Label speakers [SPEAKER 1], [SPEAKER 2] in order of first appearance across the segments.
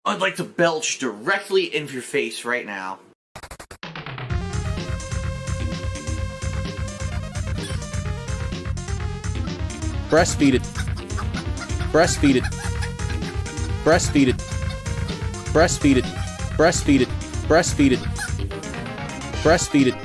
[SPEAKER 1] I'd like to belch directly into your face right now.
[SPEAKER 2] Breastfeed it. Breastfeed it. Breastfeed it. Breastfeed it. Breastfeed it. Breastfeed it. Breastfeed it.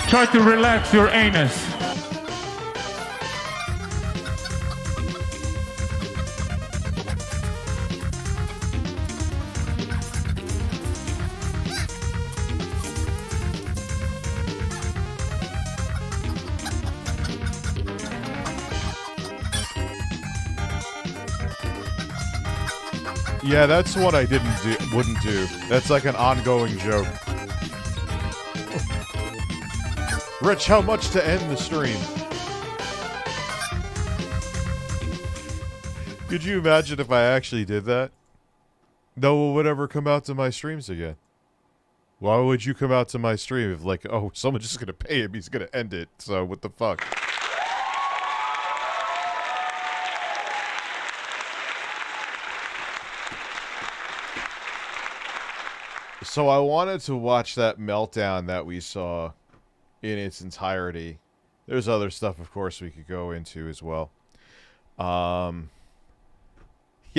[SPEAKER 3] Try to relax your anus.
[SPEAKER 4] Yeah, that's what I wouldn't do. That's like an ongoing joke. Rich, how much to end the stream? Could you imagine if I actually did that? No one would ever come out to my streams again. Why would you come out to my stream if, like, oh, someone's just gonna pay him, he's gonna end it, so what the fuck? So I wanted to watch that meltdown that we saw in its entirety. There's other stuff, of course, we could go into as well. Yeah,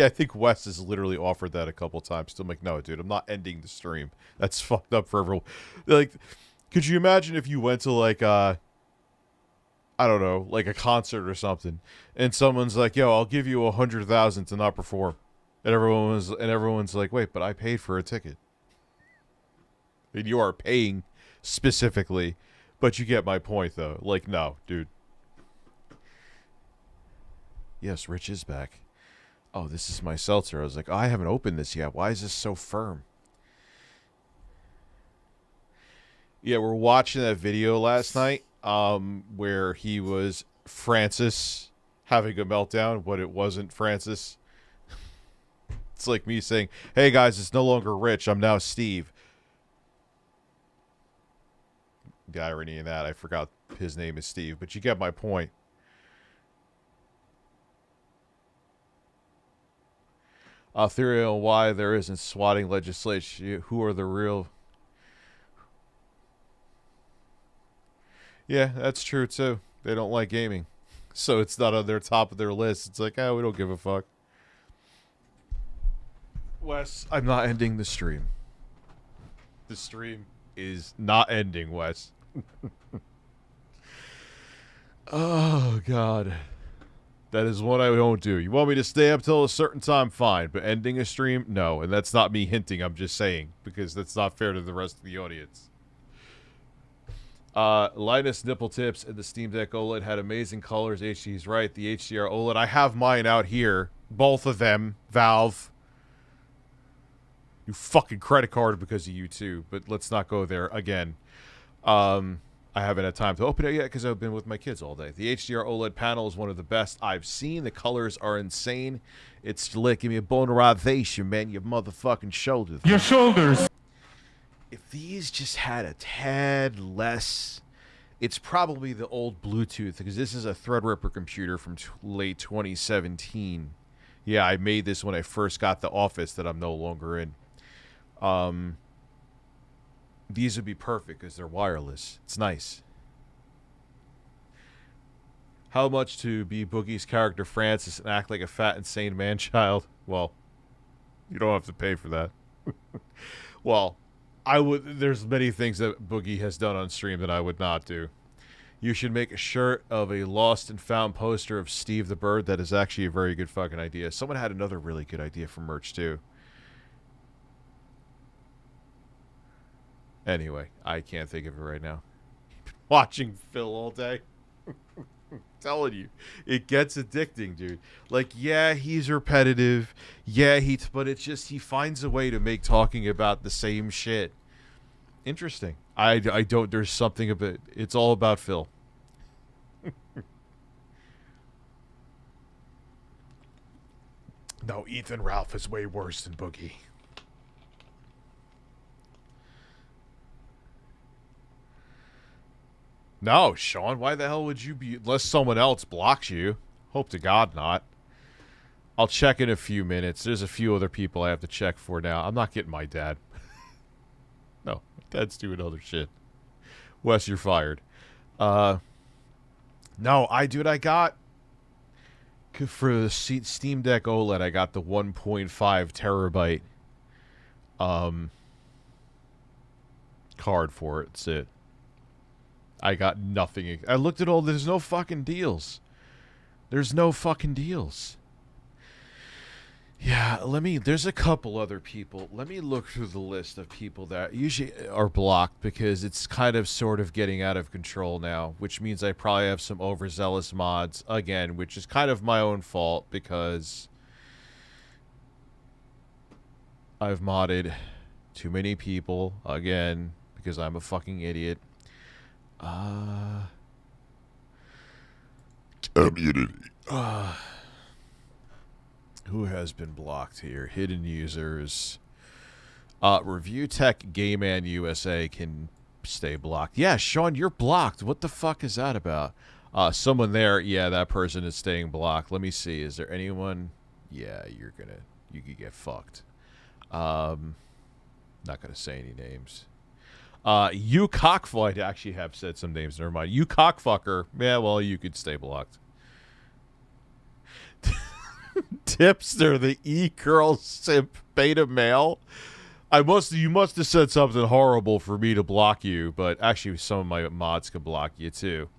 [SPEAKER 4] I think Wes has literally offered that a couple times. I'm like, no, dude, I'm not ending the stream. That's fucked up for everyone. Like, could you imagine if you went to, like, I don't know, like a concert or something, and someone's like, yo, I'll give you 100,000 to not perform. And everyone's like, wait, but I paid for a ticket. I mean, you are paying specifically, but you get my point, though. Like, no, dude. Yes, Rich is back. Oh, this is my seltzer. I was like, oh, I haven't opened this yet. Why is this so firm? Yeah, we're watching that video last night, where he was Francis having a meltdown, but it wasn't Francis. It's like me saying, hey, guys, it's no longer Rich. I'm now Steve. The irony in that, I forgot his name is Steve, but you get my point. Theory on why there isn't swatting legislation. Who are the real... Yeah, that's true, too. They don't like gaming. So it's not on their top of their list. It's like, oh, we don't give a fuck. Wes, I'm not ending the stream. The stream is not ending, Wes. Oh, God. That is what I don't do. You want me to stay up till a certain time? Fine. But ending a stream? No. And that's not me hinting. I'm just saying. Because that's not fair to the rest of the audience. Linus Nipple Tips and the Steam Deck OLED had amazing colors. HD's right. The HDR OLED. I have mine out here. Both of them. Valve. You fucking credit card because of you too. But let's not go there again. I haven't had time to open it yet because I've been with my kids all day. The HDR OLED panel is one of the best I've seen. The colors are insane. It's like, give me a bonerization, man. Your motherfucking shoulders.
[SPEAKER 3] Your shoulders.
[SPEAKER 4] If these just had a tad less... It's probably the old Bluetooth, because this is a Threadripper computer from late 2017. Yeah, I made this when I first got the office that I'm no longer in. These would be perfect because they're wireless. It's nice. How much to be Boogie's character Francis and act like a fat, insane man-child? Well, you don't have to pay for that. Well, I would. There's many things that Boogie has done on stream that I would not do. You should make a shirt of a lost and found poster of Steve the Bird. That is actually a very good fucking idea. Someone had another really good idea for merch, too. Anyway, I can't think of it right now. Watching Phil all day. I'm telling you, it gets addicting, dude. Like, yeah, he's repetitive. Yeah, but it's just he finds a way to make talking about the same shit interesting. I don't. There's something about it. It's all about Phil. No, Ethan Ralph is way worse than Boogie. No, Sean, why the hell would you be... Unless someone else blocks you. Hope to God not. I'll check in a few minutes. There's a few other people I have to check for now. I'm not getting my dad. No, my dad's doing other shit. Wes, you're fired. No, dude, I got... For the Steam Deck OLED, I got the 1.5 terabyte card for it. That's it. I got nothing. I looked at all. There's no fucking deals. There's no fucking deals. Yeah, there's a couple other people. Let me look through the list of people that usually are blocked because it's kind of sort of getting out of control now, which means I probably have some overzealous mods again, which is kind of my own fault because I've modded too many people again because I'm a fucking idiot. Community. Who has been blocked here? Hidden users. ReviewTechUSA can stay blocked. Yeah, Sean, you're blocked. What the fuck is that about? Someone there. Yeah, that person is staying blocked. Let me see. Is there anyone? Yeah, you could get fucked. Not gonna say any names. You cockfucker. I actually have said some names. Never mind. You cockfucker. Yeah, well, you could stay blocked. Tipster, the e-girl simp beta male. You must have said something horrible for me to block you, but actually some of my mods can block you too.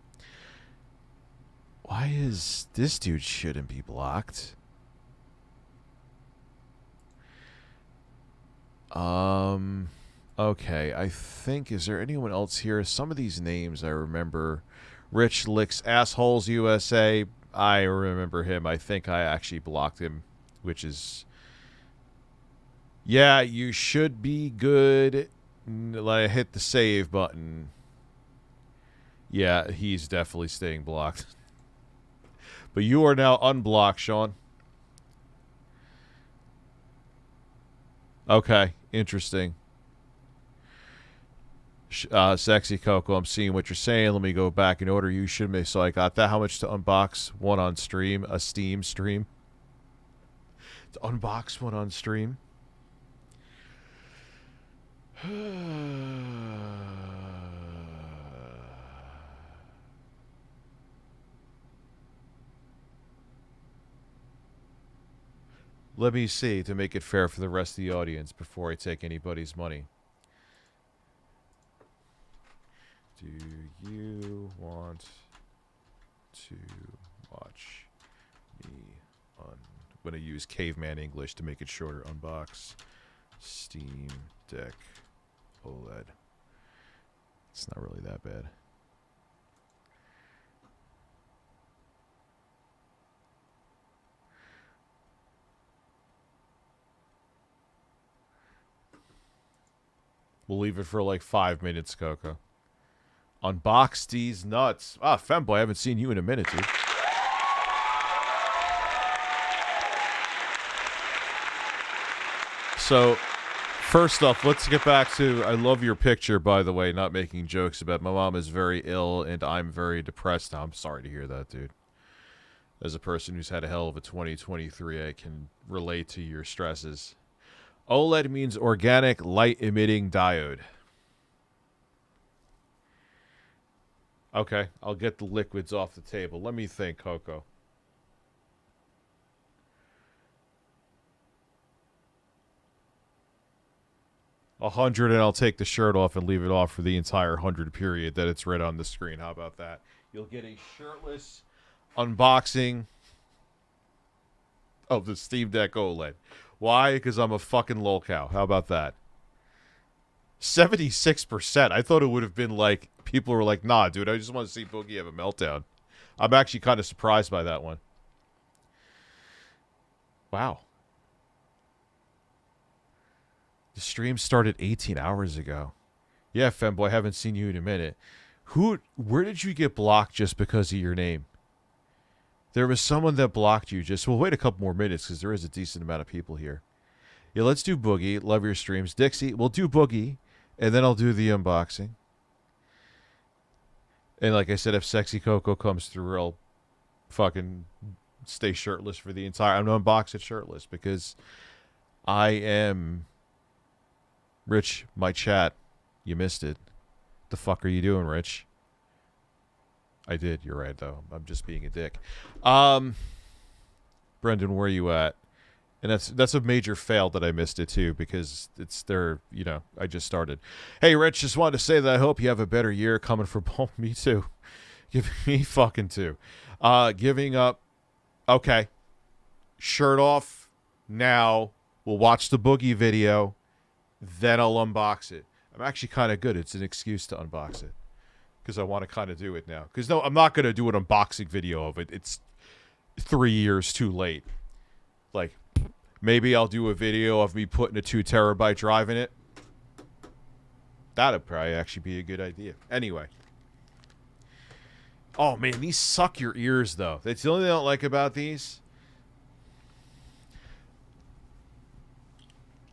[SPEAKER 4] Why is this dude shouldn't be blocked? Okay, I think, is there anyone else here? Some of these names I remember. Rich Licks Assholes USA. I remember him. I think I actually blocked him, which is... Yeah, you should be good. I hit the save button. Yeah, he's definitely staying blocked. But you are now unblocked, Sean. Okay, interesting. Sexy Coco, I'm seeing what you're saying. Let me go back in order. You should make. So I got that. How much to unbox one on stream? A Steam stream. To unbox one on stream. Let me see to make it fair for the rest of the audience before I take anybody's money. Do you want to watch me on... I'm going to use caveman English to make it shorter. Unbox Steam Deck OLED. It's not really that bad. We'll leave it for like 5 minutes, Coco. Unbox these nuts. Ah, Femboy, I haven't seen you in a minute, dude. So, first off, let's get back to... I love your picture, by the way, not making jokes about... My mom is very ill, and I'm very depressed now. I'm sorry to hear that, dude. As a person who's had a hell of a 2023, I can relate to your stresses. OLED means organic light-emitting diode. Okay, I'll get the liquids off the table. Let me think, Coco. $100, and I'll take the shirt off and leave it off for the entire 100 period that it's right on the screen. How about that? You'll get a shirtless unboxing of the Steam Deck OLED. Why? Because I'm a fucking lolcow. How about that? 76%. I thought it would have been like, people were like, nah, dude, I just want to see Boogie have a meltdown. I'm actually kind of surprised by that one. Wow. The stream started 18 hours ago. Yeah, Femboy, I haven't seen you in a minute. Where did you get blocked just because of your name? There was someone that blocked you just... Well, wait a couple more minutes because there is a decent amount of people here. Yeah, let's do Boogie. Love your streams. Dixie, we'll do Boogie, and then I'll do the unboxing. And like I said, if Sexy Coco comes through, I'll fucking stay shirtless for the entire... I'm going to unbox it shirtless because I am... Rich, my chat, you missed it. The fuck are you doing, Rich? I did. You're right, though. I'm just being a dick. Brendan, where are you at? And that's a major fail that I missed it, too, because it's there, you know, I just started. Hey, Rich, just wanted to say that I hope you have a better year coming from home. Me, too. Give me fucking too. Giving up. Okay. Shirt off now. We'll watch the Boogie video. Then I'll unbox it. I'm actually kind of good. It's an excuse to unbox it. Because I want to kind of do it now. Because, no, I'm not going to do an unboxing video of it. It's 3 years too late. Like, maybe I'll do a video of me putting a 2 terabyte drive in it. That'd probably actually be a good idea. Anyway. Oh, man, these suck your ears, though. That's the only thing I don't like about these.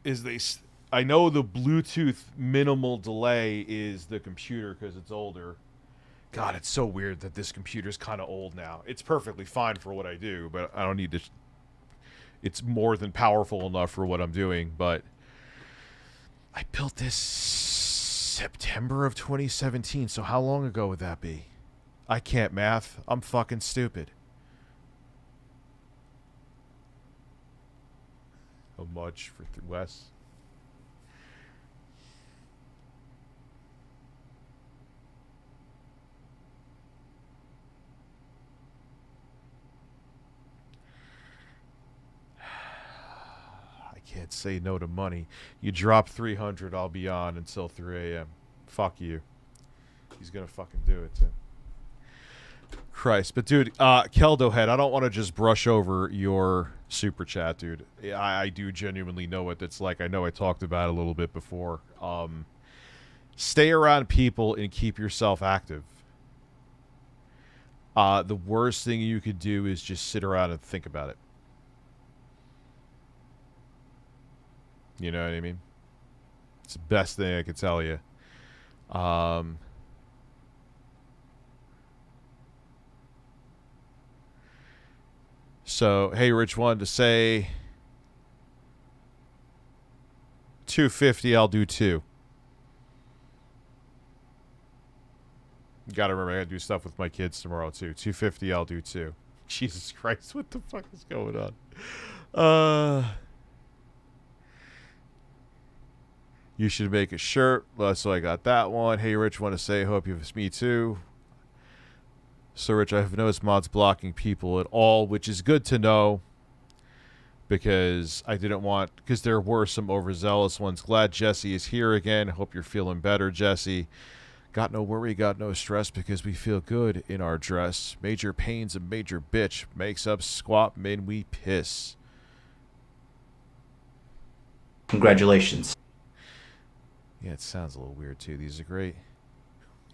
[SPEAKER 4] Is they... I know the Bluetooth minimal delay is the computer because it's older. God, it's so weird that this computer's kind of old now. It's perfectly fine for what I do, but I don't need to... It's more than powerful enough for what I'm doing, but... I built this September of 2017, so how long ago would that be? I can't math. I'm fucking stupid. How much for Wes? Can't say no to money. You drop 300, I'll be on until 3 a.m. Fuck you. He's gonna fucking do it too. Christ. But dude, Keldo Head, I don't want to just brush over your super chat, dude. I do genuinely know what it's like. I know I talked about it a little bit before. Stay around people and keep yourself active. The worst thing you could do is just sit around and think about it. You know what I mean? It's the best thing I could tell you. So, hey, Rich wanted to say 250, I'll do 2. You gotta remember, I gotta do stuff with my kids tomorrow, too. 250, I'll do 2. Jesus Christ, what the fuck is going on? You should make a shirt. So I got that one. Hey, Rich, want to say, hope you have me too. So, Rich, I have noticed mods blocking people at all, which is good to know. Because I didn't want... Because there were some overzealous ones. Glad Jesse is here again. Hope you're feeling better, Jesse. Got no worry, got no stress, because we feel good in our dress. Major pains and major bitch. Makes up squat men we piss.
[SPEAKER 1] Congratulations.
[SPEAKER 4] Yeah, it sounds a little weird, too. These are great.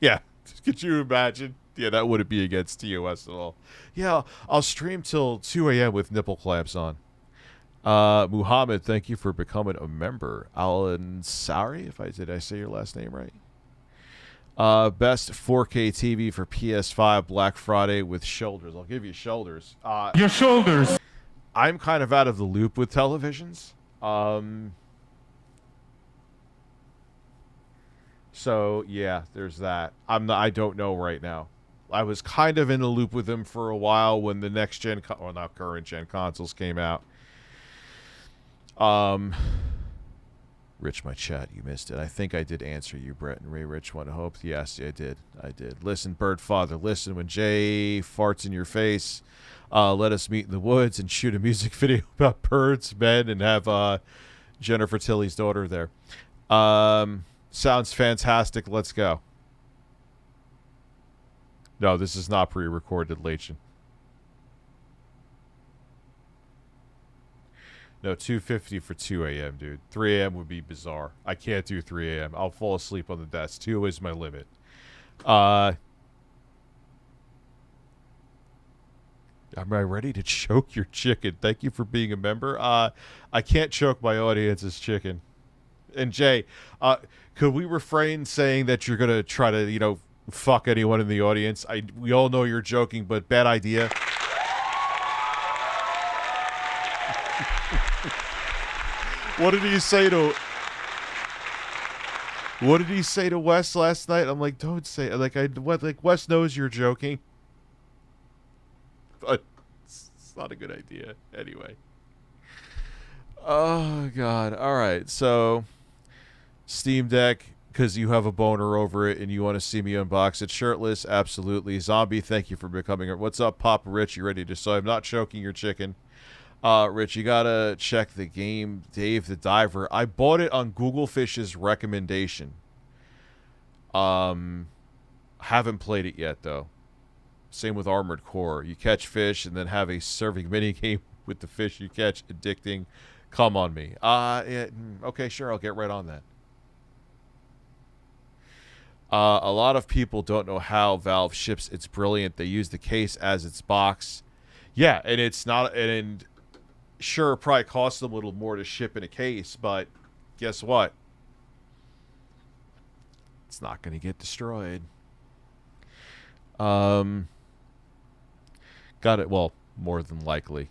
[SPEAKER 4] Yeah, could you imagine? Yeah, that wouldn't be against TOS at all. Yeah, I'll stream till 2 a.m. with nipple clamps on. Muhammad, thank you for becoming a member. Alan Sari, did I say your last name right? Best 4K TV for PS5 Black Friday with shoulders. I'll give you shoulders.
[SPEAKER 3] Your shoulders.
[SPEAKER 4] I'm kind of out of the loop with televisions. So yeah, there's that. I don't know right now. I was kind of in the loop with him for a while when the next gen, or not current gen consoles came out. Rich, my chat, you missed it. I think I did answer you, Brett and Ray Rich One Hope. Yes, I did. I did. Listen, Bird Father, listen when Jay farts in your face. Let us meet in the woods and shoot a music video about birds, men, and have Jennifer Tilly's daughter there. Sounds fantastic. Let's go. No, this is not pre-recorded, Lachin. No, 2:50 for 2 a.m., dude. 3 a.m. would be bizarre. I can't do 3 a.m. I'll fall asleep on the desk. 2 is my limit. Am I ready to choke your chicken? Thank you for being a member. I can't choke my audience's chicken. And Jay, could we refrain saying that you're gonna try to, fuck anyone in the audience? We all know you're joking, but bad idea. What did he say to Wes last night? I'm like, don't say it. Like Wes knows you're joking. But it's not a good idea. Anyway. Oh god. Alright, so Steam Deck, because you have a boner over it and you want to see me unbox it shirtless, absolutely. Zombie, thank you for becoming a... What's up, Papa Rich? You ready to... So I'm not choking your chicken. Rich, you gotta check the game Dave the Diver. I bought it on Google Fish's recommendation. Haven't played it yet, though. Same with Armored Core. You catch fish and then have a serving minigame with the fish you catch. Addicting. Come on me. Okay, sure, I'll get right on that. A lot of people don't know how Valve ships. It's brilliant. They use the case as its box. Yeah, and it's not... And sure, it probably costs them a little more to ship in a case, but guess what? It's not going to get destroyed. Got it. Well, more than likely.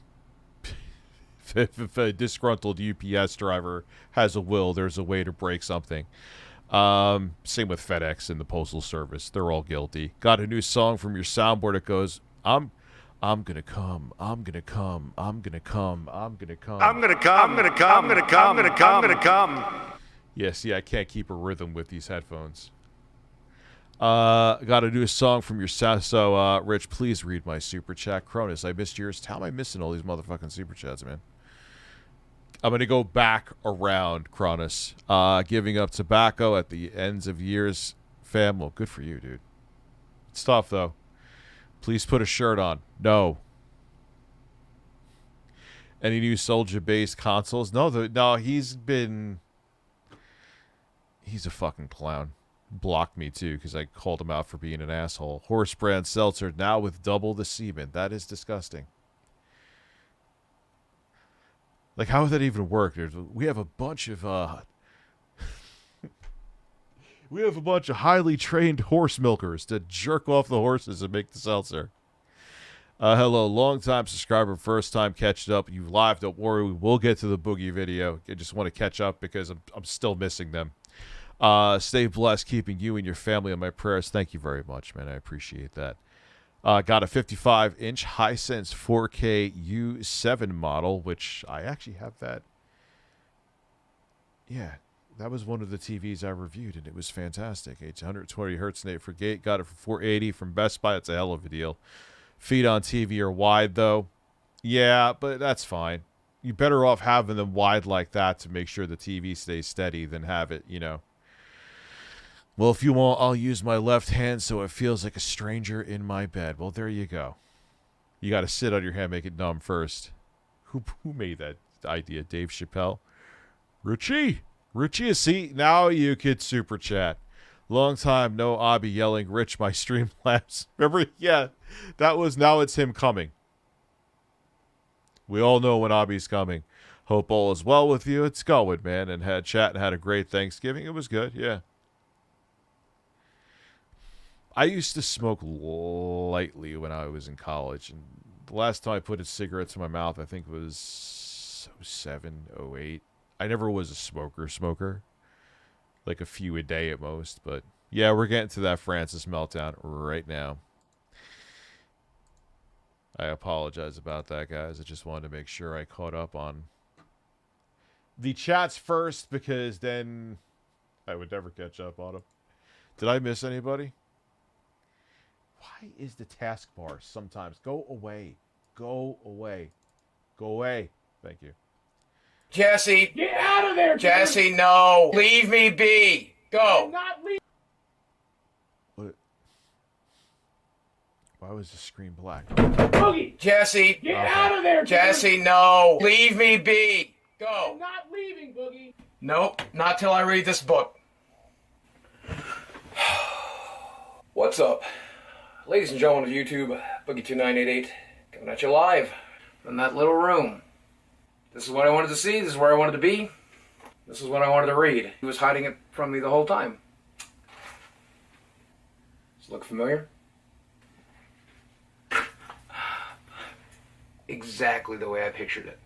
[SPEAKER 4] if a disgruntled UPS driver has a will, there's a way to break something. Same with FedEx and the Postal Service. They're all guilty. Got a new song from your soundboard. It goes, I'm gonna come. I'm gonna come. I'm gonna come. I'm gonna come. I'm gonna come. I'm gonna come. I'm gonna come. I'm gonna come. I'm gonna come. Yeah, see, I can't keep a rhythm with these headphones. Got a new song from your sound. So, Rich, please read my super chat. Cronus, I missed yours. How am I missing all these motherfucking super chats, man? I'm gonna go back around, Cronus. Giving up tobacco at the ends of years. Fam, well, good for you, dude. It's tough, though. Please put a shirt on. No. Any new Soldier-based consoles? No, he's a fucking clown. Blocked me, too, because I called him out for being an asshole. Horse brand seltzer, now with double the semen. That is disgusting. Like, how would that even work? We have a bunch of, we have a bunch of highly trained horse milkers to jerk off the horses and make the seltzer. Hello, long-time subscriber, first-time catching up. You live, don't worry. We will get to the Boogie video. I just want to catch up because I'm still missing them. Stay blessed, keeping you and your family on my prayers. Thank you very much, man. I appreciate that. Got a 55-inch Hisense 4K U7 model, which I actually have that. Yeah. That was one of the TVs I reviewed, and it was fantastic. It's 120 hertz Nate for gate. Got it for $480 from Best Buy. It's a hell of a deal. Feet on TV are wide, though. Yeah, but that's fine. You're better off having them wide like that to make sure the TV stays steady than have it, Well, if you want, I'll use my left hand so it feels like a stranger in my bed. Well, there you go. You got to sit on your hand, make it numb first. Who made that idea? Dave Chappelle? Richie, see, now you could super chat. Long time, no Abby yelling, Rich, my StreamLabs. Remember? Yeah, that was, now it's him coming. We all know when Abby's coming. Hope all is well with you. It's going, man. And had chat and had a great Thanksgiving. It was good, yeah. I used to smoke lightly when I was in college. And the last time I put a cigarette to my mouth, I think was 07, 08. I never was a smoker. like a few a day at most. But yeah, we're getting to that Francis meltdown right now. I apologize about that, guys. I just wanted to make sure I caught up on the chats first, because then I would never catch up on them. Did I miss anybody? Why is the taskbar sometimes? Go away. Go away. Go away. Thank you.
[SPEAKER 5] Jesse.
[SPEAKER 6] Get out of there,
[SPEAKER 5] Jesse, no. Leave me be. Go.
[SPEAKER 6] I'm not leaving.
[SPEAKER 4] What? Why was the screen black?
[SPEAKER 6] Boogie.
[SPEAKER 5] Jesse.
[SPEAKER 6] Get out of there,
[SPEAKER 5] Jesse, no. Leave me be. Go.
[SPEAKER 6] I'm not leaving, Boogie.
[SPEAKER 5] Nope, not till I read this book. What's up? Ladies and gentlemen of YouTube, Boogie2988, coming at you live from that little room. This is what I wanted to see, this is where I wanted to be, this is what I wanted to read. He was hiding it from me the whole time. Does it look familiar? Exactly the way I pictured it.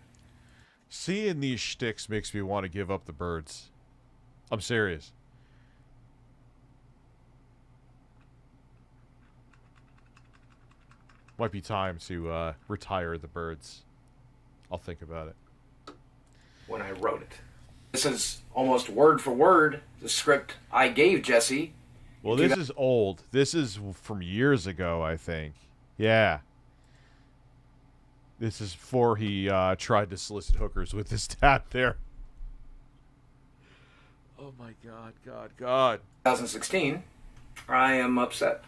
[SPEAKER 4] Seeing these shticks makes me want to give up the birds. I'm serious. Might be time to retire the birds. I'll think about it.
[SPEAKER 5] When I wrote it. This is almost word for word the script I gave Jesse.
[SPEAKER 4] Well, this is old. This is from years ago, I think. Yeah. This is before he tried to solicit hookers with his tat there. Oh my God.
[SPEAKER 5] 2016, I am upset.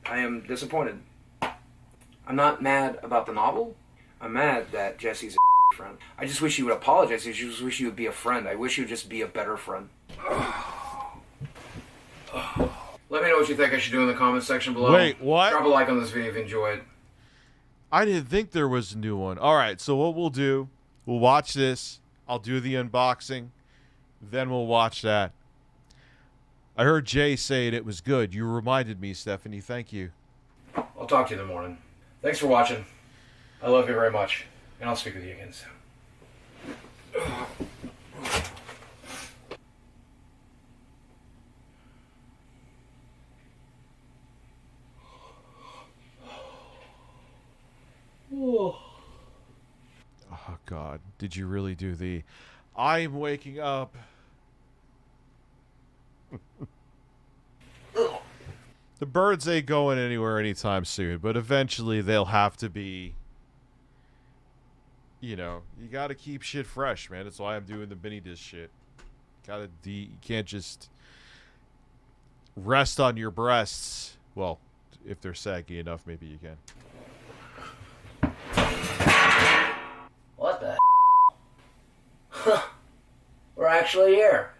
[SPEAKER 5] I am disappointed. I'm not mad about the novel. I'm mad that Jesse's a friend. I just wish you would apologize. I just wish you would be a friend. I wish you would just be a better friend. Let me know what you think I should do in the comments section below.
[SPEAKER 4] Wait, what?
[SPEAKER 5] Drop a like on this video if you enjoyed.
[SPEAKER 4] I didn't think there was a new one. All right, so what we'll do, we'll watch this. I'll do the unboxing. Then we'll watch that. I heard Jay say it was good. You reminded me, Stephanie. Thank you.
[SPEAKER 5] I'll talk to you in the morning. Thanks for watching. I love you very much. And I'll speak with you again soon.
[SPEAKER 4] Oh, God. Did you really do the... I'm waking up. The birds ain't going anywhere anytime soon, but eventually they'll have to be... You know, you gotta keep shit fresh, man. That's why I'm doing the mini disc shit. You can't just rest on your breasts. Well, if they're saggy enough, maybe you can.
[SPEAKER 5] What the We're actually here.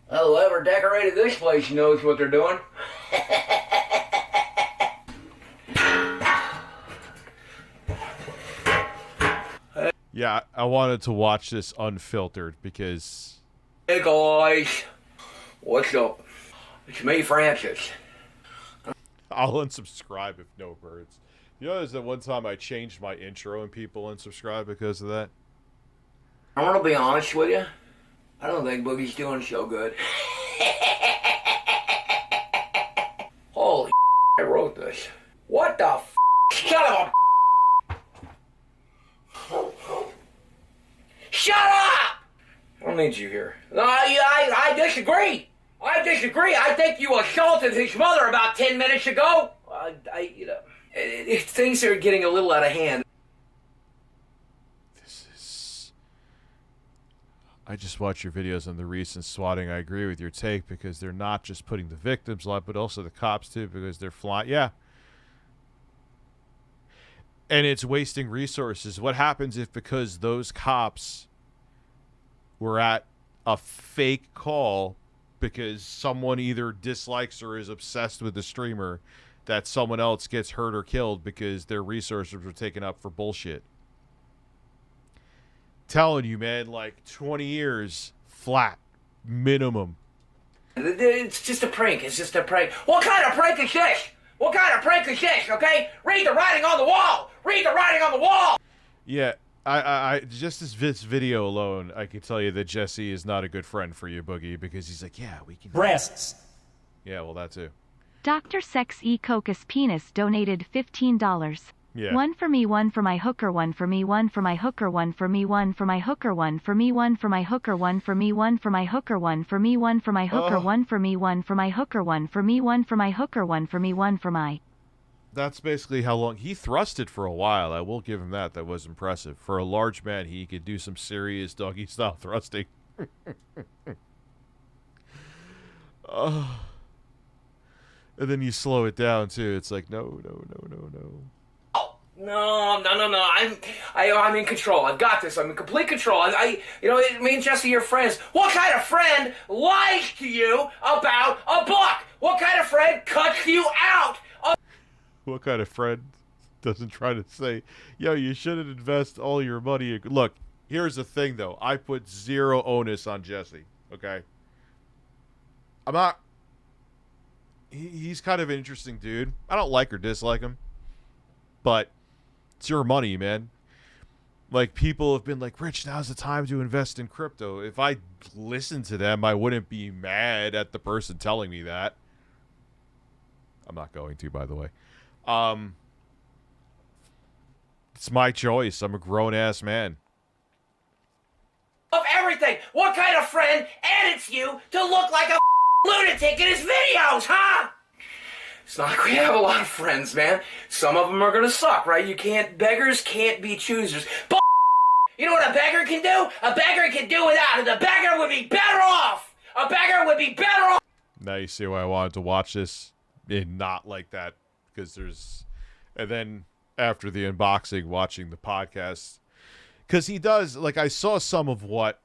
[SPEAKER 5] Well, whoever decorated this place knows what they're doing.
[SPEAKER 4] Yeah, I wanted to watch this unfiltered because...
[SPEAKER 5] Hey guys, what's up? It's me, Francis.
[SPEAKER 4] I'll unsubscribe if no birds. You know, there's that one time I changed my intro and people unsubscribed because of that?
[SPEAKER 5] I want to be honest with you. I don't think Boogie's doing so good. Holy I wrote this. What the Son of a Shut up! I don't need you here. No, I disagree. I disagree. I think you assaulted his mother about 10 minutes ago. Things are getting a little out of hand.
[SPEAKER 4] I just watch your videos on the recent swatting. I agree with your take because they're not just putting the victims live, but also the cops too because they're flying. Yeah. And it's wasting resources. What happens if because those cops were at a fake call because someone either dislikes or is obsessed with the streamer that someone else gets hurt or killed because their resources were taken up for bullshit? Telling you, man, like 20 years flat minimum.
[SPEAKER 5] It's just a prank. It's just a prank. What kind of prank is this? What kind of prank is this, okay? Read the writing on the wall! Read the writing on the wall!
[SPEAKER 4] Yeah, I just this video alone, I can tell you that Jesse is not a good friend for you, Boogie, because he's like, yeah, we can.
[SPEAKER 7] Breasts.
[SPEAKER 4] Yeah, well, that too.
[SPEAKER 8] Dr. Sex E. Cocos Penis donated $15.
[SPEAKER 4] Yeah.
[SPEAKER 8] One for me, one for my hooker, one for me, one for my hooker, one for me, one for my hooker, one for me, one for my hooker, one for me, one for my hooker, one for me, one for my hooker, one for me, one for my hooker, one for me, one for my hooker, one for me, one for my.
[SPEAKER 4] That's basically how long he thrusted for a while. I will give him that. That was impressive. For a large man, he could do some serious doggy style thrusting. And then you slow it down too. It's like no.
[SPEAKER 5] No. I'm in control. I've got this. I'm in complete control. Me and Jesse are friends. What kind of friend lies to you about a book? What kind of friend cuts you out?
[SPEAKER 4] What kind of friend doesn't try to say, yo, you shouldn't invest all your money? Look, here's the thing, though. I put zero onus on Jesse, okay? I'm not... He's kind of an interesting dude. I don't like or dislike him. But it's your money, man. Like, people have been like, Rich, now's the time to invest in crypto. If I listened to them, I wouldn't be mad at the person telling me that. I'm not going to, by the way. It's my choice. I'm a grown-ass man.
[SPEAKER 5] Of everything. What kind of friend edits you to look like a lunatic in his videos, huh? It's not like we have a lot of friends, man. Some of them are gonna suck, right? Beggars can't be choosers. But you know what a beggar can do? A beggar can do without it. The beggar would be better off. A beggar would be better off.
[SPEAKER 4] Now you see why I wanted to watch this and not like that, because there's... And then after the unboxing, watching the podcast, because he does, like, I saw some of what...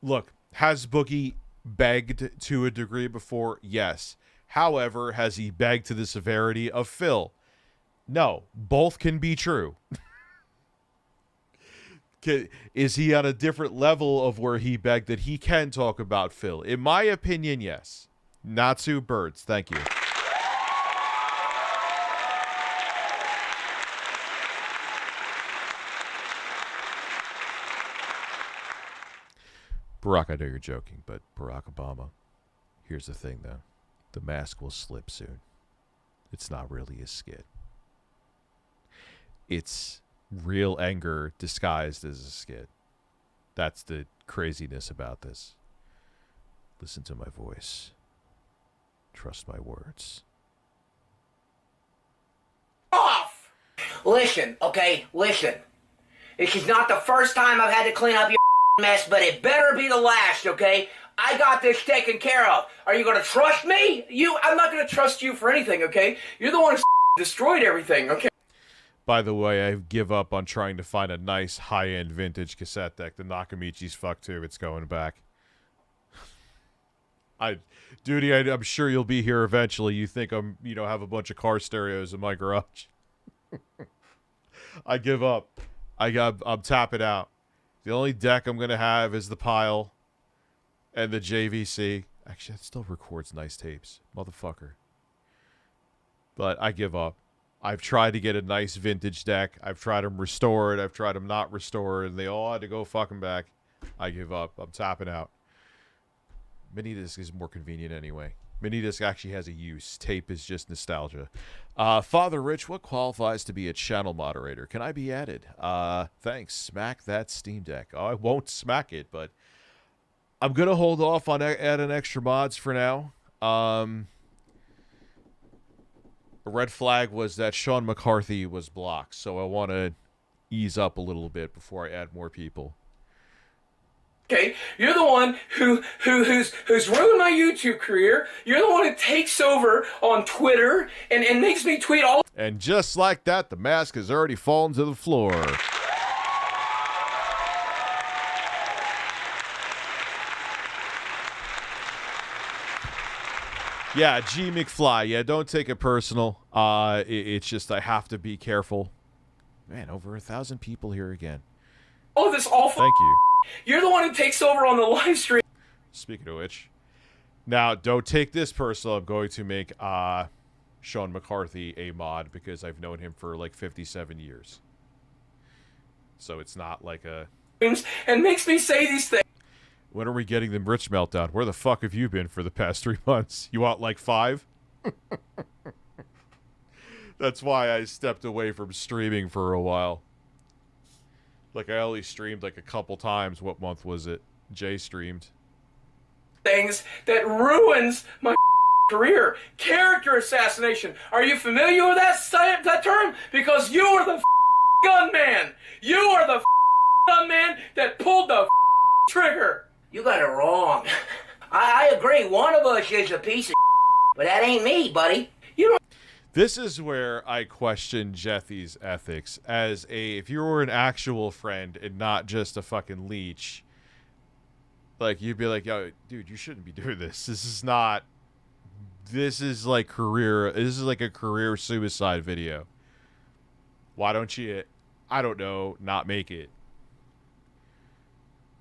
[SPEAKER 4] Look, has Boogie begged to a degree before? Yes. However, has he begged to the severity of Phil? No. Both can be true. Is he on a different level of where he begged that he can talk about Phil? In my opinion, yes. Natsu Birds, thank you. Barack, I know you're joking, but Barack Obama, here's the thing, though. The mask will slip soon. It's not really a skit. It's real anger disguised as a skit. That's the craziness about this. Listen to my voice. Trust my words.
[SPEAKER 5] Off! Listen, okay? Listen. This is not the first time I've had to clean up your mess, but it better be the last, okay? I got this taken care of. Are you gonna trust me? I'm not gonna trust you for anything, okay? You're the one who destroyed everything, okay?
[SPEAKER 4] By the way, I give up on trying to find a nice high-end vintage cassette deck. The Nakamichi's fucked too. It's going back. Duty, I'm sure you'll be here eventually. You think I'm, have a bunch of car stereos in my garage. I give up. I'm tapping out. The only deck I'm going to have is the Pile and the JVC. Actually, that still records nice tapes. Motherfucker. But I give up. I've tried to get a nice vintage deck. I've tried them restored. I've tried them not restored. And they all had to go fucking back. I give up. I'm tapping out. Minidisc is more convenient anyway. Minidisc actually has a use. Tape is just nostalgia. Father Rich, what qualifies to be a channel moderator? Can I be added? Thanks. Smack that Steam Deck. Oh, I won't smack it, but I'm going to hold off on adding extra mods for now. A red flag was that Sean McCarthy was blocked, so I want to ease up a little bit before I add more people.
[SPEAKER 5] Okay, you're the one who's ruined my YouTube career. You're the one who takes over on Twitter and makes me tweet all.
[SPEAKER 4] And just like that, the mask has already fallen to the floor. Yeah, G McFly. Yeah, don't take it personal. It's just I have to be careful. Man, over 1,000 people here again.
[SPEAKER 5] Oh, this awful.
[SPEAKER 4] Thank you.
[SPEAKER 5] You're the one who takes over on the live stream.
[SPEAKER 4] Speaking of which, now don't take this personal. I'm going to make Sean McCarthy a mod because I've known him for like 57 years. So it's not like a...
[SPEAKER 5] And makes me say these things.
[SPEAKER 4] When are we getting the Rich Meltdown? Where the fuck have you been for the past 3 months? You want like 5? That's why I stepped away from streaming for a while. Like, I only streamed like a couple times. What month was it? Jay streamed.
[SPEAKER 5] Things that ruins my career. Character assassination. Are you familiar with that term? Because you are the gunman. You are the gunman that pulled the trigger.
[SPEAKER 7] You got it wrong. I agree. One of us is a piece of but that ain't me, buddy. You don't.
[SPEAKER 4] This is where I question Jethy's ethics as if you were an actual friend and not just a fucking leech. Like, you'd be like, yo, dude, you shouldn't be doing this. This is like this is like a career suicide video. Why don't you, I don't know, not make it?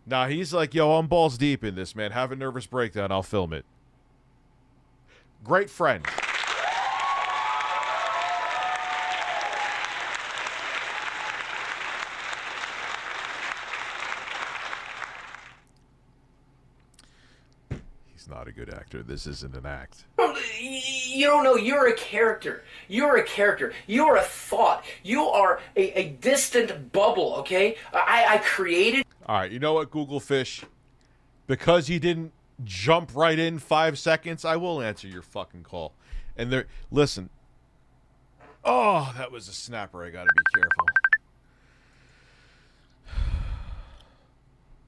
[SPEAKER 4] Nah, he's like, yo, I'm balls deep in this, man. Have a nervous breakdown, I'll film it. Great friend. He's not a good actor. This isn't an act.
[SPEAKER 5] You don't know. You're a character. You're a character. You're a thought. You are a distant bubble, okay? I created...
[SPEAKER 4] All right, you know what, Google Fish? Because you didn't jump right in 5 seconds, I will answer your fucking call. And there, listen. Oh, that was a snapper. I gotta be careful.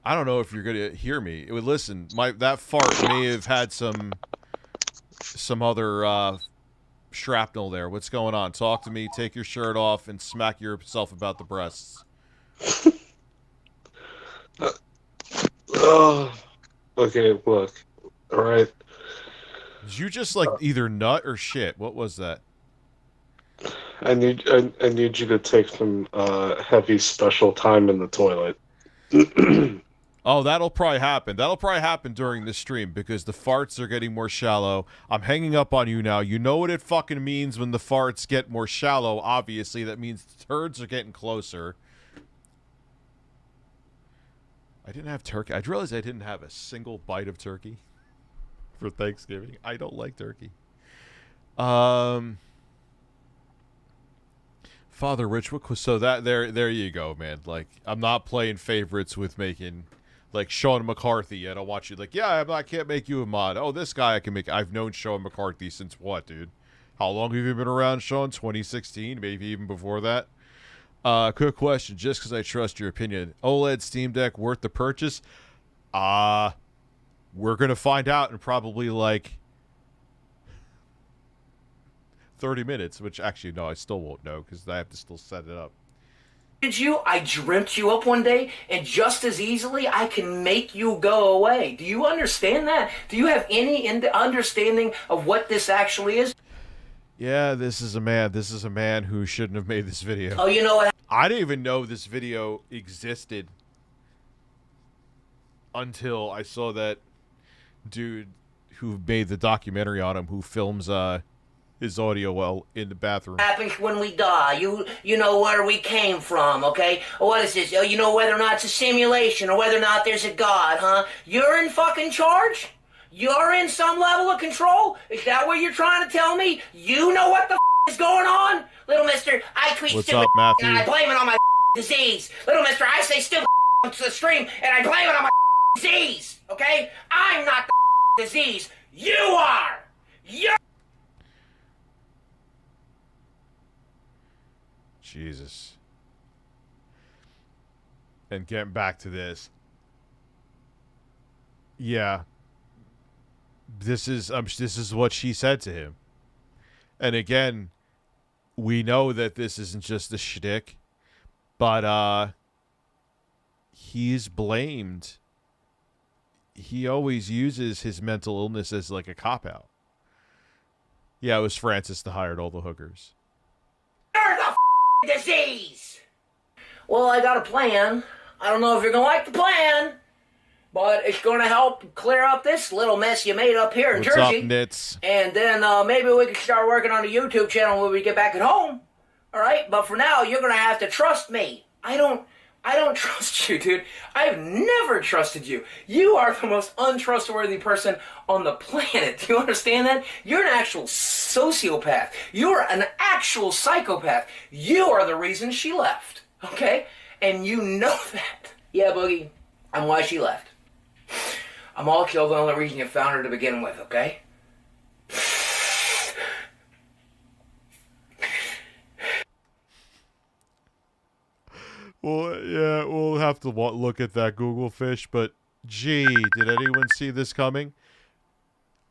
[SPEAKER 4] I don't know if you're gonna hear me. It would listen. That fart may have had some other shrapnel there. What's going on? Talk to me. Take your shirt off and smack yourself about the breasts.
[SPEAKER 9] Okay, look. All right.
[SPEAKER 4] Did you just like either nut or shit? What was that?
[SPEAKER 9] I need you to take some heavy special time in the toilet.
[SPEAKER 4] Oh, that'll probably happen. That'll probably happen during this stream because the farts are getting more shallow. I'm hanging up on you now. You know what it fucking means when the farts get more shallow. Obviously, that means the turds are getting closer. I didn't have turkey. I realized I didn't have a single bite of turkey for Thanksgiving. I don't like turkey. Father Rich, so that there you go, man. Like, I'm not playing favorites with making like Sean McCarthy. I don't want you like, yeah, I can't make you a mod. Oh, this guy I can make. I've known Sean McCarthy since what, dude? How long have you been around, Sean? 2016, maybe even before that. Quick question, just because I trust your opinion. OLED Steam Deck worth the purchase? We're going to find out in probably like 30 minutes, which actually, no, I still won't know because I have to still set it up.
[SPEAKER 5] I dreamt you up one day, and just as easily I can make you go away. Do you understand that? Do you have any understanding of what this actually is?
[SPEAKER 4] Yeah, this is a man who shouldn't have made this video.
[SPEAKER 5] Oh, you know what?
[SPEAKER 4] I didn't even know this video existed until I saw that dude who made the documentary on him, who films his audio well in the bathroom.
[SPEAKER 7] Happens when we die. You know where we came from, okay? What is this? You know whether or not it's a simulation or whether or not there's a God, huh? You're in fucking charge? You're in some level of control? Is that what you're trying to tell me? You know what the is going on? Little mister, I tweet
[SPEAKER 4] What's
[SPEAKER 7] stupid
[SPEAKER 4] up, Matthew?
[SPEAKER 7] and I blame it on my disease. Little mister, I say stupid on the stream and I blame it on my disease, okay? I'm not the disease. You are! You're...
[SPEAKER 4] Jesus. And getting back to this. Yeah. This is what she said to him. And again, we know that this isn't just a shtick, but he's blamed. He always uses his mental illness as like a cop-out. Yeah, it was Francis that hired all the hookers.
[SPEAKER 7] You're the disease! Well, I got a plan. I don't know if you're gonna like the plan, but it's gonna help clear up this little mess you made up here in
[SPEAKER 4] What's
[SPEAKER 7] Jersey.
[SPEAKER 4] up, Nits?
[SPEAKER 7] And then maybe we can start working on a YouTube channel when we get back at home. All right? But for now, you're gonna have to trust me. I don't
[SPEAKER 5] I don't trust you, dude. I've never trusted you. You are the most untrustworthy person on the planet. Do you understand that? You're an actual sociopath. You're an actual psychopath. You are the reason she left, okay? And you know that. Yeah, Boogie, I'm why she left. I'm all killed on the reason you found her to begin with, okay?
[SPEAKER 4] Well, yeah, we'll have to look at that Google fish, but gee, did anyone see this coming?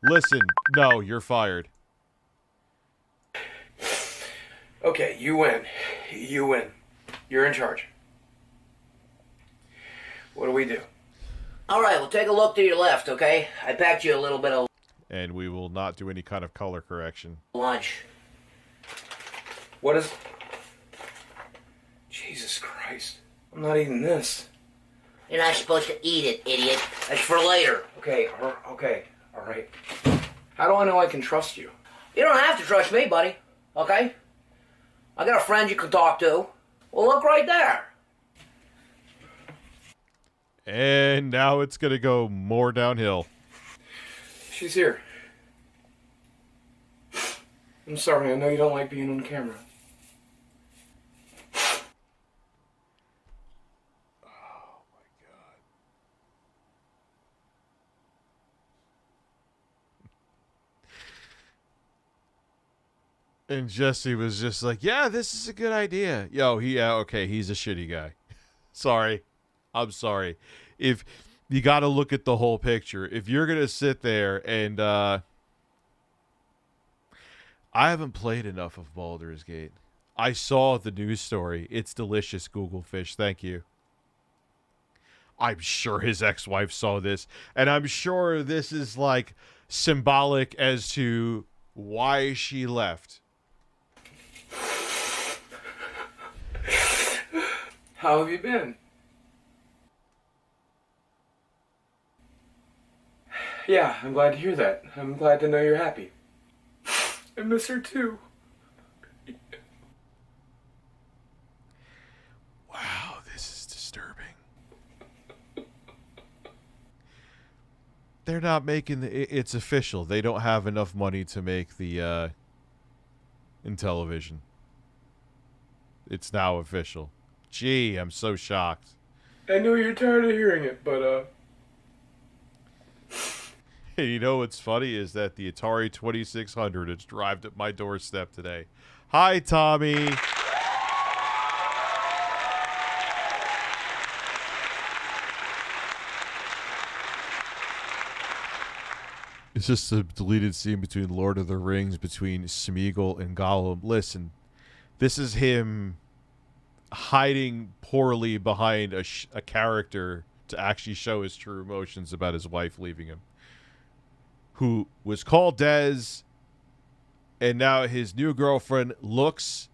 [SPEAKER 4] Listen, no, you're fired.
[SPEAKER 5] Okay, you win. You win. You're in charge. What do we do?
[SPEAKER 7] All right, well, take a look to your left, okay? I packed you a little bit of
[SPEAKER 4] And we will not do any kind of color correction.
[SPEAKER 7] lunch.
[SPEAKER 5] What is... Jesus Christ. I'm not eating this.
[SPEAKER 7] You're not supposed to eat it, idiot. That's for later.
[SPEAKER 5] Okay, all right. How do I know I can trust you?
[SPEAKER 7] You don't have to trust me, buddy, okay? I got a friend you can talk to. Well, look right there.
[SPEAKER 4] And now it's going to go more downhill.
[SPEAKER 5] She's here. I'm sorry, I know you don't like being on camera.
[SPEAKER 4] And Jesse was just like, yeah, this is a good idea. Yo, okay, he's a shitty guy. Sorry. I'm sorry. If you got to look at the whole picture, if you're going to sit there and, I haven't played enough of Baldur's Gate. I saw the news story. It's delicious, Google Fish. Thank you. I'm sure his ex-wife saw this, and I'm sure this is, like, symbolic as to why she left.
[SPEAKER 5] How have you been? Yeah, I'm glad to hear that. I'm glad to know you're happy. I miss her too.
[SPEAKER 4] Wow, this is disturbing. They're not making it's official. They don't have enough money to make the in television. It's now official. Gee, I'm so shocked.
[SPEAKER 5] I know you're tired of hearing it, but
[SPEAKER 4] Hey, you know what's funny is that the Atari 2600 has arrived at my doorstep today. Hi, Tommy. It's just a deleted scene between Lord of the Rings, between Smeagol and Gollum. Listen, this is him hiding poorly behind a character to actually show his true emotions about his wife leaving him, who was called Des, and now his new girlfriend looks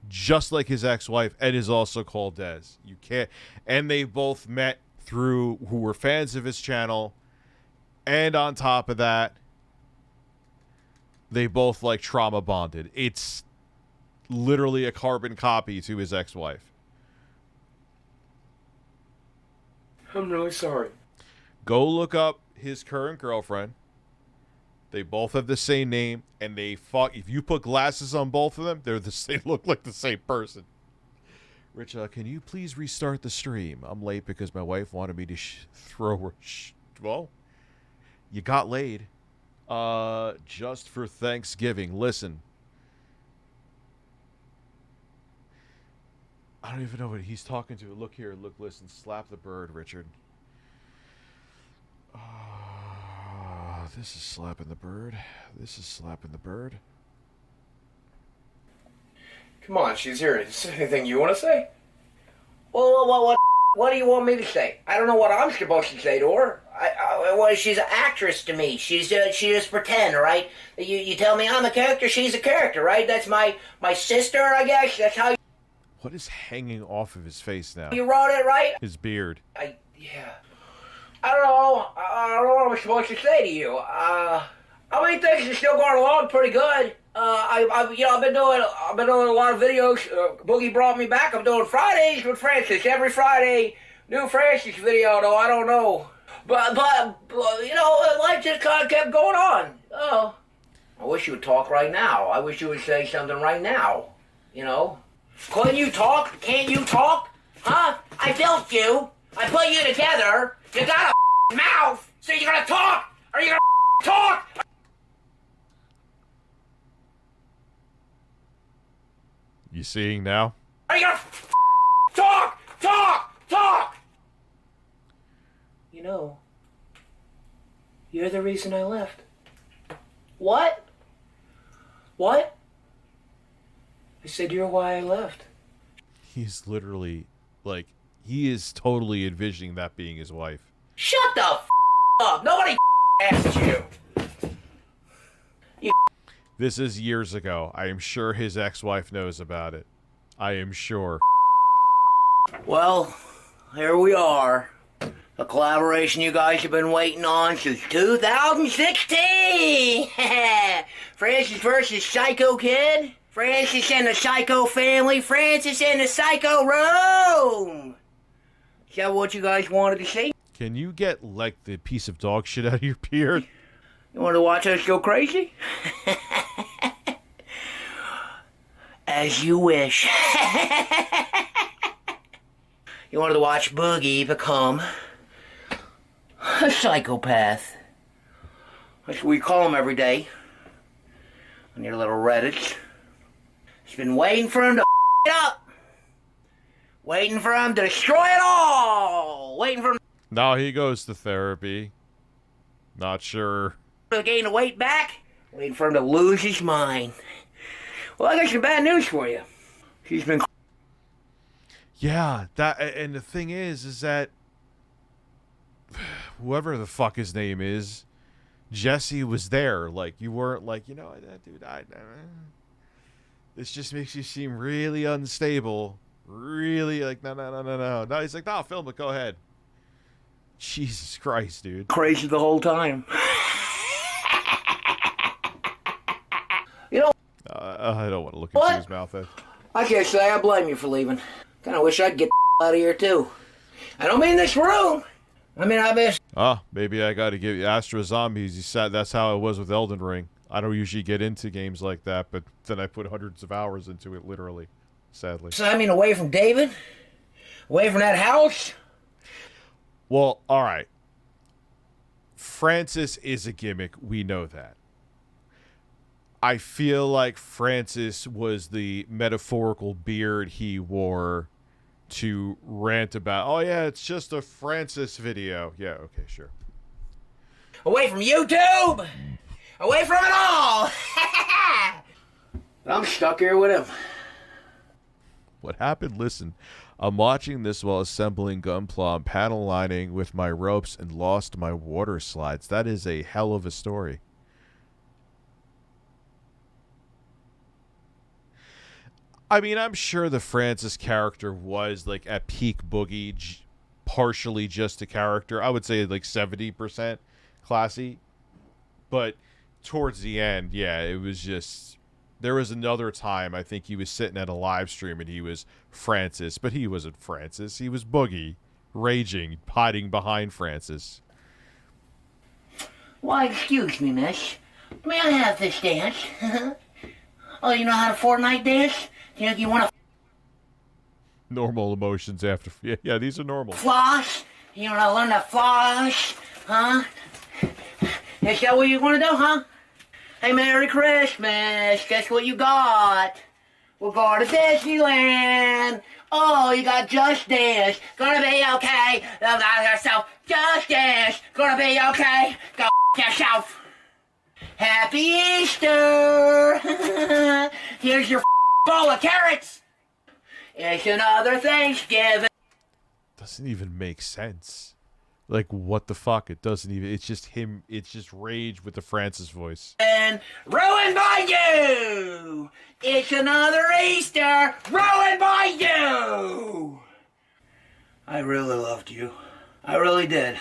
[SPEAKER 4] just like his ex-wife and is also called Des. You can't, and they both met through who were fans of his channel, and on top of that, they both like trauma bonded. It's literally a carbon copy to his ex-wife.
[SPEAKER 5] I'm really sorry.
[SPEAKER 4] Go look up his current girlfriend. They both have the same name, and they fuck. If you put glasses on both of them, they look like the same person. Rich, can you please restart the stream? I'm late because my wife wanted me to throw her. Well, you got laid. Just for Thanksgiving. Listen. I don't even know what he's talking to. Look here. Look, listen. Slap the bird, Richard. This is slapping the bird. This is slapping the bird.
[SPEAKER 5] Come on, she's here. Is there anything you want to say?
[SPEAKER 7] Well, what do you want me to say? I don't know what I'm supposed to say to her. Well, she's an actress to me. She just pretend, right? You tell me I'm a character, she's a character, right? That's my sister, I guess. That's how
[SPEAKER 4] What is hanging off of his face now?
[SPEAKER 7] you wrote it, right?
[SPEAKER 4] His beard.
[SPEAKER 5] Yeah. I don't know. I don't know what I'm supposed to say to you.
[SPEAKER 7] I mean, things are still going along pretty good. I've been doing a lot of videos. Boogie brought me back. I'm doing Fridays with Francis every Friday. New Francis video, though I don't know. But life just kind of kept going on. Oh, I wish you would talk right now. I wish you would say something right now. You know, couldn't you talk? Can't you talk? Huh? I built you. I put you together. You got a mouth. So you're gonna talk? Are you gonna talk?
[SPEAKER 4] You seeing now?
[SPEAKER 7] Are you gonna talk? You know, you're the reason I left. What? I said you're why I left.
[SPEAKER 4] He's literally, like, he is totally envisioning that being his wife.
[SPEAKER 7] Shut the up. Nobody asked you.
[SPEAKER 4] This is years ago. I am sure his ex-wife knows about it. I am sure.
[SPEAKER 7] Well, here we are. A collaboration you guys have been waiting on since 2016! Francis versus Psycho Kid. Francis and the Psycho Family. Francis and the Psycho Room. Is that what you guys wanted to see?
[SPEAKER 4] Can you get, like, the piece of dog shit out of your beard?
[SPEAKER 7] You want to watch us go crazy? As you wish. You wanted to watch Boogie become a psychopath. That's what we call him every day. On your little Reddits. He's been waiting for him to it up. Waiting for him to destroy it all. Waiting for him
[SPEAKER 4] Now he goes to therapy. Not sure.
[SPEAKER 7] to gain the weight back. Waiting for him to lose his mind. Well, I got some bad news for you. He's been...
[SPEAKER 4] Yeah, and the thing is that whoever the fuck his name is, Jesse was there. Like, you weren't like, you know, dude, this just makes you seem really unstable. Really, like, no. No, he's like, no, film it, go ahead. Jesus Christ, dude.
[SPEAKER 7] crazy the whole time. You know,
[SPEAKER 4] I don't want to look into
[SPEAKER 7] What?
[SPEAKER 4] his mouth.
[SPEAKER 7] I can't say I blame you for leaving. Kind of wish I'd get out of here, too. I don't mean this room. I mean, I miss...
[SPEAKER 4] Maybe I got to give you Astro Zombies. You said that's how it was with Elden Ring. I don't usually get into games like that, but then I put hundreds of hours into it, literally. Sadly.
[SPEAKER 7] So, I mean, away from David? Away from that house?
[SPEAKER 4] Well, all right. Francis is a gimmick. We know that. I feel like Francis was the metaphorical beard he wore to rant about, oh, yeah, it's just a Francis video. Yeah, okay, sure.
[SPEAKER 7] Away from YouTube! Away from it all! I'm stuck here with him.
[SPEAKER 4] What happened? Listen, I'm watching this while assembling Gunpla and panel lining with my ropes and lost my water slides. That is a hell of a story. I mean, I'm sure the Francis character was, like, at peak Boogie, partially just a character. I would say, like, 70% classy. But towards the end, yeah, it was just... There was another time, I think he was sitting at a live stream and he was Francis, but he wasn't Francis. He was Boogie, raging, hiding behind Francis.
[SPEAKER 7] Why, excuse me, miss. May I have this dance? Oh, you know how to Fortnite dance? You know, you want to
[SPEAKER 4] Normal emotions after... Yeah, these are normal.
[SPEAKER 7] floss? You know how to learn to floss? Huh? Is that what you want to do, huh? Hey, Merry Christmas. Guess what you got? We're going to Disneyland. Oh, you got Just Dance. Gonna be okay. Yourself. Just Dance. Gonna be okay. Go yourself. Happy Easter. Here's your bowl of carrots. It's another Thanksgiving.
[SPEAKER 4] Doesn't even make sense. Like, what the fuck? It doesn't even... It's just him... It's just rage with the Francis voice.
[SPEAKER 7] And ruined by you! It's another Easter ruined by you! I really loved you. I really did.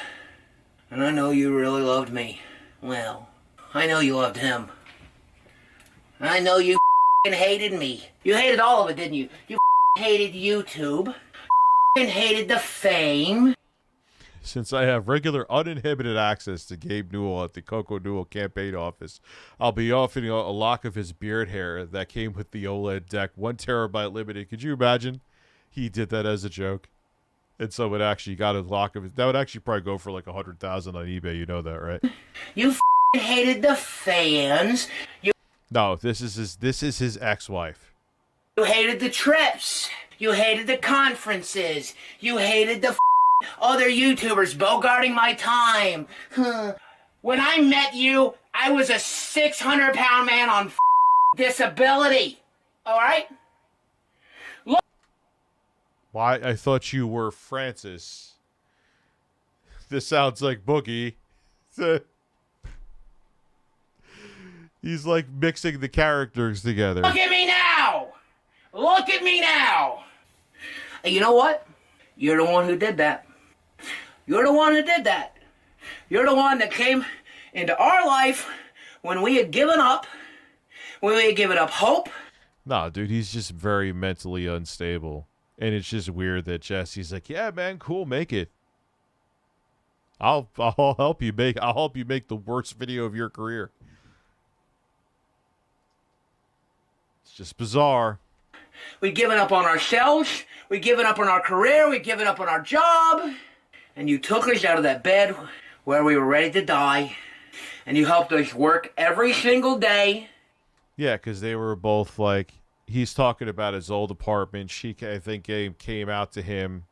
[SPEAKER 7] And I know you really loved me. Well, I know you loved him. I know you hated me. You hated all of it, didn't you? You hated YouTube. You hated the fame.
[SPEAKER 4] Since I have regular uninhibited access to Gabe Newell at the Coco Newell campaign office, I'll be offering a lock of his beard hair that came with the OLED deck, 1 terabyte limited. Could you imagine? He did that as a joke. And someone actually got a lock of it. That would actually probably go for like 100,000 on eBay. You know that, right?
[SPEAKER 7] You hated the fans.
[SPEAKER 4] No, this is his ex-wife.
[SPEAKER 7] You hated the trips. You hated the conferences. You hated the other YouTubers bogarting my time. When I met you, I was a 600-pound man on disability. All right?
[SPEAKER 4] Why? I thought you were Francis. This sounds like Boogie. He's like mixing the characters together.
[SPEAKER 7] Look at me now! Look at me now! You know what? You're the one who did that. You're the one who did that. You're the one that came into our life when we had given up. When we had given up hope.
[SPEAKER 4] Nah, dude, he's just very mentally unstable. And it's just weird that Jesse's like, yeah, man, cool, make it. I'll help you make the worst video of your career. It's just bizarre.
[SPEAKER 7] We'd given up on ourselves. We'd given up on our career. We'd given up on our job. And you took us out of that bed where we were ready to die. And you helped us work every single day.
[SPEAKER 4] Yeah, because they were both like, he's talking about his old apartment. She, I think, came out to him.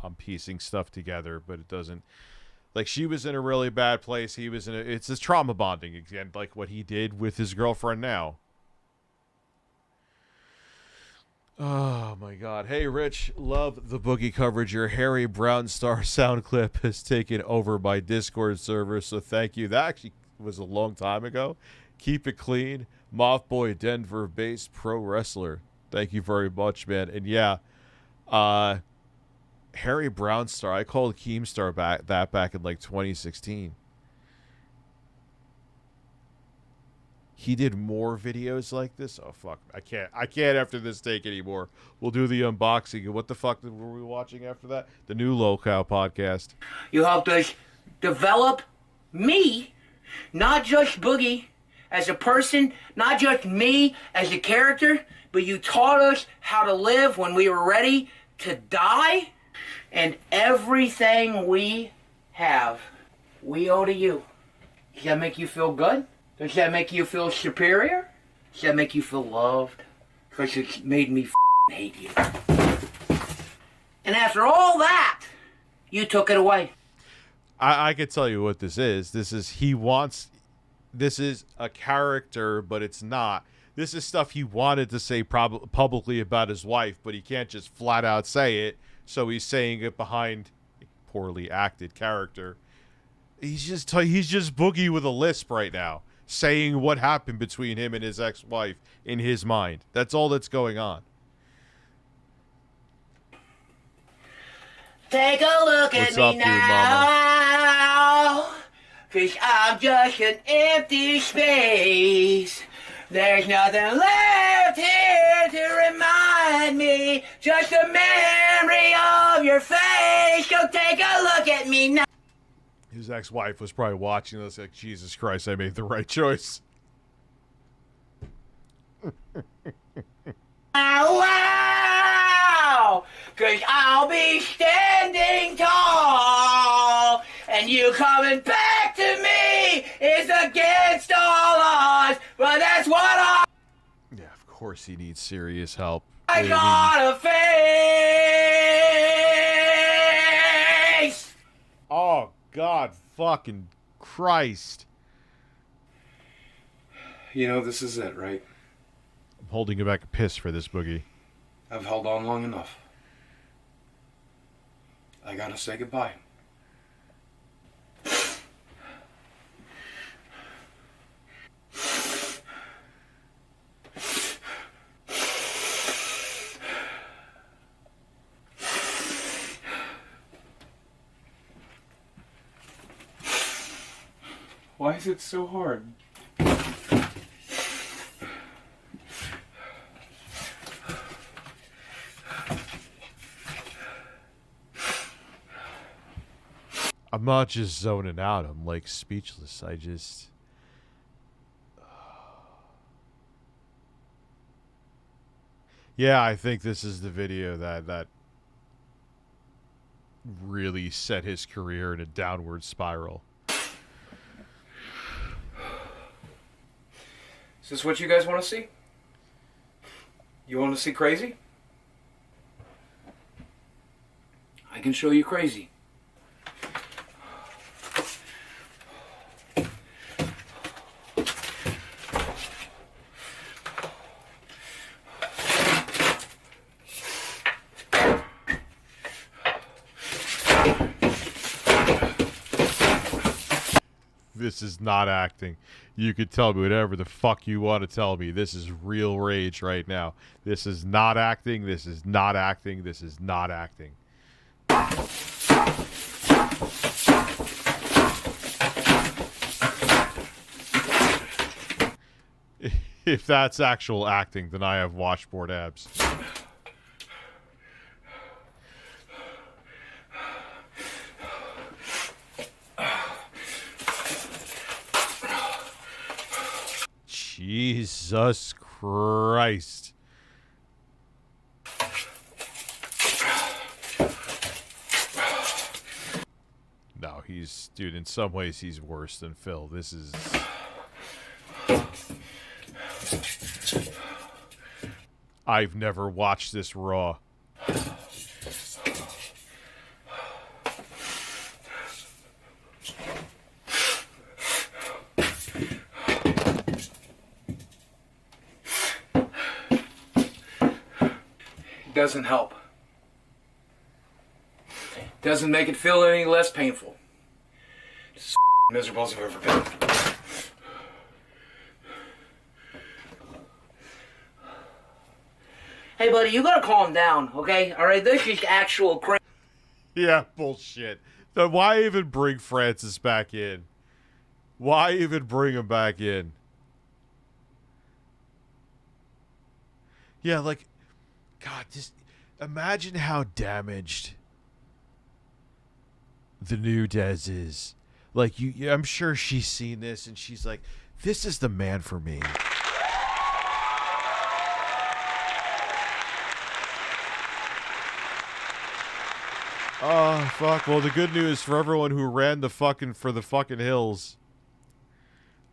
[SPEAKER 4] I'm piecing stuff together, but it doesn't. Like, she was in a really bad place. He was in a. It's this trauma bonding again, like what he did with his girlfriend now. Oh my God! Hey, Rich, love the Boogie coverage. Your Harry Brown Star sound clip has taken over my Discord server, so thank you. That actually was a long time ago. Keep it clean, Mothboy, Denver-based pro wrestler. Thank you very much, man. And yeah, Harry Brown Star. I called Keemstar back in like 2016. He did more videos like this. Oh fuck! I can't after this take anymore. We'll do the unboxing. What the fuck were we watching after that? The new Lowcow podcast.
[SPEAKER 7] You helped us develop me, not just Boogie as a person, not just me as a character, but you taught us how to live when we were ready to die. And everything we have, we owe to you. Does that make you feel good? Does that make you feel superior? Does that make you feel loved? Because it made me hate you. And after all that, you took it away.
[SPEAKER 4] I can tell you what this is. This is a character, but it's not. This is stuff he wanted to say publicly about his wife, but he can't just flat out say it. So he's saying it behind a poorly acted character. He's just Boogie with a lisp right now, saying what happened between him and his ex-wife in his mind. That's all that's going on.
[SPEAKER 7] Take a look at me now, 'cause I'm just an empty space. There's nothing left here to remind me, just a memory of your face. So take a look at me now.
[SPEAKER 4] His ex-wife was probably watching this like, Jesus Christ, I made the right choice.
[SPEAKER 7] Wow! 'Cause I'll be standing tall, and you coming back to me is against all odds, but that's what
[SPEAKER 4] Yeah, of course he needs serious help.
[SPEAKER 7] I gotta face!
[SPEAKER 4] Oh, God fucking Christ.
[SPEAKER 5] You know, this is it, right?
[SPEAKER 4] I'm holding you back a piss for this, Boogie.
[SPEAKER 5] I've held on long enough. I gotta say goodbye.
[SPEAKER 6] Why is it so hard?
[SPEAKER 4] I'm not just zoning out. I'm like speechless. I just... Yeah, I think this is the video that really set his career in a downward spiral.
[SPEAKER 5] Is this what you guys want to see? You want to see crazy? I can show you crazy.
[SPEAKER 4] This is not acting. You could tell me whatever the fuck you want to tell me. This is real rage right now. This is not acting. This is not acting. This is not acting. If that's actual acting, then I have washboard abs. Jesus Christ. No, dude, in some ways he's worse than Phil. This is... I've never watched this raw.
[SPEAKER 5] Doesn't help. Doesn't make it feel any less painful. It's as miserable as I've ever been.
[SPEAKER 7] Hey, buddy, you gotta calm down, okay? All right, this is actual crazy.
[SPEAKER 4] Yeah, bullshit. Then why even bring Francis back in? Why even bring him back in? Yeah, like, God, just imagine how damaged the new Dez is. Like, I'm sure she's seen this and she's like, this is the man for me. Oh, fuck. Well, the good news for everyone who ran the fucking hills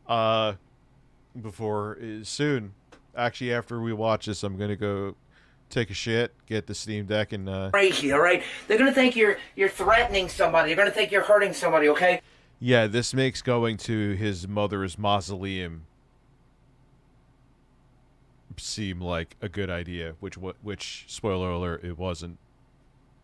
[SPEAKER 4] before is soon. Actually, after we watch this, I'm going to go take a shit, get the Steam Deck, and
[SPEAKER 7] Crazy, all right? They're gonna think you're threatening somebody. They're gonna think you're hurting somebody, okay?
[SPEAKER 4] yeah, this makes going to his mother's mausoleum seem like a good idea, which spoiler alert, it wasn't.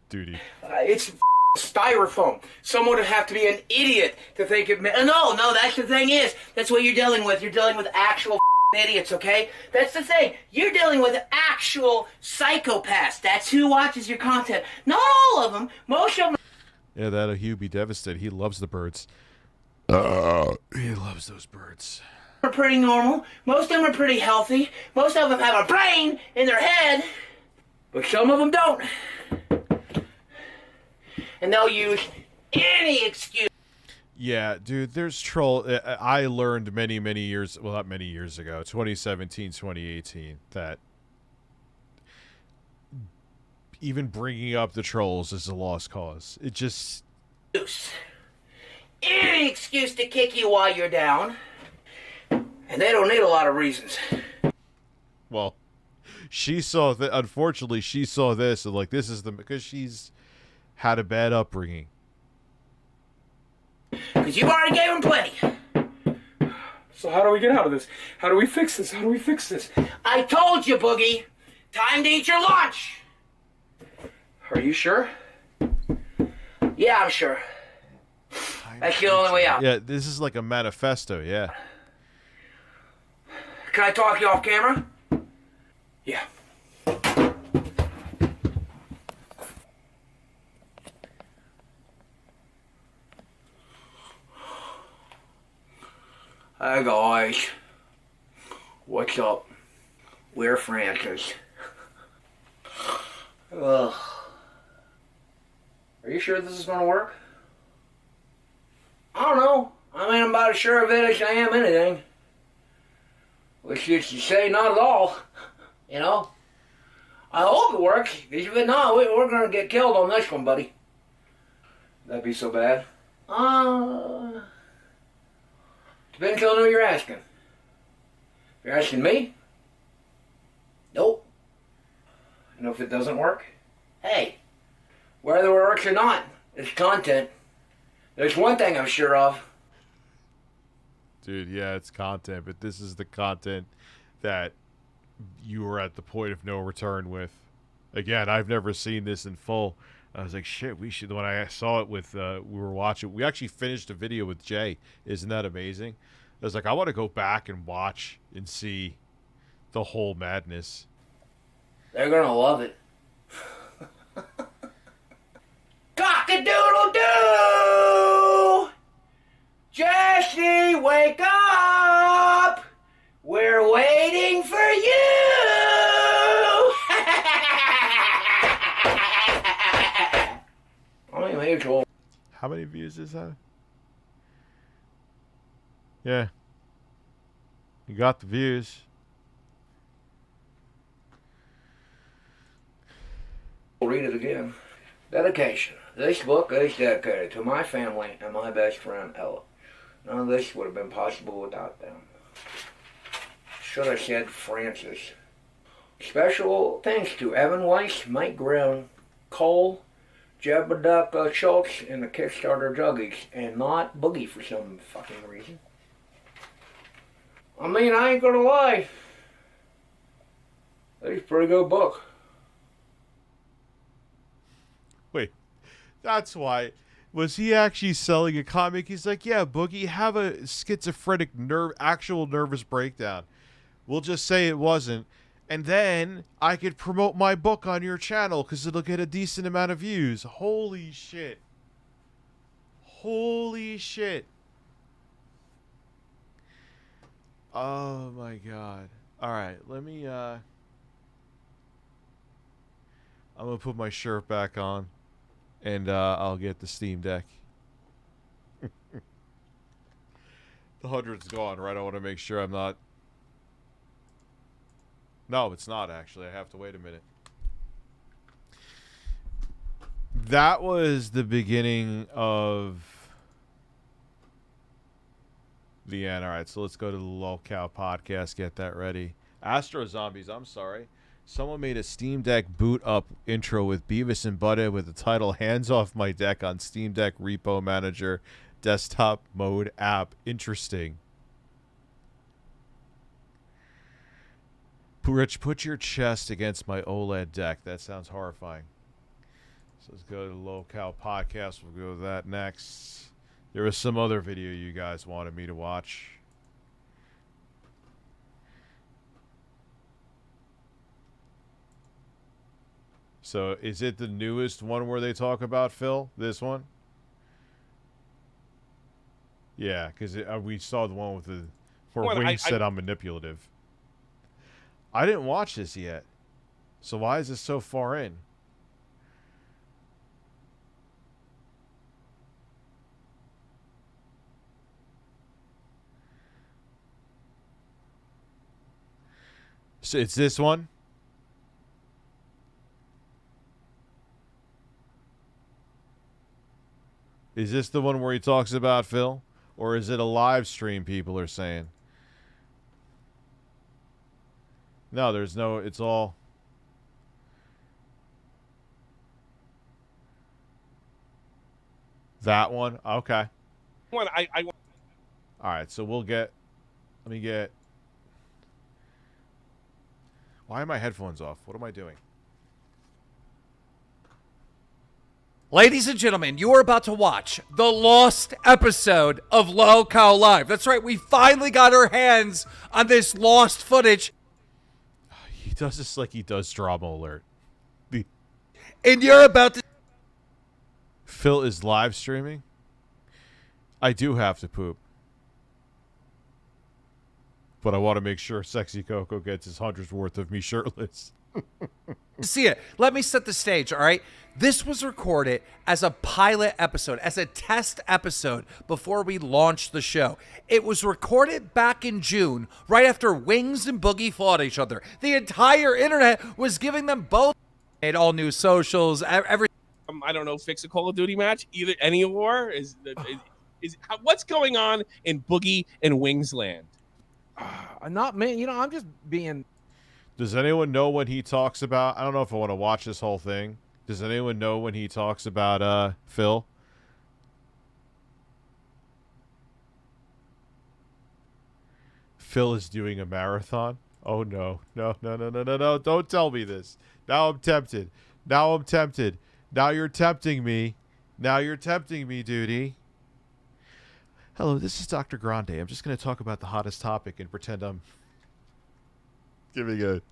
[SPEAKER 4] Duty.
[SPEAKER 5] It's styrofoam. Someone would have to be an idiot to think it...
[SPEAKER 7] No, that's the thing is, that's what you're dealing with. You're dealing with actual idiots, okay? That's the thing. You're dealing with actual psychopaths. That's who watches your content. Not all of them. Most of them...
[SPEAKER 4] Yeah, that'll Hugh be devastated. He loves the birds. He loves those birds.
[SPEAKER 7] are pretty normal. Most of them are pretty healthy. Most of them have a brain in their head. But some of them don't. And they'll use any excuse.
[SPEAKER 4] Yeah, dude, there's troll. I learned many years, well, not many years ago, 2017, 2018, that even bringing up the trolls is a lost cause. It just...
[SPEAKER 7] Any excuse to kick you while you're down. And they don't need a lot of reasons.
[SPEAKER 4] Well, she saw that. Unfortunately, she saw this and like, this is the... Because she's had a bad upbringing.
[SPEAKER 7] Because you've already gave them plenty.
[SPEAKER 6] So how do we get out of this? How do we fix this? How do we fix this?
[SPEAKER 7] I told you, Boogie. Time to eat your lunch.
[SPEAKER 5] Are you sure?
[SPEAKER 7] Yeah, I'm sure. That's the only way out.
[SPEAKER 4] Yeah, this is like a manifesto, yeah.
[SPEAKER 7] Can I talk to you off camera?
[SPEAKER 5] Yeah. Hey guys, what's up? We're Francis. Ugh. Are you sure this is gonna work? I don't know. I mean, I'm about as sure of it as I am anything. Which is to say, not at all. You know? I hope it works, because if it not, we're gonna get killed on this one, buddy. That'd be so bad. Depends on who you're asking. If you're asking me, nope. And if it doesn't work, hey, whether it works or not, it's content. There's one thing I'm sure of.
[SPEAKER 4] Dude, yeah, it's content, but this is the content that you were at the point of no return with. Again, I've never seen this in full. I was like, shit, we should. When I saw it with, we were watching, we actually finished a video with Jay. Isn't that amazing? I was like, I want to go back and watch and see the whole madness.
[SPEAKER 7] They're gonna love it. Cock-a-doodle-doo! Jesse, wake up! We're waiting for you!
[SPEAKER 4] How many views is that? Yeah. You got the views.
[SPEAKER 5] I'll read it again. Dedication. This book is dedicated to my family and my best friend, Ella. None of this would have been possible without them. Should have said Francis. Special thanks to Evan Weiss, Mike Brown, Cole, Jebediah Schultz, and the Kickstarter Juggies, and not Boogie for some fucking reason. I mean, I ain't gonna lie. It's a pretty good book.
[SPEAKER 4] Wait, that's why. Was he actually selling a comic? He's like, yeah, Boogie, have a schizophrenic actual nervous breakdown. We'll just say it wasn't. And then I could promote my book on your channel because it'll get a decent amount of views. Holy shit. Holy shit. Oh my god. Alright, let me, I'm gonna put my shirt back on. And, I'll get the Steam Deck. The 100's gone, right? I want to make sure I'm not... No, it's not, actually. I have to wait a minute. That was the beginning of the end. All right, so let's go to the Lolcow podcast, get that ready. Astro Zombies, I'm sorry. Someone made a Steam Deck boot up intro with Beavis and Butthead with the title Hands Off My Deck on Steam Deck Repo Manager Desktop Mode App. Interesting. Rich, put your chest against my OLED deck. That sounds horrifying. So let's go to the Lolcow podcast. We'll go to that next. There was some other video you guys wanted me to watch. So is it the newest one where they talk about Phil? This one? Yeah, because we saw the one with the where Wing said I'm manipulative. I didn't watch this yet. So why is this so far in? So it's this one? Is this the one where he talks about Phil? Or is it a live stream people are saying? No, there's no, it's all... That one? Okay. Alright, so we'll get... Let me get... Why are my headphones off? What am I doing?
[SPEAKER 10] Ladies and gentlemen, you are about to watch the lost episode of Lolcow Live. That's right, we finally got our hands on this lost footage.
[SPEAKER 4] He does this like he does Drama Alert.
[SPEAKER 10] And you're about to...
[SPEAKER 4] Phil is live streaming? I do have to poop. but I want to make sure Sexy Coco gets his 100's worth of me shirtless.
[SPEAKER 10] See it. Let me set the stage, all right? This was recorded as a pilot episode, as a test episode before we launched the show. It was recorded back in June, right after Wings and Boogie fought each other. The entire internet was giving them both all new socials, everything.
[SPEAKER 11] I don't know, fix a Call of Duty match, either any war is what's going on in Boogie and Wings land?
[SPEAKER 12] Not me. You know, I'm just being.
[SPEAKER 4] Does anyone know when he talks about... I don't know if I want to watch this whole thing. Does anyone know when he talks about Phil? Phil is doing a marathon? Oh, no. No. Don't tell me this. Now I'm tempted. Now you're tempting me. Duty. Hello, this is Dr. Grande. I'm just going to talk about the hottest topic and pretend I'm giving a...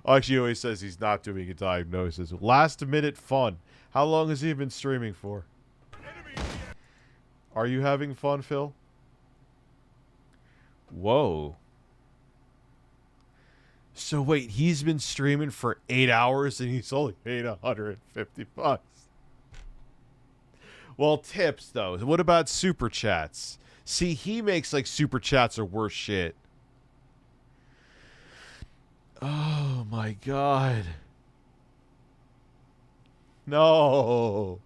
[SPEAKER 4] Actually, he always says he's not doing a diagnosis. Last minute fun. How long has he been streaming for? Are you having fun, Phil? Whoa. So wait, he's been streaming for 8 hours and he's only paid $150. Well, tips though. What about super chats? See, he makes like super chats are worse shit. Oh my god. No.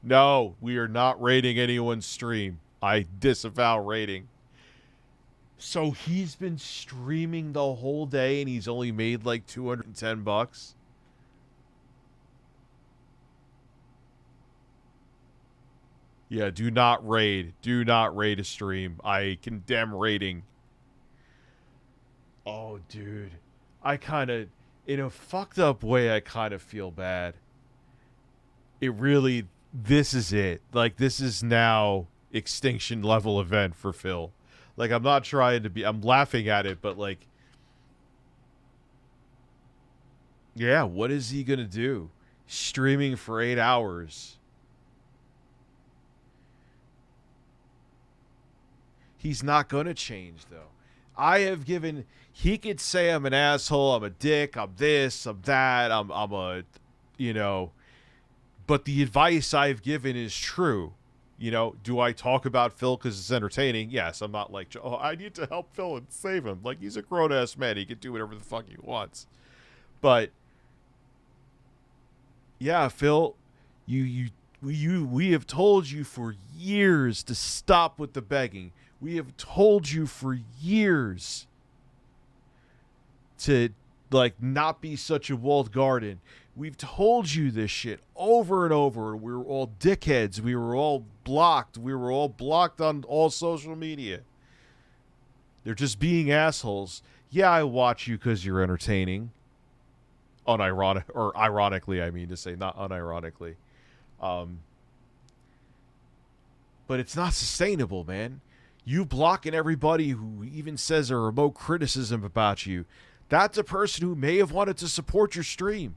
[SPEAKER 4] No, we are not rating anyone's stream. I disavow rating. So he's been streaming the whole day and he's only made like $210? Yeah, do not raid. Do not raid a stream. I condemn raiding. Oh, dude. I kind of, in a fucked up way, I kind of feel bad. It really, this is it. Like, this is now extinction level event for Phil. Like, I'm not trying to be, I'm laughing at it, but like, yeah, what is he going to do? Streaming for 8 hours. He's not going to change, though. I have given... He could say I'm an asshole, I'm a dick, I'm this, I'm that, I'm a... You know... But the advice I've given is true. You know, do I talk about Phil because it's entertaining? Yes, I'm not like, oh, I need to help Phil and save him. Like, he's a grown-ass man. He can do whatever the fuck he wants. But... Yeah, Phil, we have told you for years to stop with the begging. We have told you for years to, like, not be such a walled garden. We've told you this shit over and over. We were all dickheads. We were all blocked. We were all blocked on all social media. They're just being assholes. Yeah, I watch you because you're entertaining. Unironic, or ironically, I mean to say, not unironically. But it's not sustainable, man. You blocking everybody who even says a remote criticism about you. That's a person who may have wanted to support your stream.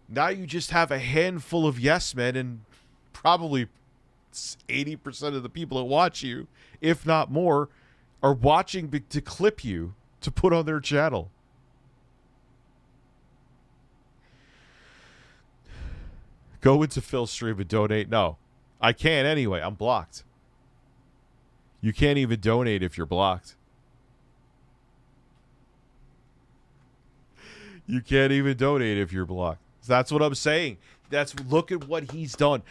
[SPEAKER 4] Now you just have a handful of yes men, and probably 80% of the people that watch you, if not more, are watching to clip you to put on their channel. Go into Phil's stream and donate. No, I can't anyway. I'm blocked. You can't even donate if you're blocked. You can't even donate if you're blocked. That's what I'm saying. Look at what he's done.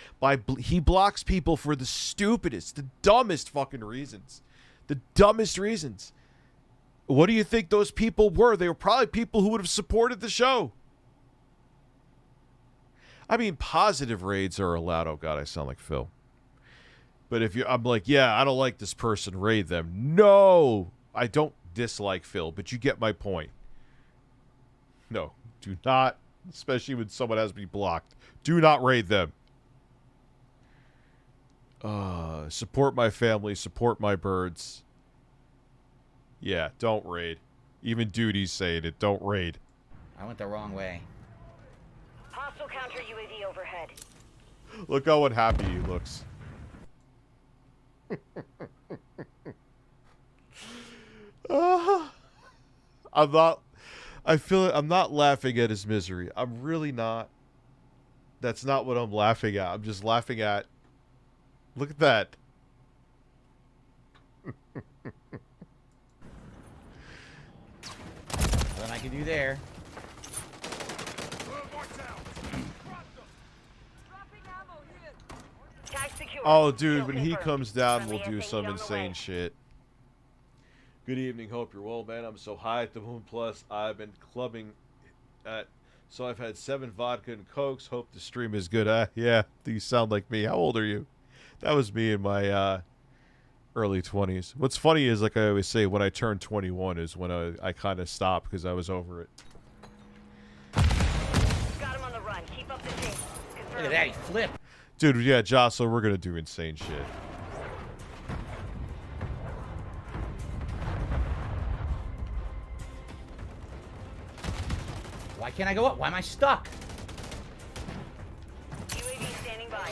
[SPEAKER 4] He blocks people for the stupidest, the dumbest fucking reasons. The dumbest reasons. What do you think those people were? They were probably people who would have supported the show. I mean, positive raids are allowed. Oh, God, I sound like Phil. But if I'm like, yeah, I don't like this person, raid them. No, I don't dislike Phil, but you get my point. No, do not, especially when someone has me blocked. Do not raid them. Support my family, support my birds. Yeah, don't raid. Even Duty's saying it. Don't raid.
[SPEAKER 13] I went the wrong way.
[SPEAKER 14] Hostile counter UAV overhead.
[SPEAKER 4] Look how unhappy he looks. I'm not. I feel I'm not laughing at his misery. I'm really not. That's not what I'm laughing at. I'm just laughing at. Look at that.
[SPEAKER 13] Nothing I can do there.
[SPEAKER 4] Oh, dude, when he comes down, we'll do some insane shit. Good evening. Hope you're well, man. I'm so high at the moon. Plus, I've been clubbing at... So I've had 7 vodka and cokes. Hope the stream is good. Yeah, you sound like me. How old are you? That was me in my early 20s. What's funny is, like I always say, when I turned 21 is when I kind of stopped because I was over it.
[SPEAKER 14] Got him on the run. Keep up the chase.
[SPEAKER 13] Look at that, he flipped.
[SPEAKER 4] Dude, yeah, Jocelyn, we're going to do insane shit.
[SPEAKER 13] Why can't I go up? Why am I stuck?
[SPEAKER 14] UAV standing by.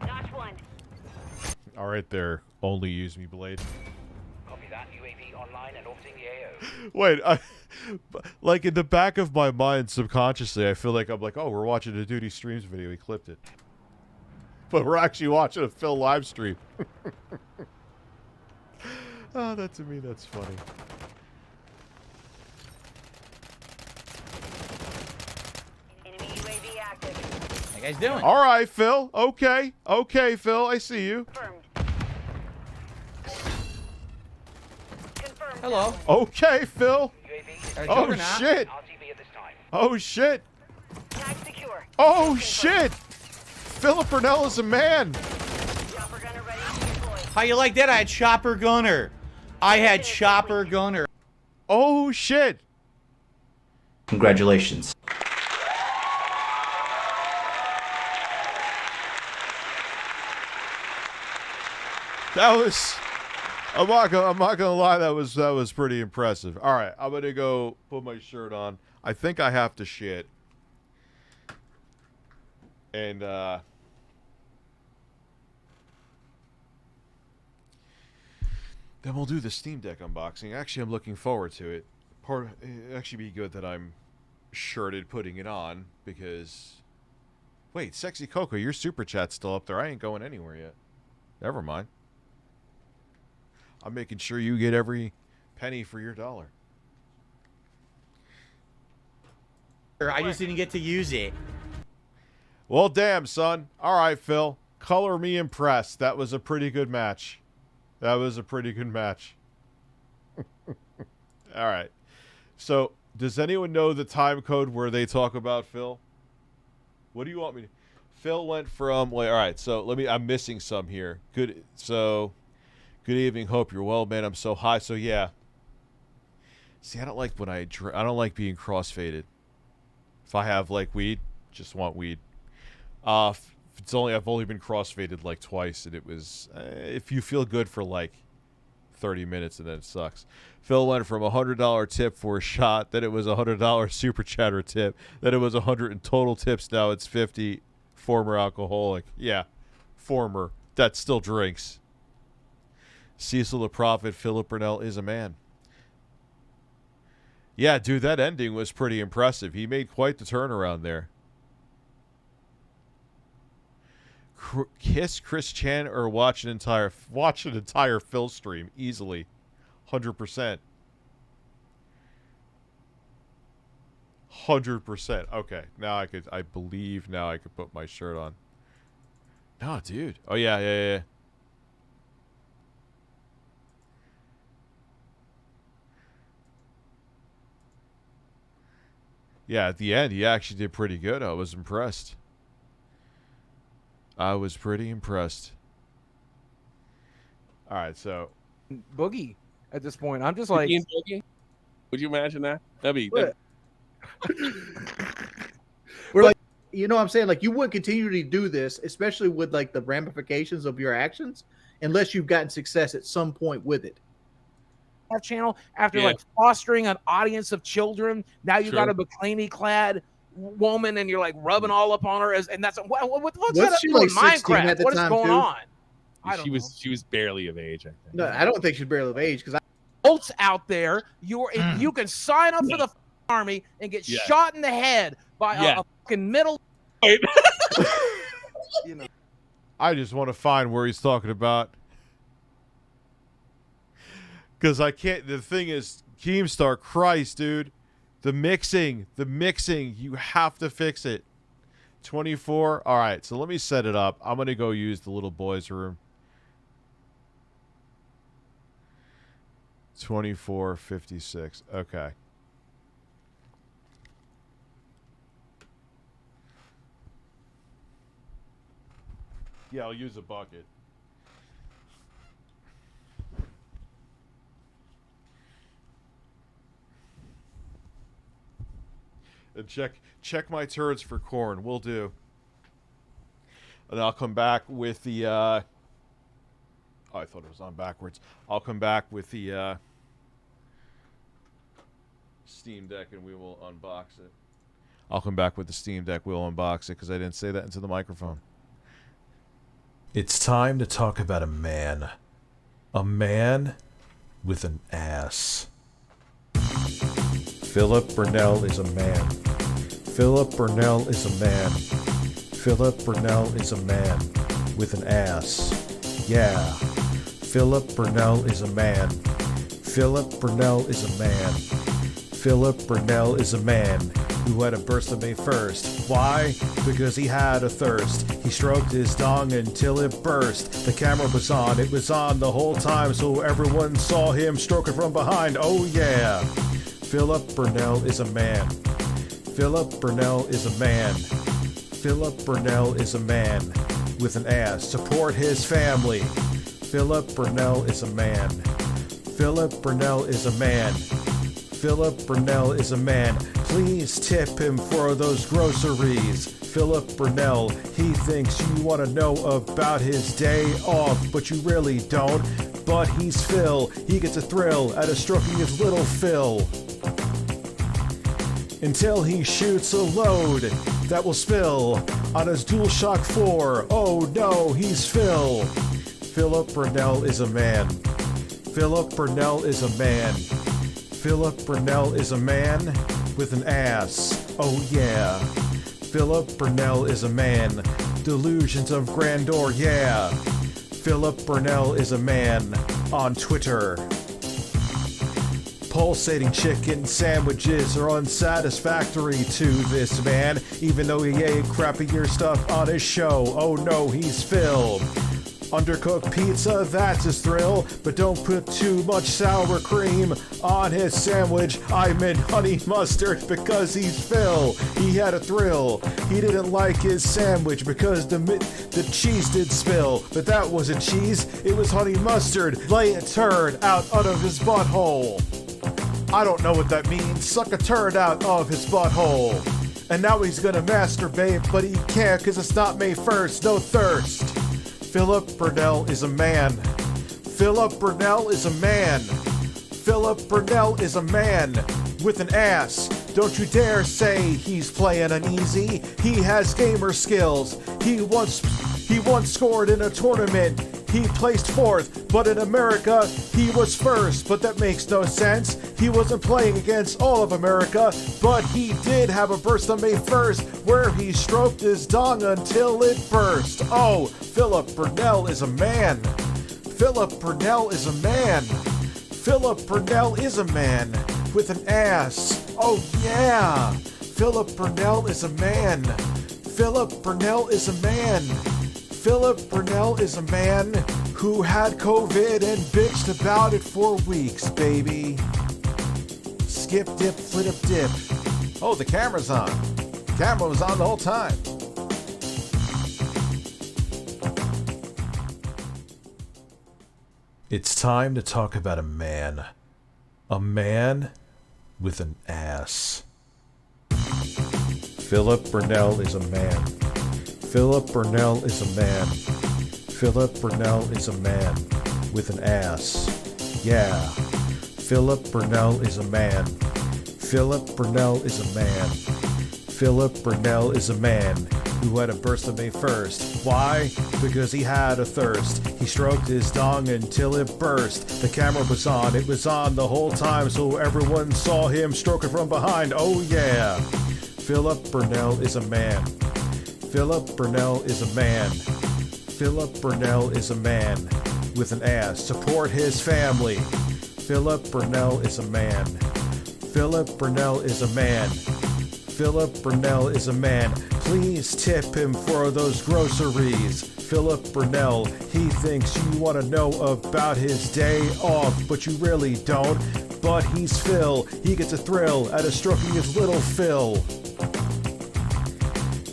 [SPEAKER 14] Notch 1.
[SPEAKER 4] All right there, only use me blade.
[SPEAKER 14] Copy that. UAV online and orbiting the AO.
[SPEAKER 4] Wait, like in the back of my mind, subconsciously, I feel like I'm like, oh, we're watching a Duty Streams video. He clipped it. But we're actually watching a Phil live stream. Oh, that to me, that's funny.
[SPEAKER 14] Enemy UAV active.
[SPEAKER 13] How you guys doing?
[SPEAKER 4] All right, Phil. Okay. Okay, Phil. I see you.
[SPEAKER 14] Confirmed.
[SPEAKER 13] Hello.
[SPEAKER 4] Okay, Phil. Oh,
[SPEAKER 13] Juggernaut.
[SPEAKER 4] shit. Oh, shit.
[SPEAKER 14] Tag secure.
[SPEAKER 4] Oh, shit. Philip Burnell is a man.
[SPEAKER 14] Chopper gunner ready to deploy.
[SPEAKER 13] How you like that? I had Chopper Gunner. I had Chopper Gunner.
[SPEAKER 4] Oh, shit.
[SPEAKER 15] Congratulations.
[SPEAKER 4] That was... I'm not gonna lie, that was pretty impressive. All right, I'm gonna go put my shirt on. I think I have to shit. And then we'll do the Steam Deck unboxing. Actually, I'm looking forward to it. It'd actually be good that I'm shirted putting it on because... Wait, Sexy Coco, your super chat's still up there. I ain't going anywhere yet. Never mind. I'm making sure you get every penny for your dollar.
[SPEAKER 13] I just didn't get to use it.
[SPEAKER 4] Well, damn, son. All right, Phil. Color me impressed. That was a pretty good match. That was a pretty good match. All right. So, does anyone know the time code where they talk about Phil? What do you want me to... Phil went from... Wait, all right, so let me... I'm missing some here. Good... So, good evening. Hope you're well, man. I'm so high. So, yeah. See, I don't like when I don't like being crossfaded. If I have, like, weed, just want weed. It's only... I've only been crossfaded, like, twice, and it was... if you feel good for, like, 30 minutes, and then it sucks. Phil went from a $100 tip for a shot, then it was a $100 super chatter tip, then it was 100 in total tips, now it's 50. Former alcoholic. Yeah, former. That still drinks. Cecil the Prophet, Philip Burnell is a man. Yeah, dude, that ending was pretty impressive. He made quite the turnaround there. Kiss Chris Chan or watch an entire Phil stream easily. 100%. 100%. Okay, now I believe now I could put my shirt on. No, dude. Oh yeah. Yeah, at the end he actually did pretty good. I was impressed. I was pretty impressed. All right, so
[SPEAKER 12] Boogie at this point. I'm just like,
[SPEAKER 11] Boogie? Would you imagine that? That'd be
[SPEAKER 16] We're like, you know what I'm saying? Like, you wouldn't continue to do this, especially with like the ramifications of your actions, unless you've gotten success at some point with it.
[SPEAKER 12] our channel after like fostering an audience of children. Now you got a bikini clad woman and you're like rubbing all up on her and that's what's that
[SPEAKER 16] she
[SPEAKER 12] doing
[SPEAKER 16] like
[SPEAKER 12] Minecraft? What is going on?
[SPEAKER 11] She was barely of age, I think.
[SPEAKER 16] No, I don't think she's barely of age because
[SPEAKER 12] adults out there. You can sign up for the army and get shot in the head by a fucking middle.
[SPEAKER 11] Wait.
[SPEAKER 12] You know.
[SPEAKER 4] I just want to find where he's talking about. Because I can't. The thing is, Keemstar, Christ, dude. The mixing. You have to fix it. 24. All right, so let me set it up. I'm going to go use the little boys' room. 2456. Okay. Yeah, I'll use a bucket. And check my turrets for corn. Will do. And I'll come back with the oh, I thought it was on backwards. I'll come back with the Steam Deck and we will unbox it. I'll come back with the Steam Deck. We'll unbox it because I didn't say that into the microphone.
[SPEAKER 15] It's time to talk about a man. A man with an ass. Philip Burnell is a man. Philip Burnell is a man. Philip Burnell is a man with an ass. Yeah. Philip Burnell is a man. Philip Burnell is a man. Philip Burnell is a man who had a burst on May 1st. Why? Because he had a thirst. He stroked his dong until it burst. The camera was on. It was on the whole time, so everyone saw him stroking from behind. Oh yeah. Philip Burnell is a man. Philip Burnell is a man. Philip Burnell is a man with an ass. Support his family. Philip Burnell is a man. Philip Burnell is a man. Philip Burnell is a man. Please tip him for those groceries. Philip Burnell, he thinks you want to know about his day off, but you really don't. But he's Phil. He gets a thrill out of stroking his little Phil. Until he shoots a load that will spill on his DualShock 4. Oh no, he's Phil. Philip Burnell is a man. Philip Burnell is a man. Philip Burnell is a man with an ass. Oh yeah. Philip Burnell is a man. Delusions of grandeur, yeah. Philip Burnell is a man on Twitter. Pulsating chicken sandwiches are unsatisfactory to this man, even though he ate crappier stuff on his show. Oh no, he's Phil. Undercooked pizza, that's his thrill, but don't put too much sour cream on his sandwich. I meant honey mustard because he's Phil. He had a thrill. He didn't like his sandwich because the cheese did spill, but that wasn't cheese, it was honey mustard. Lay a turd out of his butthole. I don't know what that means. Suck a turd out of his butthole. And now he's gonna masturbate, but he can't because it's not May 1st. No thirst. Philip Burnell is a man. Philip Burnell is a man. Philip Burnell is a man with an ass. Don't you dare say he's playing uneasy. He has gamer skills. He once scored in a tournament. He placed 4th, but in America, he was 1st. But that makes no sense. He wasn't playing against all of America, but he did have a burst on May 1st, where he stroked his dong until it burst. Oh, Philip Burnell is a man. Philip Burnell is a man. Philip Burnell is a man with an ass. Oh yeah. Philip Burnell is a man. Philip Burnell is a man. Philip Burnell is a man who had COVID and bitched about it for weeks, baby. Skip, dip, flip, dip. Oh, the camera's on. The camera was on the whole time. It's time to talk about a man. A man with an ass.
[SPEAKER 2] Philip Burnell is a man. Philip Burnell is a man. Philip Burnell is a man with an ass. Yeah. Philip Burnell is a man. Philip Burnell is a man. Philip Burnell is a man who had a burst on May 1st. Why? Because he had a thirst.
[SPEAKER 15] He stroked his dong until it burst. The camera was on, it was on the whole time, so everyone saw him stroking from behind. Oh yeah. Philip Burnell is a man. Philip Burnell is a man. Philip Burnell is a man with an ass. Support his family. Philip Burnell is a man. Philip Burnell is a man. Philip Burnell is a man. Please tip him for those groceries. Philip Burnell, he thinks you want to know about his day off, but you really don't. But he's Phil. He gets a thrill out of stroking his little Phil.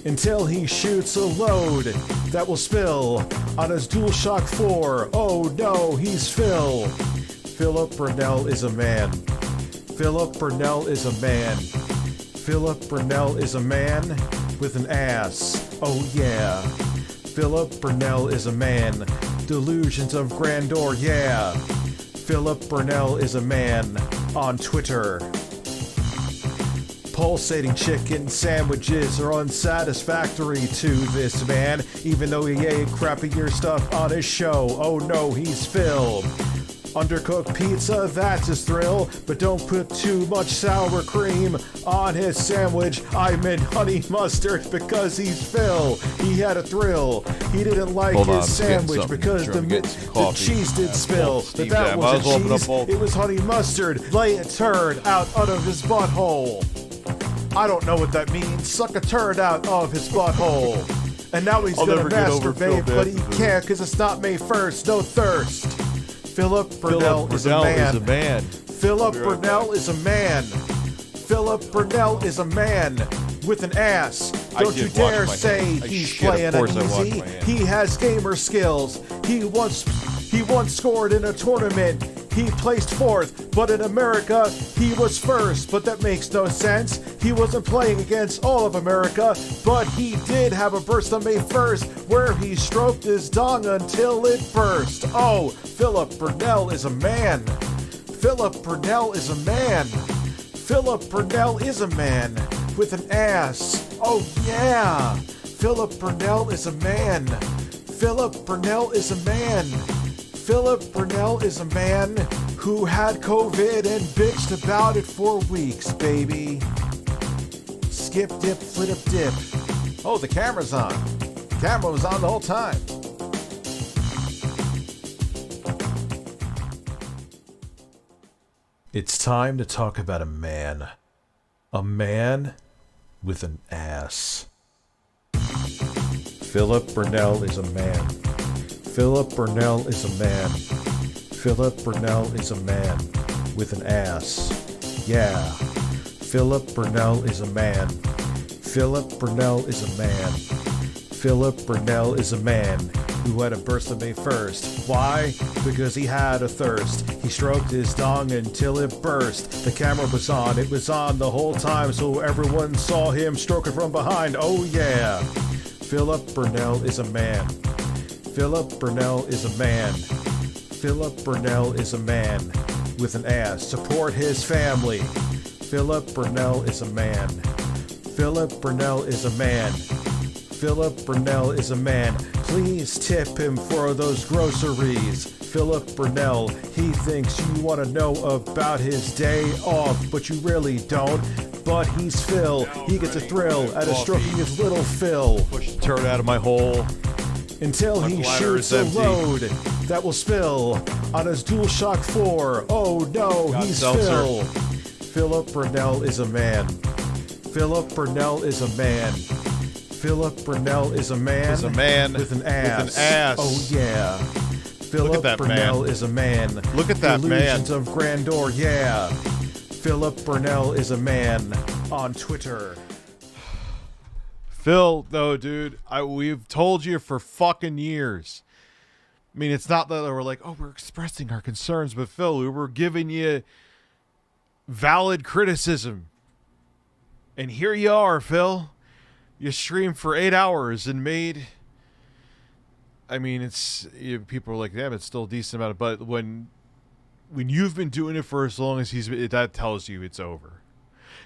[SPEAKER 15] Until he shoots a load that will spill on his DualShock 4. Oh no, he's Phil. Philip Burnell is a man. Philip Burnell is a man. Philip Burnell is a man with an ass. Oh yeah. Philip Burnell is a man. Delusions of grandeur, yeah. Philip Burnell is a man on Twitter. Pulsating chicken sandwiches are unsatisfactory to this man, even though he ate crappier stuff on his show. Oh no, he's Phil. Undercooked pizza, that's his thrill, but don't put too much sour cream on his sandwich. I meant honey mustard because he's Phil. He had a thrill. He didn't like his sandwich because the cheese did spill. But that wasn't cheese, it was honey mustard. Lay a turd out of his butthole. I don't know what that means. Suck a turd out of his butthole. And now he's gonna masturbate, but he can't because it's not May 1st. No thirst. Philip Burnell is a man. Philip Burnell is a man. Philip Burnell is a man with an ass. Don't you dare say he's playing uneasy. He has gamer skills. He once scored in a tournament. He placed fourth, but in America, he was first. But that makes no sense. He wasn't playing against all of America, but he did have a burst on May 1st where he stroked his dong until it burst. Oh, Philip Burnell is a man. Philip Burnell is a man. Philip Burnell is a man with an ass. Oh, yeah. Philip Burnell is a man. Philip Burnell is a man. Philip Burnell is a man who had COVID and bitched about it for weeks, baby. Skip, dip, flip, dip. Oh, the camera's on. The camera was on the whole time. It's time to talk about a man. A man with an ass. Philip Burnell is a man. Philip Burnell is a man. Philip Burnell is a man with an ass. Yeah. Philip Burnell is a man. Philip Burnell is a man. Philip Burnell is a man who had a burst on May 1st. Why? Because he had a thirst. He stroked his dong until it burst. The camera was on. It was on the whole time, so everyone saw him stroking from behind. Oh yeah. Philip Burnell is a man. Philip Burnell is a man. Philip Burnell is a man with an ass. Support his family. Philip Burnell is a man. Philip Burnell is a man. Philip Burnell is a man. Please tip him for those groceries. Philip Burnell, he thinks you want to know about his day off, but you really don't. But he's Phil. He gets a thrill out of stroking his little Phil.
[SPEAKER 4] Push the turd out of my hole.
[SPEAKER 15] Until he shoots a load that will spill on his DualShock 4. Oh no, he's Phil. Philip Burnell is a man. Philip Burnell is a man. Philip Burnell is a man. With an ass. Oh yeah. Philip Burnell is a man.
[SPEAKER 4] Look at that man.
[SPEAKER 15] Delusions of grandeur, yeah. Philip Burnell is a man on Twitter.
[SPEAKER 4] Phil, though, dude, we've told you for fucking years. I mean, it's not that we're like, oh, we're expressing our concerns, but Phil, we were giving you valid criticism. And here you are, Phil. You streamed for 8 hours and made... I mean, people are like, damn, it's still a decent amount of... But when you've been doing it for as long as that tells you it's over.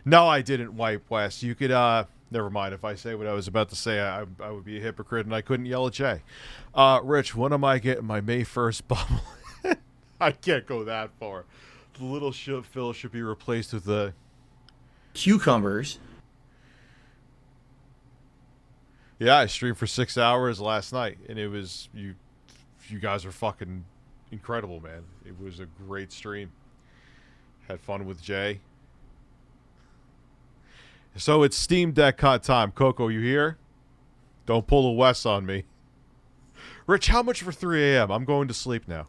[SPEAKER 4] No, I didn't wipe West. You could Never mind. If I say what I was about to say, I would be a hypocrite, and I couldn't yell at Jay. Rich, when am I getting my May 1st bubble? I can't go that far. The little fill should be replaced with the
[SPEAKER 1] cucumbers.
[SPEAKER 4] Yeah, I streamed for 6 hours last night, and it was you guys are fucking incredible, man. It was a great stream. Had fun with Jay. So it's Steam Deck time. Coco, you here? Don't pull a Wes on me. Rich, how much for 3 a.m.? I'm going to sleep now.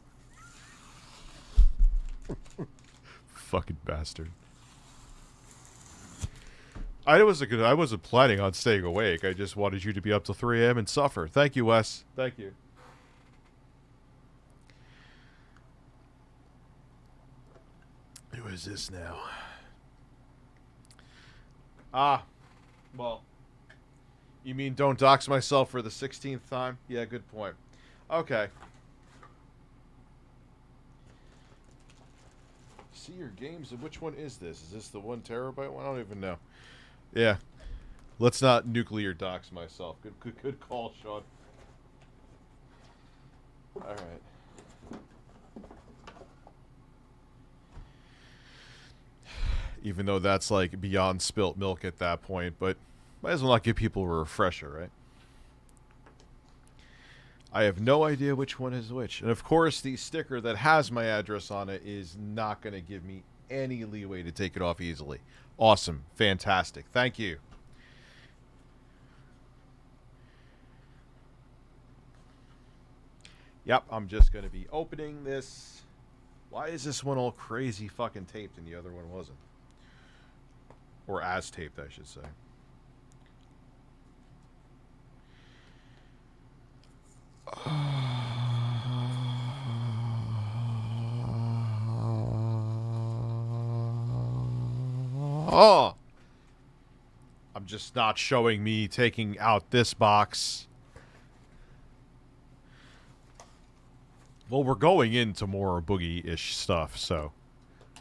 [SPEAKER 4] Fucking bastard. I wasn't planning on staying awake. I just wanted you to be up till 3 a.m. and suffer. Thank you, Wes. Thank you. Who is this now? Well, you mean don't dox myself for the 16th time? Yeah, good point. Okay. See your games. Which one is this? Is this the 1 terabyte one? I don't even know. Yeah. Let's not nuclear dox myself. Good call, Sean. All right. Even though that's like beyond spilt milk at that point, but might as well not give people a refresher, right? I have no idea which one is which. And of course, the sticker that has my address on it is not going to give me any leeway to take it off easily. Awesome. Fantastic. Thank you. Yep, I'm just going to be opening this. Why is this one all crazy fucking taped and the other one wasn't? Or as taped, I should say. Oh! I'm just not showing me taking out this box. Well, we're going into more boogie-ish stuff, so.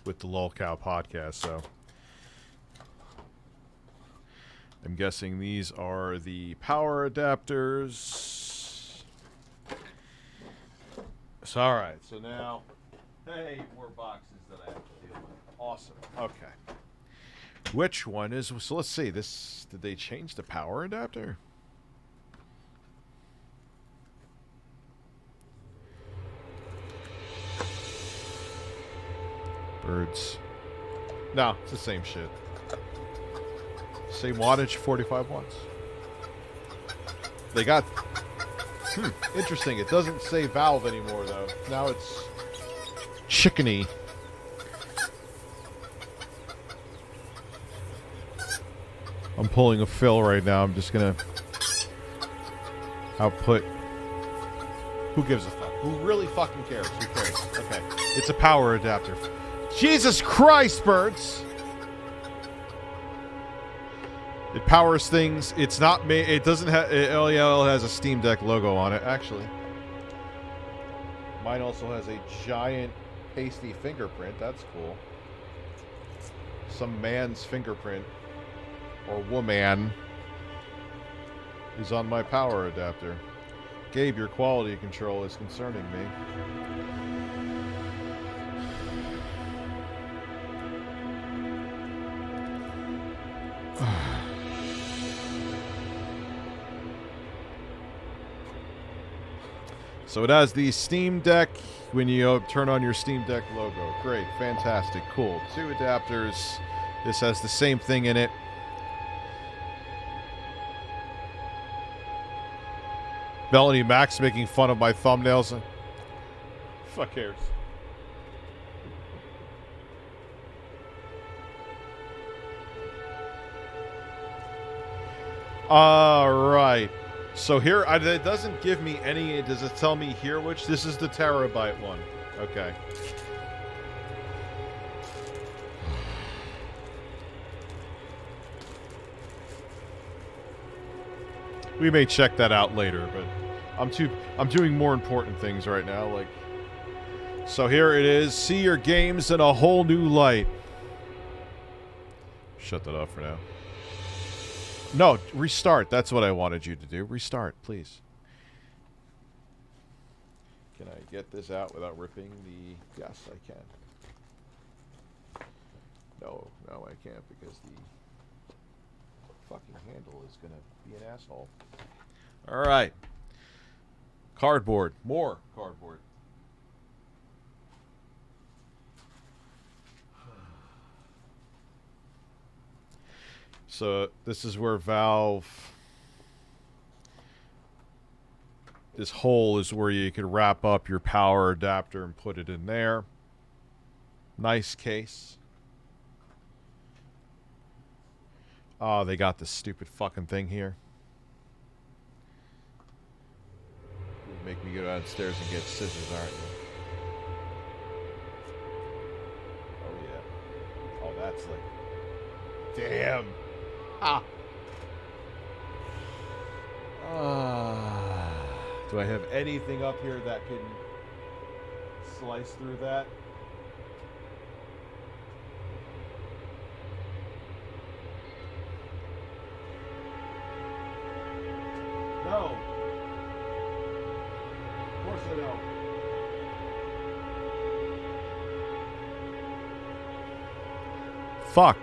[SPEAKER 4] With the Lolcow podcast, so. I'm guessing these are the power adapters. So, alright, so now, hey, more boxes that I have to deal with. Awesome. Okay. Which one is, so let's see, this, did they change the power adapter? Birds. No, it's the same shit. Same wattage, 45 watts. They got... interesting. It doesn't say valve anymore, though. Now it's... chickeny. I'm pulling a fill right now. I'm just gonna... output... Who gives a fuck? Who really fucking cares? Who cares? Okay. It's a power adapter. Jesus Christ, birds! It powers things. It's not made. It doesn't have. LEL has a Steam Deck logo on it, actually. Mine also has a giant pasty fingerprint. That's cool. Some man's fingerprint, or woman, is on my power adapter. Gabe, your quality control is concerning me. So it has the Steam Deck when you turn on your Steam Deck logo. Great, fantastic, cool. 2 adapters. This has the same thing in it. Melanie Max making fun of my thumbnails. Fuck cares. All right. So here, it doesn't give me any, does it tell me here which? This is the terabyte one. Okay. We may check that out later, but I'm doing more important things right now, like. So here it is. See your games in a whole new light. Shut that off for now. No, restart. That's what I wanted you to do. Restart, please. Can I get this out without ripping the... Yes, I can. No, I can't because the fucking handle is going to be an asshole. All right. Cardboard. More cardboard. So this is where Valve... This hole is where you can wrap up your power adapter and put it in there. Nice case. Oh, they got this stupid fucking thing here. You make me go downstairs and get scissors, aren't you? Oh, yeah. Oh, that's like... Damn. Ah. Do I have anything up here that can slice through that? No. Of course I don't. Fuck.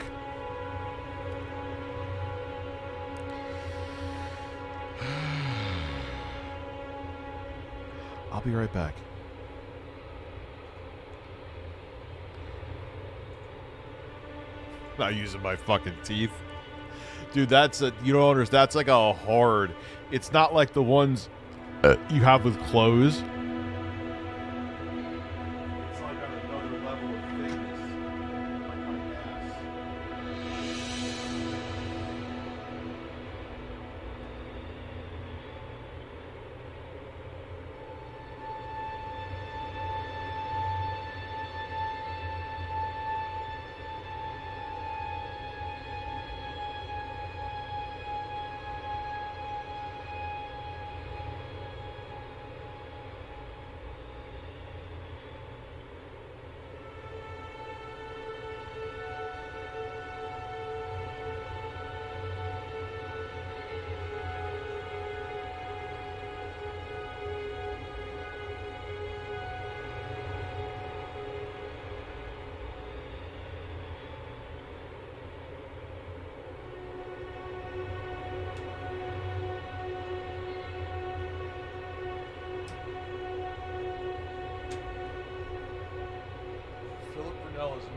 [SPEAKER 4] I'll be right back. Not using my fucking teeth. Dude, that's a, you don't understand, that's like a hard, it's not like the ones you have with clothes. It's like on another level of thickness. Like my ass.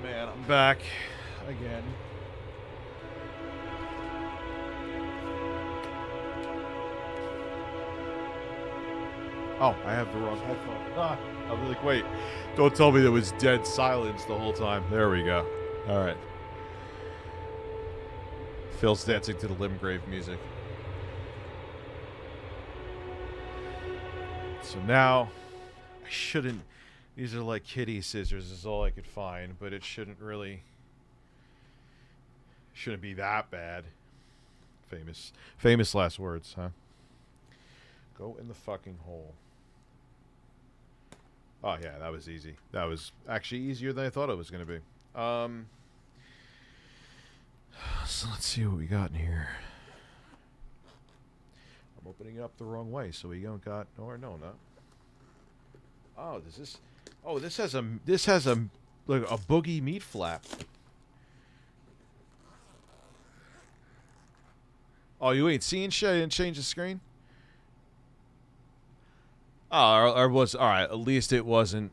[SPEAKER 4] Man, I'm back again. Oh, I have the wrong headphone. Ah, I'm like, wait. Don't tell me there was dead silence the whole time. There we go. All right. Phil's dancing to the Limgrave music. So now, I shouldn't... These are like kitty scissors is all I could find, but it shouldn't be that bad. Famous last words, huh? Go in the fucking hole. Oh yeah, that was easy. That was actually easier than I thought it was going to be. So let's see what we got in here. I'm opening it up the wrong way, so we don't got... Or no, not. Oh, does this... Oh, this has a like a boogie meat flap. Oh, you ain't seeing shit? I didn't change the screen? Oh, or was... Alright, at least it wasn't...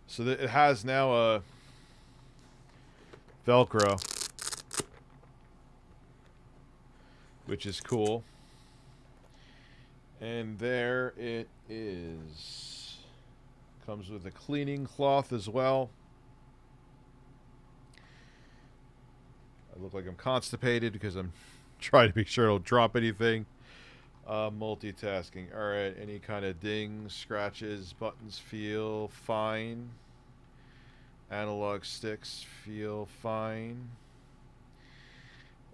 [SPEAKER 4] So it has now a... Velcro. Which is cool. And there it is. Comes with a cleaning cloth as well. I look like I'm constipated because I'm trying to be sure I don't drop anything. Multitasking. Alright, any kind of dings, scratches, buttons feel fine. Analog sticks feel fine.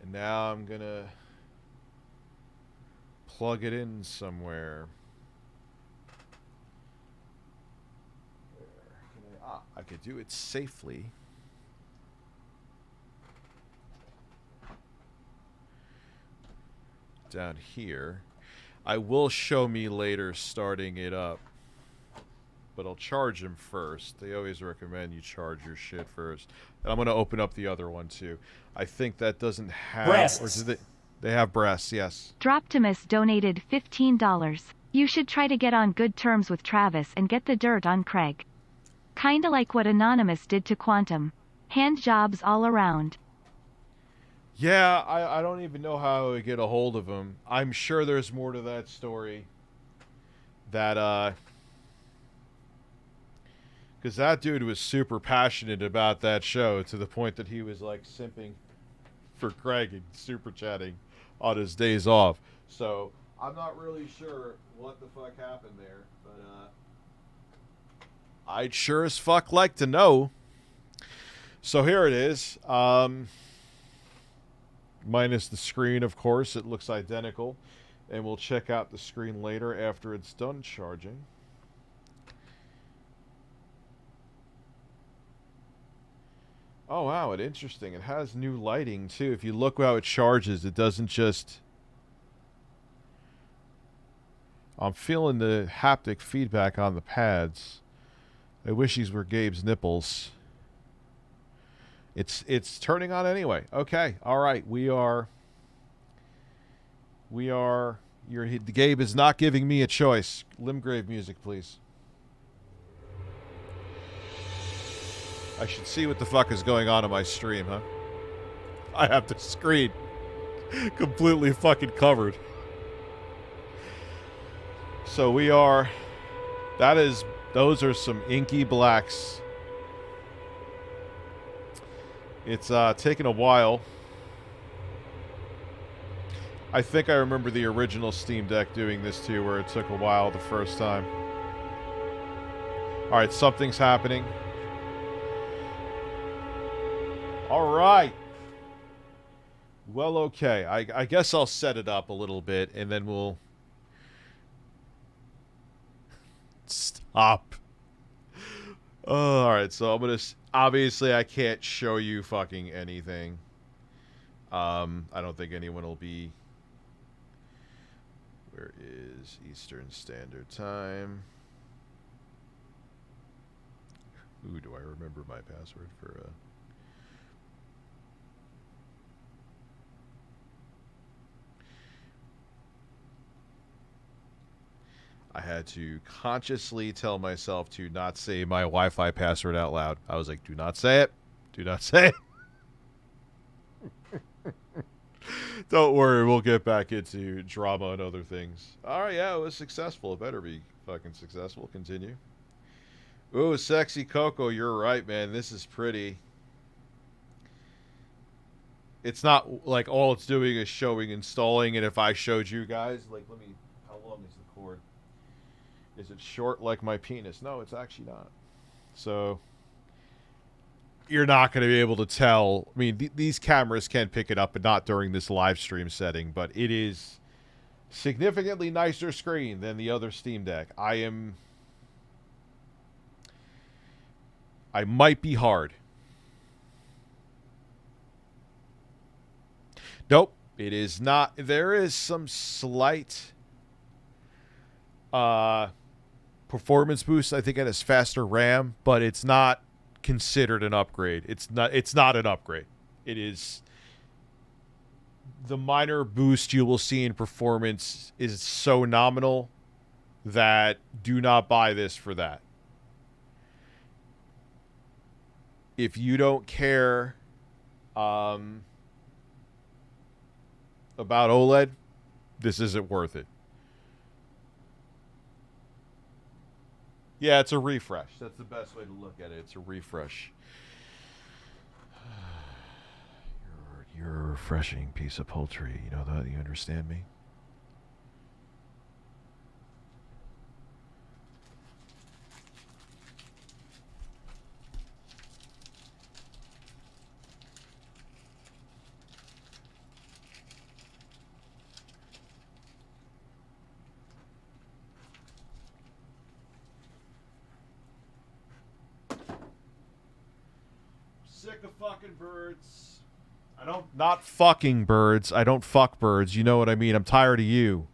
[SPEAKER 4] And now I'm gonna plug it in somewhere. I could do it safely. down here. I will show me later starting it up. But I'll charge him first. They always recommend you charge your shit first. And I'm going to open up the other one too. I think that doesn't have...
[SPEAKER 17] Breasts.
[SPEAKER 4] Or do they have breasts, yes.
[SPEAKER 8] Droptimus donated $15. You should try to get on good terms with Travis and get the dirt on Craig. Kinda like what Anonymous did to Quantum. Hand jobs all around.
[SPEAKER 4] Yeah, I don't even know how I would get a hold of him. I'm sure there's more to that story. That, because that dude was super passionate about that show to the point that he was, like, simping for Craig and super chatting on his days off. So, I'm not really sure what the fuck happened there, but, I'd sure as fuck like to know. So here it is. Minus the screen, of course. It looks identical. And we'll check out the screen later after it's done charging. Oh, wow. It's interesting. It has new lighting, too. If you look how it charges, it doesn't just... I'm feeling the haptic feedback on the pads. I wish these were Gabe's nipples. It's turning on anyway. Okay. All right. Gabe is not giving me a choice. Limgrave music, please. I should see what the fuck is going on in my stream, huh? I have the screen completely fucking covered. So those are some inky blacks. It's taken a while. I think I remember the original Steam Deck doing this too, where it took a while the first time. Alright, something's happening. Alright. Well, okay. I guess I'll set it up a little bit, and then we'll... Stop. Alright, so I'm gonna... Obviously, I can't show you fucking anything. I don't think anyone will be... Where is Eastern Standard Time? Ooh, do I remember my password for... I had to consciously tell myself to not say my Wi-Fi password out loud. I was like, do not say it. Do not say it. Don't worry, we'll get back into drama and other things. Alright, yeah, it was successful. It better be fucking successful. Continue. Ooh, Sexy Coco, you're right, man. This is pretty. It's not like all it's doing is showing installing, and if I showed you guys, like, let me... How long is the cord? Is it short like my penis? No, it's actually not. So, you're not going to be able to tell. I mean, these cameras can pick it up, but not during this live stream setting. But it is significantly nicer screen than the other Steam Deck. I might be hard. Nope, it is not. There is some slight... performance boost. I think it has faster RAM, but it's not considered an upgrade. It's not an upgrade. It is the minor boost you will see in performance is so nominal that do not buy this for that. If you don't care about OLED, this isn't worth it. Yeah, it's a refresh. That's the best way to look at it. It's a refresh. You're a refreshing piece of poultry. You know that? You understand me? Sick of fucking birds. I don't, not fucking birds. I don't fuck birds. You know what I mean? I'm tired of you.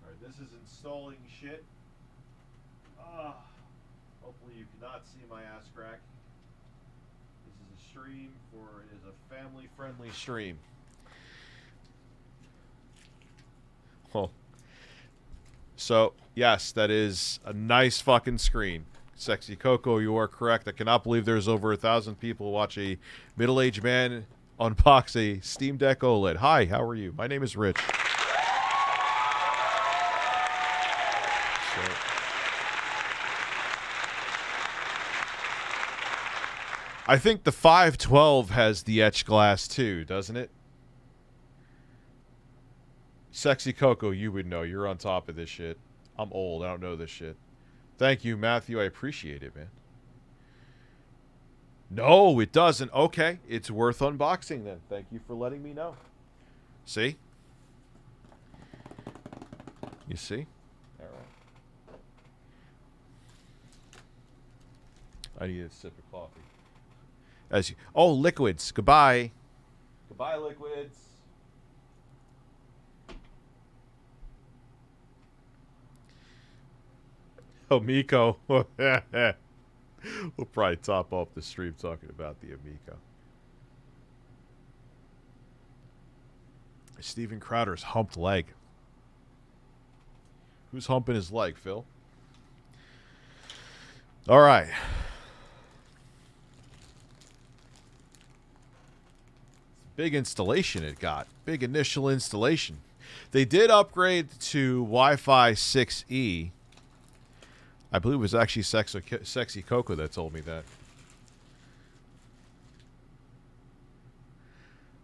[SPEAKER 4] Alright, this is installing shit. Hopefully you cannot see my ass crack. This is a stream for, it is a family-friendly stream. Oh. So, yes, that is a nice fucking screen. Sexy Coco, you are correct. I cannot believe there's over 1,000 people watch a middle-aged man unbox a Steam Deck OLED. Hi, how are you? My name is Rich. I think the 512 has the etched glass too, doesn't it? Sexy Coco, you would know. You're on top of this shit. I'm old. I don't know this shit. Thank you, Matthew. I appreciate it, man. No, it doesn't. Okay. It's worth unboxing then. Thank you for letting me know. See? You see? All right. I need a sip of coffee. As you, oh, liquids. Goodbye. Goodbye, liquids. Oh, Miko. We'll probably top off the stream talking about the Amico. Steven Crowder's humped leg. Who's humping his leg, Phil? All right. Big installation it got. Big initial installation. They did upgrade to Wi-Fi 6E. I believe it was actually Sexy Coco that told me that.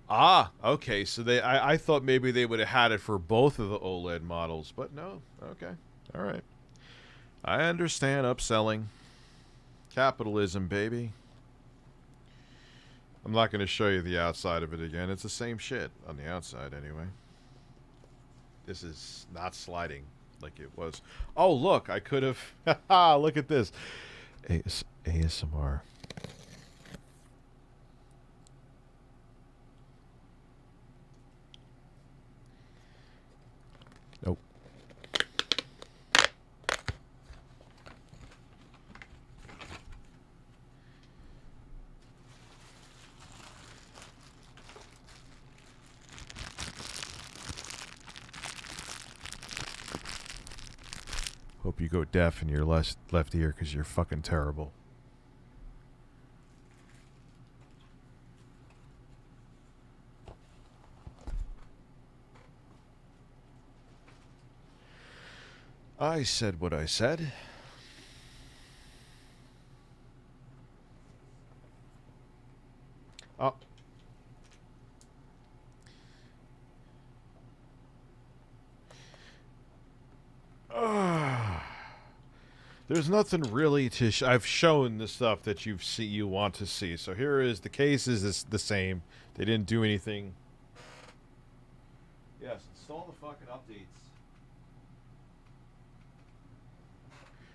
[SPEAKER 4] Ah, okay. So I thought maybe they would have had it for both of the OLED models, but no. Okay. All right. I understand upselling. Capitalism, baby. I'm not going to show you the outside of it again. It's the same shit on the outside anyway. This is not sliding like it was. Oh, look, I could have... Look at this. ASMR. Nope. Hope you go deaf in your left ear because you're fucking terrible. I said what I said. Oh. There's nothing really to... I've shown the stuff that you want to see. So here is... The case is the same. They didn't do anything. Yes, install the fucking updates.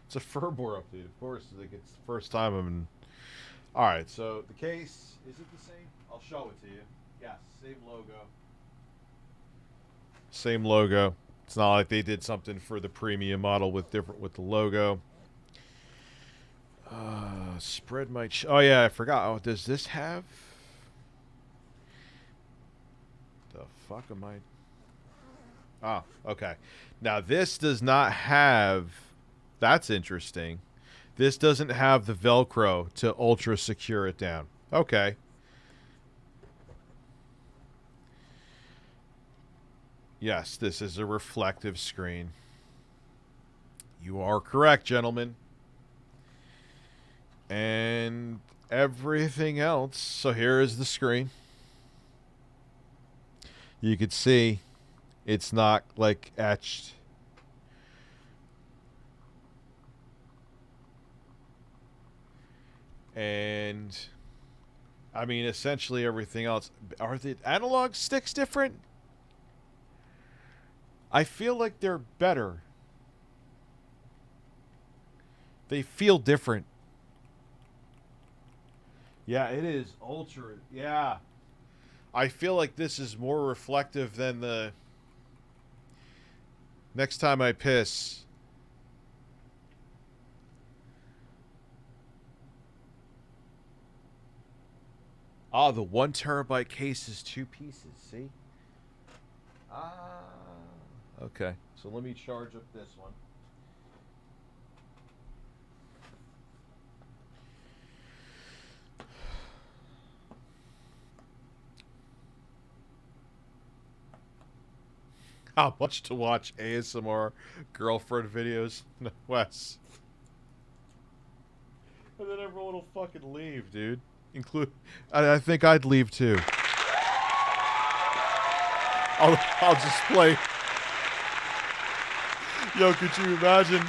[SPEAKER 4] It's a firmware update, of course. Like it's the first time I'm in... Alright, so the case... Is it the same? I'll show it to you. Yes, same logo. Same logo. It's not like they did something for the premium model with the logo. Spread my... oh, yeah, I forgot. Oh, does this have... The fuck am I... Oh, okay. Now, this does not have... That's interesting. This doesn't have the Velcro to ultra secure it down. Okay. Yes, this is a reflective screen. You are correct, gentlemen. And everything else. So here is the screen. You could see it's not like etched. And I mean, essentially everything else. Are the analog sticks different? I feel like they're better. They feel different. Yeah, it is ultra. Yeah. I feel like this is more reflective than the next time I piss. Ah, the 1 terabyte case is 2 pieces, see? Ah. Okay, so let me charge up this one. How much to watch ASMR girlfriend videos? No, Wes. And then everyone will fucking leave, dude. I think I'd leave too. I'll just play. Yo, could you imagine?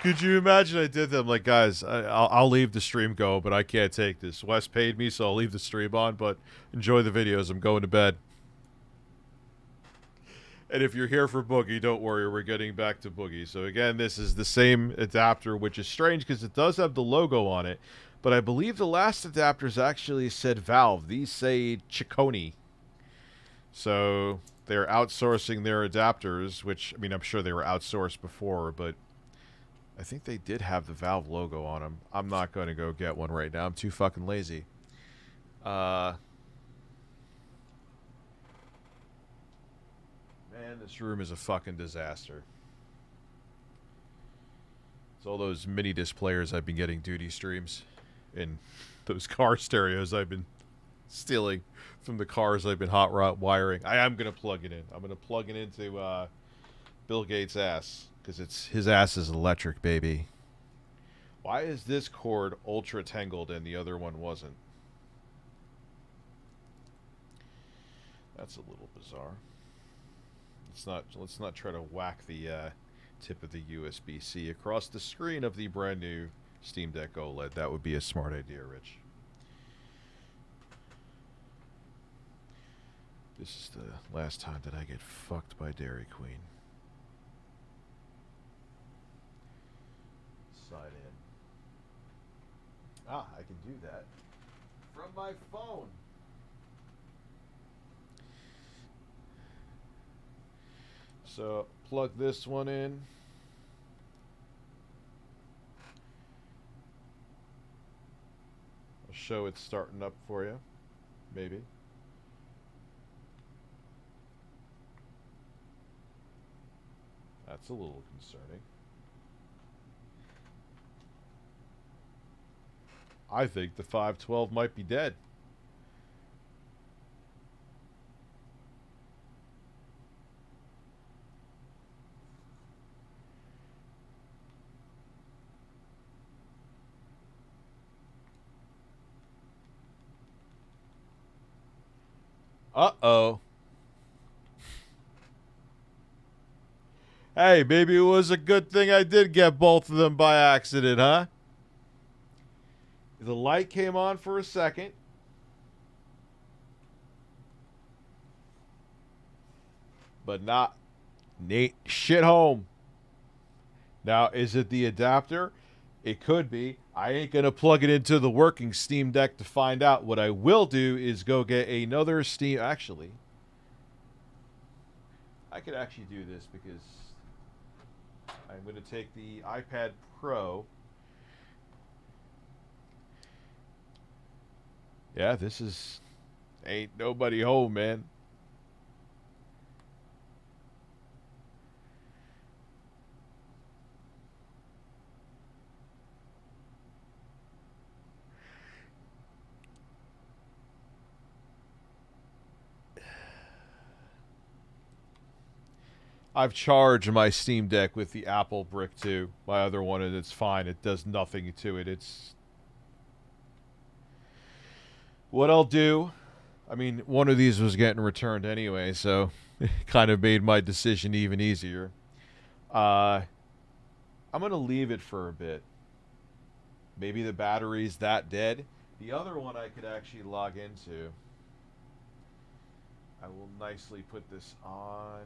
[SPEAKER 4] Could you imagine I did that? I'm like, guys, I'll leave the stream go, but I can't take this. Wes paid me, so I'll leave the stream on, but enjoy the videos. I'm going to bed. And if you're here for Boogie, don't worry, we're getting back to Boogie. So again, this is the same adapter, which is strange because it does have the logo on it. But I believe the last adapters actually said Valve. These say Chicone. So they're outsourcing their adapters, which, I mean, I'm sure they were outsourced before, but I think they did have the Valve logo on them. I'm not going to go get one right now. I'm too fucking lazy. Man, this room is a fucking disaster. It's all those mini disc players I've been getting duty streams. And those car stereos I've been stealing from the cars I've been hot rod wiring. I am going to plug it in. I'm going to plug it into Bill Gates' ass. Because his ass is electric, baby. Why is this cord ultra tangled and the other one wasn't? That's a little bizarre. Let's not try to whack the tip of the USB-C across the screen of the brand new Steam Deck OLED. That would be a smart idea, Rich. This is the last time that I get fucked by Dairy Queen. Sign in. Ah, I can do that from my phone. So plug this one in. I'll show it's starting up for you. Maybe. That's a little concerning. I think the 512 might be dead. Uh-oh. Hey, maybe it was a good thing I did get both of them by accident, huh? The light came on for a second. But not Nate shit home. Now, is it the adapter? It could be. I ain't going to plug it into the working Steam Deck to find out. What I will do is go get another Steam... Actually, I could actually do this because I'm going to take the iPad Pro. Yeah, this is... Ain't nobody home, man. I've charged my Steam Deck with the Apple brick too. My other one, and it's fine. It does nothing to it. It's... What I'll do... I mean, one of these was getting returned anyway, so it kind of made my decision even easier. I'm going to leave it for a bit. Maybe the battery's that dead. The other one I could actually log into. I will nicely put this on...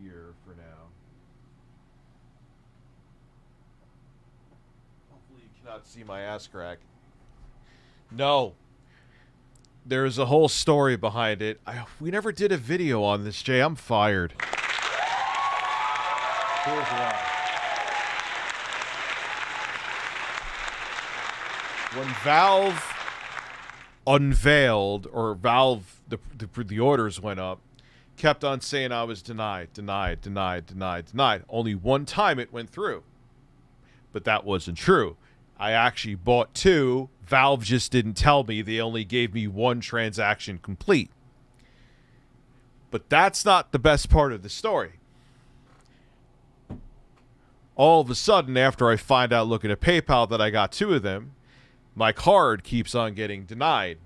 [SPEAKER 4] here for now. cannot see my ass crack. No. There's a whole story behind it. We never did a video on this, Jay. I'm fired. Here's why. When Valve unveiled, or Valve, the orders went up, kept on saying I was denied. Only one time it went through. But that wasn't true. I actually bought 2. Valve just didn't tell me. They only gave me 1 transaction complete. But that's not the best part of the story. All of a sudden, after I find out looking at PayPal that I got 2 of them, my card keeps on getting denied.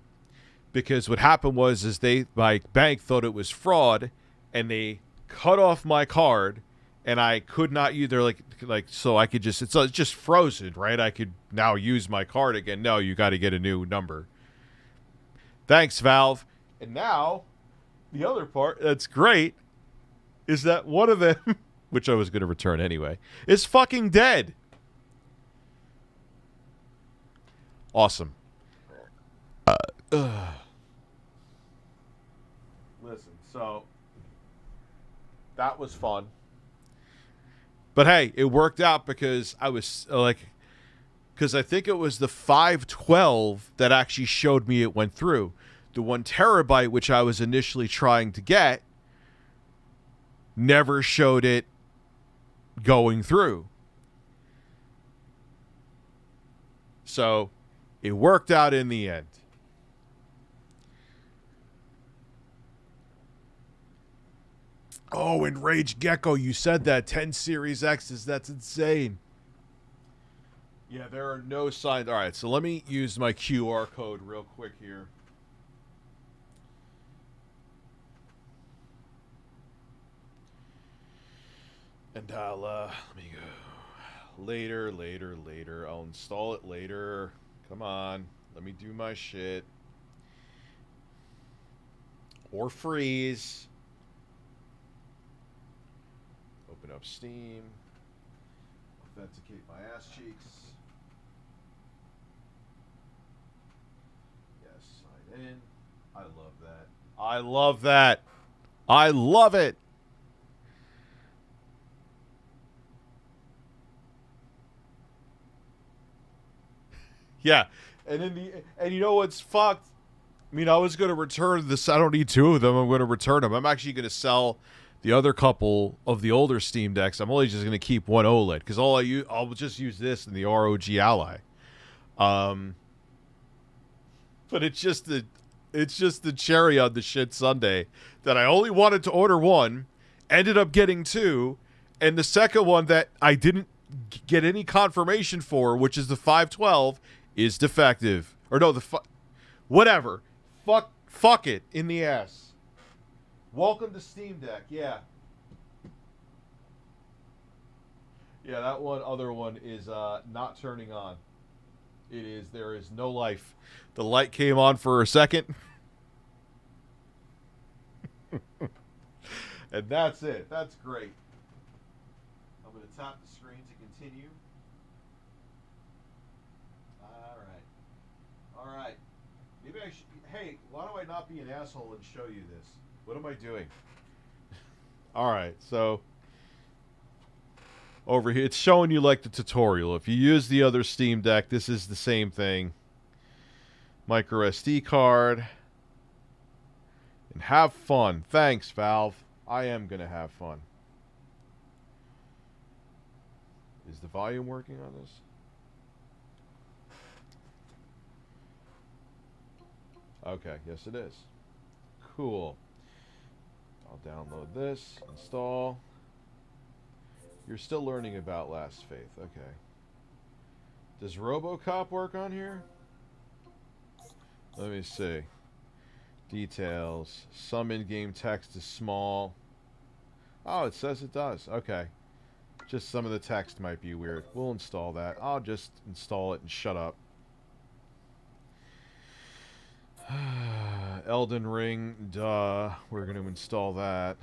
[SPEAKER 4] Because what happened was my bank thought it was fraud, and they cut off my card, and I could not either so I could just, it's just frozen, right? I could now use my card again. No, you got to get a new number. Thanks, Valve. And now, the other part that's great is that one of them, which I was going to return anyway, is fucking dead. Awesome. Listen, so that was fun. But hey, it worked out because I was because I think it was the 512 that actually showed me it went through. The 1 terabyte, which I was initially trying to get, never showed it going through. So it worked out in the end. Oh, and Rage Gecko, you said that 10 Series X's. That's insane. Yeah, there are no signs. All right, so let me use my QR code real quick here. And I'll, let me go. Later. I'll install it later. Come on. Let me do my shit. Or freeze. Open up Steam. Authenticate my ass cheeks. Yes, sign in. I love that. I love that. I love it. Yeah, and you know what's fucked? I mean, I was going to return this. I don't need 2 of them. I'm going to return them. I'm actually going to sell the other couple of the older Steam Decks. I'm only just going to keep 1 OLED because I'll just use this and the ROG Ally. But it's just the cherry on the shit sundae that I only wanted to order 1, ended up getting 2, and the second one that I didn't get any confirmation for, which is the 512, is defective. Or no, whatever. Fuck it in the ass. Welcome to Steam Deck. Yeah. Yeah, that other one is not turning on. There is no life. The light came on for a second. And that's it. That's great. I'm going to tap the screen to continue. All right. Maybe I should. Hey, why do I not be an asshole and show you this? What am I doing? All right, so over here, it's showing you like the tutorial. If you use the other Steam Deck, this is the same thing. Micro SD card. And have fun. Thanks, Valve. I am going to have fun. Is the volume working on this? Okay, yes it is. Cool. I'll download this, install. You're still learning about Last Faith. Okay. Does RoboCop work on here? Let me see. Details. Some in-game text is small. Oh, it says it does. Okay. Just some of the text might be weird. We'll install that. I'll just install it and shut up. Elden Ring, duh. We're going to install that.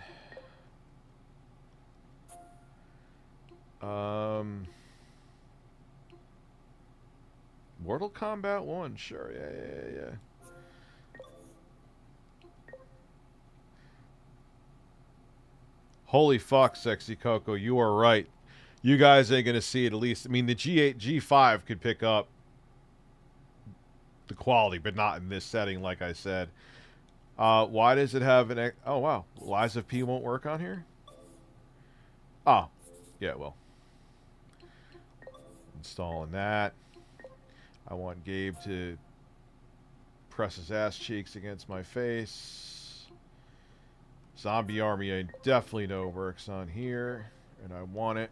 [SPEAKER 4] Mortal Kombat 1, sure, yeah. Holy fuck, Sexy Coco, you are right. You guys ain't gonna see it at least. I mean, the G8, G5 could pick up the quality, but not in this setting, like I said. Why does it have an... Oh, wow. Lies of P won't work on here? Oh. Yeah, well. Installing that. I want Gabe to press his ass cheeks against my face. Zombie Army, I definitely know works on here, and I want it.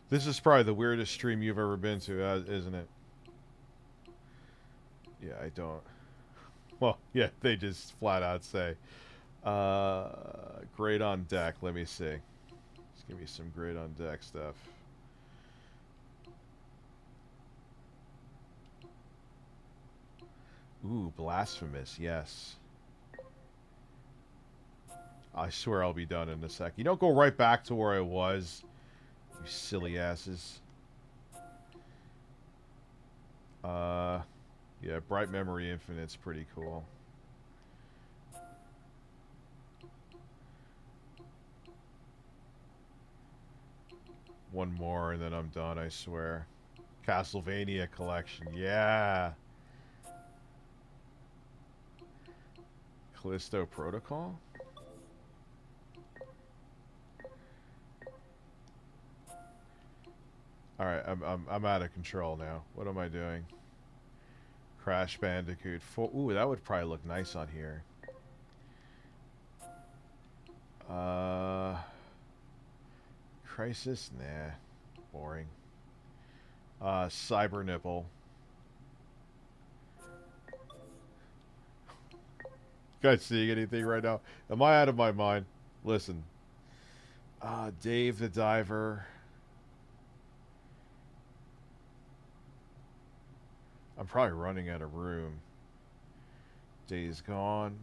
[SPEAKER 4] This is probably the weirdest stream you've ever been to, isn't it? Yeah, I don't. Well, yeah, they just flat out say. Great on deck. Let me see. Let's give me some great on deck stuff. Ooh, blasphemous. Yes. I swear I'll be done in a sec. You don't go right back to where I was. You silly asses. Yeah, Bright Memory Infinite's pretty cool. One more and then I'm done, I swear. Castlevania collection, yeah. Callisto Protocol? Alright, I'm out of control now. What am I doing? Crash Bandicoot 4. Ooh, that would probably look nice on here. Crisis? Nah. Boring. Cyber Nipple. You guys seeing anything right now? Am I out of my mind? Listen. Dave the Diver. I'm probably running out of room. Days Gone.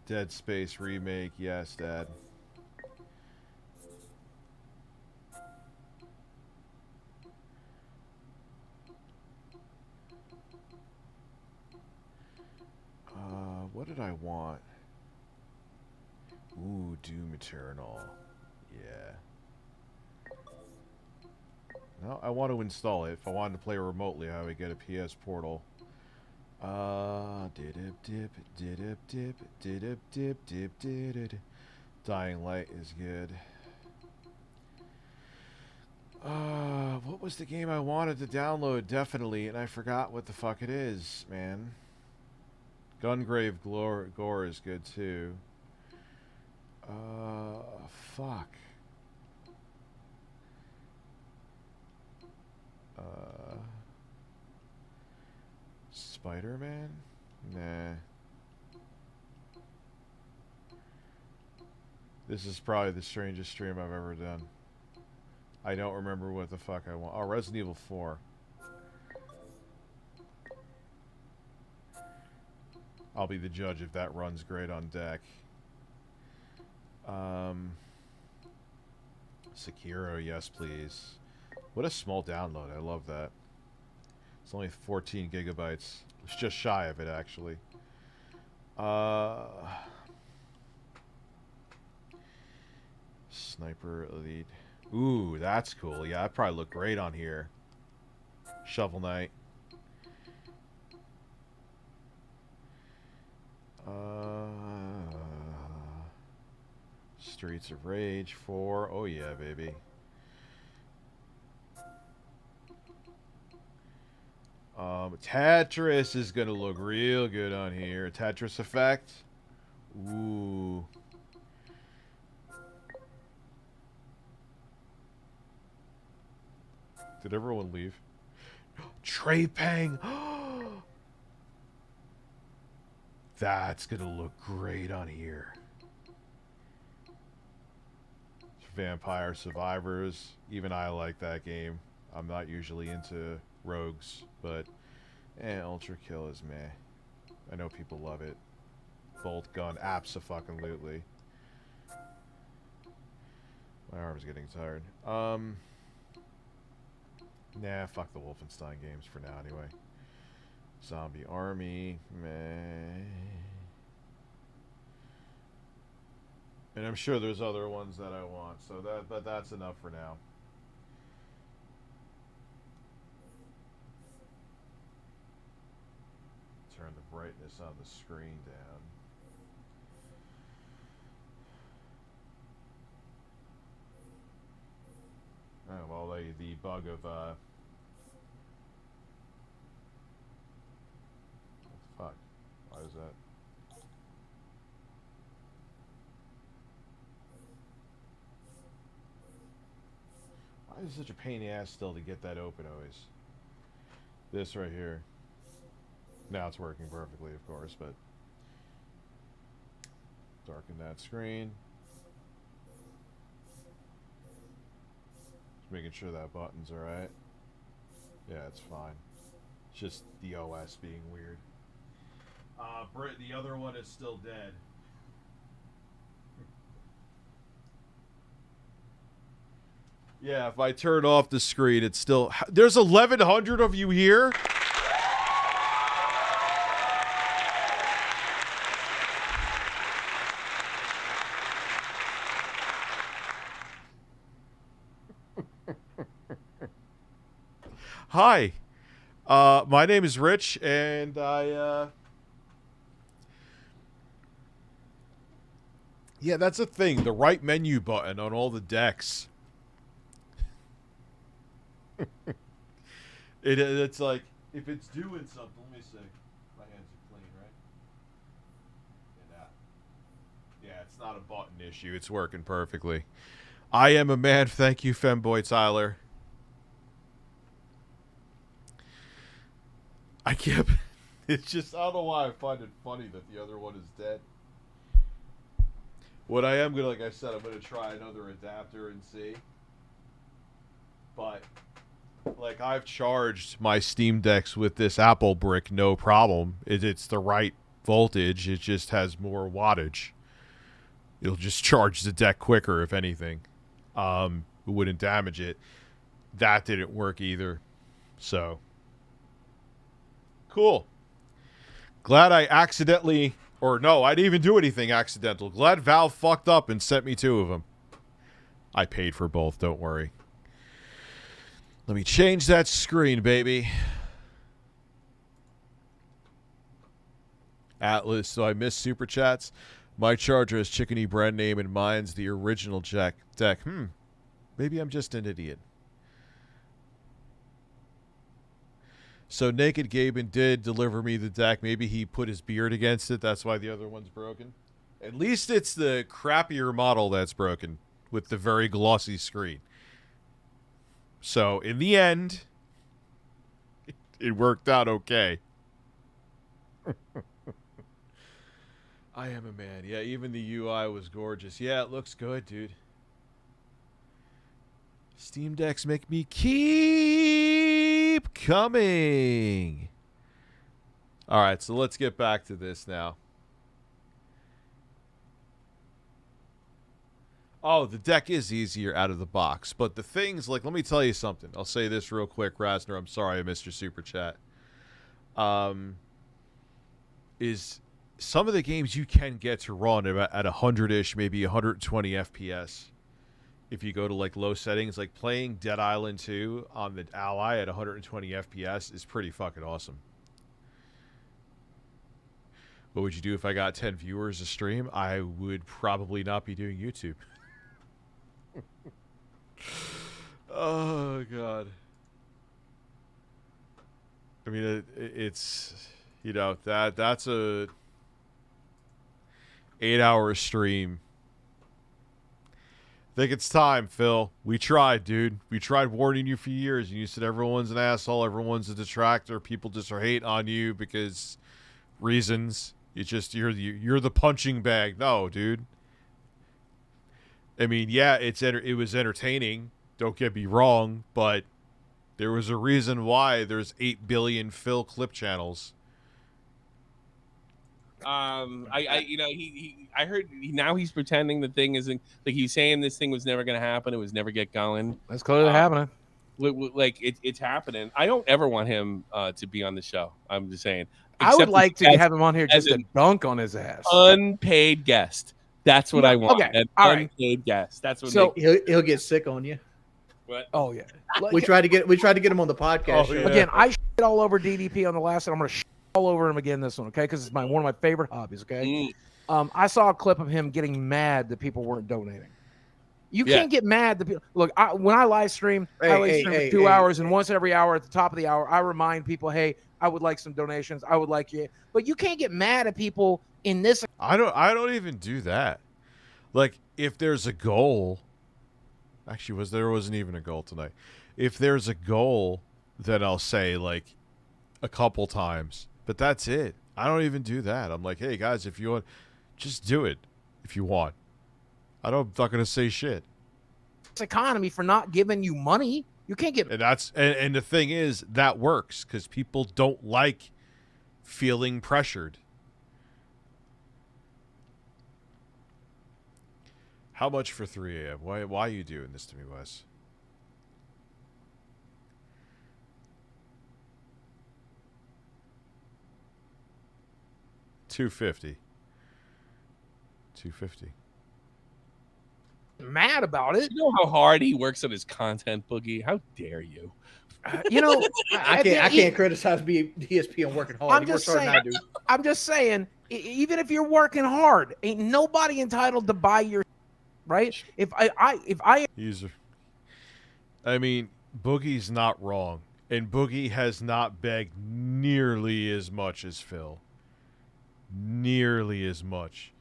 [SPEAKER 4] Dead Space remake. Yes, Dad. What did I want? Ooh, Doom Eternal. Yeah. No, I want to install it. If I wanted to play remotely, I would get a PS Portal. Dying Light is good. What was the game I wanted to download? Definitely, and I forgot what the fuck it is, man. Gungrave Gore is good too. Fuck. Spider-Man? Nah. This is probably the strangest stream I've ever done. I don't remember what the fuck I want. Oh, Resident Evil 4. I'll be the judge if that runs great on deck. Sekiro, yes please. What a small download. I love that. It's only 14 gigabytes. It's just shy of it, actually. Sniper Elite. Ooh, that's cool. Yeah, that'd probably look great on here. Shovel Knight. Streets of Rage 4. Oh yeah, baby. Tetris is gonna look real good on here. Tetris Effect. Ooh. Did everyone leave? Trey Pang. That's gonna look great on here. Vampire Survivors. Even I like that game. I'm not usually into rogues, but Ultra Kill is meh. I know people love it. Bolt gun, abso-fucking-lutely. My arm's getting tired. Nah, fuck the Wolfenstein games for now anyway. Zombie Army, meh. And I'm sure there's other ones that I want, so but that's enough for now. Turn the brightness on the screen down. Oh, well, the bug of, what the fuck? Why is that? Why is it such a pain in the ass still to get that open always? This right here. Now it's working perfectly, of course, but darken that screen. Just making sure that button's alright. Yeah, it's fine. It's just the OS being weird. Britt, the other one is still dead. Yeah, if I turn off the screen, it's still... There's 1,100 of you here? Hi. My name is Rich, and yeah, that's a thing. The right menu button on all the decks. It's like, if it's doing something, let me see. My hands are clean, right? Yeah, it's not a button issue. It's working perfectly. I am a man. Thank you, Femboy Tyler. I can't... It's just, I don't know why I find it funny that the other one is dead. What I am going to, like I said, I'm going to try another adapter and see. But... like, I've charged my Steam Decks with this Apple brick, no problem. It's the right voltage. It just has more wattage. It'll just charge the deck quicker, if anything. It wouldn't damage it. That didn't work either. So, cool. Glad I accidentally... or no, I didn't even do anything accidental. Glad Valve fucked up and sent me 2 of them. I paid for both, don't worry. Let me change that screen, baby. Atlas, so I missed Super Chats. My charger has Chickeny brand name and mine's the original deck. Maybe I'm just an idiot. So Naked Gaben did deliver me the deck. Maybe he put his beard against it. That's why the other one's broken. At least it's the crappier model that's broken with the very glossy screen. So, in the end, it worked out okay. I am a man. Yeah, even the UI was gorgeous. Yeah, it looks good, dude. Steam Decks make me keep coming. All right, so let's get back to this now. Oh, the deck is easier out of the box. But the things, like, let me tell you something. I'll say this real quick, Rasner. I'm sorry I missed your super chat. Is some of the games you can get to run at 100-ish, maybe 120 FPS. If you go to, like, low settings, like playing Dead Island 2 on the Ally at 120 FPS is pretty fucking awesome. What would you do if I got 10 viewers a stream? I would probably not be doing YouTube. Oh god. I mean, it's, you know, that's a 8-hour stream. I think it's time, Phil. We tried, dude. We tried warning you for years, and you said everyone's an asshole, everyone's a detractor, people just are hate on you because reasons. It's just you're the punching bag. No, dude. I mean, yeah, it was entertaining. Don't get me wrong, but there was a reason why there's 8 billion Phil clip channels.
[SPEAKER 11] I heard now he's pretending the thing isn't like he's saying this thing was never going to happen. It was never get going.
[SPEAKER 12] That's clearly happening.
[SPEAKER 11] Like it's happening. I don't ever want him to be on the show. I'm just saying.
[SPEAKER 12] I would like to have him on here just to dunk on his ass.
[SPEAKER 11] Unpaid guest. That's what I want.
[SPEAKER 12] Okay.
[SPEAKER 11] An
[SPEAKER 12] All
[SPEAKER 11] unpaid guest. That's what.
[SPEAKER 16] So he'll get sick on you.
[SPEAKER 11] What?
[SPEAKER 12] Oh yeah.
[SPEAKER 16] We tried to get him on the podcast.
[SPEAKER 4] Oh, yeah.
[SPEAKER 12] Again, I shit all over DDP on the last one. I'm gonna shit all over him again this one, okay? Because it's one of my favorite hobbies. Okay. I saw a clip of him getting mad that people weren't donating. You can't get mad that people look. When I live stream, I live stream for 2 hours, and once every hour at the top of the hour, I remind people, "Hey, I would like some donations. I would like you." But you can't get mad at people in this.
[SPEAKER 4] I don't even do that. Like if there's a goal, actually there wasn't even a goal tonight. If there's a goal, then I'll say like a couple times, but that's it. I don't even do that. I'm like, hey guys, if you want, just do it if you want. I'm not gonna say shit.
[SPEAKER 12] Economy for not giving you money. You can't get.
[SPEAKER 4] And that's and the thing is that works because people don't like feeling pressured. How much for 3 a.m.? Why are you doing this to me, Wes? $250.
[SPEAKER 12] Mad about it.
[SPEAKER 11] You know how hard he works on his content, Boogie. How dare you?
[SPEAKER 16] I can't criticize DSP on working hard.
[SPEAKER 12] I'm just saying. Even if you're working hard, ain't nobody entitled to buy your right. I
[SPEAKER 4] mean, Boogie's not wrong, and Boogie has not begged nearly as much as Phil. Nearly as much.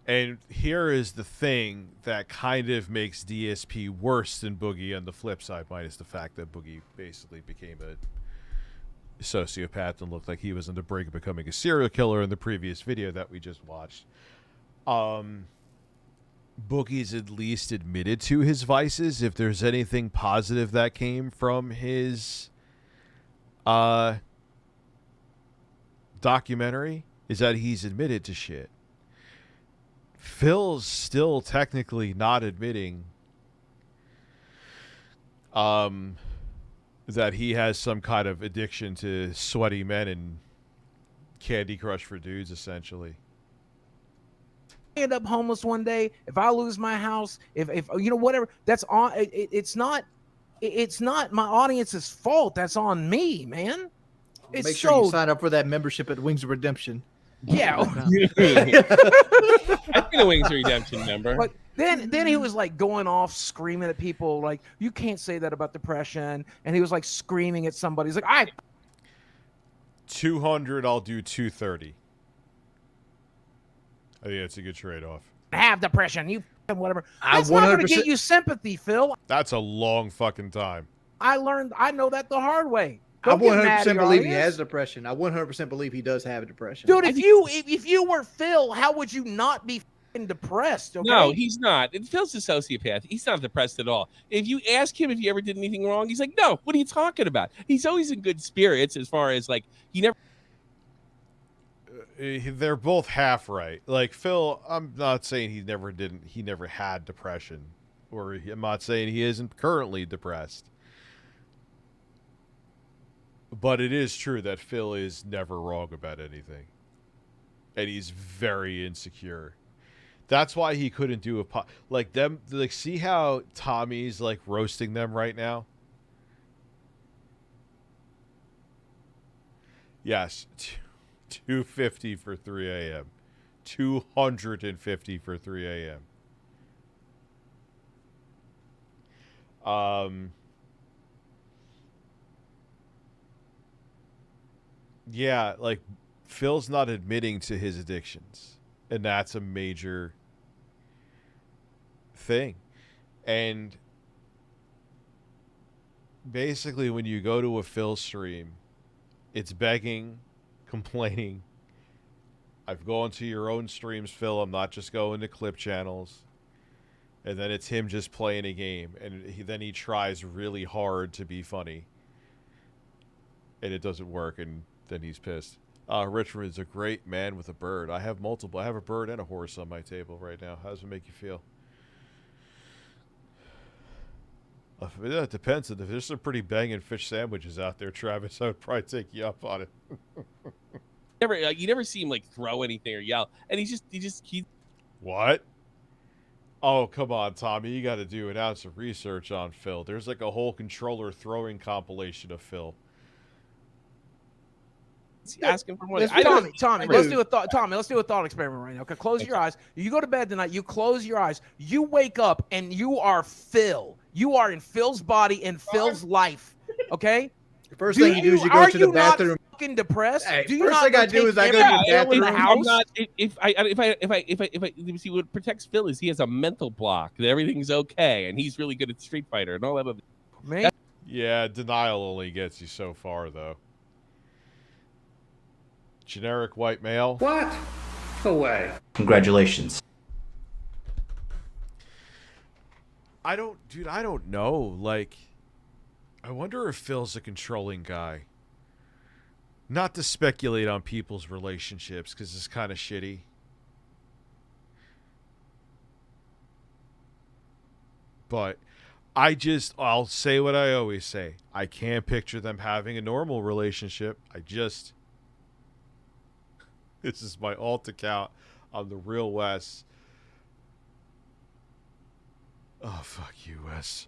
[SPEAKER 4] And here is the thing that kind of makes DSP worse than Boogie on the flip side, minus the fact that Boogie basically became a sociopath and looked like he was on the brink of becoming a serial killer in the previous video that we just watched. Boogie's at least admitted to his vices. If there's anything positive that came from his documentary, is that he's admitted to shit. Phil's still technically not admitting that he has some kind of addiction to sweaty men and Candy Crush for dudes, essentially.
[SPEAKER 12] End up homeless one day, if I lose my house, if whatever, that's on. It's not my audience's fault. That's on me, man.
[SPEAKER 16] Make sure you sign up for that membership at Wings of Redemption.
[SPEAKER 12] Yeah.
[SPEAKER 11] I've been a Wings of Redemption member.
[SPEAKER 12] But then he was like going off screaming at people like, you can't say that about depression. And he was like screaming at somebody. He's like,
[SPEAKER 4] 200, I'll do 230. I think that's a good trade-off.
[SPEAKER 12] Have depression, you whatever.
[SPEAKER 16] I
[SPEAKER 12] That's not going to
[SPEAKER 16] 100%
[SPEAKER 12] get you sympathy, Phil.
[SPEAKER 4] That's a long fucking time.
[SPEAKER 12] I know that the hard way.
[SPEAKER 16] I
[SPEAKER 12] Don't get mad
[SPEAKER 16] 100%
[SPEAKER 12] at your
[SPEAKER 16] believe he
[SPEAKER 12] audience.
[SPEAKER 16] has depression. I 100% believe he does have depression.
[SPEAKER 12] Dude, if you were Phil, how would you not be f***ing depressed? Okay?
[SPEAKER 11] No, he's not. Phil's a sociopath. He's not depressed at all. If you ask him if he ever did anything wrong, he's like, no, what are you talking about? He's always in good spirits as far as like, he never.
[SPEAKER 4] They're both half right. Like Phil, I'm not saying he never had depression, or I'm not saying he isn't currently depressed. But it is true that Phil is never wrong about anything. And he's very insecure. That's why he couldn't do see how Tommy's like roasting them right now? Yes. 250 for 3 a.m. 250 for 3 a.m. Yeah, like Phil's not admitting to his addictions, and that's a major thing. And basically when you go to a Phil stream, it's begging, complaining. I've gone to your own streams, Phil. I'm not just going to clip channels. And then it's him just playing a game, and then he tries really hard to be funny, and it doesn't work, and then he's pissed. Richmond is a great man with a bird. I have multiple. I have a bird and a horse on my table right now. How does it make you feel? It depends. If there's some pretty banging fish sandwiches out there, Travis, I would probably take you up on it.
[SPEAKER 11] You never see him like throw anything or yell, and he.
[SPEAKER 4] What? Oh, come on, Tommy. You got to do an ounce of research on Phil. There's like a whole controller throwing compilation of Phil.
[SPEAKER 11] Asking for money.
[SPEAKER 12] Tommy, let's do a thought. Tommy, let's do a thought experiment right now. Okay, close your eyes. You go to bed tonight. You close your eyes. You wake up and you are Phil. You are in Phil's body and Phil's life. Okay.
[SPEAKER 16] The first thing you do is you go to the bathroom.
[SPEAKER 12] Not fucking depressed?
[SPEAKER 16] Hey,
[SPEAKER 12] do you
[SPEAKER 16] first
[SPEAKER 12] not
[SPEAKER 16] thing I do is I go to the bathroom.
[SPEAKER 11] I'm not. If I see what protects Phil is he has a mental block that everything's okay and he's really good at Street Fighter and all that.
[SPEAKER 12] Man.
[SPEAKER 4] Yeah, denial only gets you so far though. Generic white male.
[SPEAKER 17] What? No way.
[SPEAKER 1] Congratulations.
[SPEAKER 4] I don't know. Like, I wonder if Phil's a controlling guy. Not to speculate on people's relationships, because it's kind of shitty. But I'll say what I always say. I can't picture them having a normal relationship. This is my alt account on the Real West. Oh, fuck you, Wes.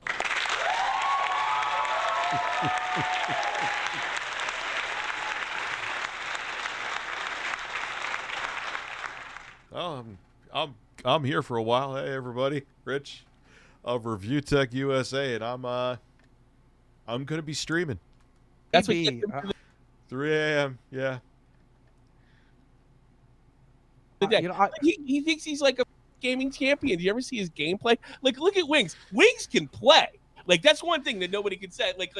[SPEAKER 4] Oh, I'm here for a while. Hey, everybody. Rich of ReviewTechUSA, and I'm gonna be streaming.
[SPEAKER 11] That's what
[SPEAKER 4] 3 a.m. Yeah.
[SPEAKER 11] He thinks he's like a gaming champion. Do you ever see his gameplay? Like, look at Wings. Wings can play. Like, that's one thing that nobody can say. Like,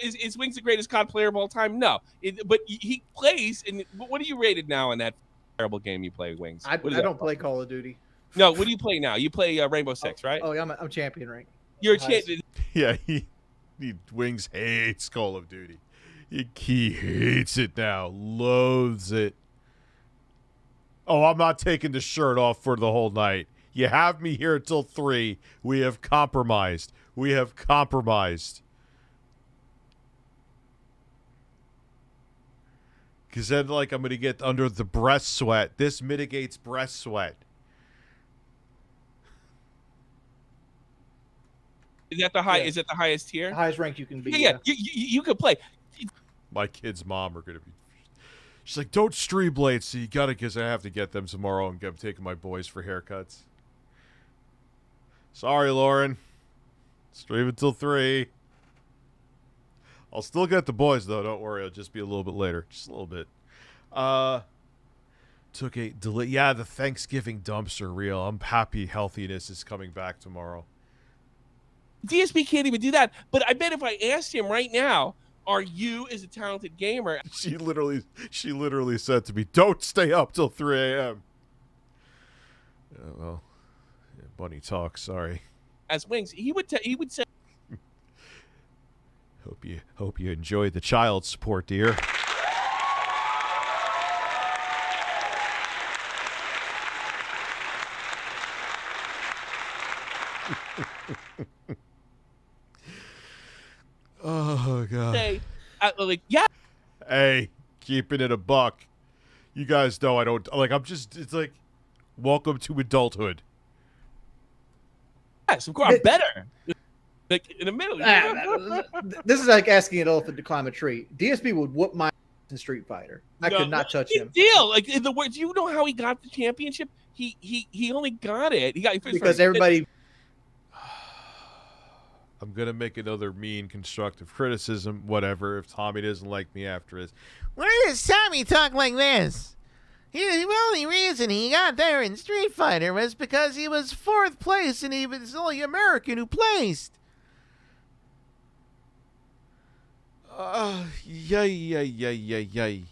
[SPEAKER 11] is Wings the greatest COD player of all time? No. But he plays. And what are you rated now in that terrible game you play, Wings?
[SPEAKER 16] I don't play Call of Duty.
[SPEAKER 11] No, what do you play now? You play Rainbow Six, right?
[SPEAKER 16] Oh, yeah, I'm champion rank.
[SPEAKER 11] You're a champion.
[SPEAKER 4] Yeah, Wings hates Call of Duty. He hates it now. Loathes it. Oh, I'm not taking the shirt off for the whole night. You have me here until 3. We have compromised. Because then, like, I'm going to get under the breast sweat. This mitigates breast sweat.
[SPEAKER 11] Is that the high? Yeah. Is it the highest tier?
[SPEAKER 16] The highest rank you can be.
[SPEAKER 11] Yeah. You could play.
[SPEAKER 4] My kid's mom are going to be... She's like, don't stream late, so you got to, because I have to get them tomorrow and I'm taking my boys for haircuts. Sorry, Lauren. Stream until 3. I'll still get the boys, though. Don't worry. It'll just be a little bit later. Just a little bit. Took a delay. Yeah, the Thanksgiving dumps are real. I'm happy healthiness is coming back tomorrow.
[SPEAKER 11] DSP can't even do that. But I bet if I asked him right now, are you as a talented gamer?
[SPEAKER 4] She literally said to me, don't stay up till 3 a.m. Well, yeah, bunny talk, sorry.
[SPEAKER 11] As Wings, he would say
[SPEAKER 4] Hope you enjoy the child support, dear. Oh god.
[SPEAKER 11] Say, yeah.
[SPEAKER 4] Hey, keeping it a buck. You guys know I don't like. It's like, welcome to adulthood.
[SPEAKER 11] Yes, of course, I'm better. Like in the middle.
[SPEAKER 16] This is like asking an elephant to climb a tree. DSP would whoop my ass in Street Fighter. I could not touch him.
[SPEAKER 11] Deal. Like in the words, you know how he got the championship? He only got it.
[SPEAKER 16] Because everybody.
[SPEAKER 4] I'm going to make another mean constructive criticism, whatever, if Tommy doesn't like me after this.
[SPEAKER 18] Why does Tommy talk like this? The only reason he got there in Street Fighter was because he was 4th place and he was the only American who placed.
[SPEAKER 4] Yay.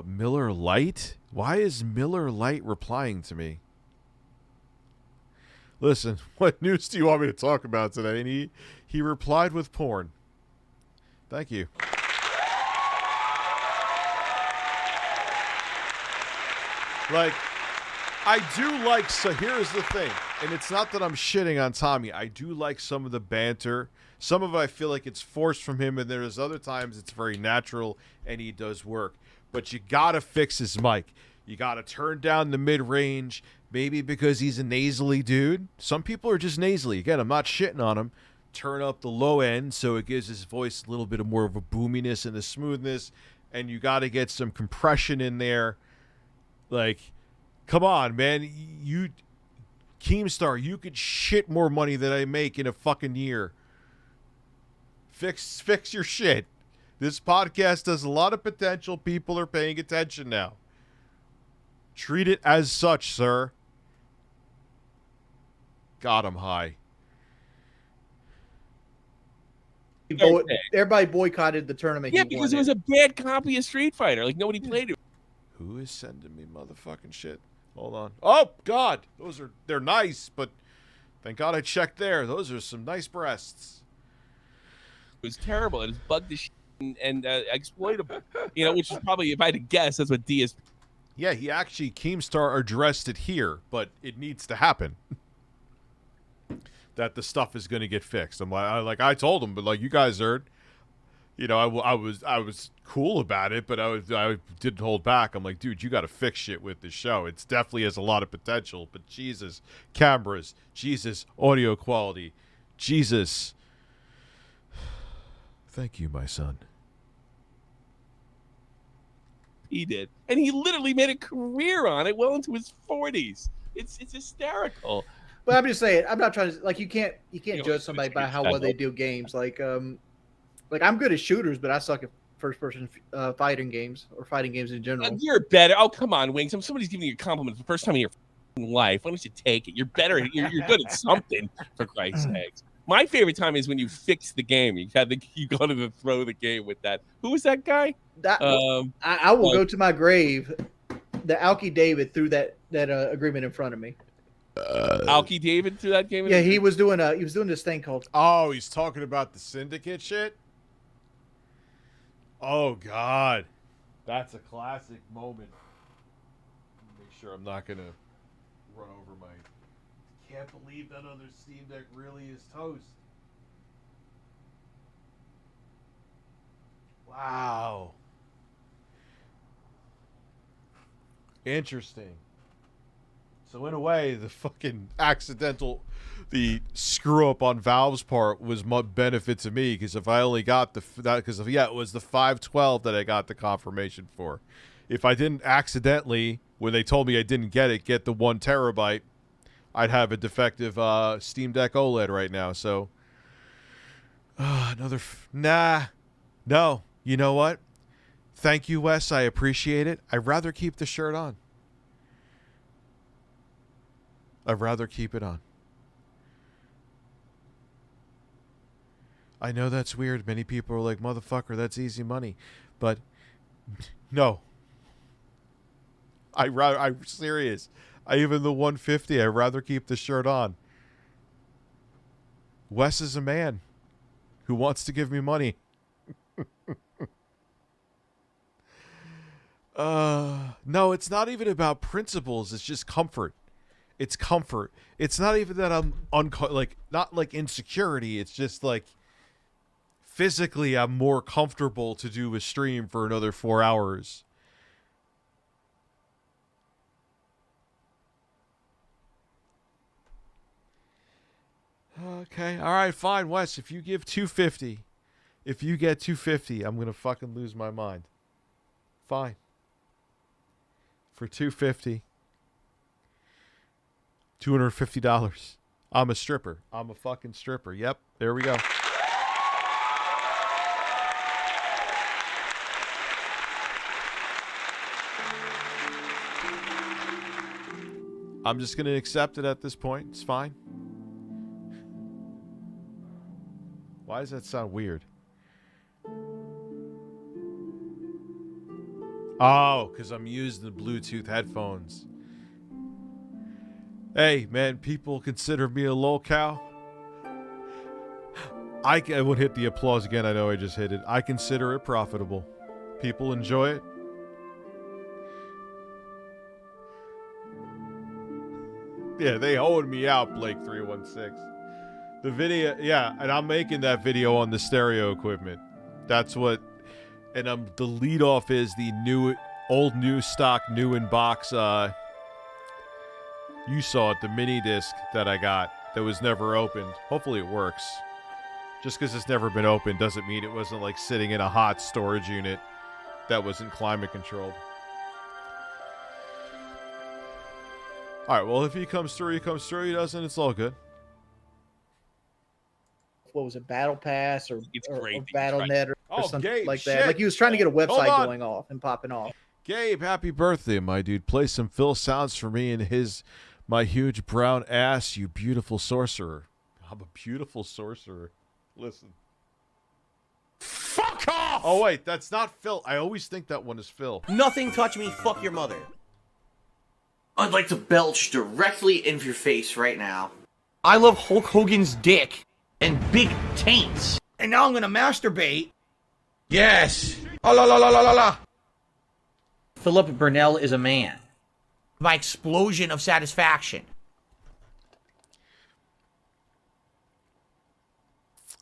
[SPEAKER 4] Miller Lite? Why is Miller Lite replying to me? Listen, what news do you want me to talk about today? And he replied with porn. Thank you. Like, I do like, so here's the thing, and it's not that I'm shitting on Tommy. I do like some of the banter. Some of it I feel like it's forced from him, and there's other times it's very natural and he does work. But you gotta fix his mic. You gotta turn down the mid-range, maybe because he's a nasally dude. Some people are just nasally. Again, I'm not shitting on him. Turn up the low end so it gives his voice a little bit more of a boominess and a smoothness, and you gotta get some compression in there. Like, come on, man. You, Keemstar, you could shit more money than I make in a fucking year. Fix your shit. This podcast has a lot of potential. People are paying attention now. Treat it as such, sir. God, I'm high.
[SPEAKER 16] Everybody boycotted the tournament.
[SPEAKER 11] Yeah, because it was a bad copy of Street Fighter. Like, nobody played it.
[SPEAKER 4] Who is sending me motherfucking shit? Hold on. Oh, God. They're nice, but thank God I checked there. Those are some nice breasts.
[SPEAKER 11] It was terrible. It was bugged as shit and exploitable. You know, which is probably, if I had to guess, that's what DSP.
[SPEAKER 4] Yeah, he actually, Keemstar addressed it here, but it needs to happen. That the stuff is going to get fixed. I told him, but like, you guys heard, you know, I was cool about it, but I didn't hold back. I'm like, dude, you got to fix shit with this show. It's definitely has a lot of potential, but Jesus, cameras, Jesus, audio quality, Jesus. Thank you, my son.
[SPEAKER 11] He did, and he literally made a career on it well into his 40s. It's hysterical.
[SPEAKER 16] But I'm just saying, I'm not trying to, like, you can't judge somebody by how well they do games. Like I'm good at shooters, but I suck at first-person fighting games or fighting games in general.
[SPEAKER 11] You're better. Oh, come on, Wings. If somebody's giving you a compliment for the first time in your life, why don't you take it? You're better. You're good at something, for Christ's sakes. My favorite time is when you fix the game. You go to throw the game with that. Who was that guy?
[SPEAKER 16] I will go to my grave. The Alki David threw that agreement in front of me.
[SPEAKER 11] Alki David threw that game.
[SPEAKER 16] Yeah, he was doing this thing called.
[SPEAKER 4] Oh, he's talking about the syndicate shit. Oh God, that's a classic moment. Make sure I'm not gonna run over my. Can't believe that other Steam Deck really is toast. Wow. Interesting. So in a way, the fucking the screw up on Valve's part was benefit to me, because if I only got it was the 512 that I got the confirmation for. If I didn't accidentally, when they told me I didn't get the 1 terabyte, I'd have a defective Steam Deck OLED right now. So no. You know what? Thank you, Wes. I appreciate it. I'd rather keep the shirt on. I'd rather keep it on. I know that's weird. Many people are like, motherfucker, that's easy money. But no. I'm serious. Even the 150, I'd rather keep the shirt on. Wes is a man who wants to give me money. No, it's not even about principles. It's just comfort. It's comfort. It's not even that I'm not like insecurity. It's just like physically I'm more comfortable to do a stream for another 4 hours. Okay. All right, fine, Wes. If you give 250, if you get 250, I'm going to fucking lose my mind. Fine. For 250. $250. I'm a stripper. I'm a fucking stripper. Yep. There we go. I'm just going to accept it at this point. It's fine. Why does that sound weird? Oh, because I'm using the Bluetooth headphones. Hey, man, people consider me a lolcow. I would hit the applause again. I know I just hit it. I consider it profitable. People enjoy it. Yeah, they hoeing me out, Blake316. The video, yeah, and I'm making that video on the stereo equipment. That's what, and the lead off is the old new stock, new in box, you saw it, the mini disc that I got that was never opened. Hopefully it works. Just because it's never been opened doesn't mean it wasn't like sitting in a hot storage unit that wasn't climate controlled. Alright, well, if he comes through, he comes through. He doesn't, it's all good.
[SPEAKER 16] What was it, Battle Pass or
[SPEAKER 11] great
[SPEAKER 16] BattleNet or something
[SPEAKER 4] Gabe,
[SPEAKER 16] like that?
[SPEAKER 4] shit.
[SPEAKER 16] Like he was trying to get a
[SPEAKER 4] Hold
[SPEAKER 16] website
[SPEAKER 4] on.
[SPEAKER 16] going off and popping off.
[SPEAKER 4] Gabe, happy birthday, my dude. Play some Phil sounds for me and my huge brown ass, you beautiful sorcerer. I'm a beautiful sorcerer. Listen.
[SPEAKER 1] Fuck off!
[SPEAKER 4] Oh, wait, that's not Phil. I always think that one is Phil.
[SPEAKER 1] Nothing touch me, fuck your mother. I'd like to belch directly into your face right now. I love Hulk Hogan's dick and big taints. And now I'm gonna masturbate.
[SPEAKER 19] Yes. Oh, la la la la la la.
[SPEAKER 1] Philip Burnell is a man. My explosion of satisfaction.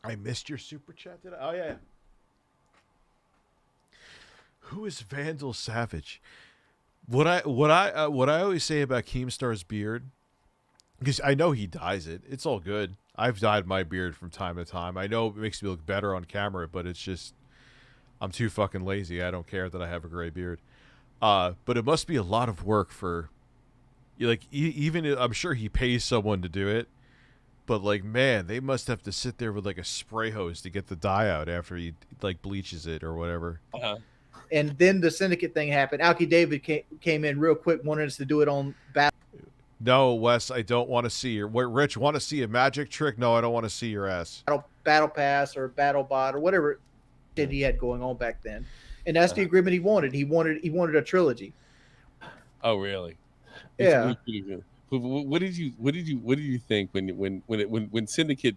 [SPEAKER 4] I missed your super chat, did I? Oh, yeah. Who is Vandal Savage? What I always say about Keemstar's beard, because I know he dyes it. It's all good. I've dyed my beard from time to time. I know it makes me look better on camera, but it's just I'm too fucking lazy. I don't care that I have a gray beard. But it must be a lot of work for, like, even I'm sure he pays someone to do it. But, like, man, they must have to sit there with, like, a spray hose to get the dye out after he, like, bleaches it or whatever.
[SPEAKER 16] And then the syndicate thing happened. Alki David came in real quick, wanted us to do it on Battle.
[SPEAKER 4] No, Wes, I don't want to see your... Wait, Rich, want to see a magic trick? No, I don't want to see your ass.
[SPEAKER 16] Battle Pass or BattleBot or whatever shit he had going on back then. And that's the agreement he wanted. He wanted a trilogy.
[SPEAKER 11] Oh, really?
[SPEAKER 16] Yeah.
[SPEAKER 11] What did you think when Syndicate,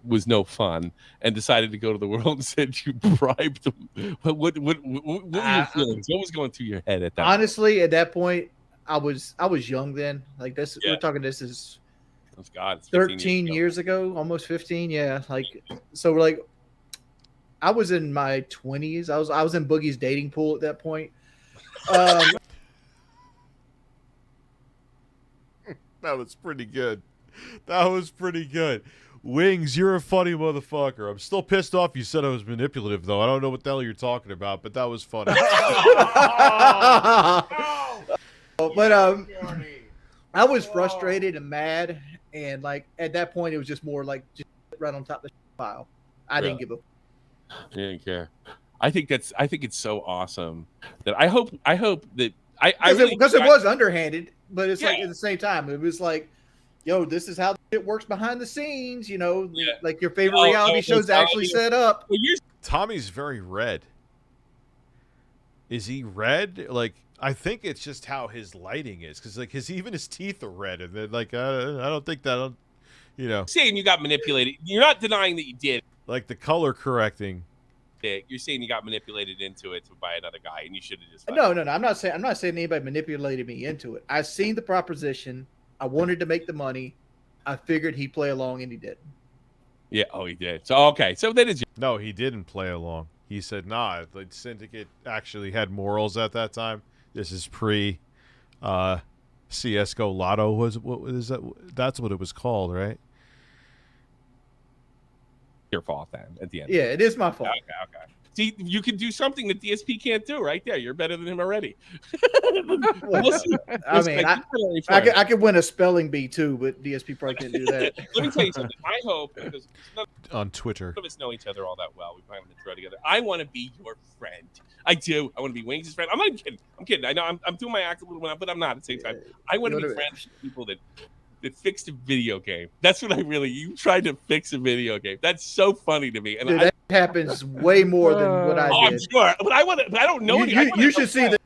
[SPEAKER 11] was no fun and decided to go to the world and said you bribed them? What were your feelings? What was going through your head at that?
[SPEAKER 16] Honestly, at that point, I was young then. Like this, we're talking. This is 13 years ago, almost 15. Yeah, like so. We're like, I was in my 20s. I was in Boogie's dating pool at that point.
[SPEAKER 4] That was pretty good. That was pretty good. Wings, you're a funny motherfucker. I'm still pissed off you said I was manipulative, though. I don't know what the hell you're talking about, but that was funny.
[SPEAKER 16] But I was frustrated and mad, and like at that point, it was just more like just right on top of the pile. I didn't give a.
[SPEAKER 11] I didn't care. I think it's so awesome that I hope that
[SPEAKER 16] because it was underhanded, but it's like at the same time it was like, yo, this is how it works behind the scenes. You know, like your favorite reality shows actually set up.
[SPEAKER 4] Tommy's very red. Is he red? Like, I think it's just how his lighting is, because like even his teeth are red, and then like I don't think that,
[SPEAKER 11] saying you got manipulated. You're not denying that you did.
[SPEAKER 4] Like the color correcting.
[SPEAKER 11] You're saying you got manipulated into it by another guy, and you should have just.
[SPEAKER 16] No. I'm not saying anybody manipulated me into it. I seen the proposition. I wanted to make the money. I figured he'd play along, and he did.
[SPEAKER 11] Yeah. Oh, he did. So okay. So that is.
[SPEAKER 4] No, he didn't play along. He said, "Nah, the Syndicate actually had morals at that time. This is pre, CS:GO Lotto. What is that? That's what it was called, right?"
[SPEAKER 11] Your fault then. At the end.
[SPEAKER 16] Yeah, it is my fault.
[SPEAKER 11] Okay. See, you can do something that DSP can't do. Right there, you're better than him already.
[SPEAKER 16] I mean, I could win a spelling bee too, but DSP probably can't do that.
[SPEAKER 11] Let me tell you something. I hope, because
[SPEAKER 4] on Twitter,
[SPEAKER 11] none of us know each other all that well. We probably want to throw together. I want to be your friend. I do. I want to be Wings' friend. I'm not kidding. I'm kidding. I know I'm doing my act a little bit, but I'm not at the same time. I want to be friends with people that fixed a video game. That's what you tried to fix a video game. That's so funny to me. And
[SPEAKER 16] dude, that happens way more than what I did.
[SPEAKER 11] I'm sure, but I don't know.
[SPEAKER 16] You should see that.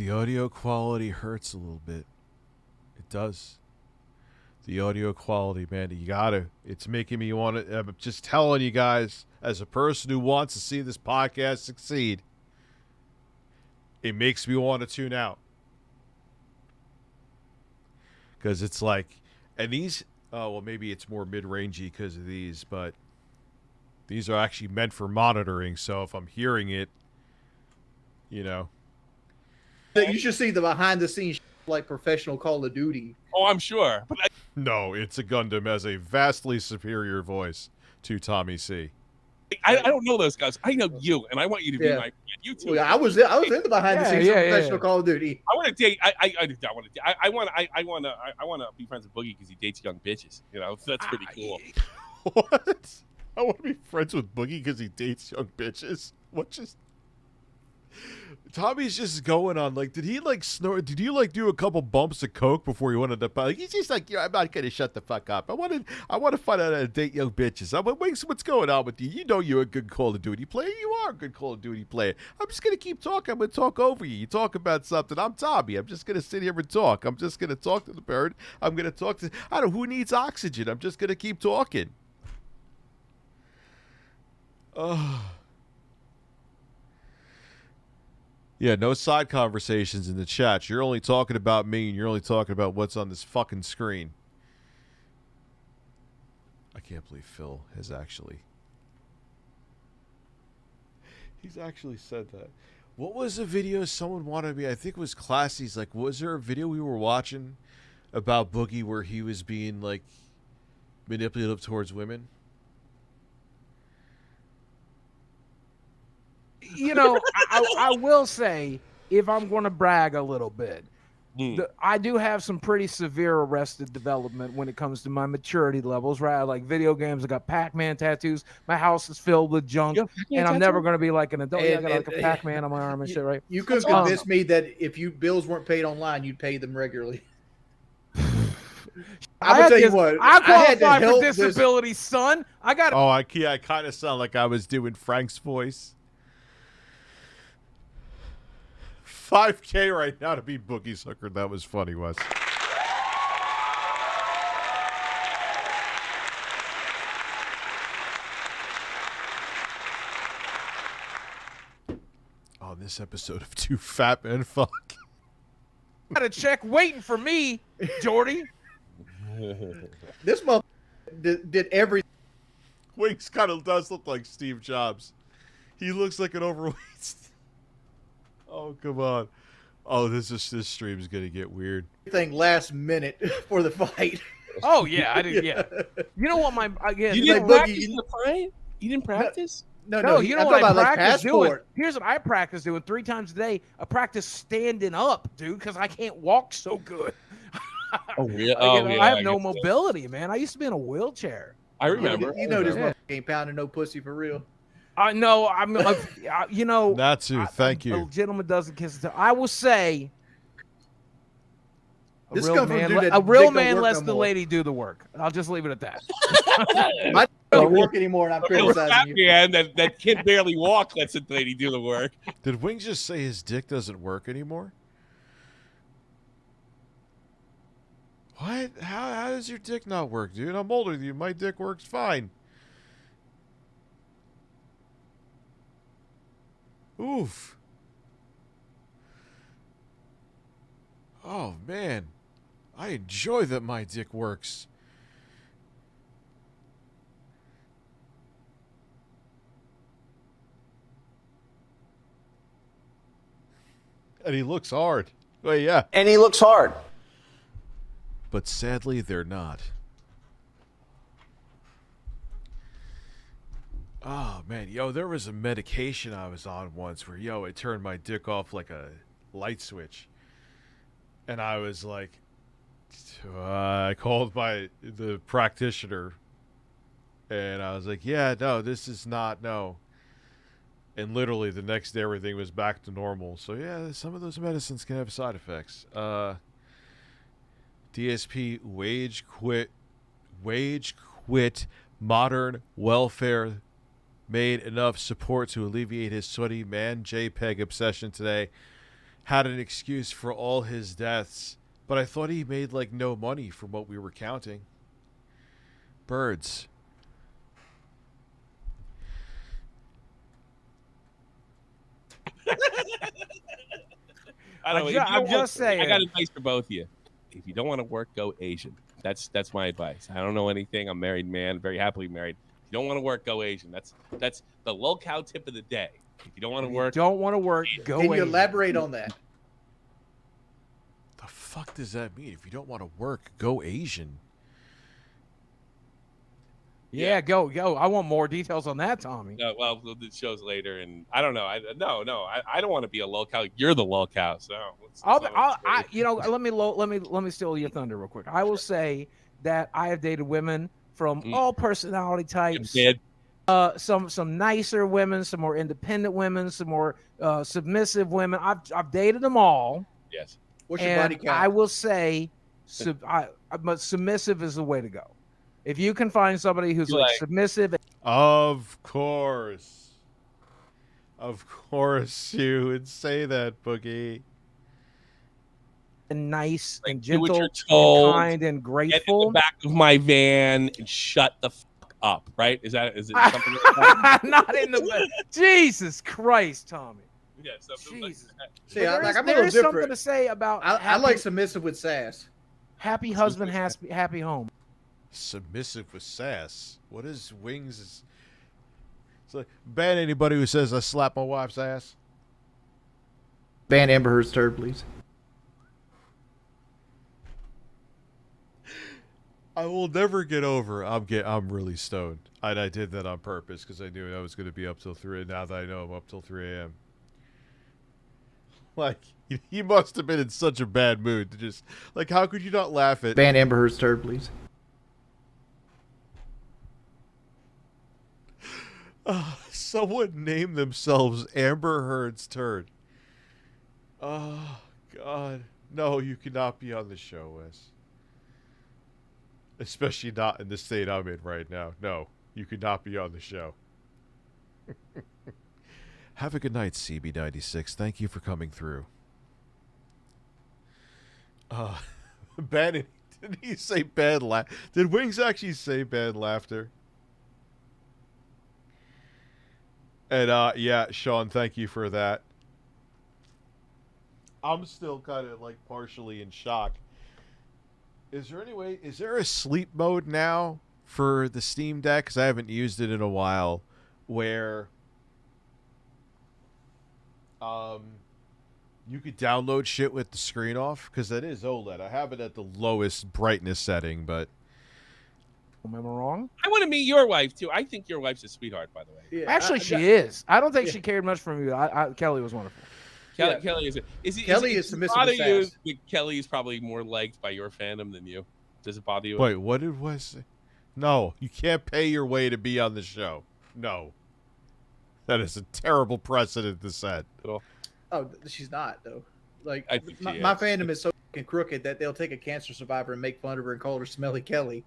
[SPEAKER 4] The audio quality hurts a little bit. It does. The audio quality, man, you gotta. It's making me want to. I'm just telling you guys, as a person who wants to see this podcast succeed, it makes me want to tune out. Because it's like, and these, oh, well, maybe it's more mid-rangey because of these, but these are actually meant for monitoring. So if I'm hearing it, you know.
[SPEAKER 16] You should see the behind-the-scenes like professional Call of Duty.
[SPEAKER 11] Oh, I'm sure. But
[SPEAKER 4] no, It's a Gundam has a vastly superior voice to Tommy C.
[SPEAKER 11] I don't know those guys. I know you, and I want you to be my friend. You too.
[SPEAKER 16] Well, I was in the behind-the-scenes professional Call of Duty.
[SPEAKER 11] I want to date. I want to be friends with Boogie because he dates young bitches. You know, so that's pretty cool.
[SPEAKER 4] What? I want to be friends with Boogie because he dates young bitches. What just? Tommy's just going on like, did he like snort? Did you like do a couple bumps of coke before he wanted to? Like, he's just like, I'm not gonna shut the fuck up. I want to find out how to date young bitches. What's going on with you? You know you're a good Call of Duty player. You are a good Call of Duty player. I'm just gonna keep talking. I'm gonna talk over you. You talk about something. I'm Tommy. I'm just gonna sit here and talk. I'm just gonna talk to the bird. I'm gonna talk to. I don't know who needs oxygen. I'm just gonna keep talking. Oh. Yeah, no side conversations in the chat. You're only talking about me, and you're only talking about what's on this fucking screen. I can't believe Phil has actually... He's actually said that. What was the video someone wanted me... I think it was Classy's. Like, was there a video we were watching about Boogie where he was being, like, manipulative towards women?
[SPEAKER 12] You know, I will say, if I'm going to brag a little bit, I do have some pretty severe arrested development when it comes to my maturity levels, right? I like video games. I got Pac-Man tattoos. My house is filled with junk, and I'm never going to be like an adult. I got like a Pac-Man on my arm and shit, right?
[SPEAKER 16] You could convince me that if bills weren't paid online, you'd pay them regularly. I will tell you what.
[SPEAKER 12] I qualify for disability, son. I got.
[SPEAKER 4] Oh, I kind of sound like I was doing Frank's voice. 5K right now to be Boogie Sucker. That was funny, Wes. On this episode of Two Fat Men Fuck.
[SPEAKER 12] Got a check waiting for me, Jordy.
[SPEAKER 16] This mother did everything.
[SPEAKER 4] Wings kind of does look like Steve Jobs. He looks like an overweight. Oh, come on. Oh, this stream is going to get weird.
[SPEAKER 16] Everything last minute for the fight.
[SPEAKER 12] Oh, yeah, I did, yeah. You know what,
[SPEAKER 11] you didn't practice the fight? You didn't practice?
[SPEAKER 12] No, you know what I practice doing? Here's what I practice doing 3 times a day. I practice standing up, dude, because I can't walk so good.
[SPEAKER 11] Oh, yeah.
[SPEAKER 12] I have no mobility, man. I used to be in a wheelchair.
[SPEAKER 11] I remember.
[SPEAKER 16] You know this motherfucker ain't pounding no pussy for real.
[SPEAKER 12] No, I'm, you know.
[SPEAKER 4] Natsu, thank you.
[SPEAKER 12] A gentleman doesn't kiss the I will say, a real man lets the lady do the work. I'll just leave it at that.
[SPEAKER 16] My don't work anymore, and I'm criticizing you.
[SPEAKER 11] Man, that can barely walk lets the lady do the work.
[SPEAKER 4] Did Wing just say his dick doesn't work anymore? What? How does your dick not work, dude? I'm older than you. My dick works fine. Oof. Oh, man. I enjoy that my dick works. And he looks hard. Well, yeah.
[SPEAKER 20] And he looks hard.
[SPEAKER 4] But sadly, they're not. Oh, man. Yo, there was a medication I was on once where, it turned my dick off like a light switch. And I was like, I called the practitioner. And I was like, yeah, no, this is not, no. And literally the next day, everything was back to normal. So, yeah, some of those medicines can have side effects. DSP, wage quit, modern welfare made enough support to alleviate his sweaty man JPEG obsession today. had an excuse for all his deaths, but I thought he made like no money from what we were counting. Birds.
[SPEAKER 11] I don't know.
[SPEAKER 12] I'm just saying.
[SPEAKER 11] I got advice for both of you. If you don't want to work, go Asian. That's my advice. I don't know anything. I'm a married man, very happily married. If you don't want to work, go Asian. That's the lolcow tip of the day. If you don't want to work,
[SPEAKER 12] go
[SPEAKER 16] Can you
[SPEAKER 12] Asian.
[SPEAKER 16] elaborate on that?
[SPEAKER 4] The fuck does that mean? If you don't want to work, go Asian.
[SPEAKER 12] Yeah, go. I want more details on that, Tommy.
[SPEAKER 11] No, well, the show's later, and I don't know. I don't want to be a lolcow. You're the lolcow, so.
[SPEAKER 12] Let me steal your thunder real quick. I will say that I have dated women from all personality types. Some nicer women, some more independent women, some more submissive women. I've dated them all.
[SPEAKER 11] Yes.
[SPEAKER 16] What's your body count?
[SPEAKER 12] I will say, submissive is the way to go. If you can find somebody who's like submissive,
[SPEAKER 4] Of course you would say that, Boogie.
[SPEAKER 12] and nice and
[SPEAKER 11] do what
[SPEAKER 12] gentle,
[SPEAKER 11] you're told,
[SPEAKER 12] and kind and
[SPEAKER 11] get in the
[SPEAKER 12] grateful.
[SPEAKER 11] back of my van and shut the fuck up. Right? Is it something like that?
[SPEAKER 12] Not in the Jesus Christ, Tommy.
[SPEAKER 11] Yeah, something like that.
[SPEAKER 16] See, I'm a
[SPEAKER 12] there
[SPEAKER 16] little
[SPEAKER 12] is something
[SPEAKER 16] different.
[SPEAKER 12] to say about
[SPEAKER 16] I like submissive with sass.
[SPEAKER 12] happy husband, happy home.
[SPEAKER 4] Submissive with sass. What is Wings? It's like, ban anybody who says I slap my wife's ass.
[SPEAKER 16] Ban Amber Heard's turd, please.
[SPEAKER 4] I will never get over. I'm really stoned, and I did that on purpose because I knew I was going to be up till 3. Now that I know I'm up till 3 a.m. Like he must have been in such a bad mood to just like. How could you not laugh at?
[SPEAKER 16] Ban Amber Heard's turd, please.
[SPEAKER 4] Someone named themselves Amber Heard's turd. Oh God, no! You cannot be on the show, Wes. Especially not in the state I'm in right now. No, you could not be on the show. Have a good night, CB96. Thank you for coming through. Bad. Did he say bad laugh? Did Wings actually say bad laughter? And yeah, Sean, thank you for that. I'm still kind of like partially in shock. Is there a sleep mode now for the Steam Deck? Because I haven't used it in a while, where you could download shit with the screen off, because that is OLED. I have it at the lowest brightness setting, but
[SPEAKER 12] Am I wrong?
[SPEAKER 11] I want to meet your wife too. I think your wife's a sweetheart, by the way.
[SPEAKER 16] Yeah,
[SPEAKER 12] Actually, she is. I don't think she cared much from you. Kelly was wonderful.
[SPEAKER 11] Kelly is.
[SPEAKER 16] Kelly is submissive to sass.
[SPEAKER 11] Kelly is probably more liked by your fandom than you. Does it bother you?
[SPEAKER 4] wait, what did Wes say? No, you can't pay your way to be on the show. No. That is a terrible precedent to set.
[SPEAKER 16] Oh, she's not though. Like
[SPEAKER 11] I think
[SPEAKER 16] my fandom is so fucking crooked that they'll take a cancer survivor and make fun of her and call her Smelly Kelly.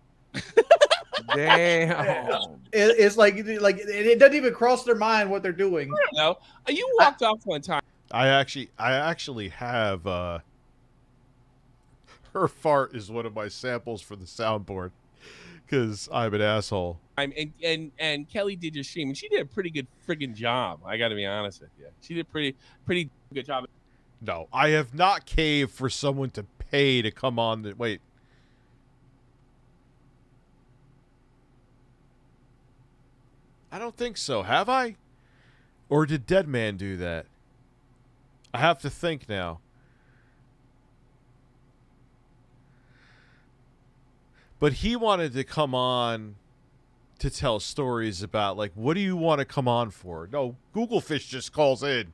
[SPEAKER 12] Damn.
[SPEAKER 16] It's like it doesn't even cross their mind what they're doing.
[SPEAKER 11] No, you walked off one time.
[SPEAKER 4] I actually have her fart is one of my samples for the soundboard because I'm an asshole.
[SPEAKER 11] And Kelly did your stream, and she did a pretty good friggin' job. I got to be honest with you. She did pretty good job.
[SPEAKER 4] No, I have not caved for someone to pay to come on the wait. I don't think so. Have I? Or did Deadman do that? I have to think now. But he wanted to come on to tell stories about, like, what do you want to come on for? No, Googlefish just calls in.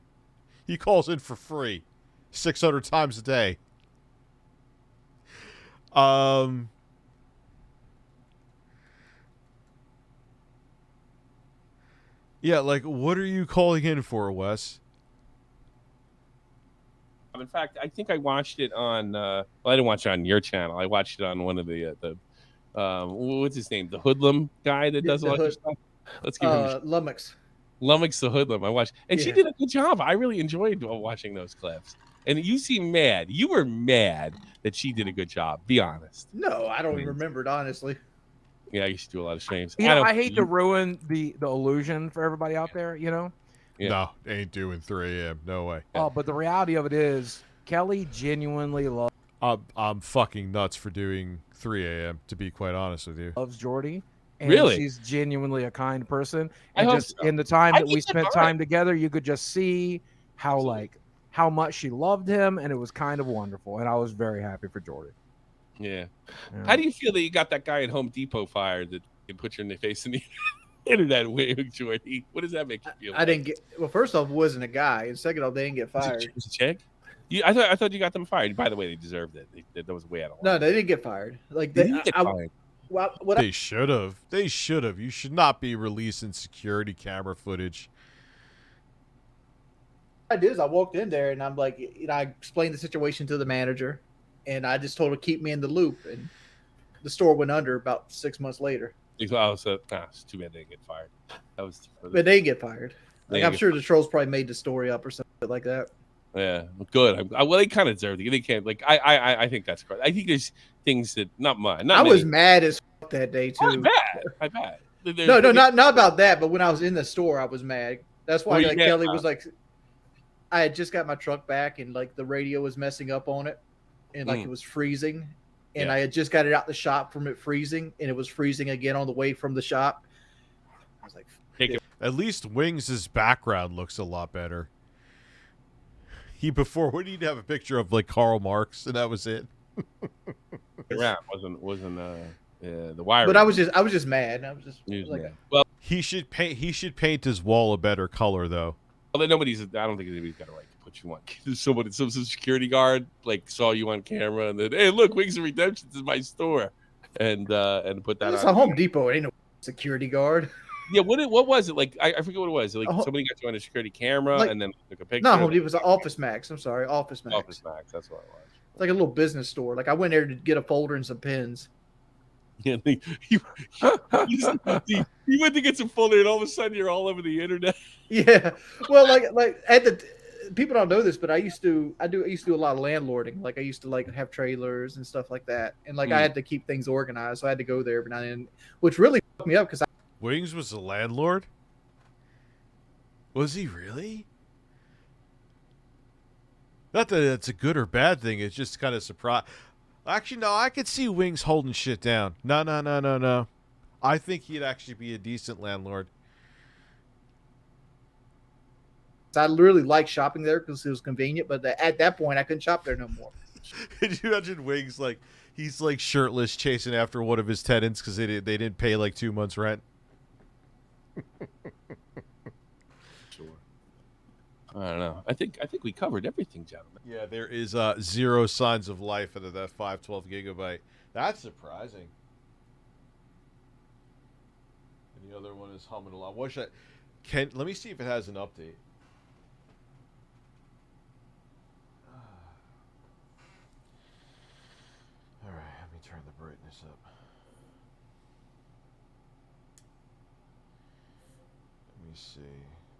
[SPEAKER 4] He calls in for free 600 times a day. Yeah, like, what are you calling in for, Wes?
[SPEAKER 11] In fact, I think I watched it on. Well, I didn't watch it on your channel. I watched it on one of the what's his name? The Hoodlum guy that does a lot of stuff. Let's give him
[SPEAKER 16] Lummox.
[SPEAKER 11] Lummox the Hoodlum. I watched, and she did a good job. I really enjoyed watching those clips. And you seem mad. You were mad that she did a good job. Be honest.
[SPEAKER 16] No, I don't even remember it, honestly.
[SPEAKER 11] Yeah, I used to do a lot of streams.
[SPEAKER 12] You know, I hate to ruin the illusion for everybody out there, you know?
[SPEAKER 4] No, ain't doing 3 a.m. No way.
[SPEAKER 12] Oh, but the reality of it is, Kelly genuinely
[SPEAKER 4] I'm fucking nuts for doing 3 a.m. to be quite honest with you.
[SPEAKER 12] loves Jordy. And
[SPEAKER 4] Really?
[SPEAKER 12] she's genuinely a kind person.
[SPEAKER 4] I
[SPEAKER 12] And
[SPEAKER 4] hope
[SPEAKER 12] just
[SPEAKER 4] so.
[SPEAKER 12] in the time
[SPEAKER 4] I
[SPEAKER 12] that we
[SPEAKER 4] think that's
[SPEAKER 12] spent
[SPEAKER 4] all
[SPEAKER 12] time
[SPEAKER 4] right.
[SPEAKER 12] together, you could just see how much she loved him, and it was kind of wonderful. And I was very happy for Jordy.
[SPEAKER 11] Yeah. How do you feel that you got that guy at Home Depot fired that can put your face in the internet, Jordy? What does that make you feel?
[SPEAKER 16] I didn't get. Well, first off, it wasn't a guy, and second off, they didn't get fired.
[SPEAKER 11] It was a chick? I thought you got them fired. By the way, they deserved it. That was way out of line.
[SPEAKER 16] No, they didn't get fired. Like
[SPEAKER 11] They
[SPEAKER 16] they
[SPEAKER 11] didn't get
[SPEAKER 16] I-
[SPEAKER 11] fired.
[SPEAKER 16] Well, what
[SPEAKER 4] They should have. They should have. You should not be releasing security camera footage.
[SPEAKER 16] I did is I walked in there and I'm like, I explained the situation to the manager, and I just told her keep me in the loop, and the store went under about 6 months later.
[SPEAKER 11] Oh, so it's too bad they didn't get fired. That was.
[SPEAKER 16] But they didn't get fired.
[SPEAKER 11] They
[SPEAKER 16] Like
[SPEAKER 11] didn't
[SPEAKER 16] I'm
[SPEAKER 11] get
[SPEAKER 16] sure the trolls probably made the story up or something like that.
[SPEAKER 11] Yeah, good. Well, they kind of deserved it. They can't. Like, I think that's correct. I think there's things that not mine. Not
[SPEAKER 16] I was
[SPEAKER 11] many.
[SPEAKER 16] mad as fuck that day too.
[SPEAKER 11] I bet. I bet.
[SPEAKER 16] No, not about that. But when I was in the store, I was mad. That's why
[SPEAKER 11] Well,
[SPEAKER 16] like,
[SPEAKER 11] yeah.
[SPEAKER 16] Kelly was like, I had just got my truck back, and like the radio was messing up on it, and like it was freezing, and
[SPEAKER 11] Yeah.
[SPEAKER 16] I had just got it out the shop from it freezing, and it was freezing again on the way from the shop. I was like,
[SPEAKER 4] At least Wings' background looks a lot better. What did he have a picture of like Karl Marx, and that was it.
[SPEAKER 11] Around wasn't the wire.
[SPEAKER 16] But I was just mad. I was just like,
[SPEAKER 11] well,
[SPEAKER 4] he should paint his wall a better color though.
[SPEAKER 11] Well, I don't think anybody's got a right to put you on. Some security guard like saw you on camera and then, hey, look, Wings of Redemption is my store, and put that.
[SPEAKER 16] it's
[SPEAKER 11] on.
[SPEAKER 16] a Home Depot. It ain't no security guard.
[SPEAKER 11] Yeah, what was it like? I forget what it was. Like
[SPEAKER 16] Oh.
[SPEAKER 11] somebody got you on a security camera
[SPEAKER 16] Like-
[SPEAKER 11] and then took a picture.
[SPEAKER 16] No, Home Depot was Office Max. I'm sorry, Office Max.
[SPEAKER 11] Office Max. That's what it was.
[SPEAKER 16] It's like a little business store. Like I went there to get a folder and some pens.
[SPEAKER 11] Yeah, you went to get some folder, and all of a sudden you're all over the internet.
[SPEAKER 16] Yeah. Well, like at the people don't know this, but I used to do a lot of landlording. Like I used to like have trailers and stuff like that, and like I had to keep things organized, so I had to go there every now and then, which really fucked me up because
[SPEAKER 4] Wings was a landlord? Was he really? Not that it's a good or bad thing. It's just kind of surprise. Actually, no, I could see Wings holding shit down. No. I think he'd actually be a decent landlord.
[SPEAKER 16] I really liked shopping there because it was convenient. But at that point, I couldn't shop there no more.
[SPEAKER 4] Could you imagine Wings like he's like shirtless chasing after one of his tenants because they didn't pay like 2 months rent?
[SPEAKER 11] Sure. I don't know. I think we covered everything, gentlemen.
[SPEAKER 4] Yeah, there is zero signs of life out of that 512 gigabyte. That's surprising. And the other one is humming along. Let me see if it has an update. All right, let me turn the brightness up. Let me see.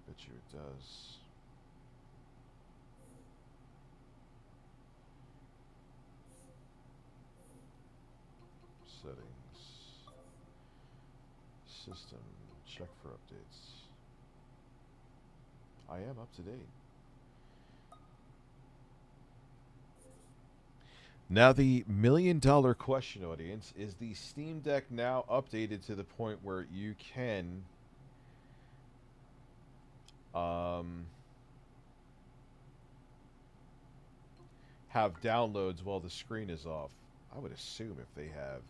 [SPEAKER 4] Bet you it does. Settings. System. Check for updates. I am up to date. Now the $1 million question, audience, is the Steam Deck now updated to the point where you can have downloads while the screen is off? I would assume if they have.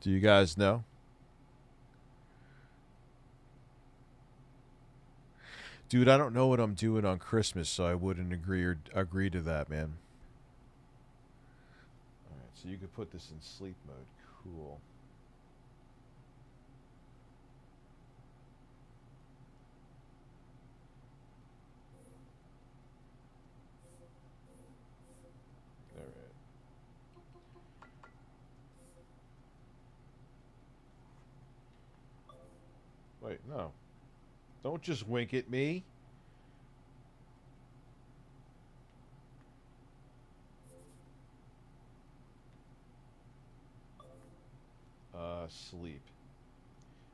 [SPEAKER 4] Do you guys know? Dude, I don't know what I'm doing on Christmas, so I wouldn't agree to that, man. Alright, so you could put this in sleep mode. Cool. Alright. wait, no. Don't just wink at me. Sleep.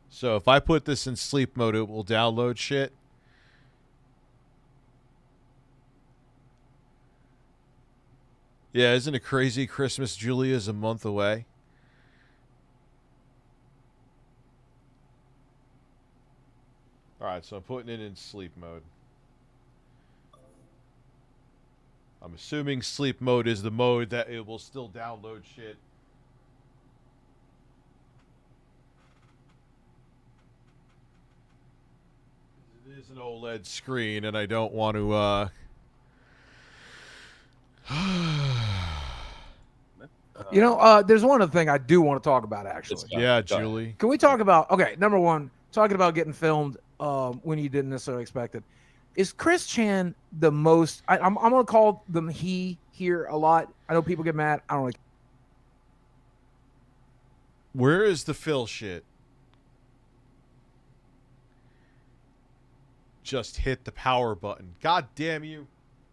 [SPEAKER 4] So if I put this in sleep mode, it will download shit. Yeah, isn't it crazy? Christmas Julia's a month away. Alright, so I'm putting it in sleep mode. I'm assuming sleep mode is the mode that it will still download shit. It is an OLED screen, and I don't want to,
[SPEAKER 12] You know, there's one other thing I do want to talk about, actually.
[SPEAKER 4] Yeah, Julie.
[SPEAKER 12] Can we talk about, okay, number one, talking about getting filmed when you didn't necessarily expect it. Is Chris Chan the most, I'm going to call them he here a lot. I know people get mad. I don't like.
[SPEAKER 4] Where is the Phil shit? Just hit the power button. God damn you.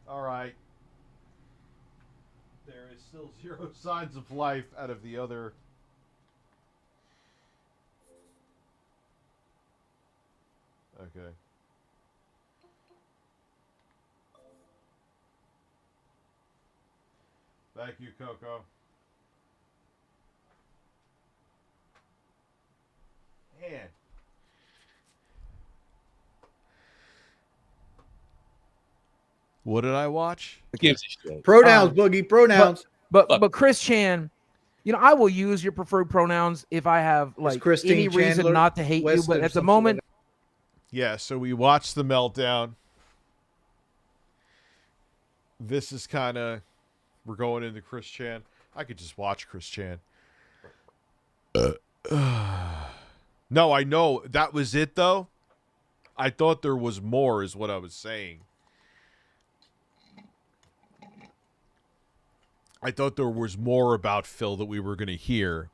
[SPEAKER 4] All right. There is still 0 signs of life out of the other. Okay. Thank you, Coco. Man. What did I watch?
[SPEAKER 16] Pronouns, Boogie, pronouns.
[SPEAKER 12] But Chris Chan, you know, I will use your preferred pronouns if I have like
[SPEAKER 16] Christine
[SPEAKER 12] any reason
[SPEAKER 16] Chandler,
[SPEAKER 12] not to hate you.
[SPEAKER 16] West
[SPEAKER 12] But
[SPEAKER 16] or
[SPEAKER 12] at the
[SPEAKER 16] something
[SPEAKER 12] moment,
[SPEAKER 16] like
[SPEAKER 4] Yeah, so we watched the meltdown. This is kind of, we're going into Chris Chan. I could just watch Chris Chan. No, I know. That was it, though. I thought there was more, is what I was saying. I thought there was more about Phil that we were going to hear.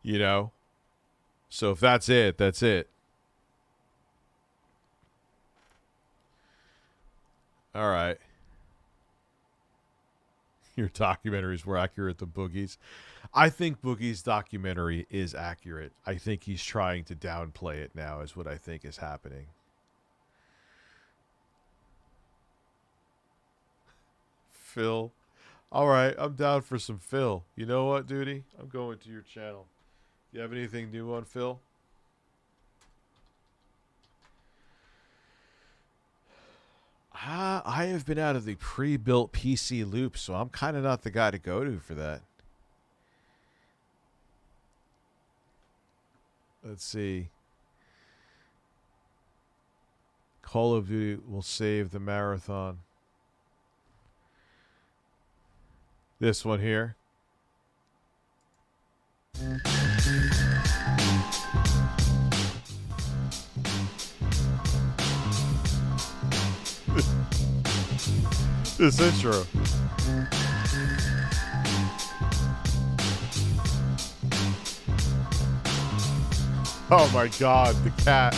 [SPEAKER 4] You know? So if that's it, that's it. All right. Your documentaries were accurate to Boogie's. I think Boogie's documentary is accurate. I think he's trying to downplay it now is what I think is happening. Phil. All right, I'm down for some Phil. You know what, Duty? I'm going to your channel. You have anything new on Phil? I have been out of the pre-built PC loop, so I'm kind of not the guy to go to for that. Let's see. Call of Duty will save the marathon. This one here. This intro. Oh my god, the cat.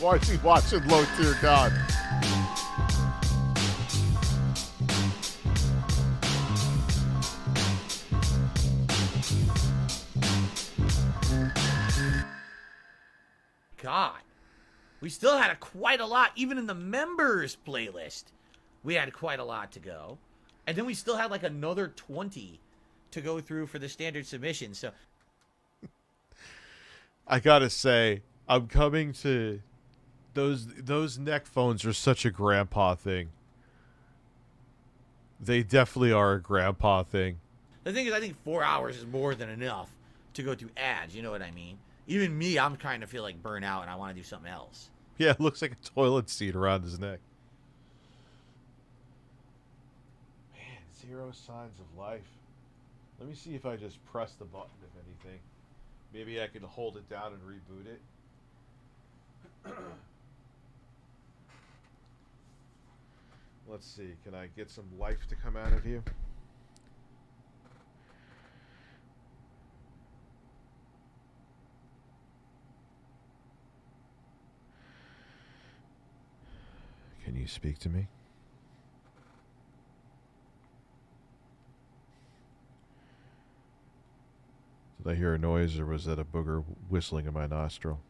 [SPEAKER 4] Why is he watching Low Tier God?
[SPEAKER 1] God. We still had quite a lot, even in the members playlist. We had quite a lot to go. And then we still had like another 20 to go through for the standard submission. So
[SPEAKER 4] I gotta say, I'm coming to those neck phones are such a grandpa thing. They definitely are a grandpa thing.
[SPEAKER 1] the thing is, I think 4 hours is more than enough to go through ads. You know what I mean? Even me, I'm kind of feel like burnout and I want to do something else.
[SPEAKER 4] Yeah, it looks like a toilet seat around his neck. Man, 0 signs of life. Let me see if I just press the button, if anything. Maybe I can hold it down and reboot it. Let's see. Can I get some life to come out of you? Can you speak to me? Did I hear a noise, or was that a booger whistling in my nostril?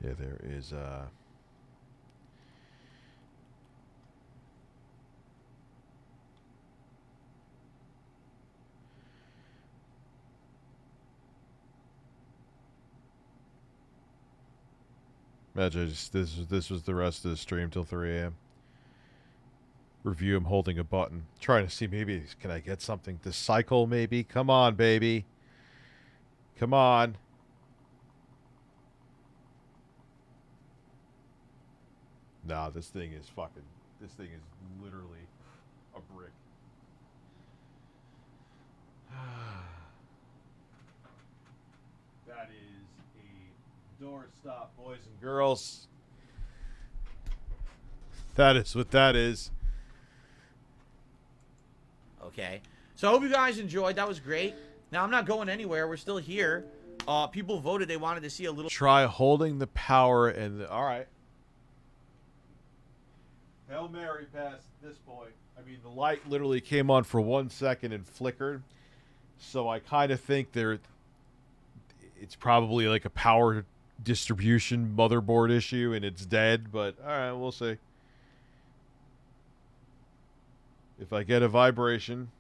[SPEAKER 4] Yeah, there is imagine this was the rest of the stream till 3 a.m. Review him holding a button, trying to see maybe can I get something to cycle maybe? Come on, baby. Come on. Nah, this thing is literally a brick. That is a doorstop, boys and girls. That is what that is.
[SPEAKER 1] Okay. So I hope you guys enjoyed. That was great. Now, I'm not going anywhere. We're still here. People voted they wanted to see a little...
[SPEAKER 4] Try holding the power and... All right. Hail Mary past this point. I mean, the light literally came on for 1 second and flickered. So I kind of think it's probably like a power distribution motherboard issue and it's dead. But, all right, we'll see. If I get a vibration...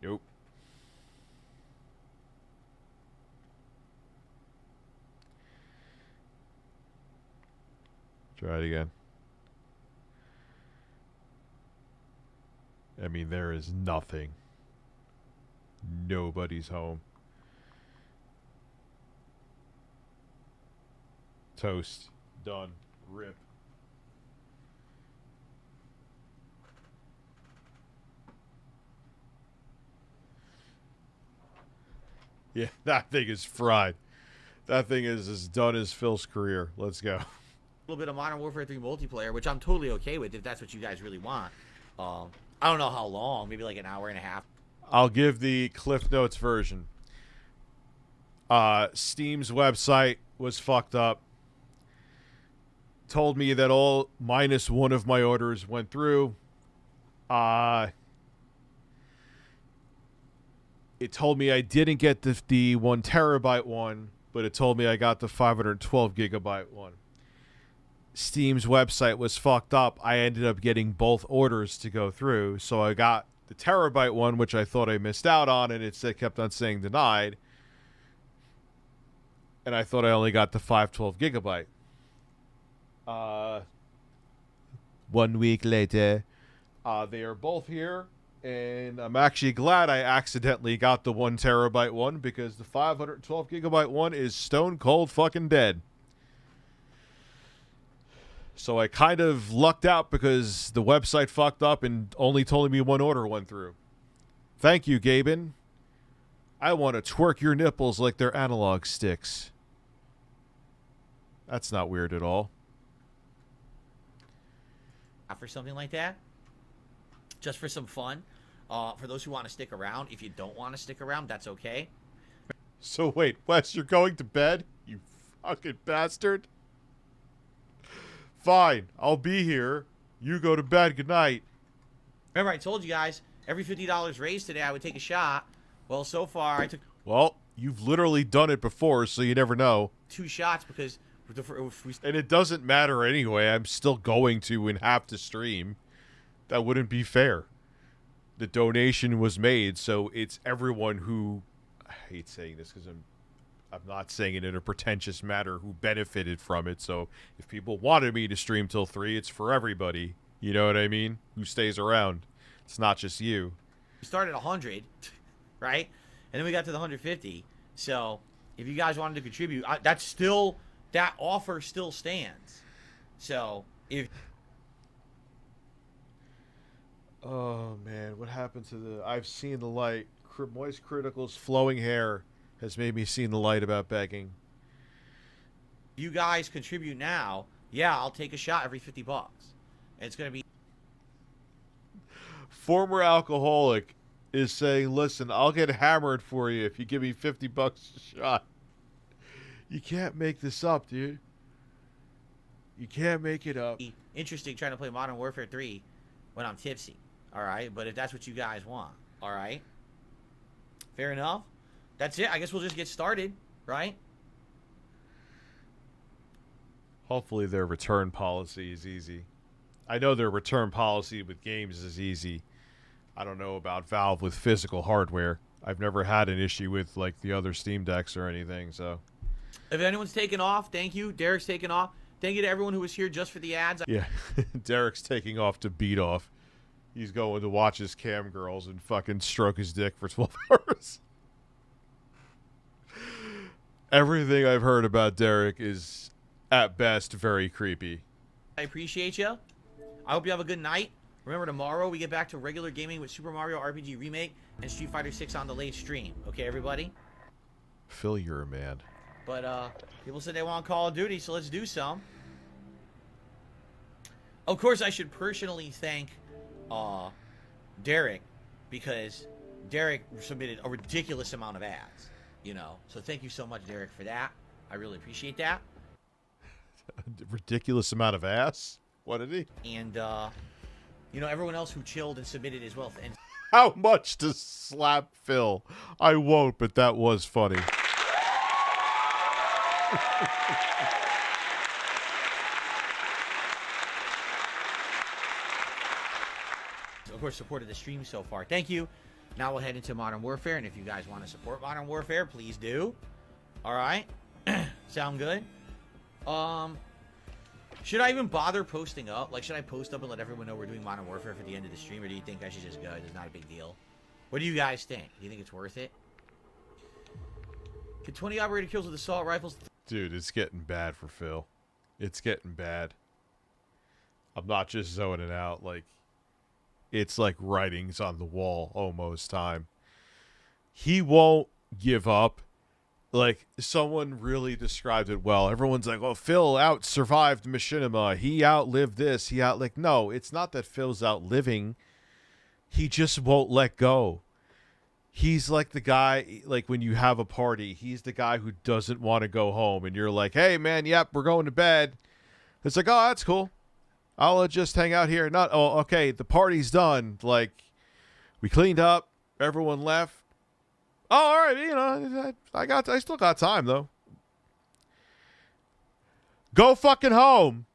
[SPEAKER 4] Nope. Try it again. I mean, there is nothing. Nobody's home. Toast. Done. Rip. Yeah, that thing is fried. That thing is as done as Phil's career. Let's go.
[SPEAKER 1] A little bit of Modern Warfare 3 multiplayer, which I'm totally okay with if that's what you guys really want. I don't know how long, maybe like an hour and a half.
[SPEAKER 4] I'll give the Cliff Notes version. Steam's website was fucked up. Told me that all minus one of my orders went through. It told me I didn't get the 1 terabyte one, but it told me I got the 512 gigabyte one. Steam's website was fucked up. I ended up getting both orders to go through, so I got the terabyte one, which I thought I missed out on, and it kept on saying denied. And I thought I only got the 512 gigabyte. 1 week later, they are both here. And I'm actually glad I accidentally got the 1 terabyte one because the 512 gigabyte one is stone cold fucking dead. So I kind of lucked out because the website fucked up and only told me 1 order went through. Thank you, Gaben. I want to twerk your nipples like they're analog sticks. That's not weird at all.
[SPEAKER 1] For something like that, just for some fun. For those who want to stick around, if you don't want to stick around, that's okay.
[SPEAKER 4] So wait, Wes, you're going to bed? You fucking bastard. Fine, I'll be here. You go to bed. Good night.
[SPEAKER 1] Remember, I told you guys, every $50 raised today, I would take a shot. Well, so far, I took...
[SPEAKER 4] Well, you've literally done it before, so you never know.
[SPEAKER 1] 2 shots because...
[SPEAKER 4] And it doesn't matter anyway. I'm still going to and have to stream. That wouldn't be fair. The donation was made, so it's everyone who... I hate saying this because I'm not saying it in a pretentious manner who benefited from it. So if people wanted me to stream till 3, it's for everybody. You know what I mean? Who stays around. It's not just you.
[SPEAKER 1] We started at 100, right? And then we got to the 150. So if you guys wanted to contribute, that offer still stands. So if...
[SPEAKER 4] Oh man, what happened to the? I've seen the light. Moist Critical's flowing hair has made me see the light about begging.
[SPEAKER 1] You guys contribute now. Yeah, I'll take a shot every $50. It's gonna be.
[SPEAKER 4] Former alcoholic is saying, "Listen, I'll get hammered for you if you give me $50 a shot." You can't make this up, dude. You can't make it up.
[SPEAKER 1] Interesting trying to play Modern Warfare 3 when I'm tipsy. All right, but if that's what you guys want, all right. Fair enough. That's it. I guess we'll just get started, right?
[SPEAKER 4] Hopefully their return policy is easy. I know their return policy with games is easy. I don't know about Valve with physical hardware. I've never had an issue with like the other Steam Decks or anything, so.
[SPEAKER 1] If anyone's taken off, thank you. Derek's taken off. Thank you to everyone who was here just for the ads.
[SPEAKER 4] Yeah, Derek's taking off to beat off. He's going to watch his cam girls and fucking stroke his dick for 12 hours. Everything I've heard about Derek is, at best, very creepy.
[SPEAKER 1] I appreciate you. I hope you have a good night. Remember, tomorrow we get back to regular gaming with Super Mario RPG Remake and Street Fighter 6 on the late stream. Okay, everybody?
[SPEAKER 4] Phil, you're a man.
[SPEAKER 1] But, people said they want Call of Duty, so let's do some. Of course, I should personally thank Derek, because Derek submitted a ridiculous amount of ads, you know. So thank you so much, Derek, for that. I really appreciate that.
[SPEAKER 4] Ridiculous amount of ass? What did he?
[SPEAKER 1] And, you know, everyone else who chilled and submitted as well. And
[SPEAKER 4] how much to slap Phil? I won't, but that was funny.
[SPEAKER 1] Of course, supported the stream so far. Thank you. Now we'll head into Modern Warfare, and if you guys want to support Modern Warfare, please do. All right. Sound good? Should I even bother posting up? Like, should I post up and let everyone know we're doing Modern Warfare for the end of the stream, or do you think I should just go? It's not a big deal. What do you guys think? Do you think it's worth it? Could 20 operator kills with assault rifles?
[SPEAKER 4] Dude, it's getting bad for Phil. It's getting bad. I'm not just zoning out. Like, it's like writings on the wall almost time. He won't give up. Like, someone really described it well. Everyone's like, oh, Phil out-survived Machinima. He outlived this. Like, no, it's not that Phil's outliving. He just won't let go. He's like the guy, like when you have a party, he's the guy who doesn't want to go home. And you're like, hey, man, yep, we're going to bed. It's like, oh, that's cool. I'll just hang out here. Not, oh, okay, the party's done. Like, we cleaned up. Everyone left. Oh, all right, you know, I still got time, though. Go fucking home.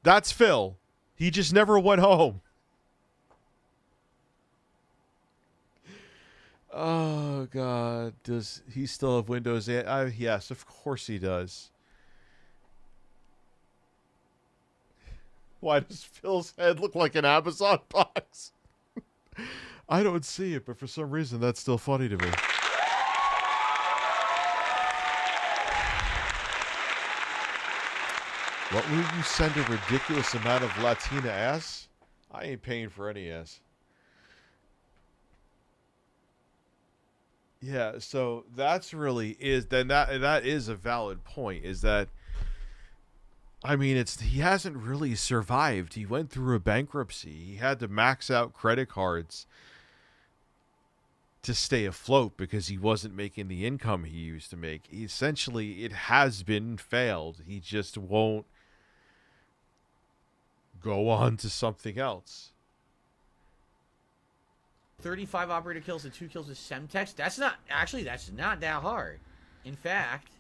[SPEAKER 4] That's Phil. He just never went home. Oh, God. Does he still have Windows 8? Yes, of course he does. Why does Phil's head look like an Amazon box? I don't see it, but for some reason that's still funny to me. What will you send a ridiculous amount of Latina ass? I ain't paying for any ass. Yeah, so that's really that is a valid point, is that, I mean, he hasn't really survived. He went through a bankruptcy. He had to max out credit cards to stay afloat because he wasn't making the income he used to make. Essentially, it has been failed. He just won't go on to something else.
[SPEAKER 1] 35 operator kills and 2 kills with Semtex. That's not that hard. In fact,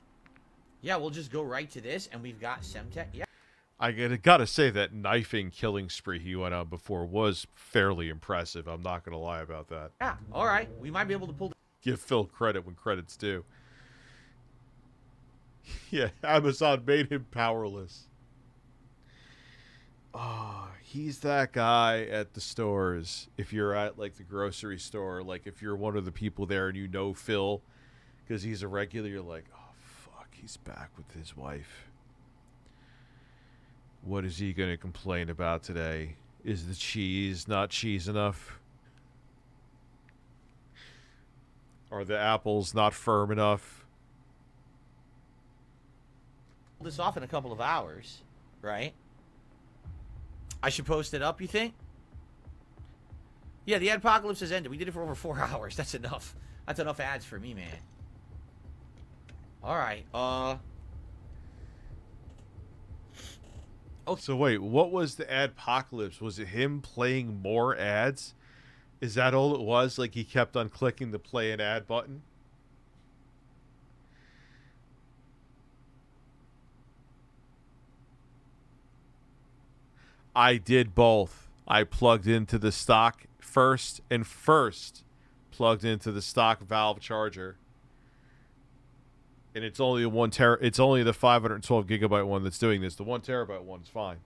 [SPEAKER 1] yeah, we'll just go right to this, and we've got Semtex. Yeah.
[SPEAKER 4] I gotta say that knifing killing spree he went on before was fairly impressive. I'm not gonna lie about that.
[SPEAKER 1] Yeah, all right. We might be able to pull.
[SPEAKER 4] Give Phil credit when credit's due. Yeah, Amazon made him powerless. Oh, he's that guy at the stores. If you're at, like, the grocery store, like, if you're one of the people there and you know Phil because he's a regular, you're like, oh, fuck, he's back with his wife. What is he going to complain about today? Is the cheese not cheese enough? Are the apples not firm enough?
[SPEAKER 1] This off in a couple of hours, right? I should post it up, you think? Yeah, the apocalypse has ended. We did it for over 4 hours. That's enough. That's enough ads for me, man. Alright,
[SPEAKER 4] Oh, so wait, what was the adpocalypse? Was it him playing more ads? Is that all it was? Like he kept on clicking the play an ad button? I did both. I plugged into the stock first plugged into the stock Valve charger. And it's only it's only the 512 gigabyte one that's doing this. The 1 terabyte one's fine.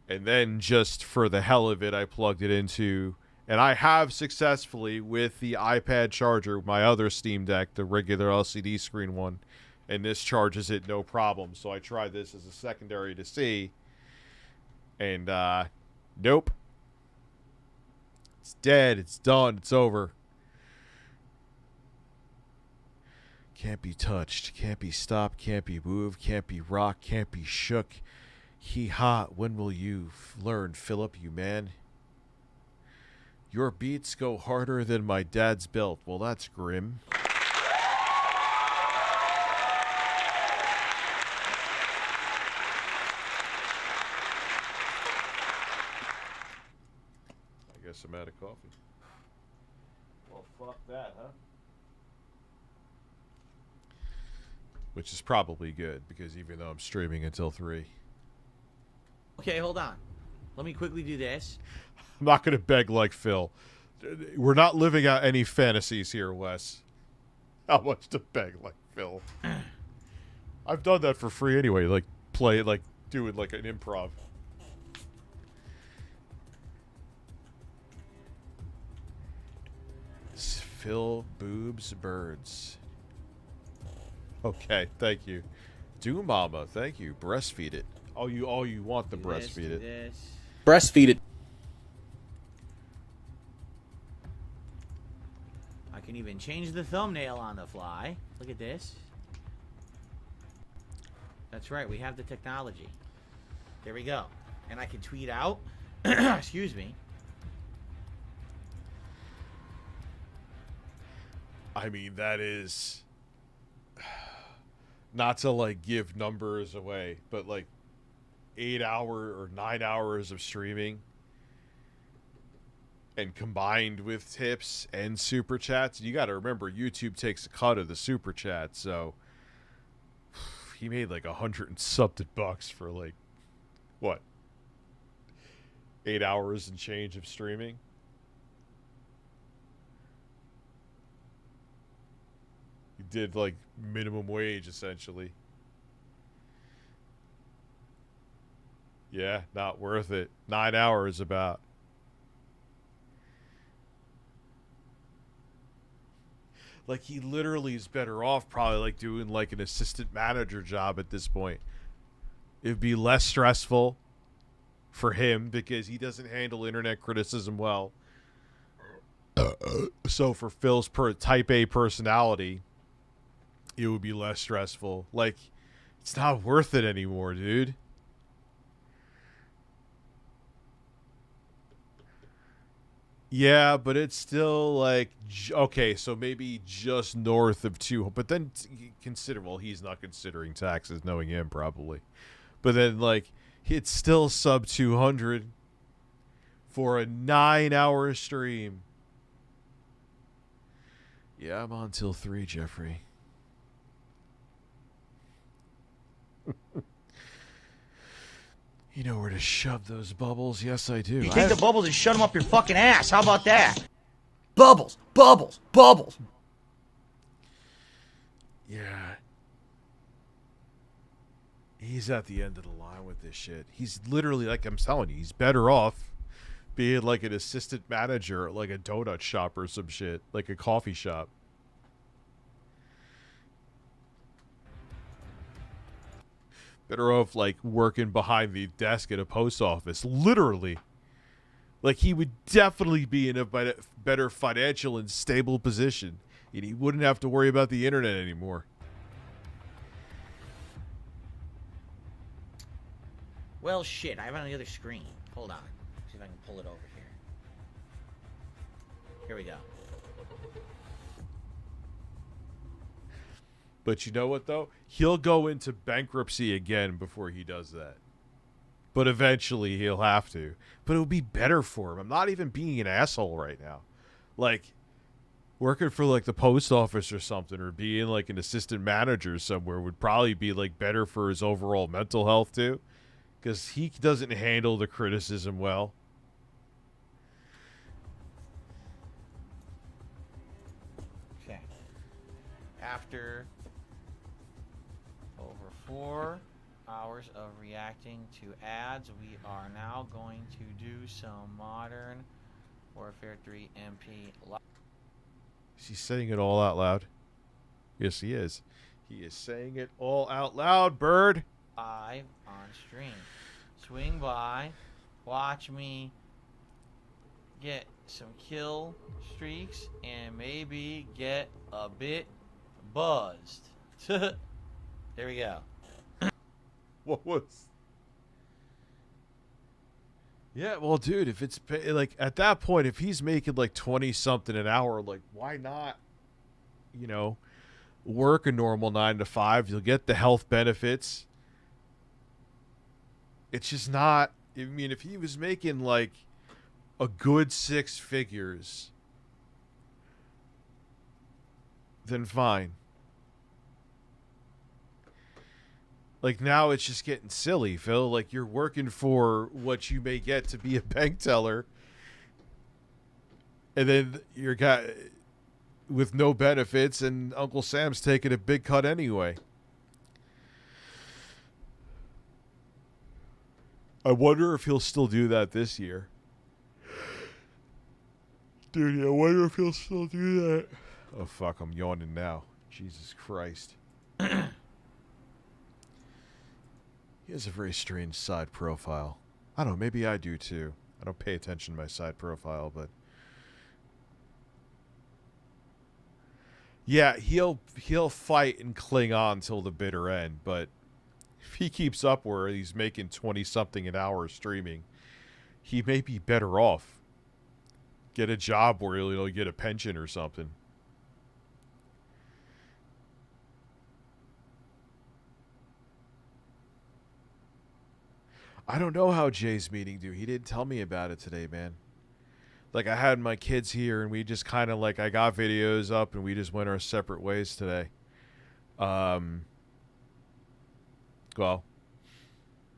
[SPEAKER 4] And then just for the hell of it, I plugged it into, and I have successfully with the iPad charger, my other Steam Deck, the regular LCD screen one, and this charges it no problem. So I tried this as a secondary to see, and nope. It's dead. It's done. It's over. Can't be touched, can't be stopped, can't be moved, can't be rocked, can't be shook. Hee-ha, when will you learn, Philip, you man? Your beats go harder than my dad's belt. Well, that's grim. I guess I'm out of coffee. Well, fuck that, huh? Which is probably good, because even though I'm streaming until 3.
[SPEAKER 1] okay, hold on. Let me quickly do this.
[SPEAKER 4] I'm not going to beg like Phil. We're not living out any fantasies here, Wes. How much to beg like Phil? I've done that for free anyway. Like, play it, like, do it like an improv. Phil boobs birds. Okay, thank you. Do mama, thank you. Breastfeed it. All you want to breastfeed it.
[SPEAKER 5] Breastfeed it.
[SPEAKER 1] I can even change the thumbnail on the fly. Look at this. That's right, we have the technology. There we go. And I can tweet out. Excuse me.
[SPEAKER 4] I mean, that is... Not to, like, give numbers away, but, like, 8 hour or 9 hours of streaming and combined with tips and super chats. You got to remember, YouTube takes a cut of the super chat, so he made, like, 100 and something bucks for, like, what? 8 hours and change of streaming? He did, like, minimum wage, essentially. Yeah, not worth it. 9 hours about. Like, he literally is better off probably, like, doing, like, an assistant manager job at this point. It'd be less stressful for him because he doesn't handle internet criticism well. So for Phil's type A personality, it would be less stressful. Like, it's not worth it anymore, dude. Yeah, but it's still like, okay, so maybe just north of 200. But then consider, well, he's not considering taxes, knowing him probably. But then, like, it's still sub 200 for a 9-hour stream. Yeah, I'm on till 3, Jeffrey. You know where to shove those bubbles? Yes, I do.
[SPEAKER 1] You take the bubbles and shut them up your fucking ass. How about that? Bubbles, bubbles, bubbles.
[SPEAKER 4] Yeah. He's at the end of the line with this shit. He's literally, like I'm telling you, he's better off being like an assistant manager at like a donut shop or some shit, like a coffee shop. Better off, like, working behind the desk at a post office. Literally. Like, he would definitely be in a better financial and stable position. And he wouldn't have to worry about the internet anymore.
[SPEAKER 1] Well, shit, I have it on the other screen. Hold on. See if I can pull it over here. Here we go.
[SPEAKER 4] But you know what, though? He'll go into bankruptcy again before he does that. But eventually he'll have to. But it would be better for him. I'm not even being an asshole right now. Like, working for, like, the post office or something, or being, like, an assistant manager somewhere would probably be, like, better for his overall mental health, too. Because he doesn't handle the criticism well.
[SPEAKER 1] Okay. After over 4 hours of reacting to ads, we are now going to do some Modern Warfare 3 MP live.
[SPEAKER 4] Is he saying it all out loud? Yes, he is. He is saying it all out loud, bird.
[SPEAKER 1] Live on stream. Swing by, watch me get some kill streaks, and maybe get a bit buzzed. There we go.
[SPEAKER 4] What was? Yeah, well, dude, if it's like at that point, if he's making like 20 something an hour, like why not, you know, work a normal 9 to 5? You'll get the health benefits. It's just not. I mean, if he was making like a good 6 figures, then fine. Like, now it's just getting silly, Phil. Like, you're working for what you may get to be a bank teller, and then you're got with no benefits, and Uncle Sam's taking a big cut anyway. I wonder if he'll still do that this year. Dude, I wonder if he'll still do that. Oh, fuck, I'm yawning now. Jesus Christ. He has a very strange side profile. I don't know, maybe I do too. I don't pay attention to my side profile, but... yeah, he'll fight and cling on till the bitter end, but if he keeps up where he's making 20-something an hour streaming, he may be better off. Get a job where he'll get a pension or something. I don't know how Jay's meeting do. He didn't tell me about it today, man. Like, I had my kids here, and we just kind of, like, I got videos up, and we just went our separate ways today. Well,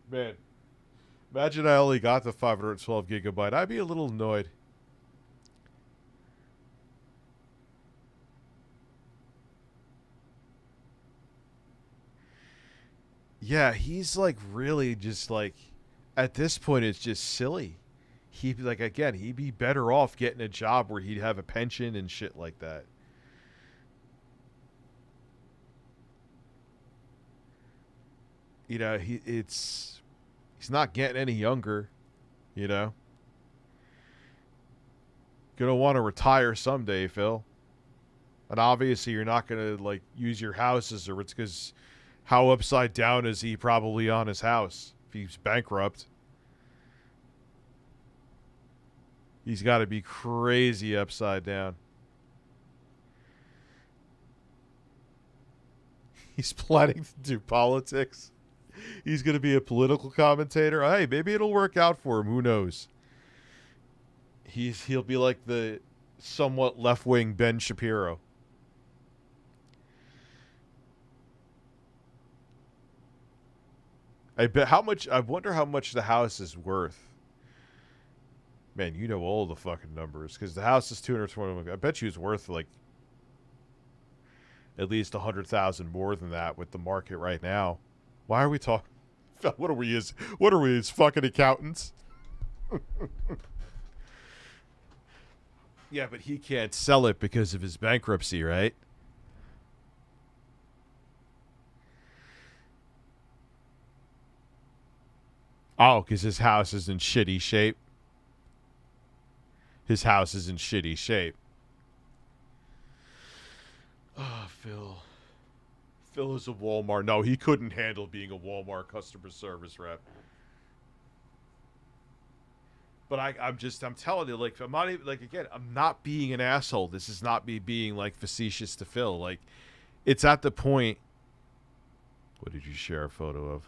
[SPEAKER 4] man, imagine I only got the 512 gigabyte. I'd be a little annoyed. Yeah, he's, like, really just, like... at this point, it's just silly. He'd be like, again, he'd be better off getting a job where he'd have a pension and shit like that. You know, he's not getting any younger, you know. Gonna want to retire someday, Phil. And obviously you're not gonna, like, use your houses, or it's because how upside down is he probably on his house if he's bankrupt? He's got to be crazy upside down. He's planning to do politics. He's going to be a political commentator. Hey, maybe it'll work out for him. Who knows? He'll be like the somewhat left-wing Ben Shapiro. I wonder how much the house is worth. Man, you know all the fucking numbers, because the house is $221. I bet you it's worth like at least $100,000 more than that with the market right now. Why are we talking? What are we as fucking accountants? Yeah, but he can't sell it because of his bankruptcy, right? Oh, because his house is in shitty shape. His house is in shitty shape. Oh, Phil. Phil is a Walmart. No, he couldn't handle being a Walmart customer service rep. But I'm telling you, like, I'm not even, like, again, I'm not being an asshole. This is not me being, like, facetious to Phil. Like, it's at the point. What did you share a photo of?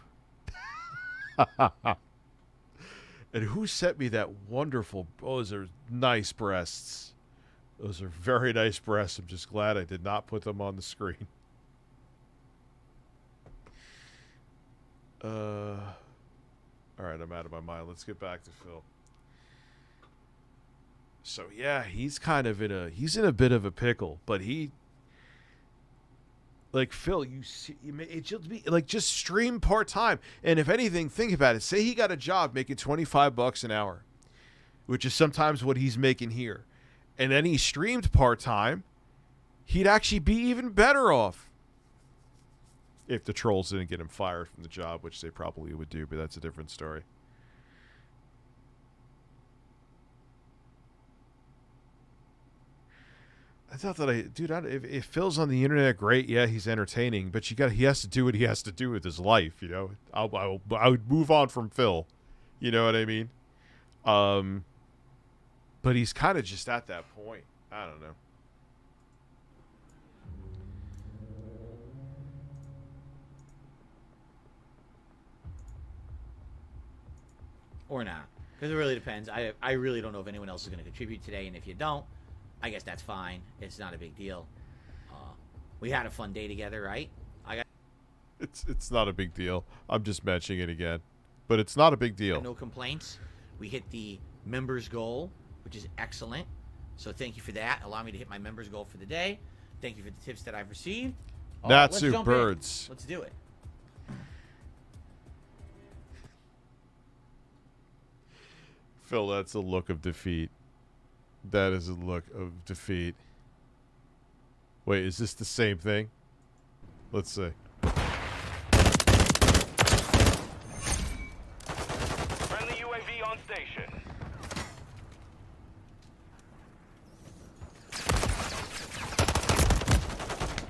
[SPEAKER 4] And who sent me that wonderful, those are nice breasts. Those are very nice breasts. I'm just glad I did not put them on the screen. All right, I'm out of my mind. Let's get back to Phil. So yeah, he's kind of in a bit of a pickle, but like Phil, you see, it should be like just stream part-time. And if anything, think about it. Say he got a job making $25 an hour, which is sometimes what he's making here. And then he streamed part-time, he'd actually be even better off. If the trolls didn't get him fired from the job, which they probably would do, but that's a different story. I thought that if Phil's on the internet, great, yeah, he's entertaining, but he has to do what he has to do with his life, you know. I would move on from Phil, you know what I mean? But he's kind of just at that point. I don't know.
[SPEAKER 20] Or not, because it really depends. I really don't know if anyone else is going to contribute today, and if you don't, I guess that's fine. It's not a big deal. We had a fun day together, right?
[SPEAKER 4] It's not a big deal. I'm just mentioning it again, but it's not a big deal.
[SPEAKER 20] No complaints. We hit the members goal, which is excellent. So thank you for that. Allow me to hit my members goal for the day. Thank you for the tips that I've received.
[SPEAKER 4] Natsu birds.
[SPEAKER 20] Let's do it.
[SPEAKER 4] Phil, that's a look of defeat. That is a look of defeat. Wait, is this the same thing? Let's see.
[SPEAKER 21] Friendly UAV on station.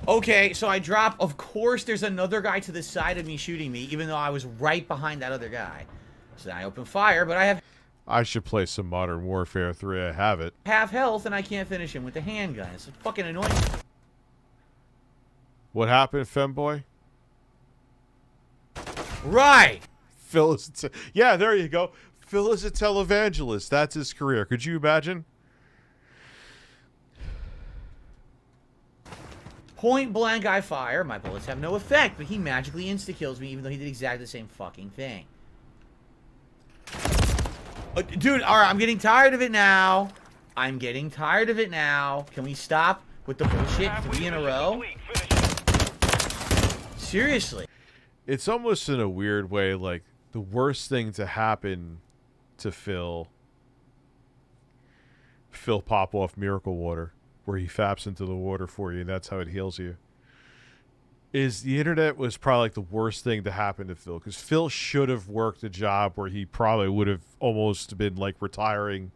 [SPEAKER 20] Okay, so I drop. Of course, there's another guy to the side of me shooting me, even though I was right behind that other guy. So then I open fire, but I have...
[SPEAKER 4] I should play some Modern Warfare 3. I have it.
[SPEAKER 20] half health, and I can't finish him with the handgun. It's fucking annoying.
[SPEAKER 4] What happened, Femboy?
[SPEAKER 20] Right.
[SPEAKER 4] Phil is yeah, there you go. Phil is a televangelist. That's his career. Could you imagine?
[SPEAKER 20] Point blank, I fire. My bullets have no effect, but he magically insta-kills me, even though he did exactly the same fucking thing. Dude, alright, I'm getting tired of it now. I'm getting tired of it now. Can we stop with the bullshit 3 in a row? Seriously.
[SPEAKER 4] It's almost in a weird way like the worst thing to happen to Phil pop off miracle water, where he faps into the water for you and that's how it heals you. Is the internet was probably like the worst thing to happen to Phil, because Phil should have worked a job where he probably would have almost been like retiring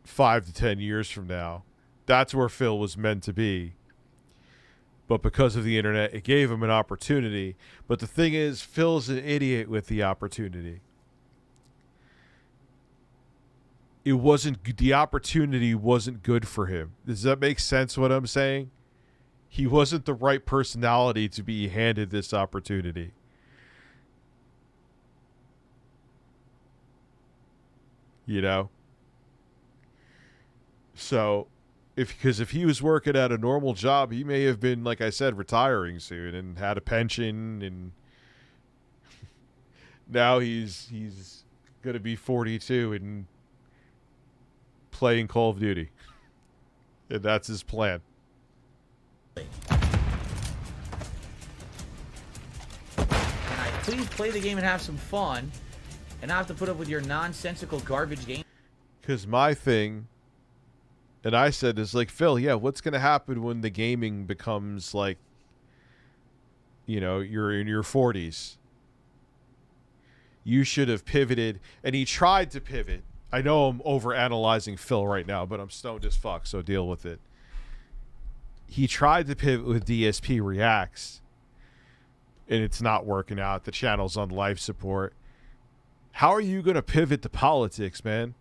[SPEAKER 4] 5 to 10 years from now. That's where Phil was meant to be. But because of the internet, it gave him an opportunity. But the thing is, Phil's an idiot with the opportunity. The opportunity wasn't good for him. Does that make sense what I'm saying? He wasn't the right personality to be handed this opportunity. You know? So, because if he was working at a normal job, he may have been, like I said, retiring soon and had a pension, and now he's going to be 42 and playing Call of Duty. And that's his plan.
[SPEAKER 20] Can I please play the game and have some fun and not have to put up with your nonsensical garbage game?
[SPEAKER 4] Because my thing, and I said, is like, Phil, yeah, what's going to happen when the gaming becomes like, you know, you're in your 40s? You should have pivoted. And he tried to pivot. I know I'm overanalyzing Phil right now, but I'm stoned as fuck, so deal with it. He tried to pivot with DSP Reacts, and it's not working out. The channel's on life support. How are you going to pivot to politics, man?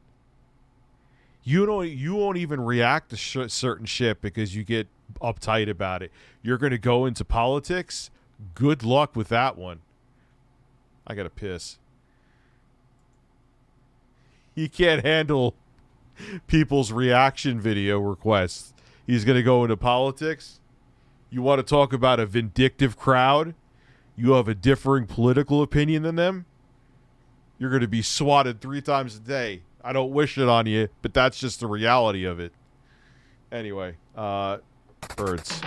[SPEAKER 4] You won't even react to certain shit because you get uptight about it. You're going to go into politics? Good luck with that one. I got to piss. He can't handle people's reaction video requests. He's going to go into politics? You want to talk about a vindictive crowd? You have a differing political opinion than them? You're going to be swatted 3 times a day. I don't wish it on you, but that's just the reality of it. Anyway, birds.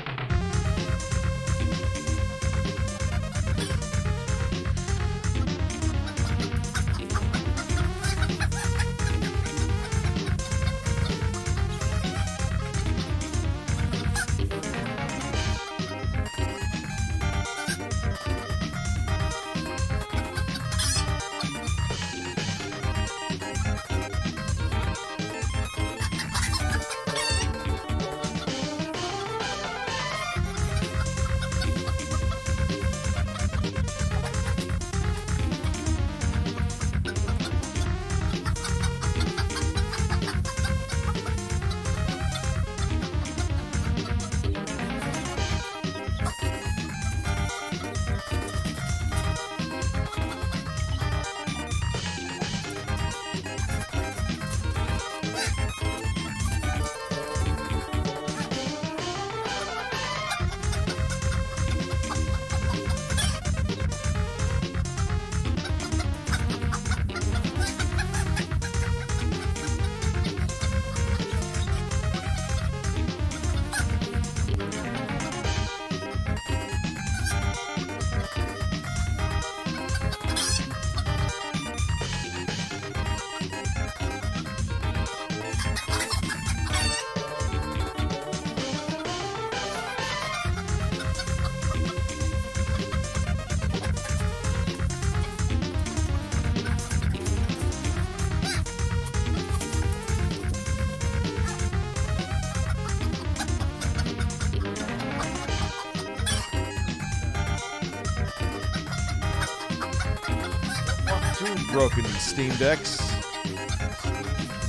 [SPEAKER 4] Broken Steam Decks.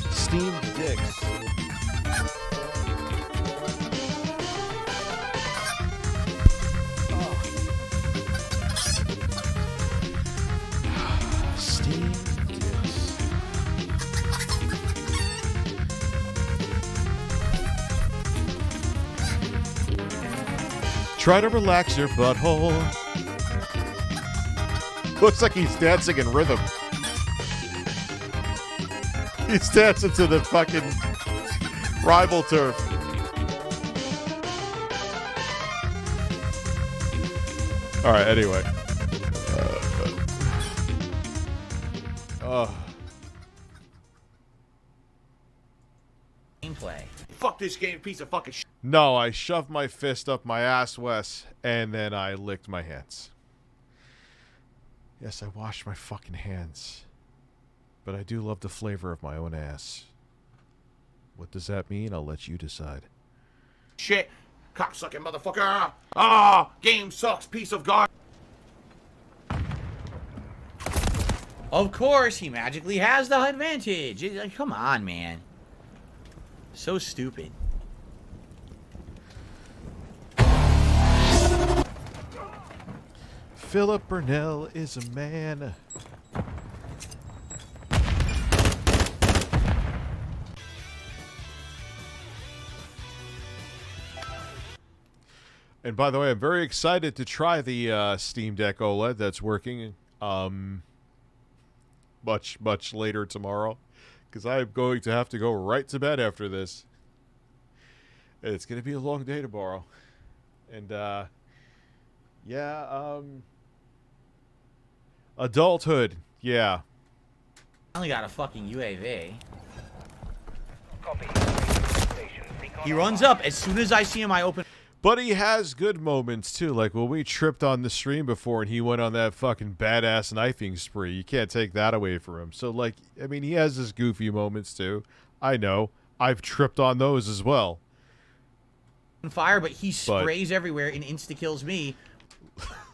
[SPEAKER 4] Steam Decks. Oh. Steam Decks. Try to relax your butthole. Looks like he's dancing in rhythm. He's dancing to the fucking rival turf. Alright, anyway.
[SPEAKER 20] Gameplay.
[SPEAKER 1] Fuck this game, piece of fucking shit.
[SPEAKER 4] No, I shoved my fist up my ass, Wes, and then I licked my hands. Yes, I washed my fucking hands. But I do love the flavor of my own ass. What does that mean? I'll let you decide.
[SPEAKER 1] Shit. Cocksucking motherfucker. Ah, game sucks, piece of garbage.
[SPEAKER 20] Of course, he magically has the advantage. Come on, man. So stupid.
[SPEAKER 4] Philip Burnell is a man. And by the way, I'm very excited to try the Steam Deck OLED that's working much later tomorrow, because I'm going to have to go right to bed after this. And it's going to be a long day tomorrow. And yeah, adulthood, yeah.
[SPEAKER 20] I only got a fucking UAV. He runs up as soon as I see him. I open.
[SPEAKER 4] But he has good moments, too. Like when we tripped on the stream before and he went on that fucking badass knifing spree. You can't take that away from him. So, like, I mean, he has his goofy moments, too. I know. I've tripped on those as well.
[SPEAKER 1] Fire, but he sprays everywhere and insta-kills me.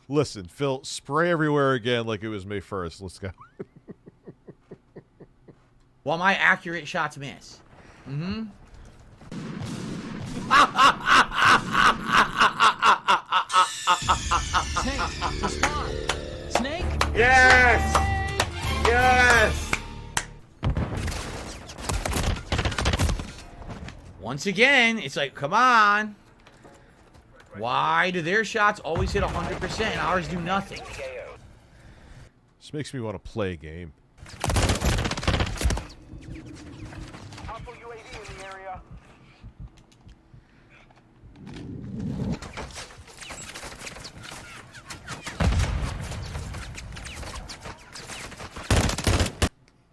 [SPEAKER 4] Listen, Phil, spray everywhere again like it was May 1st. Let's go.
[SPEAKER 1] While my accurate shots miss. Mm-hmm.
[SPEAKER 3] Snake?
[SPEAKER 1] Yes! Yes! Once again, it's like, come on. Why do their shots always hit 100% and ours do nothing?
[SPEAKER 4] This makes me want to play a game.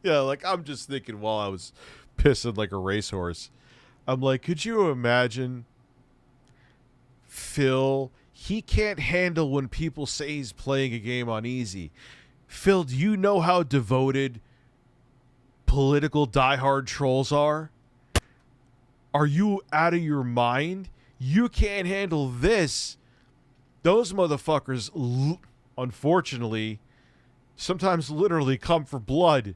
[SPEAKER 4] Yeah, like, I'm just thinking while I was pissing like a racehorse. I'm like, could you imagine Phil? He can't handle when people say he's playing a game on easy. Phil, do you know how devoted political diehard trolls are? Are you out of your mind? You can't handle this. Those motherfuckers, unfortunately, sometimes literally come for blood.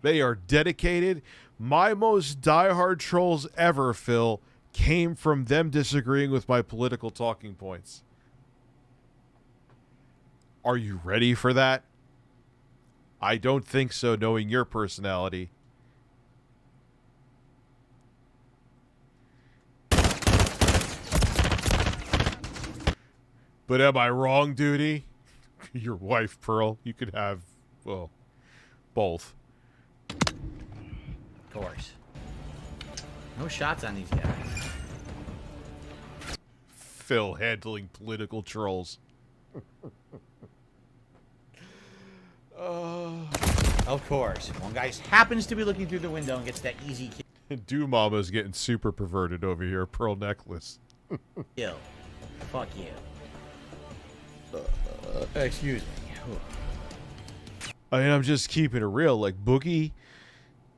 [SPEAKER 4] They are dedicated. My most diehard trolls ever, Phil, came from them disagreeing with my political talking points. Are you ready for that? I don't think so, knowing your personality. But am I wrong, Duty? Your wife, Pearl, you could have, well, both.
[SPEAKER 1] Of course. No shots on these guys.
[SPEAKER 4] Phil handling political trolls.
[SPEAKER 1] Of course. One guy happens to be looking through the window and gets that easy kill.
[SPEAKER 4] Mama's getting super perverted over here. Pearl necklace.
[SPEAKER 1] Kill. Fuck you. Excuse me.
[SPEAKER 4] I mean, I'm just keeping it real. Like, Boogie,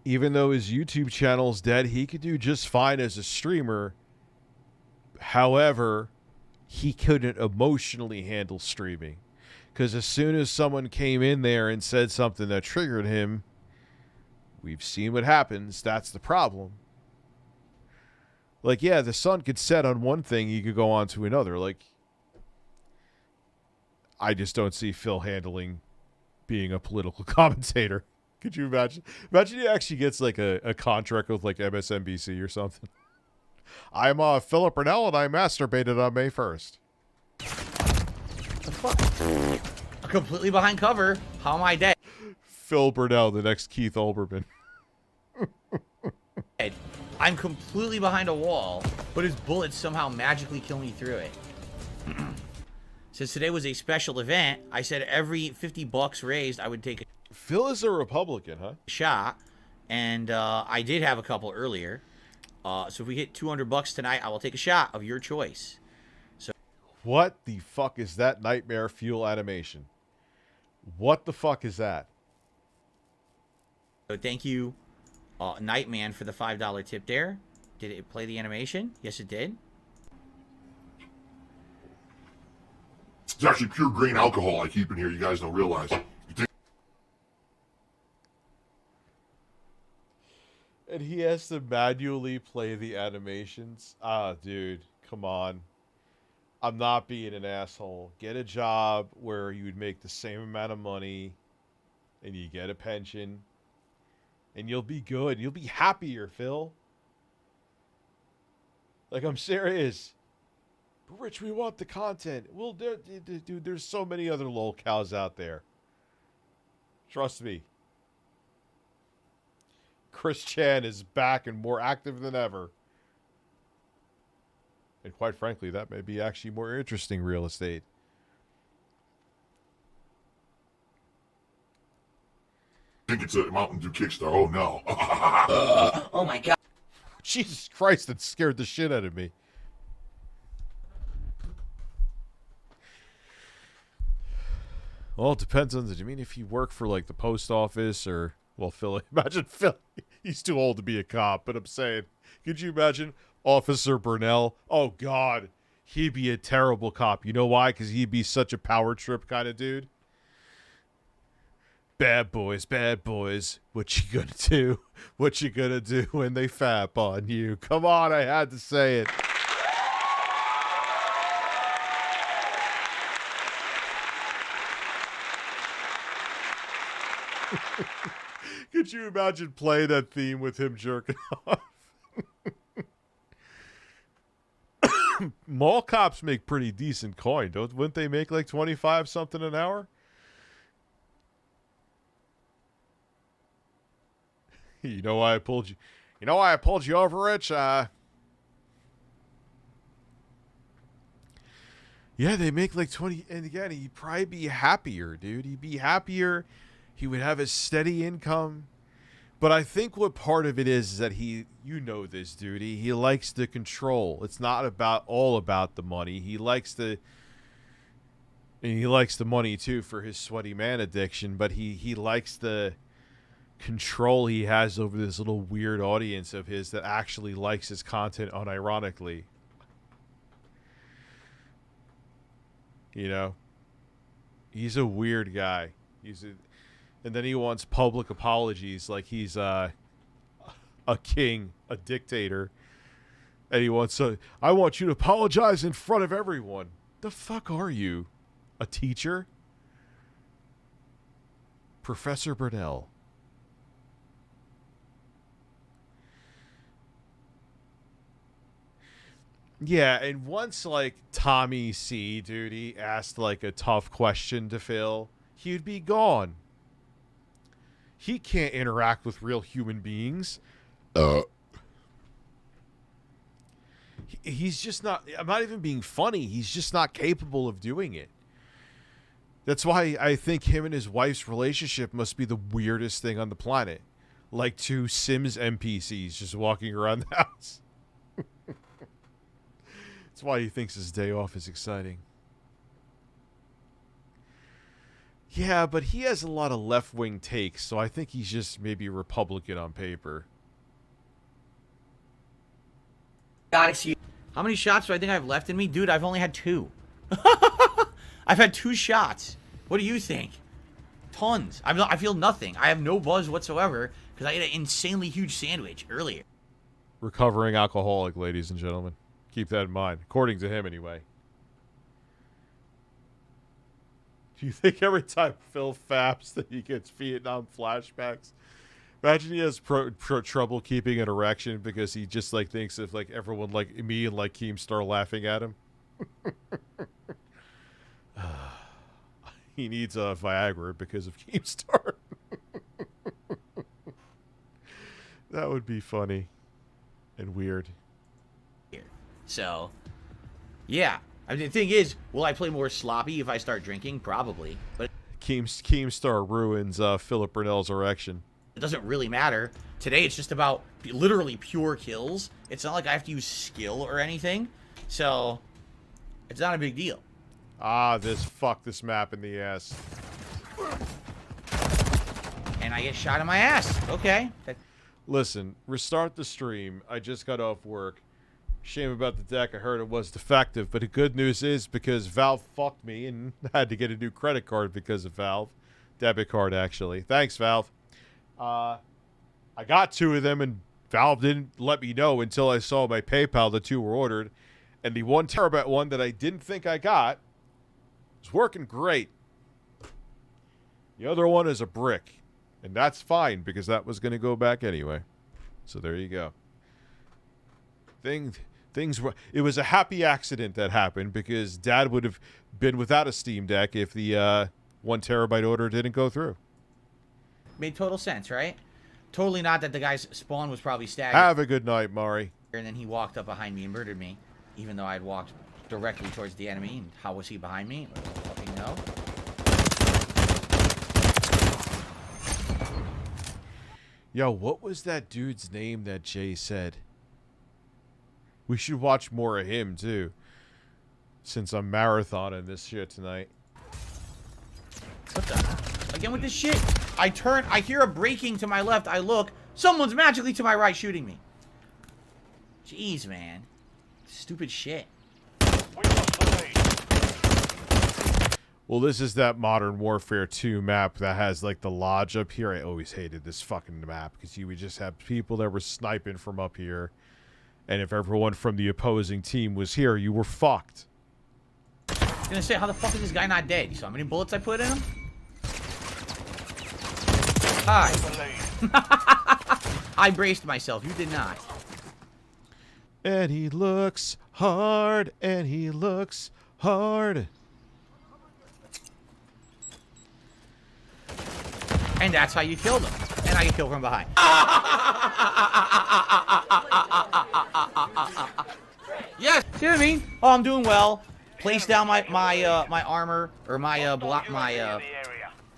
[SPEAKER 4] even though his YouTube channel's dead, he could do just fine as a streamer. However, he couldn't emotionally handle streaming. Because as soon as someone came in there and said something that triggered him, we've seen what happens. That's the problem. Like, yeah, the sun could set on one thing, you could go on to another. Like, I just don't see Phil handling being a political commentator. Could you imagine? Imagine he actually gets like a contract with like MSNBC or something. I'm Philip Burnell and I masturbated on May 1st.
[SPEAKER 1] The fuck? I'm completely behind cover. How am I dead?
[SPEAKER 4] Phil Burnell, the next Keith Olbermann.
[SPEAKER 1] I'm completely behind a wall, but his bullets somehow magically kill me through it. Since today was a special event, I said every $50 raised, I would take a
[SPEAKER 4] Phil is a Republican, huh?
[SPEAKER 1] shot, and I did have a couple earlier. So if we hit $200 tonight, I will take a shot of your choice. So,
[SPEAKER 4] what the fuck is that nightmare fuel animation? What the fuck is that?
[SPEAKER 1] So thank you, Nightman, for the $5 tip there. Did it play the animation? Yes, it did.
[SPEAKER 22] It's actually pure grain alcohol I keep in here. You guys don't realize.
[SPEAKER 4] And he has to manually play the animations. Ah, dude, come on. I'm not being an asshole. Get a job where you would make the same amount of money and you get a pension and you'll be good. You'll be happier, Phil. Like, I'm serious. But Rich, we want the content. Well, dude, there's so many other lol cows out there. Trust me. Chris Chan is back and more active than ever. And quite frankly, that may be actually more interesting real estate.
[SPEAKER 22] I think it's a Mountain Dew Kickstarter. Oh, no.
[SPEAKER 7] Oh, my God.
[SPEAKER 4] Jesus Christ, that scared the shit out of me. Well, it depends on the. I mean, if you work for like the post office or Phil, imagine Phil. He's too old to be a cop, but I'm saying, could you imagine Officer Burnell? Oh God, he'd be a terrible cop. You know why? Because he'd be such a power trip kind of dude. Bad boys, what you gonna do? What you gonna do when they fap on you? Come on, I had to say it. Could you imagine playing that theme with him jerking off? Mall cops make pretty decent coin, wouldn't they make like 25 something an hour? You know why I pulled you? You know why I pulled you over, Rich? Yeah, they make like 20. And again, he'd probably be happier, dude. He'd be happier. He would have a steady income. But I think what part of it is that you know this, dude. He likes the control. It's not all about the money. He likes the money too for his sweaty man addiction. But he likes the control he has over this little weird audience of his that actually likes his content unironically. You know, he's a weird guy. And then he wants public apologies like he's a king, a dictator. And he wants I want you to apologize in front of everyone. The fuck are you? A teacher? Professor Burnell. Yeah, and once, like, Tommy C, dude, he asked, like, a tough question to Phil, he'd be gone. He can't interact with real human beings. He's just not... I'm not even being funny. He's just not capable of doing it. That's why I think him and his wife's relationship must be the weirdest thing on the planet. Like two Sims NPCs just walking around the house. That's why he thinks his day off is exciting. Yeah, but he has a lot of left-wing takes, so I think he's just maybe Republican on paper.
[SPEAKER 20] How many shots do I think I have left in me? Dude, I've only had 2. I've had 2 shots. What do you think? Tons. I feel nothing. I have no buzz whatsoever because I ate an insanely huge sandwich earlier.
[SPEAKER 4] Recovering alcoholic, ladies and gentlemen. Keep that in mind. According to him, anyway. Do you think every time Phil faps that he gets Vietnam flashbacks? Imagine he has trouble keeping an erection because he just, like, thinks of, like, everyone like me and, like, Keemstar laughing at him. He needs a Viagra because of Keemstar. That would be funny and weird.
[SPEAKER 20] So, yeah. I mean, the thing is, will I play more sloppy if I start drinking? Probably. But
[SPEAKER 4] Keemstar ruins Philip Burnell's erection.
[SPEAKER 20] It doesn't really matter. Today, it's just about literally pure kills. It's not like I have to use skill or anything. So, it's not a big deal.
[SPEAKER 4] Ah, fuck this map in the ass.
[SPEAKER 20] And I get shot in my ass. Okay.
[SPEAKER 4] Listen, restart the stream. I just got off work. Shame about the deck. I heard it was defective, but the good news is because Valve fucked me and I had to get a new credit card because of Valve. Debit card, actually. Thanks, Valve. I got 2 of them, and Valve didn't let me know until I saw my PayPal the 2 were ordered. And the 1 terabyte one that I didn't think I got was working great. The other one is a brick. And that's fine, because that was going to go back anyway. So there you go. It was a happy accident that happened because Dad would have been without a Steam Deck if the 1 terabyte order didn't go through.
[SPEAKER 20] Made total sense, right? Totally not that the guy's spawn was probably staggered.
[SPEAKER 4] Have a good night, Mari.
[SPEAKER 20] And then he walked up behind me and murdered me, even though I had walked directly towards the enemy. And how was he behind me? I don't fucking know.
[SPEAKER 4] Yo, what was that dude's name that Jay said? We should watch more of him, too. Since I'm marathoning this shit tonight.
[SPEAKER 20] What the? Again with this shit. I turn, I hear a braking to my left. I look. Someone's magically to my right shooting me. Jeez, man. Stupid shit.
[SPEAKER 4] Well, this is that Modern Warfare 2 map that has, like, the lodge up here. I always hated this fucking map because you would just have people that were sniping from up here. And if everyone from the opposing team was here, you were fucked.
[SPEAKER 20] I was gonna say, how the fuck is this guy not dead? You saw how many bullets I put in him? Hi. I braced myself. You did not.
[SPEAKER 4] And he looks hard, and he looks hard.
[SPEAKER 20] And that's how you killed him. And how you kill from behind. Yes. See what I mean? Oh, I'm doing well. Place down my armor or my block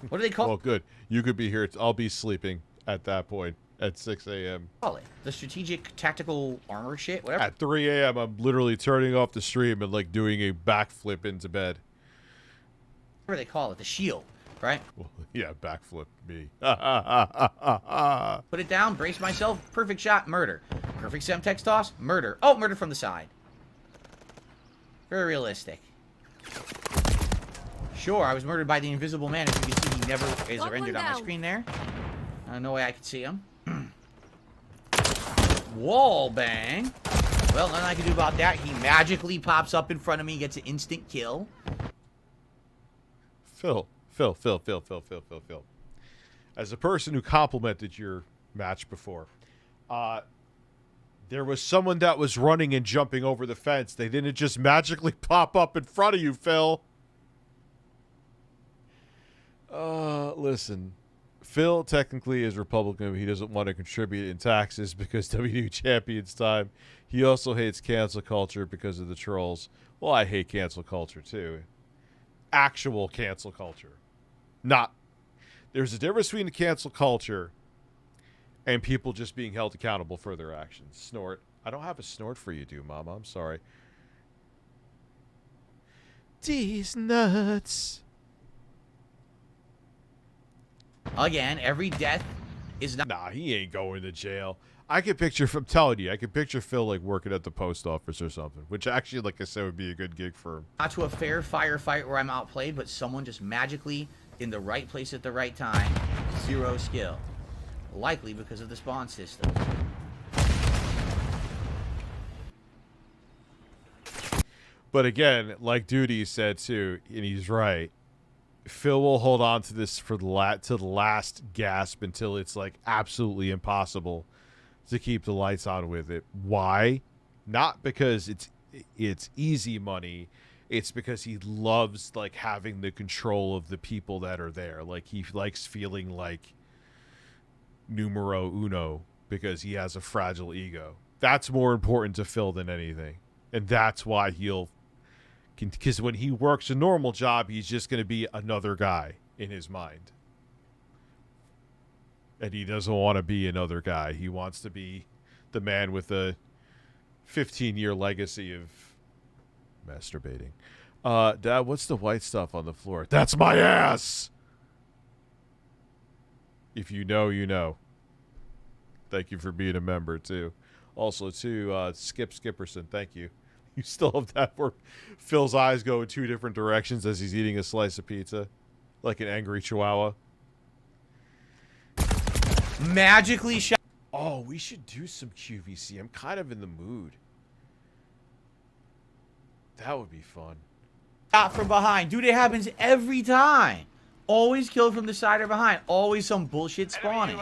[SPEAKER 20] what do they call?
[SPEAKER 4] Well, good. You could be here. I'll be sleeping at that point at 6 a.m.
[SPEAKER 20] Call it the strategic tactical armor shit. Whatever.
[SPEAKER 4] At 3 a.m. I'm literally turning off the stream and like doing a backflip into bed.
[SPEAKER 20] Whatever they call it, the shield, right?
[SPEAKER 4] Well, yeah, backflip me.
[SPEAKER 20] Put it down. Brace myself. Perfect shot. Murder. Perfect semtex toss. Murder. Oh, murder from the side. Very realistic. Sure, I was murdered by the invisible man. As you can see, he never is rendered on my screen there. No way I could see him. Wall bang. Well, nothing I can do about that. He magically pops up in front of me, gets an instant kill.
[SPEAKER 4] Phil. As a person who complimented your match before, there was someone that was running and jumping over the fence. They didn't just magically pop up in front of you, Phil. Listen. Phil technically is Republican, but he doesn't want to contribute in taxes because W Champions time. He also hates cancel culture because of the trolls. Well, I hate cancel culture too. Actual cancel culture. Not. There's a difference between the cancel culture and people just being held accountable for their actions. Snort. I don't have a snort for you, do, Mama. I'm sorry. These nuts.
[SPEAKER 20] Again, every death is not.
[SPEAKER 4] Nah, he ain't going to jail. I can picture, I'm telling you, I can picture Phil like working at the post office or something, which actually, like I said, would be a good gig for him.
[SPEAKER 20] Not to a fair firefight where I'm outplayed, but someone just magically in the right place at the right time. Zero skill. Likely because of the spawn system.
[SPEAKER 4] But again, like Duty said too, and he's right, Phil will hold on to this for to the last gasp until it's like absolutely impossible to keep the lights on with it. Why? Not because it's easy money. It's because he loves like having the control of the people that are there. Like he likes feeling like numero uno because he has a fragile ego. That's more important to Phil than anything. And that's why because when he works a normal job, he's just going to be another guy in his mind. And he doesn't want to be another guy. He wants to be the man with a 15-year legacy of masturbating. Dad, what's the white stuff on the floor? That's my ass! If you know, you know. Thank you for being a member, too. Also, to Skip Skipperson, thank you. You still have that where Phil's eyes go in two different directions as he's eating a slice of pizza. Like an angry chihuahua.
[SPEAKER 20] Magically shot.
[SPEAKER 4] Oh, we should do some QVC. I'm kind of in the mood. That would be fun.
[SPEAKER 20] Shot from behind. Dude, it happens every time. Always killed from the side or behind. Always some bullshit spawning.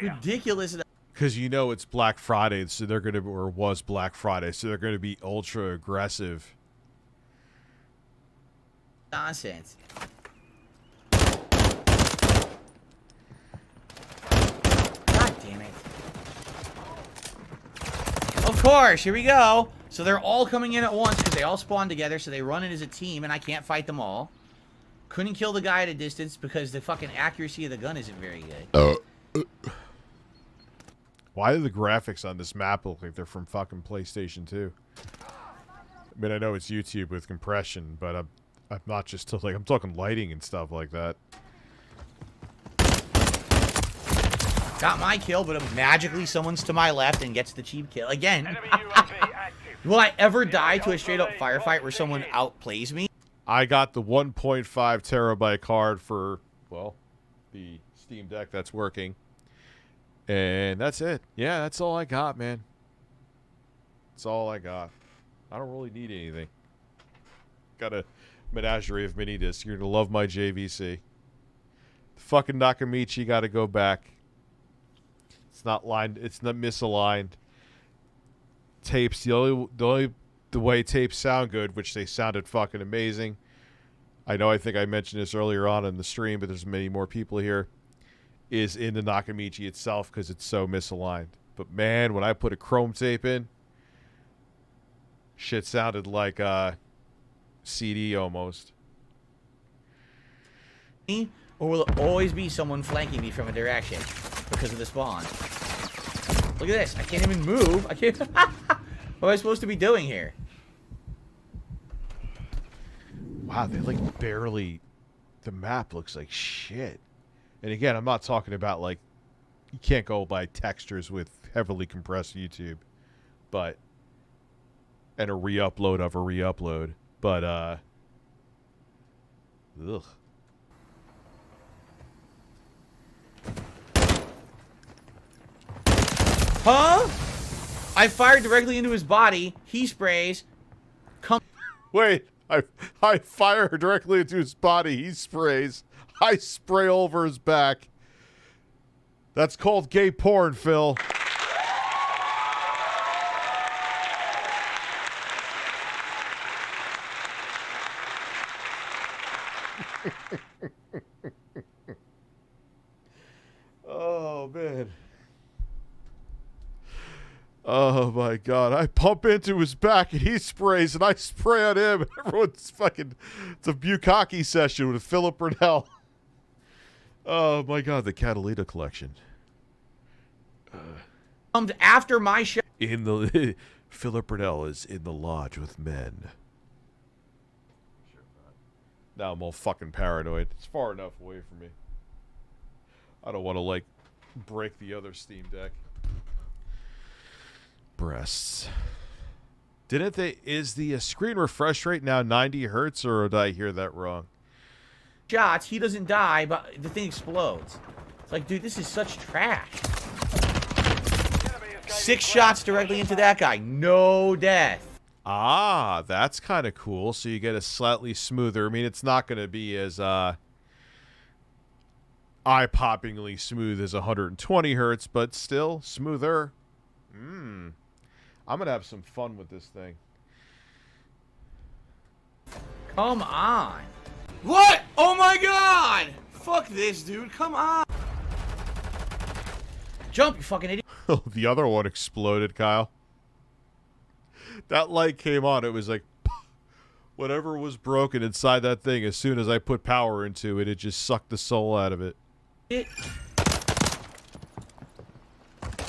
[SPEAKER 20] Ridiculous.
[SPEAKER 4] Because you know it's Black Friday, so they're going to, or was Black Friday, so they're going to be ultra aggressive.
[SPEAKER 20] Nonsense. God damn it. Of course, here we go. So they're all coming in at once because they all spawn together, so they run in as a team, and I can't fight them all. Couldn't kill the guy at a distance because the fucking accuracy of the gun isn't very good.
[SPEAKER 4] Why do the graphics on this map look like they're from fucking PlayStation 2? I mean, I know it's YouTube with compression, but I'm not just like, I'm talking lighting and stuff like that.
[SPEAKER 20] Got my kill, but magically someone's to my left and gets the cheap kill again. Will I ever die to a straight up firefight where someone outplays me?
[SPEAKER 4] I got the 1.5 terabyte card for, well, the Steam Deck that's working. And that's it. Yeah, that's all I got, man. That's all I got. I don't really need anything. Got a menagerie of mini discs. You're going to love my JVC. The fucking Nakamichi got to go back. It's not lined. It's not misaligned. Tapes, the way tapes sound good, which they sounded fucking amazing. I know I think I mentioned this earlier on in the stream, but there's many more people here, is in the Nakamichi itself because it's so misaligned. But man, when I put a chrome tape in, shit sounded like CD almost.
[SPEAKER 20] Or will it always be someone flanking me from a direction because of the spawn? Look at this. I can't even move. I can't. What am I supposed to be doing here?
[SPEAKER 4] Wow, they like barely. The map looks like shit. And again, I'm not talking about like you can't go by textures with heavily compressed YouTube, but and a re-upload of a re-upload. But ugh.
[SPEAKER 20] Huh? I fired directly into his body. He sprays.
[SPEAKER 4] Wait, I fire directly into his body. He sprays. I spray over his back. That's called gay porn, Phil. Oh, man. Oh, my God. I pump into his back, and he sprays, and I spray on him. Everyone's fucking... It's a bukkake session with Philip Burnell. Oh, my God. The Catalina collection.
[SPEAKER 20] After my show.
[SPEAKER 4] In the... Philip Burnell is in the lodge with men. Now I'm all fucking paranoid. It's far enough away from me. I don't want to, like, break the other Steam Deck. Breasts. Didn't they... Is the screen refresh rate now 90 hertz, or did I hear that wrong?
[SPEAKER 20] Shots, he doesn't die, but the thing explodes. It's like, dude, this is such trash. 6 shots directly into that guy. No death.
[SPEAKER 4] Ah, that's kind of cool. So you get a slightly smoother... I mean, it's not going to be as eye-poppingly smooth as 120 hertz, but still smoother. I'm going to have some fun with this thing.
[SPEAKER 20] Come on. What? Oh my God! Fuck this, dude. Come on. Jump, you fucking idiot.
[SPEAKER 4] The other one exploded, Kyle. That light came on. It was like whatever was broken inside that thing. As soon as I put power into it, it just sucked the soul out of it.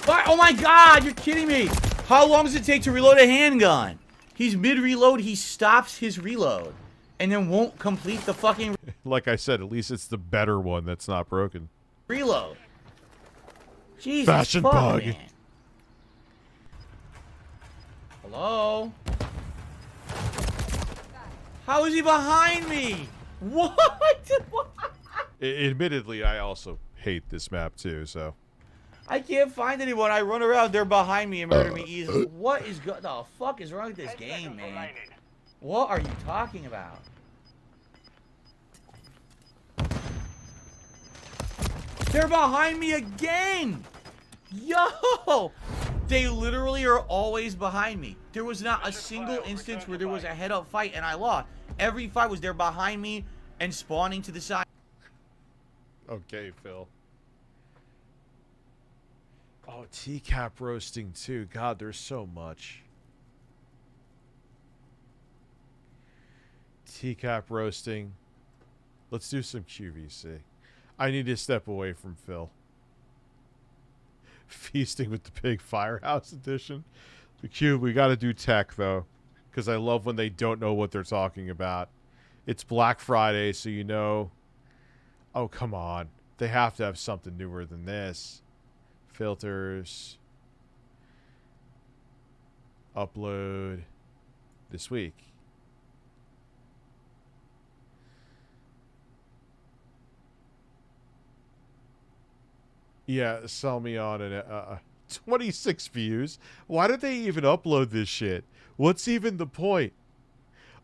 [SPEAKER 20] Oh my God! You're kidding me. How long does it take to reload a handgun? He's mid-reload. He stops his reload and then won't complete the fucking...
[SPEAKER 4] Like I said, at least it's the better one that's not broken.
[SPEAKER 20] Reload. Jesus
[SPEAKER 4] Fashion
[SPEAKER 20] fuck,
[SPEAKER 4] bug.
[SPEAKER 20] man. Hello? How is he behind me? What?
[SPEAKER 4] Admittedly, I also hate this map too, so...
[SPEAKER 20] I can't find anyone. I run around, they're behind me and murder me easily. What is the fuck is wrong with this game, man? What are you talking about? They're behind me again! Yo! They literally are always behind me. There was not a single instance where there was a head-up fight and I lost. Every fight was they're behind me and spawning to the side.
[SPEAKER 4] Okay, Phil. Oh, TCAP roasting too. God, there's so much. TCAP roasting. Let's do some QVC. I need to step away from Phil. Feasting with the Pig Firehouse Edition. The Cube, we got to do tech, though. Because I love when they don't know what they're talking about. It's Black Friday, so you know. Oh, come on. They have to have something newer than this. Filters. Upload this week. Yeah, sell me on an 26 views. Why did they even upload this shit? What's even the point?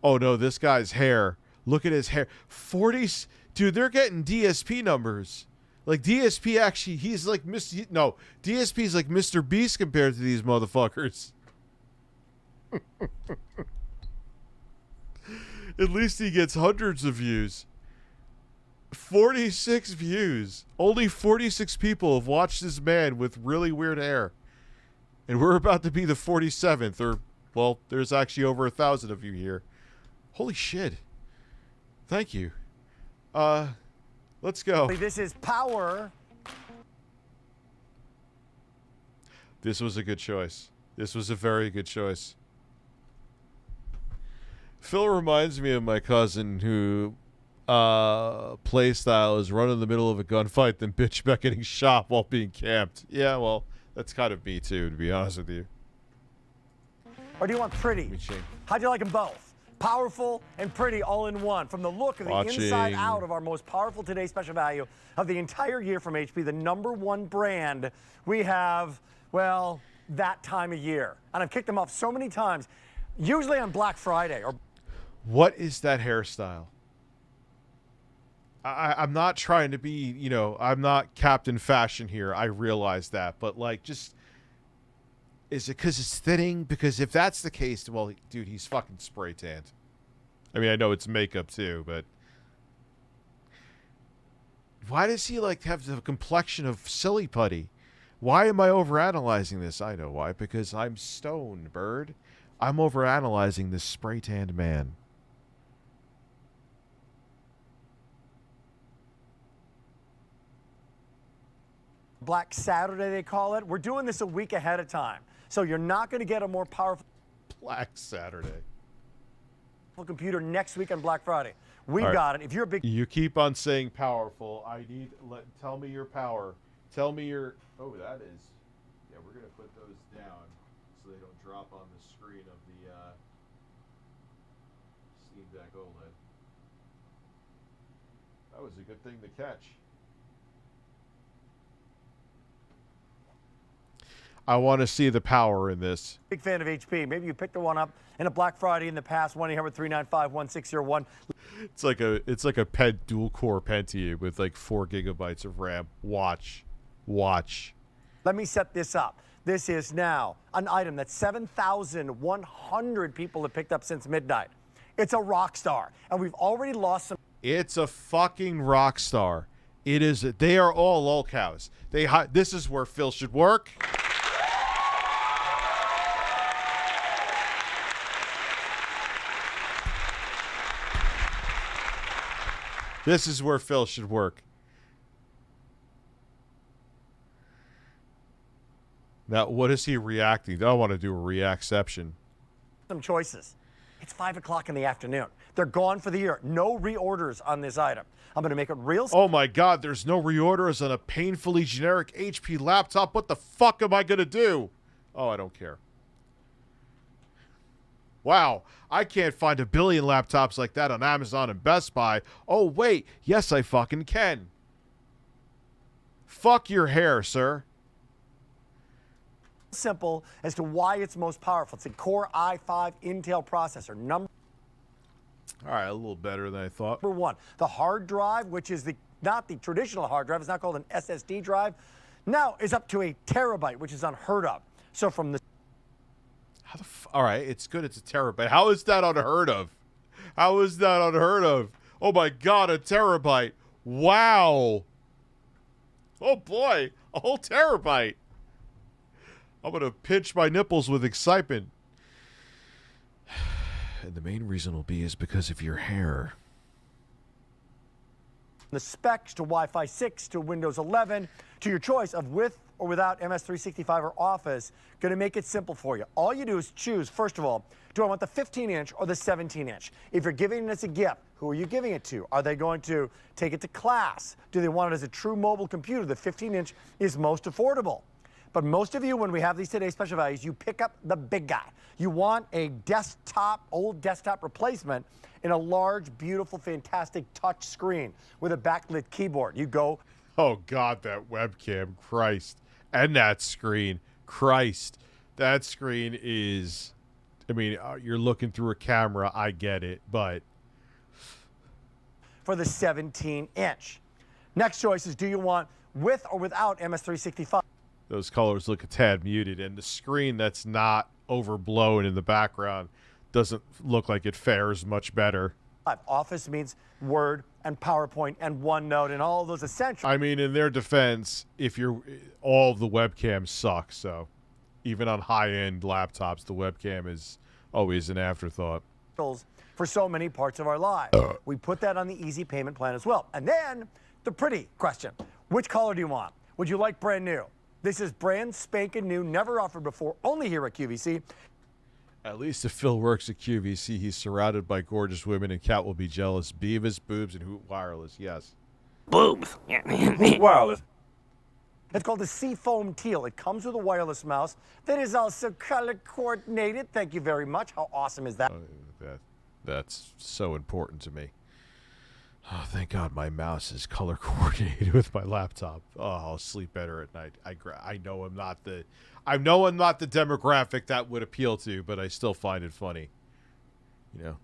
[SPEAKER 4] Oh no, this guy's hair. Look at his hair. 40. Dude, they're getting DSP numbers. Like DSP actually, he's like no, DSP's like Mr. Beast compared to these motherfuckers. At least he gets hundreds of views. 46 views. Only 46 people have watched this man with really weird hair. And we're about to be the 47th, or, well, there's actually over 1,000 of you here. Holy shit. Thank you. Let's go.
[SPEAKER 3] This is power.
[SPEAKER 4] This was a good choice. This was a very good choice. Phil reminds me of my cousin who play style is run in the middle of a gunfight, then bitch about getting shot while being camped. Yeah, well, that's kind of me too, to be honest with you.
[SPEAKER 3] Or do you want pretty? How'd you like them both? Powerful and pretty all in one. From the look of the inside out of our most powerful today special value of the entire year from HP, the #1 brand we have, well, that time of year. And I've kicked them off so many times, usually on Black Friday. Or
[SPEAKER 4] what is that hairstyle? I'm not trying to be, you know, I'm not Captain Fashion here. I realize that. But, like, just, is it because it's thinning? Because if that's the case, well, dude, he's fucking spray tanned. I mean, I know it's makeup too, but why does he, like, have the complexion of silly putty? Why am I overanalyzing this? I know why. Because I'm stoned, bird. I'm overanalyzing this spray tanned man.
[SPEAKER 3] Black Saturday, they call it. We're doing this a week ahead of time. So you're not going to get a more powerful
[SPEAKER 4] Black Saturday
[SPEAKER 3] computer next week on Black Friday. We've got it. If you're a big...
[SPEAKER 4] You keep on saying powerful. I need... tell me your power. Tell me your... Oh, that is... Yeah, we're going to put those down so they don't drop on the screen of the Steam Deck OLED. That was a good thing to catch. I want to see the power in this.
[SPEAKER 3] Big fan of HP. Maybe you picked the one up in a Black Friday in the past. 1-800-395-1601.
[SPEAKER 4] It's like a dual core Pentium with like 4 gigabytes of RAM. Watch.
[SPEAKER 3] Let me set this up. This is now an item that 7,100 people have picked up since midnight. It's a rock star, and we've already lost some.
[SPEAKER 4] It's a fucking rock star. It is. They are all lol cows. This is where Phil should work. This is where Phil should work. Now, what is he reacting? I want to do a reacception.
[SPEAKER 3] Some choices. It's 5 o'clock in the afternoon. They're gone for the year. No reorders on this item. I'm going to make it real.
[SPEAKER 4] Oh my God, there's no reorders on a painfully generic HP laptop. What the fuck am I going to do? Oh, I don't care. Wow, I can't find a billion laptops like that on Amazon and Best Buy. Oh, wait. Yes, I fucking can. Fuck your hair, sir.
[SPEAKER 3] Simple as to why it's most powerful. It's a Core i5 Intel processor. All
[SPEAKER 4] right, a little better than I thought.
[SPEAKER 3] Number one, the hard drive, which is not the traditional hard drive. It's not called an SSD drive. Now is up to a terabyte, which is unheard of. So from the...
[SPEAKER 4] All right, it's good. It's a terabyte. How is that unheard of? How is that unheard of? Oh my God, a terabyte. Wow. Oh boy, a whole terabyte. I'm going to pinch my nipples with excitement. And the main reason will be is because of your hair.
[SPEAKER 3] The specs to Wi-Fi 6 to Windows 11 to your choice of with or without MS365 or Office, going to make it simple for you. All you do is choose, first of all, do I want the 15-inch or the 17-inch? If you're giving it as a gift, who are you giving it to? Are they going to take it to class? Do they want it as a true mobile computer? The 15-inch is most affordable. But most of you, when we have these today's special values, you pick up the big guy. You want a desktop, old desktop replacement in a large, beautiful, fantastic touch screen with a backlit keyboard. You go.
[SPEAKER 4] Oh, God, that webcam. Christ. And that screen. Christ. That screen is... I mean, you're looking through a camera. I get it, but...
[SPEAKER 3] For the 17-inch. Next choice is, do you want with or without MS365?
[SPEAKER 4] Those colors look a tad muted, and the screen that's not overblown in the background doesn't look like it fares much better.
[SPEAKER 3] Office means Word and PowerPoint and OneNote and all of those essential.
[SPEAKER 4] I mean, in their defense, all of the webcams suck, so even on high-end laptops, the webcam is always an afterthought.
[SPEAKER 3] For so many parts of our lives. We put that on the easy payment plan as well. And then the pretty question. Which color do you want? Would you like brand new? This is brand spanking new, never offered before, only here at QVC.
[SPEAKER 4] At least if Phil works at QVC, he's surrounded by gorgeous women, and Kat will be jealous. Beavis, boobs, and Hoot Wireless, yes.
[SPEAKER 3] Boobs. Hoot Wireless. It's called the Seafoam Teal. It comes with a wireless mouse that is also color coordinated. Thank you very much. How awesome is that?
[SPEAKER 4] That's so important to me. Oh, thank God my mouse is color coordinated with my laptop. Oh, I'll sleep better at night. I know I'm not the demographic that would appeal to, but I still find it funny. You know.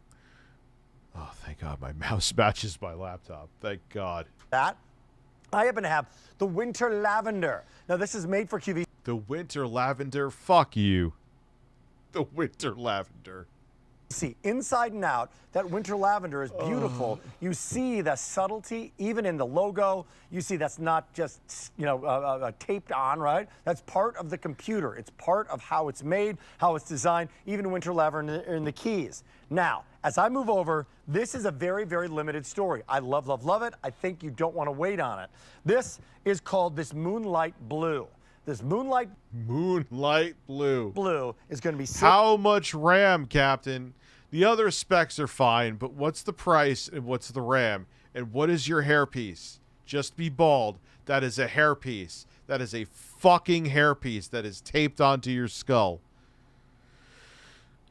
[SPEAKER 4] Oh, thank God my mouse matches my laptop. Thank God.
[SPEAKER 3] That I happen to have the Winter Lavender. Now this is made for QVC.
[SPEAKER 4] The Winter Lavender. Fuck you. The Winter Lavender.
[SPEAKER 3] See, inside and out, that Winter Lavender is beautiful. You see the subtlety, even in the logo. You see that's not just, taped on, right? That's part of the computer. It's part of how it's made, how it's designed, even Winter Lavender in the keys. Now, as I move over, this is a very, very limited story. I love, love, love it. I think you don't want to wait on it. This is called this Moonlight Blue. This Moonlight
[SPEAKER 4] Blue
[SPEAKER 3] is going to be...
[SPEAKER 4] How much RAM, Captain? The other specs are fine, but what's the price and what's the RAM? And what is your hairpiece? Just be bald. That is a hairpiece. That is a fucking hairpiece that is taped onto your skull.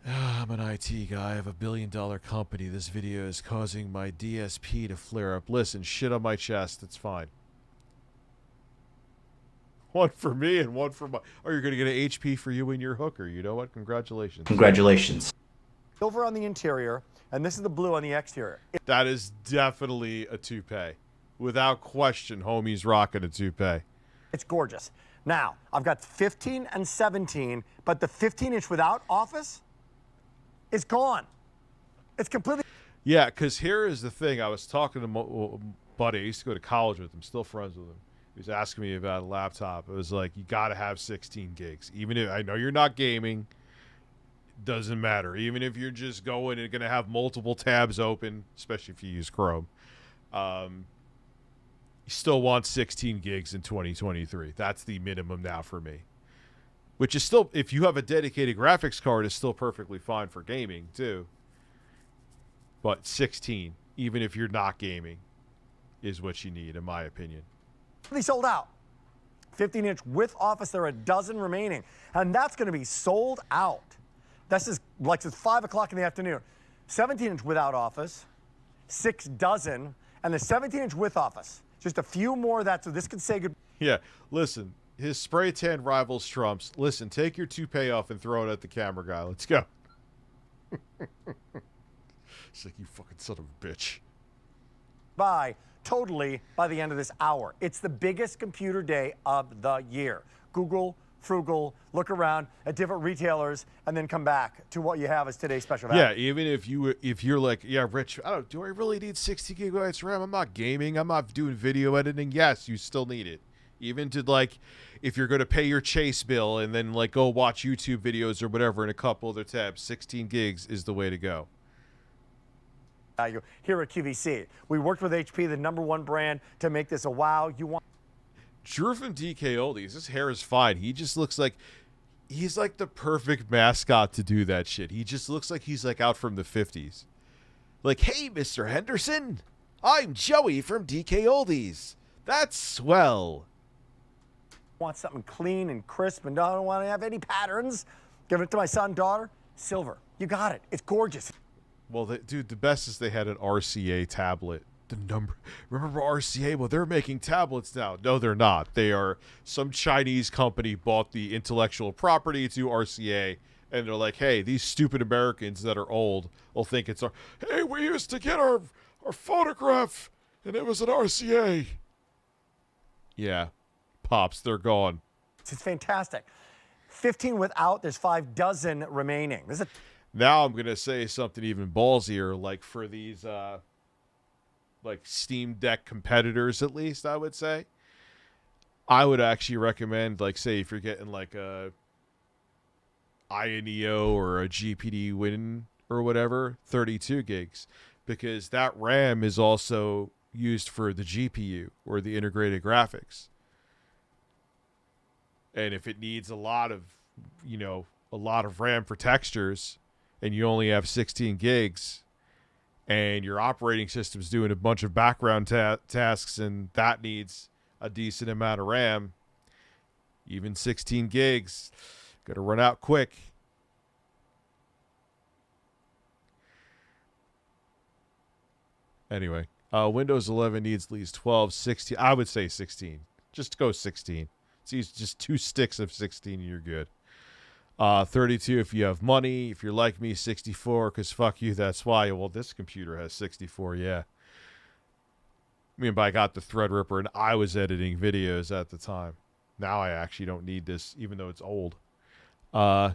[SPEAKER 4] I'm an IT guy. I have $1 billion company. This video is causing my DSP to flare up. Listen, shit on my chest. It's fine. One for me and one for my... Oh, you're going to get an HP for you and your hooker. You know what? Congratulations.
[SPEAKER 1] Congratulations.
[SPEAKER 3] Silver on the interior, and this is the blue on the exterior.
[SPEAKER 4] That is definitely a toupee. Without question, homie's rocking a toupee.
[SPEAKER 3] It's gorgeous. Now, I've got 15 and 17, but the 15-inch without Office is gone. It's completely...
[SPEAKER 4] Yeah, because here is the thing. I was talking to a buddy. I used to go to college with him. Still friends with him. He was asking me about a laptop. It was like, you got to have 16 gigs. Even if I know you're not gaming, doesn't matter. Even if you're just going and going to have multiple tabs open, especially if you use Chrome, you still want 16 gigs in 2023. That's the minimum now for me. Which is still, if you have a dedicated graphics card, is still perfectly fine for gaming too. But 16, even if you're not gaming, is what you need, in my opinion.
[SPEAKER 3] They sold out. 15-inch with Office, there are a dozen remaining. And that's going to be sold out. This is like it's 5 o'clock in the afternoon. 17-inch without Office, 6 dozen, and the 17-inch with Office. Just a few more of that, so this could say good.
[SPEAKER 4] Yeah, listen, his spray tan rivals Trump's. Listen, take your toupee off and throw it at the camera guy. Let's go. It's like, you fucking son of a bitch.
[SPEAKER 3] Totally by the end of this hour. It's the biggest computer day of the year. Google, Frugal, look around at different retailers, and then come back to what you have as today's special value.
[SPEAKER 4] Yeah, even if you're like, yeah, Rich, do I really need 60 gigabytes RAM? I'm not gaming. I'm not doing video editing. Yes, you still need it. Even to, like, if you're going to pay your Chase bill and then, like, go watch YouTube videos or whatever in a couple other tabs, 16 gigs is the way to go.
[SPEAKER 3] Here at QVC. We worked with HP, the #1 brand, to make this a wow.
[SPEAKER 4] Drew from DK Oldies, his hair is fine. He just looks like he's like the perfect mascot to do that shit. He just looks like he's like out from the 50s. Like, hey, Mr. Henderson, I'm Joey from DK Oldies. That's swell.
[SPEAKER 3] Want something clean and crisp and don't want to have any patterns? Give it to my son, daughter. Silver. You got it. It's gorgeous.
[SPEAKER 4] Well, dude, the best is they had an RCA tablet. Remember RCA? Well, they're making tablets now. No, they're not. They are some Chinese company bought the intellectual property to RCA, and they're like, hey, these stupid Americans that are old will think it's our. Hey, we used to get our photograph, and it was an RCA. Yeah, pops, they're gone.
[SPEAKER 3] It's fantastic. 15 without. There's 5 dozen remaining.
[SPEAKER 4] Now I'm gonna say something even ballsier, like for these. Like Steam Deck competitors, at least I would say. I would actually recommend, like, say if you're getting like a INEO or a GPD Win or whatever, 32 gigs, because that RAM is also used for the GPU or the integrated graphics. And if it needs a lot of RAM for textures, and you only have 16 gigs. And your operating system's doing a bunch of background tasks, and that needs a decent amount of RAM. Even 16 gigs, gotta run out quick. Anyway, Windows 11 needs at least 12, 16. I would say 16. Just go 16. See, just 2 sticks of 16, and you're good. 32 if you have money. If you're like me, 64, because fuck you, that's why. Well, this computer has 64, yeah. I mean, but I got the Threadripper, and I was editing videos at the time. Now I actually don't need this, even though it's old. As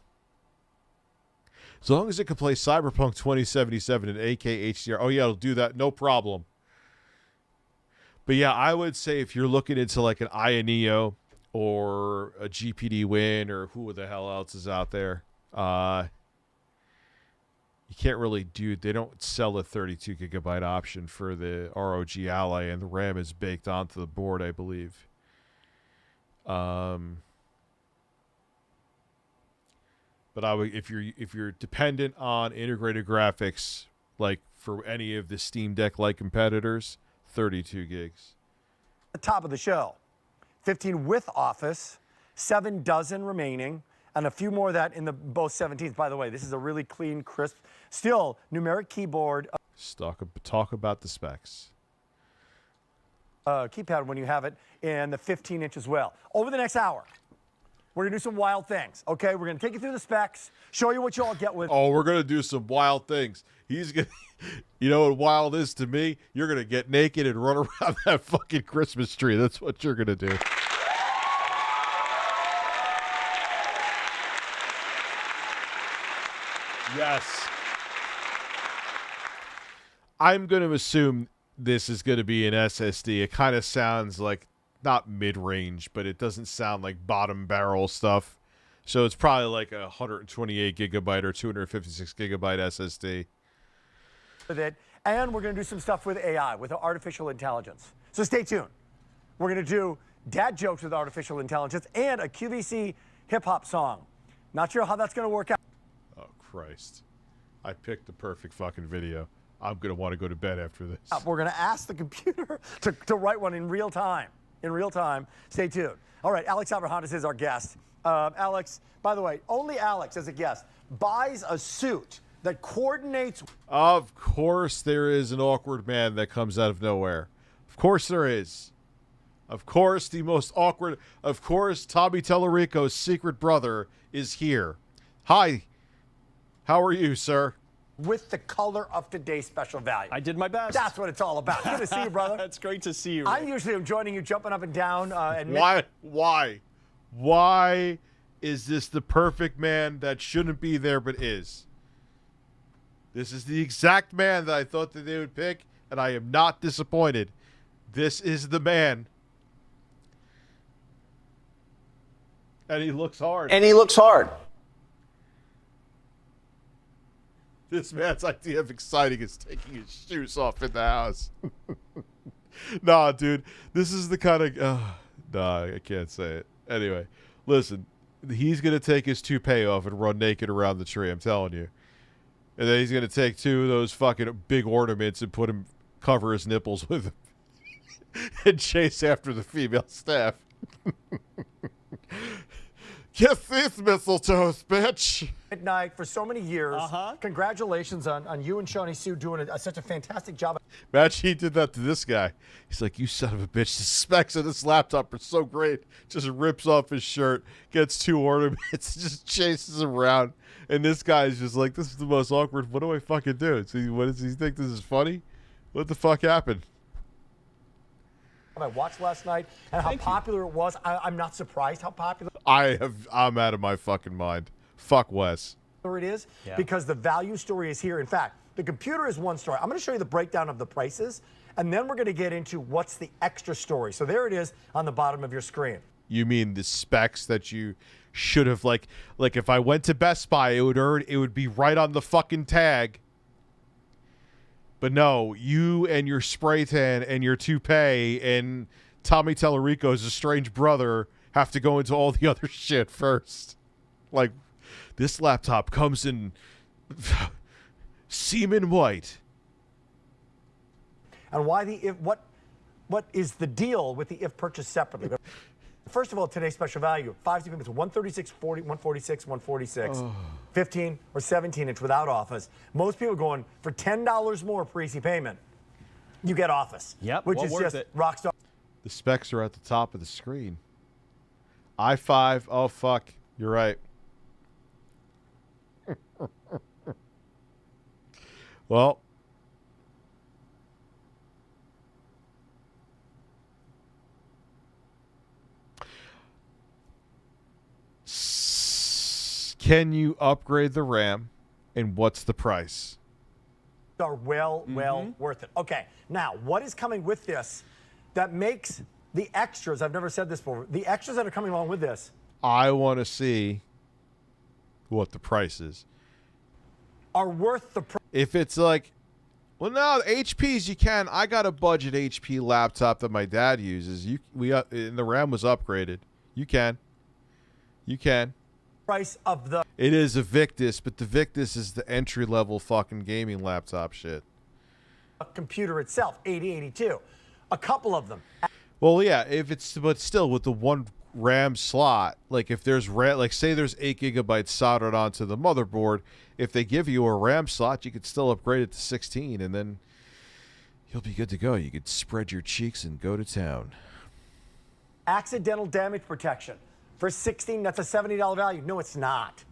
[SPEAKER 4] long as it can play Cyberpunk 2077 and 8K HDR. Oh, yeah, it'll do that, no problem. But yeah, I would say if you're looking into like an INEO or a GPD Win, or who the hell else is out there. You can't really do. They don't sell a 32 gigabyte option for the ROG Ally, and the RAM is baked onto the board, I believe. But I would, if you're dependent on integrated graphics, like for any of the Steam Deck like competitors, 32 gigs.
[SPEAKER 3] The top of the show. 15 with Office, 7 dozen remaining, and a few more of that in the both 17s. By the way, this is a really clean, crisp, still numeric keyboard.
[SPEAKER 4] Talk about the specs.
[SPEAKER 3] Keypad when you have it, and the 15-inch as well. Over the next hour, we're going to do some wild things, okay? We're going to take you through the specs, show you what you all get with.
[SPEAKER 4] Oh, we're going to do some wild things. He's going to, you know what wild is to me? You're going to get naked and run around that fucking Christmas tree. That's what you're going to do. Yes. I'm going to assume this is going to be an SSD. It kind of sounds like, not mid-range, but it doesn't sound like bottom barrel stuff. So it's probably like a 128 gigabyte or 256 gigabyte SSD.
[SPEAKER 3] With it, and we're going to do some stuff with AI, with artificial intelligence. So stay tuned. We're going to do dad jokes with artificial intelligence and a QVC hip-hop song. Not sure how that's going to work out.
[SPEAKER 4] Oh, Christ. I picked the perfect fucking video. I'm going to want to go to bed after this.
[SPEAKER 3] We're going to ask the computer to write one in real time. In real time. Stay tuned. All right, Alex Abrahantes is our guest. Alex, by the way, only Alex as a guest buys a suit that coordinates.
[SPEAKER 4] Of course there is an awkward man that comes out of nowhere. Of course there is. Of course the most awkward. Of course Tommy Tellerico's secret brother is here. Hi. How are you, sir?
[SPEAKER 3] With the color of today's special value.
[SPEAKER 6] I did my best.
[SPEAKER 3] That's what it's all about. Good to see you, brother.
[SPEAKER 6] It's great to see you,
[SPEAKER 3] I'm usually joining you, jumping up and down. And
[SPEAKER 4] Why is this the perfect man that shouldn't be there but is? This is the exact man that I thought that they would pick, and I am not disappointed. This is the man. And he looks hard. This man's idea of exciting is taking his shoes off in the house. Nah, dude. This is the kind of... Nah, I can't say it. Anyway, listen, he's going to take his toupee off and run naked around the tree, I'm telling you. And then he's going to take 2 of those fucking big ornaments and cover his nipples with them and chase after the female staff. Get these mistletoes, bitch.
[SPEAKER 3] Midnight for so many years. Congratulations on you and Shawnee Sue doing such a fantastic job.
[SPEAKER 4] Imagine he did that to this guy. He's like, you son of a bitch. The specs of this laptop are so great. Just rips off his shirt, gets 2 ornaments, just chases him around. And this guy's just like, this is the most awkward. What do I fucking do? So what does he think this is funny? What the fuck happened?
[SPEAKER 3] I watched last night and how popular it was. I'm not surprised how popular
[SPEAKER 4] I'm out of my fucking mind. Fuck Wes.
[SPEAKER 3] it is because the value story is here. In fact, the computer is one story. I'm going to show you the breakdown of the prices, and then we're going to get into what's the extra story. So there it is on the bottom of your screen.
[SPEAKER 4] You mean the specs that you should have like if I went to Best Buy, it would be right on the fucking tag. But no, you and your spray tan and your toupee and Tommy Tallarico's estranged brother have to go into all the other shit first. Like, this laptop comes in semen white.
[SPEAKER 3] And why what is the deal with the if purchased separately? First of all, today's special value, 5 payments, 136, 40, 146, 146, 15 or 17 inch without Office. Most people going for $10 more per easy payment. You get Office, which is just rock star.
[SPEAKER 4] The specs are at the top of the screen. i5, oh fuck, you're right. Well, can you upgrade the RAM, and what's the price?
[SPEAKER 3] Are well worth it. Okay, now what is coming with this that makes the extras, I've never said this before, the extras that are coming along with this
[SPEAKER 4] I want to see what the price is.
[SPEAKER 3] Are worth the price.
[SPEAKER 4] If it's like, well, no, HPs you can. I got a budget HP laptop that my dad uses. And the RAM was upgraded. You can.
[SPEAKER 3] Price of the.
[SPEAKER 4] It is a Victus, but the Victus is the entry level fucking gaming laptop shit.
[SPEAKER 3] Computer itself, 8082, a couple of them.
[SPEAKER 4] Well, yeah, but still with the 1 RAM slot, like if there's RAM, like say there's 8 gigabytes soldered onto the motherboard, if they give you a RAM slot, you could still upgrade it to 16, and then you'll be good to go. You could spread your cheeks and go to town.
[SPEAKER 3] Accidental damage protection for 16. That's a $70 value. No, it's not.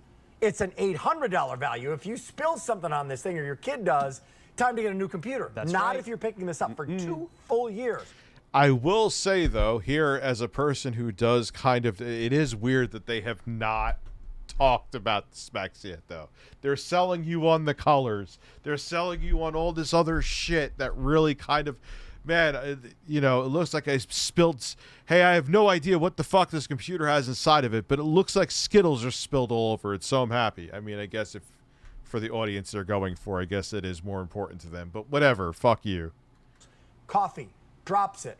[SPEAKER 3] It's an $800 value. If you spill something on this thing, or your kid does, time to get a new computer.
[SPEAKER 20] That's
[SPEAKER 3] not
[SPEAKER 20] right.
[SPEAKER 3] if you're picking this up for 2 full years.
[SPEAKER 4] I will say, though, here as a person who does kind of, it is weird that they have not talked about the specs yet, though. They're selling you on the colors. They're selling you on all this other shit that really kind of, man, it looks like I spilled, hey, I have no idea what the fuck this computer has inside of it, but it looks like Skittles are spilled all over it, so I'm happy. I mean, I guess if for the audience they're going for, I guess it is more important to them, but whatever, fuck you.
[SPEAKER 3] Coffee. Drops it,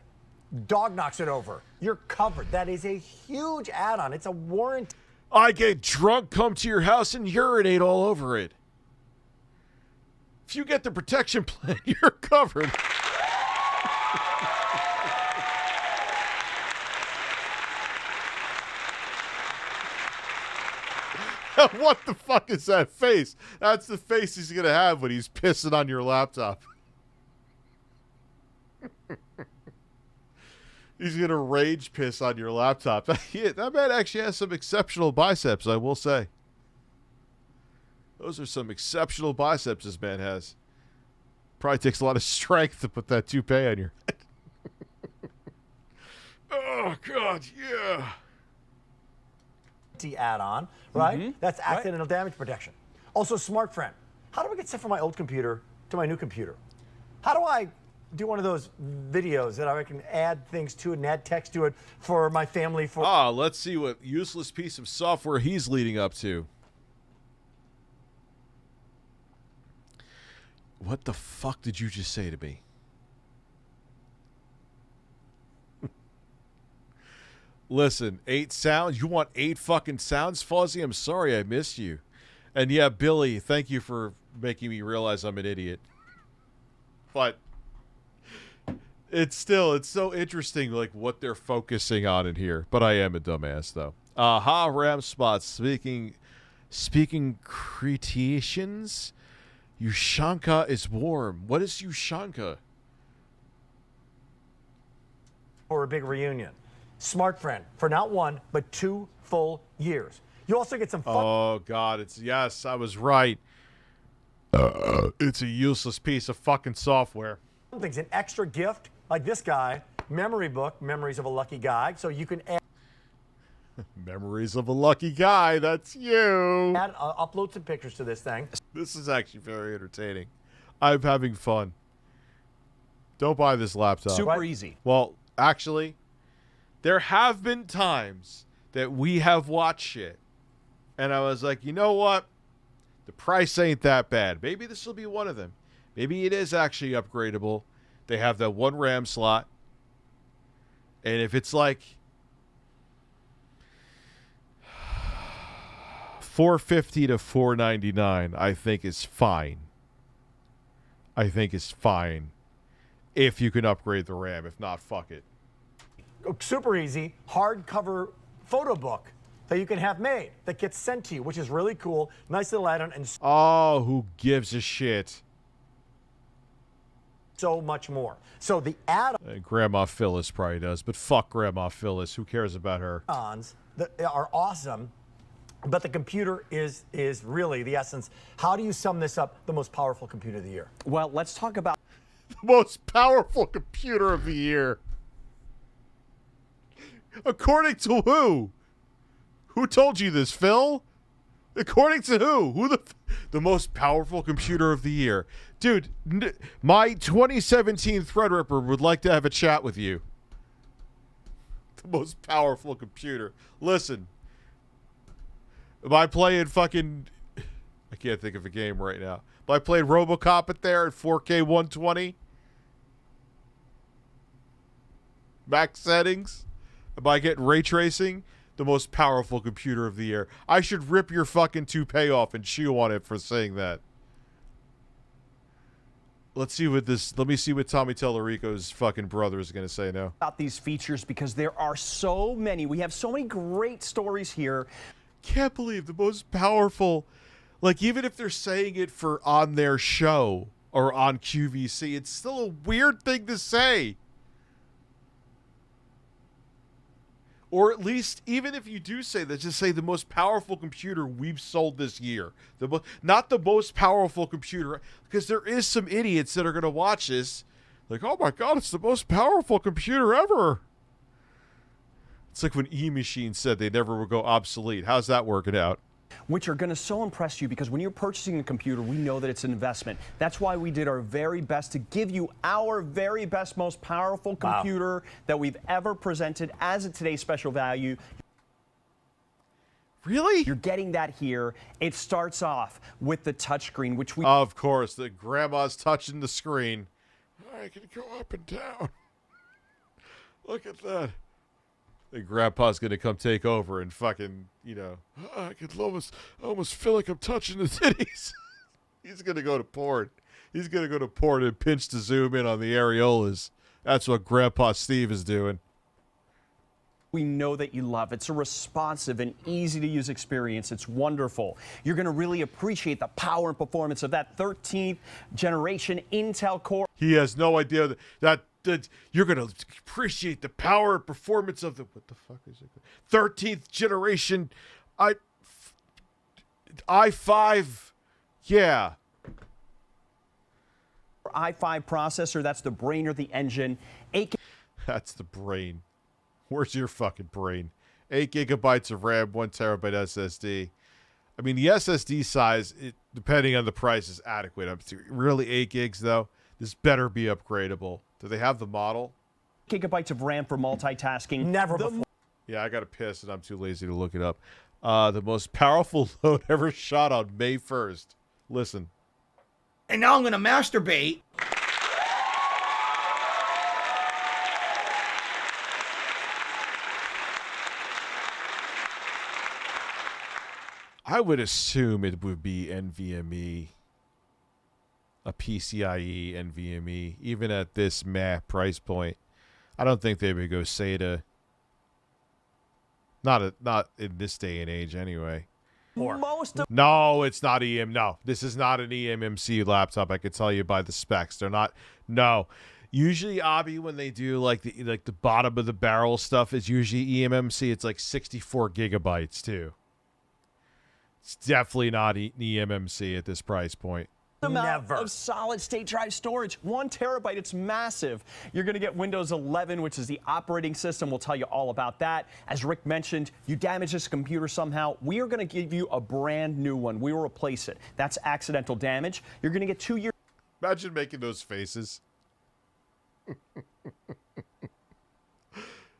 [SPEAKER 3] dog knocks it over, you're covered. That is a huge add-on. It's a warranty.
[SPEAKER 4] I get drunk, come to your house, and urinate all over it. If you get the protection plan, you're covered. What the fuck is that face? That's the face he's going to have when he's pissing on your laptop. He's going to rage piss on your laptop. That man actually has some exceptional biceps, I will say. Those are some exceptional biceps this man has. Probably takes a lot of strength to put that toupee on your head. Oh, God, yeah.
[SPEAKER 3] Add-on, right? That's accidental damage protection. Also, Smart Friend. How do I get stuff from my old computer to my new computer? How do I do one of those videos that I can add things to it and add text to it for my family?
[SPEAKER 4] Let's see what useless piece of software he's leading up to. What the fuck did you just say to me? Listen, 8 sounds? You want 8 fucking sounds, Fuzzy? I'm sorry I missed you. And yeah, Billy, thank you for making me realize I'm an idiot. But it's so interesting, like, what they're focusing on in here. But I am a dumbass, though. Ram Spot, speaking Cretaceans, Ushanka is warm. What is Ushanka?
[SPEAKER 3] For a big reunion. Smart friend for not 1, but 2 full years. You also get some fun.
[SPEAKER 4] Oh, God. Yes, I was right. It's a useless piece of fucking software.
[SPEAKER 3] Things, an extra gift like this guy, memory book, Memories of a Lucky Guy. So you can add.
[SPEAKER 4] Memories of a Lucky Guy. That's you.
[SPEAKER 3] Upload some pictures to this thing.
[SPEAKER 4] This is actually very entertaining. I'm having fun. Don't buy this laptop.
[SPEAKER 6] Super easy.
[SPEAKER 4] Well, actually, there have been times that we have watched shit, and I was like, you know what? The price ain't that bad. Maybe this will be one of them. Maybe it is actually upgradable. They have that 1 RAM slot. And if it's like $450 to $499, I think is fine. I think is fine. If you can upgrade the RAM. If not, fuck it.
[SPEAKER 3] Super easy hardcover photo book that you can have made that gets sent to you, which is really cool. Nice little add-on and
[SPEAKER 4] oh, who gives a shit?
[SPEAKER 3] So much more. So the add-ons
[SPEAKER 4] Grandma Phyllis probably does, but fuck Grandma Phyllis. Who cares about her?
[SPEAKER 3] That are awesome, but the computer is really the essence. How do you sum this up? The most powerful computer of the year.
[SPEAKER 6] Well, let's talk about
[SPEAKER 4] the most powerful computer of the year. According to who? Who told you this, Phil? According to who? Who the most powerful computer of the year? Dude, my 2017 Threadripper would like to have a chat with you. The most powerful computer. Listen. Am I playing fucking... I can't think of a game right now. Am I playing RoboCop at there at 4K 120? Max settings? Am I getting ray tracing? The most powerful computer of the year. I should rip your fucking toupee off and chew on it for saying that. Let me see what Tommy Tellerico's fucking brother is going to say now.
[SPEAKER 6] About these features because there are so many. We have so many great stories here.
[SPEAKER 4] Can't believe the most powerful. Like, even if they're saying it for on their show or on QVC, it's still a weird thing to say. Or at least, even if you do say that, just say the most powerful computer we've sold this year. Not the most powerful computer, because there is some idiots that are going to watch this. Like, oh my God, it's the most powerful computer ever. It's like when E-Machine said they never would go obsolete. How's that working out?
[SPEAKER 6] Which are going to so impress you because when you're purchasing a computer, we know that it's an investment. That's why we did our very best to give you our very best, most powerful computer that we've ever presented as a today's special value.
[SPEAKER 4] Really?
[SPEAKER 6] You're getting that here. It starts off with the touchscreen, which we...
[SPEAKER 4] Of course, the grandma's touching the screen. I can go up and down. Look at that. And Grandpa's gonna come take over and fucking, you know, I could almost feel like I'm touching the titties. He's gonna go to porn. He's gonna go to porn and pinch to zoom in on the areolas. That's what Grandpa Steve is doing.
[SPEAKER 6] We know that you love. It's a responsive and easy to use experience. It's wonderful. You're gonna really appreciate the power and performance of that 13th generation Intel Core.
[SPEAKER 4] He has no idea that you're going to appreciate the power and performance of the... What the fuck is it? 13th generation i5. Yeah.
[SPEAKER 6] i5 processor, that's the brain or the engine.
[SPEAKER 4] That's the brain. Where's your fucking brain? 8 gigabytes of RAM, 1 terabyte SSD. I mean, the SSD size, depending on the price, is adequate. Really 8 gigs, though? This better be upgradable. Do they have the model?
[SPEAKER 6] Gigabytes of RAM for multitasking.
[SPEAKER 3] Never before.
[SPEAKER 4] Yeah, I got to piss and I'm too lazy to look it up. The most powerful load ever shot on May 1st. Listen.
[SPEAKER 1] And now I'm going to masturbate.
[SPEAKER 4] I would assume it would be NVMe, a PCIe NVMe, even at this price point. I don't think they would go SATA. Not in this day and age, anyway. No, it's not EM. No, this is not an eMMC laptop. I could tell you by the specs. They're not. No. Usually, Abby, when they do like the bottom of the barrel stuff, is usually eMMC. It's like 64 gigabytes too. It's definitely not eMMC at this price point.
[SPEAKER 6] Amount of solid state drive storage, 1 terabyte. It's massive. You're going to get Windows 11, which is the operating system. We'll tell you all about that. As Rick mentioned, you damage this computer somehow, we are going to give you a brand new one. We will replace it. That's accidental damage. You're going to get 2 years.
[SPEAKER 4] Imagine making those faces.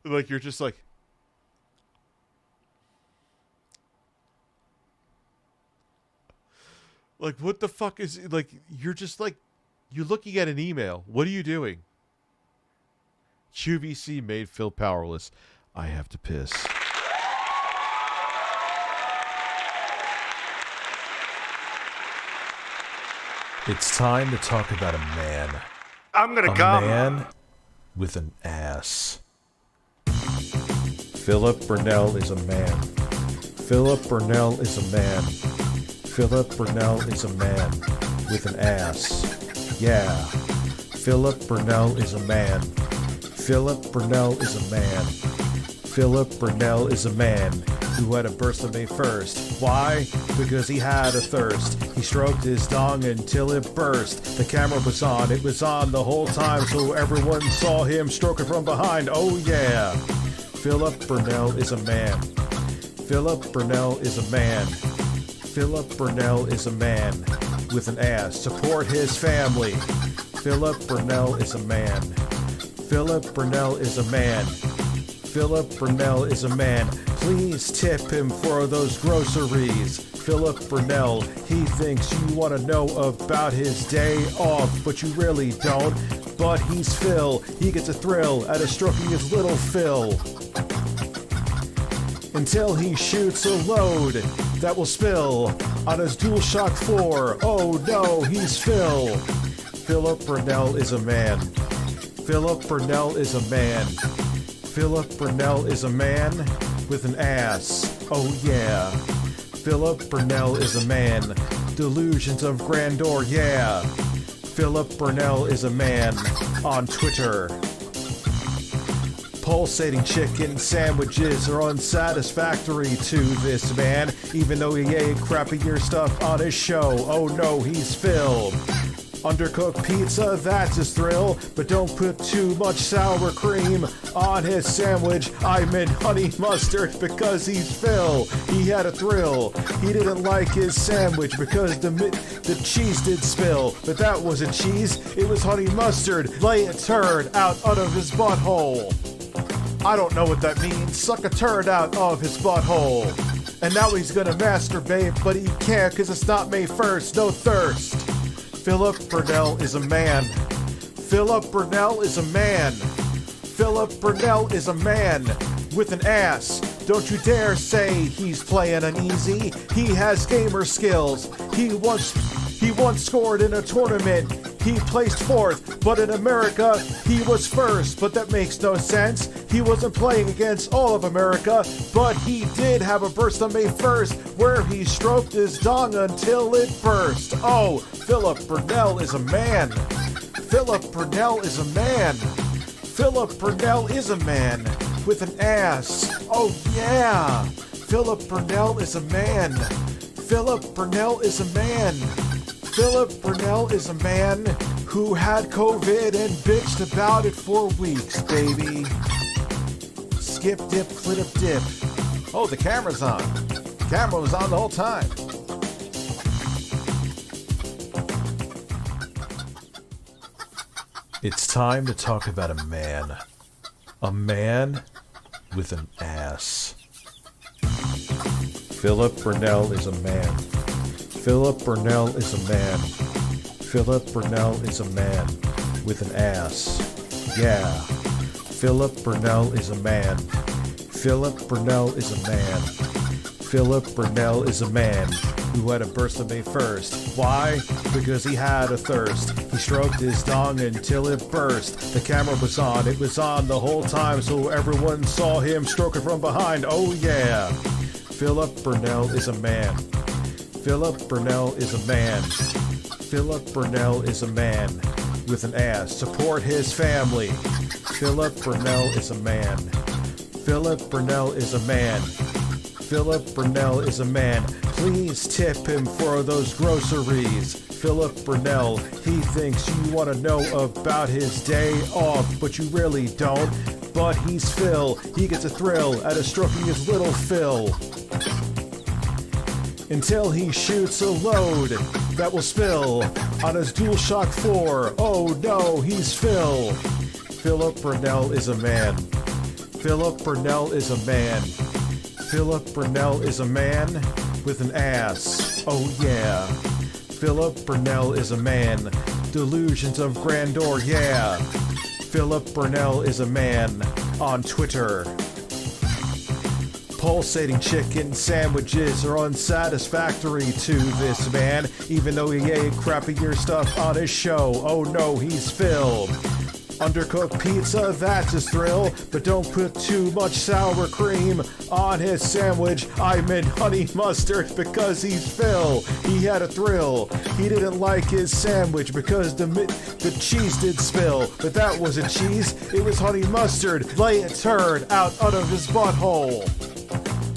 [SPEAKER 4] Like, you're just like, what the fuck is, like, you're just like, you're looking at an email. What are you doing? QVC made Phil powerless. I have to piss.
[SPEAKER 2] It's time to talk about a man.
[SPEAKER 19] I'm gonna
[SPEAKER 2] a
[SPEAKER 19] come.
[SPEAKER 2] A man with an ass. Philip Burnell is a man. Philip Burnell is a man. Philip Burnell is a man with an ass. Yeah. Philip Burnell is a man. Philip Burnell is a man. Philip Burnell is a man who had a burst on May 1st. Why? Because he had a thirst. He stroked his dong until it burst. The camera was on. It was on the whole time, so everyone saw him stroking from behind. Oh yeah. Philip Burnell is a man. Philip Burnell is a man. Philip Burnell is a man with an ass. Support his family. Philip Burnell is a man. Philip Burnell is a man. Philip Burnell is a man. Please tip him for those groceries. Philip Burnell, he thinks you want to know about his day off, but you really don't. But he's Phil. He gets a thrill out of stroking his little Phil. Until he shoots a load that will spill on his DualShock 4. Oh no, he's Phil. Philip Burnell is a man. Philip Burnell is a man. Philip Burnell is a man with an ass. Oh yeah. Philip Burnell is a man. Delusions of grandeur, yeah. Philip Burnell is a man on Twitter. Pulsating chicken sandwiches are unsatisfactory to this man, even though he ate crappier stuff on his show. Oh no, he's Phil. Undercooked pizza, that's his thrill, but don't put too much sour cream on his sandwich. I meant honey mustard because he's Phil. He had a thrill. He didn't like his sandwich because the cheese did spill, but that wasn't cheese, it was honey mustard. Lay a turd out of his butthole. I don't know what that means. Suck a turd out of his butthole. And now he's gonna masturbate, but he can't because it's not May 1st. No thirst. Philip Burnell is a man. Philip Burnell is a man. Philip Burnell is a man with an ass. Don't you dare say he's playing uneasy. He has gamer skills. He once scored in a tournament. He placed fourth, but in America, he was first. But that makes no sense. He wasn't playing against all of America, but he did have a burst on May 1st where he stroked his dong until it burst. Oh, Philip Burnell is a man. Philip Burnell is a man. Philip Burnell is a man with an ass. Oh, yeah. Philip Burnell is a man. Philip Burnell is a man. Philip Burnell is a man who had COVID and bitched about it for weeks, baby. Skip, dip, flip, dip. Oh, the camera's on. The camera was on the whole time. It's time to talk about a man. A man with an ass. Philip Burnell is a man. Philip Burnell is a man. Philip Burnell is a man with an ass. Yeah. Philip Burnell is a man. Philip Burnell is a man.
[SPEAKER 15] Philip Burnell is a man who had a burst on May 1st. Why? Because he had a thirst. He stroked his dong until it burst. The camera was on. It was on the whole time, so everyone saw him stroking from behind. Oh yeah. Philip Burnell is a man. Philip Burnell is a man. Philip Burnell is a man with an ass. Support his family. Philip Burnell is a man. Philip Burnell is a man. Philip Burnell is a man. Please tip him for those groceries. Philip Burnell, he thinks you want to know about his day off, but you really don't. But he's Phil. He gets a thrill out of stroking his little Phil. Until he shoots a load that will spill on his DualShock 4. Oh no, he's Phil. Philip Burnell is a man. Philip Burnell is a man. Philip Burnell is a man with an ass. Oh yeah. Philip Burnell is a man. Delusions of grandeur, yeah. Philip Burnell is a man on Twitter. Pulsating chicken sandwiches are unsatisfactory to this man, even though he ate crappier stuff on his show. Oh no, he's Phil. Undercooked pizza, that's his thrill, but don't put too much sour cream on his sandwich. I meant honey mustard because he's Phil. He had a thrill. He didn't like his sandwich because the cheese did spill, but that wasn't cheese, it was honey mustard. Lay a turd out of his butthole.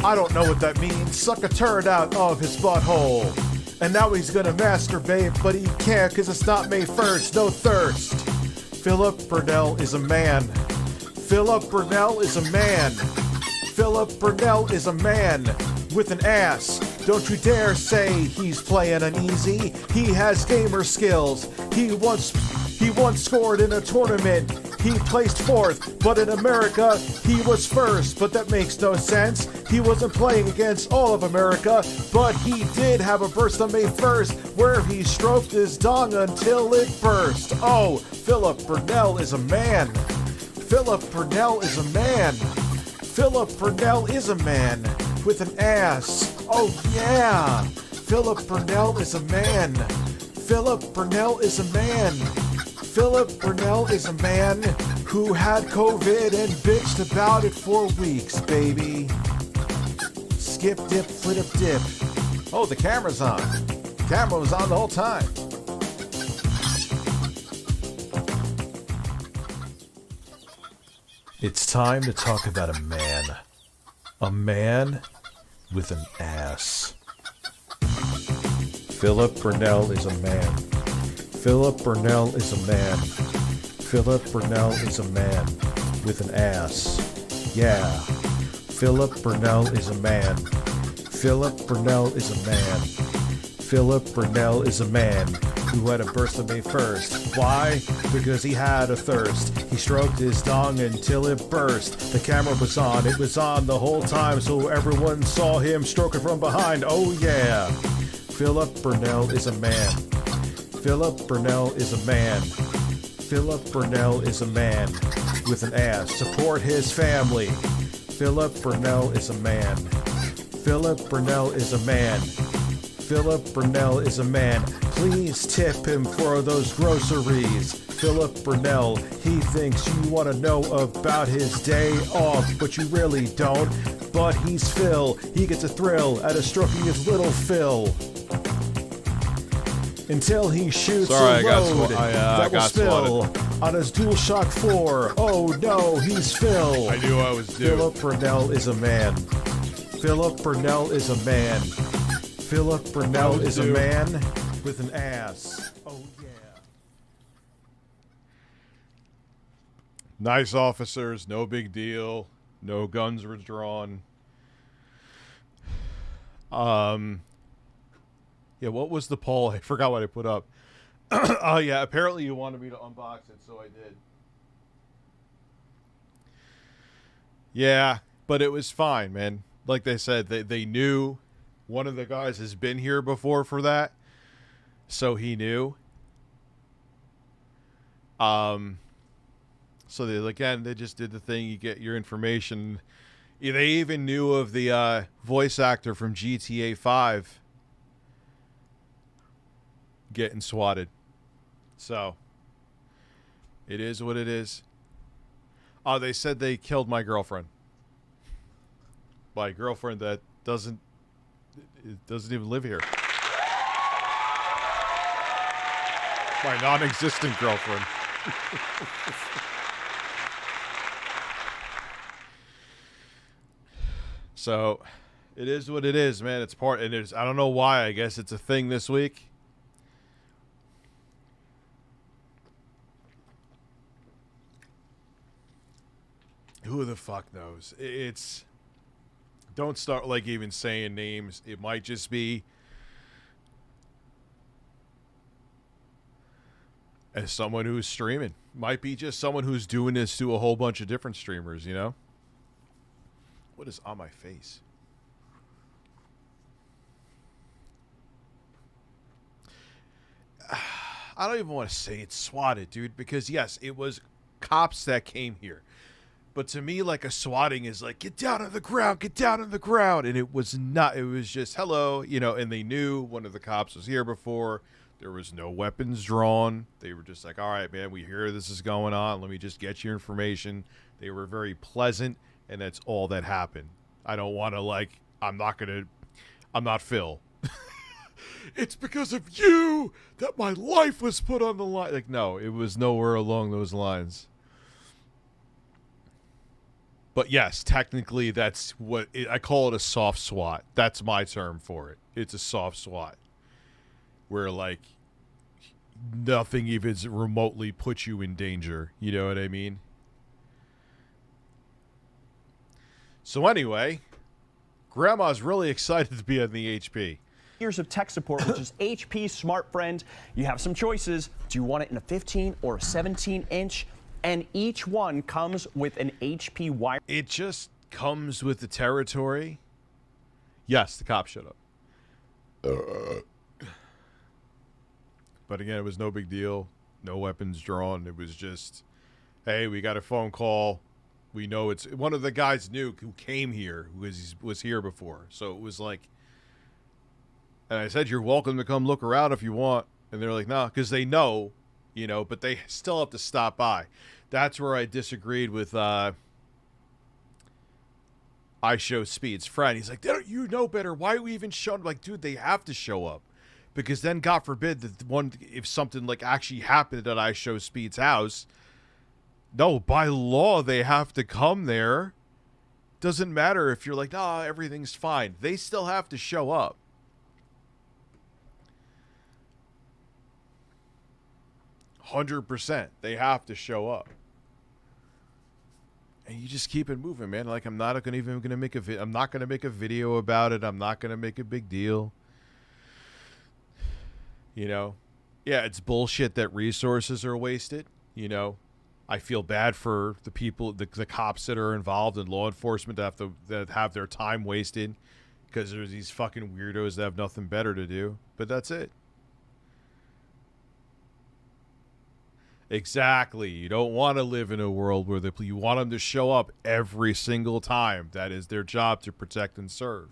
[SPEAKER 15] I don't know what that means. Suck a turd out of his butthole. And now he's gonna masturbate, but he can't because it's not May 1st. No thirst. Philip Burnell is a man. Philip Burnell is a man. Philip Burnell is a man with an ass. Don't you dare say he's playing uneasy. He has gamer skills. He once scored in a tournament. He placed 4th, but in America, he was 1st. But that makes no sense. He wasn't playing against all of America, but he did have a burst on May 1st, where he stroked his dong until it burst. Oh, Philip Burnell is a man. Philip Burnell is a man. Philip Burnell is a man with an ass. Oh yeah. Philip Burnell is a man. Philip Burnell is a man. Philip Burnell is a man who had COVID and bitched about it for weeks, baby. Skip, dip, flip, dip. Oh, the camera's on. The camera was on the whole time. It's time to talk about a man. A man with an ass. Philip Burnell is a man. Philip Burnell is a man. Philip Burnell is a man with an ass. Yeah. Philip Burnell is a man. Philip Burnell is a man. Philip Burnell is a man who had a burst on May 1st. Why? Because he had a thirst. He stroked his dong until it burst. The camera was on. It was on the whole time, so everyone saw him stroking from behind. Oh yeah. Philip Burnell is a man. Philip Burnell is a man. Philip Burnell is a man with an ass. Support his family. Philip Burnell is a man. Philip Burnell is a man. Philip Burnell is a man. Please tip him for those groceries. Philip Burnell, he thinks you want to know about his day off, but you really don't. But he's Phil. He gets a thrill out of stroking his little Phil. Until he shoots a load that will spill on his DualShock 4. Oh no, he's Phil.
[SPEAKER 4] I knew I was due.
[SPEAKER 15] Philip Burnell is a man. Philip Burnell is a man. Philip Burnell is a man with an ass. Oh yeah.
[SPEAKER 4] Nice officers, no big deal. No guns were drawn. Yeah, what was the poll? I forgot what I put up. Oh, yeah, apparently you wanted me to unbox it, so I did. Yeah, but it was fine, man. Like they said, they knew one of the guys has been here before for that, so he knew. So they just did the thing. You get your information Yeah, they even knew of the voice actor from GTA 5 getting swatted. So, it is what it is. Oh, they said they killed my girlfriend. My girlfriend that doesn't even live here. My non-existent girlfriend. So, it is what it is, man. It's part, and I don't know why. I guess it's a thing this week. Who the fuck knows? It's, don't start like even saying names. It might just be as someone who's streaming. Might be just someone who's doing this to a whole bunch of different streamers, you know? What is on my face? I don't even want to say it's swatted, dude, because yes, it was cops that came here. But to me, like, a swatting is like, get down on the ground, get down on the ground. And it was not, it was just, hello, you know, and they knew one of the cops was here before. There was no weapons drawn. They were just like, all right, man, we hear this is going on. Let me just get your information. They were very pleasant, and that's all that happened. I don't want to, like, I'm not Phil. It's because of you that my life was put on the line. Like, no, it was nowhere along those lines. But yes, technically that's what I call it, a soft SWAT. That's my term for it. It's a soft SWAT. Where, like, nothing even remotely puts you in danger. You know what I mean? So anyway, Grandma's really excited to be on the HP.
[SPEAKER 6] Years of tech support, which is HP Smart Friend. You have some choices. Do you want it in a 15 or a 17-inch? And each one comes with an HP wire.
[SPEAKER 4] It just comes with the territory. Yes, the cop showed up. But again, it was no big deal. No weapons drawn. It was just, hey, we got a phone call. We know it's one of the guys who came here, who was here before. So it was like, and I said, you're welcome to come look around if you want. And they're like, no, because they know, you know, but they still have to stop by. That's where I disagreed with I Show Speed's friend. He's like, you know better. Why are we even showing? Like, dude, they have to show up. Because then, God forbid, if something like actually happened at I Show Speed's house, no, by law, they have to come there. Doesn't matter if you're like, no, everything's fine. They still have to show up. %. They have to show up. And you just keep it moving, man. Like, I'm not gonna make a video about it. I'm not gonna make a big deal. You know, yeah, it's bullshit that resources are wasted. You know, I feel bad for the people, the cops that are involved in law enforcement that have their time wasted because there's these fucking weirdos that have nothing better to do. But that's it. Exactly. You don't want to live in a world where you want them to show up every single time. That is their job, to protect and serve.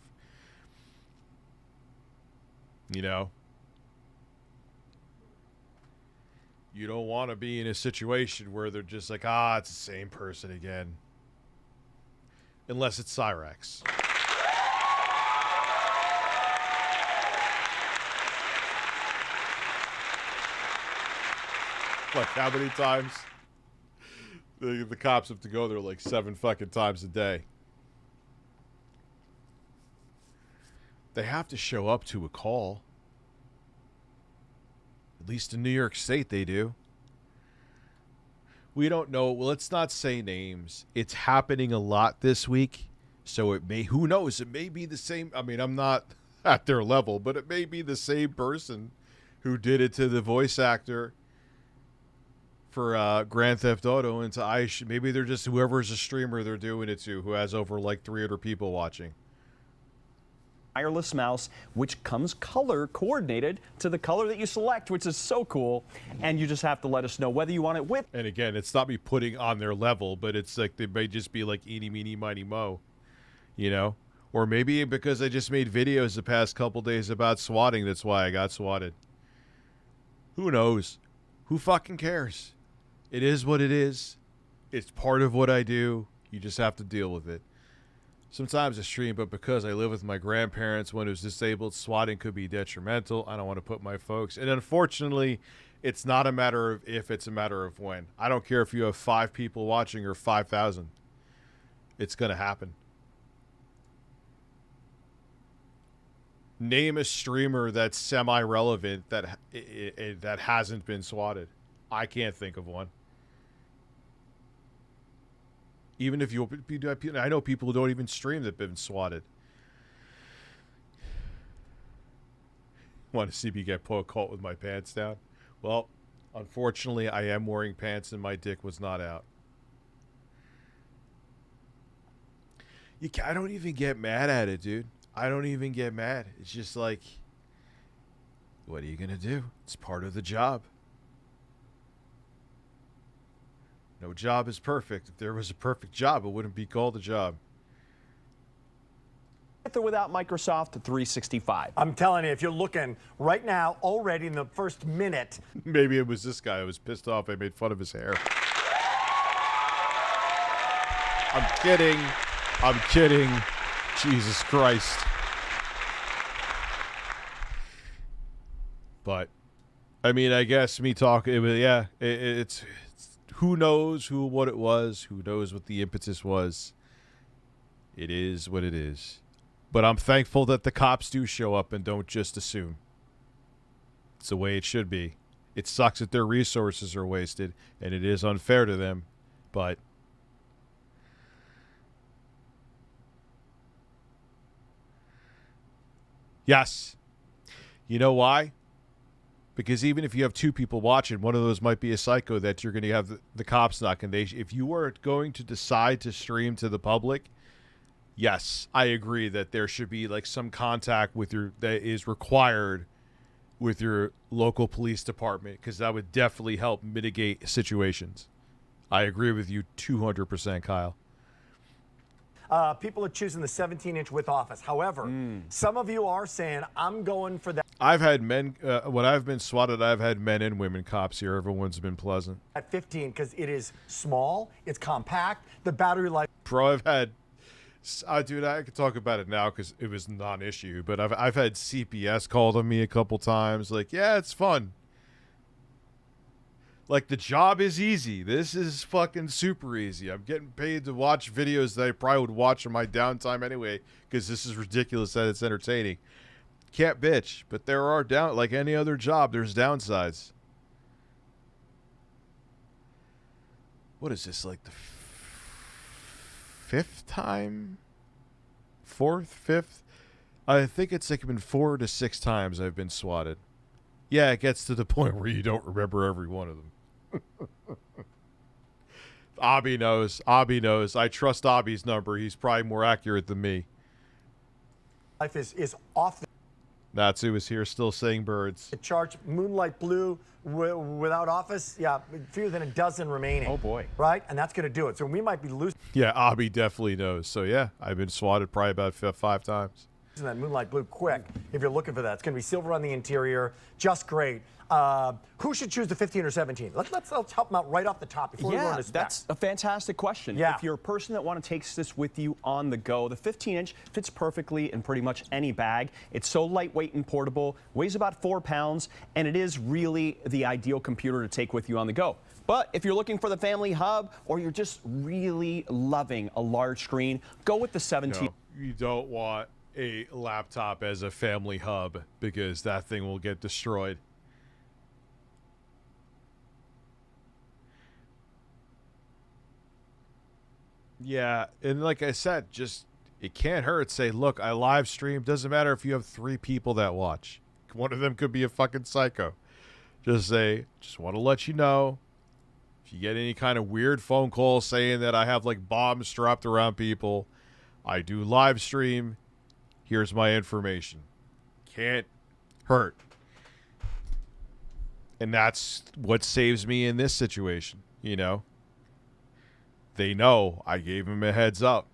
[SPEAKER 4] You know? You don't want to be in a situation where they're just like, it's the same person again. Unless it's Cyrex. Like, how many times? The cops have to go there like 7 fucking times a day. They have to show up to a call. At least in New York State, they do. We don't know. Well, let's not say names. It's happening a lot this week. So it may, who knows? It may be the same. I mean, I'm not at their level, but it may be the same person who did it to the voice actor for Grand Theft Auto and to maybe they're just whoever's a streamer they're doing it to who has over like 300 people watching.
[SPEAKER 6] Wireless mouse, which comes color coordinated to the color that you select, which is so cool. And you just have to let us know whether you want it with.
[SPEAKER 4] And again, it's not me putting on their level, but it's like they may just be like eeny, meeny, miny, mo. you know? Or maybe because I just made videos the past couple days about swatting, that's why I got swatted. Who knows? Who fucking cares? It is what it is. It's part of what I do. You just have to deal with it. Sometimes I stream, but because I live with my grandparents when it was disabled, swatting could be detrimental. I don't want to put my folks. And unfortunately, it's not a matter of if, it's a matter of when. I don't care if you have 5 people watching or 5,000. It's going to happen. Name a streamer that's semi-relevant that hasn't been swatted. I can't think of one. Even if I know people who don't even stream that have been swatted. Want to see me get caught with my pants down? Well, unfortunately, I am wearing pants and my dick was not out. I don't even get mad at it, dude. I don't even get mad. It's just like, what are you going to do? It's part of the job. No job is perfect. If there was a perfect job, it wouldn't be called a job.
[SPEAKER 6] With or without Microsoft 365.
[SPEAKER 3] I'm telling you, if you're looking right now, already in the first minute.
[SPEAKER 4] Maybe it was this guy who was pissed off I made fun of his hair. I'm kidding. I'm kidding. Jesus Christ. But, I mean, I guess me talking, it's who knows what it was, who knows what the impetus was. It is what it is. But I'm thankful that the cops do show up and don't just assume. It's the way it should be. It sucks that their resources are wasted, and it is unfair to them, but yes. You know why? Because even if you have 2 people watching, one of those might be a psycho that you're going to have the cops knocking. If you are going to decide to stream to the public, yes, I agree that there should be like some contact with that is required with your local police department, because that would definitely help mitigate situations. I agree with you 200%, Kyle.
[SPEAKER 3] People are choosing the 17-inch with office. However, some of you are saying, I'm going for that.
[SPEAKER 4] I've had men, when I've been swatted, I've had men and women cops here. Everyone's been pleasant.
[SPEAKER 3] At 15, because it is small, it's compact, the battery life.
[SPEAKER 4] Bro, I've had, dude, I could talk about it now because it was non-issue, but I've had CPS called on me a couple times. Like, yeah, it's fun. Like, the job is easy. This is fucking super easy. I'm getting paid to watch videos that I probably would watch in my downtime anyway, because this is ridiculous that it's entertaining. Can't bitch, but there are like any other job, there's downsides. What is this, like the 5th time? 4th, 5th? I think it's like been 4 to 6 times I've been swatted. Yeah, it gets to the point where you don't remember every one of them. Abby knows. Abby knows. I trust Abby's number. He's probably more accurate than me.
[SPEAKER 3] Life is off the
[SPEAKER 4] Natsu is here still saying birds.
[SPEAKER 3] charge. Moonlight Blue without office, fewer than a dozen remaining.
[SPEAKER 6] Oh boy.
[SPEAKER 3] Right? And that's going to do it. So we might be losing
[SPEAKER 4] Yeah, Abby definitely knows. So yeah, I've been swatted probably about 5 times.
[SPEAKER 3] that Moonlight Blue quick if you're looking for that. It's going to be silver on the interior. Just great. Who should choose the 15 or 17? Let's help them out right off the top before we go into spec.
[SPEAKER 6] That's a fantastic question.
[SPEAKER 3] Yeah.
[SPEAKER 6] If you're a person that want to take this with you on the go, the 15-inch fits perfectly in pretty much any bag. It's so lightweight and portable, weighs about 4 pounds, and it is really the ideal computer to take with you on the go. But if you're looking for the family hub, or you're just really loving a large screen, go with the 17.
[SPEAKER 4] No, you don't want a laptop as a family hub, because that thing will get destroyed. Yeah, and like I said, just it can't hurt. Say, look, I live stream. Doesn't matter if you have 3 people that watch. One of them could be a fucking psycho. Just say, just want to let you know, if you get any kind of weird phone call saying that I have like bombs strapped around people, I do live stream. Here's my information. Can't hurt. And that's what saves me in this situation, you know? They know I gave him a heads up.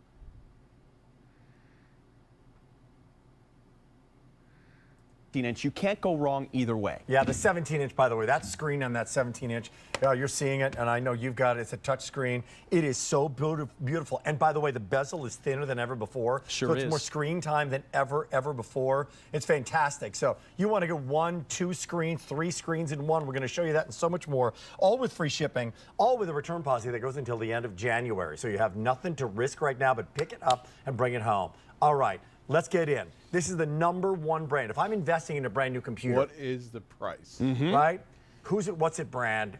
[SPEAKER 6] 15-inch. You can't go wrong either way.
[SPEAKER 3] Yeah, the 17-inch, by the way, that screen on that 17-inch, you're seeing it, and I know you've got it. It's a touch screen. It is so beautiful. And by the way, the bezel is thinner than ever before.
[SPEAKER 6] Sure
[SPEAKER 3] so it's
[SPEAKER 6] is.
[SPEAKER 3] more screen time than ever before. It's fantastic. So you want to get 1, 2 screens, 3 screens in one. We're going to show you that and so much more, all with free shipping, all with a return policy that goes until the end of January. So you have nothing to risk right now but pick it up and bring it home. All right, let's get in. This is the #1 brand. If I'm investing in a brand new computer.
[SPEAKER 4] What is the price?
[SPEAKER 3] Right? Who's it? What's it brand?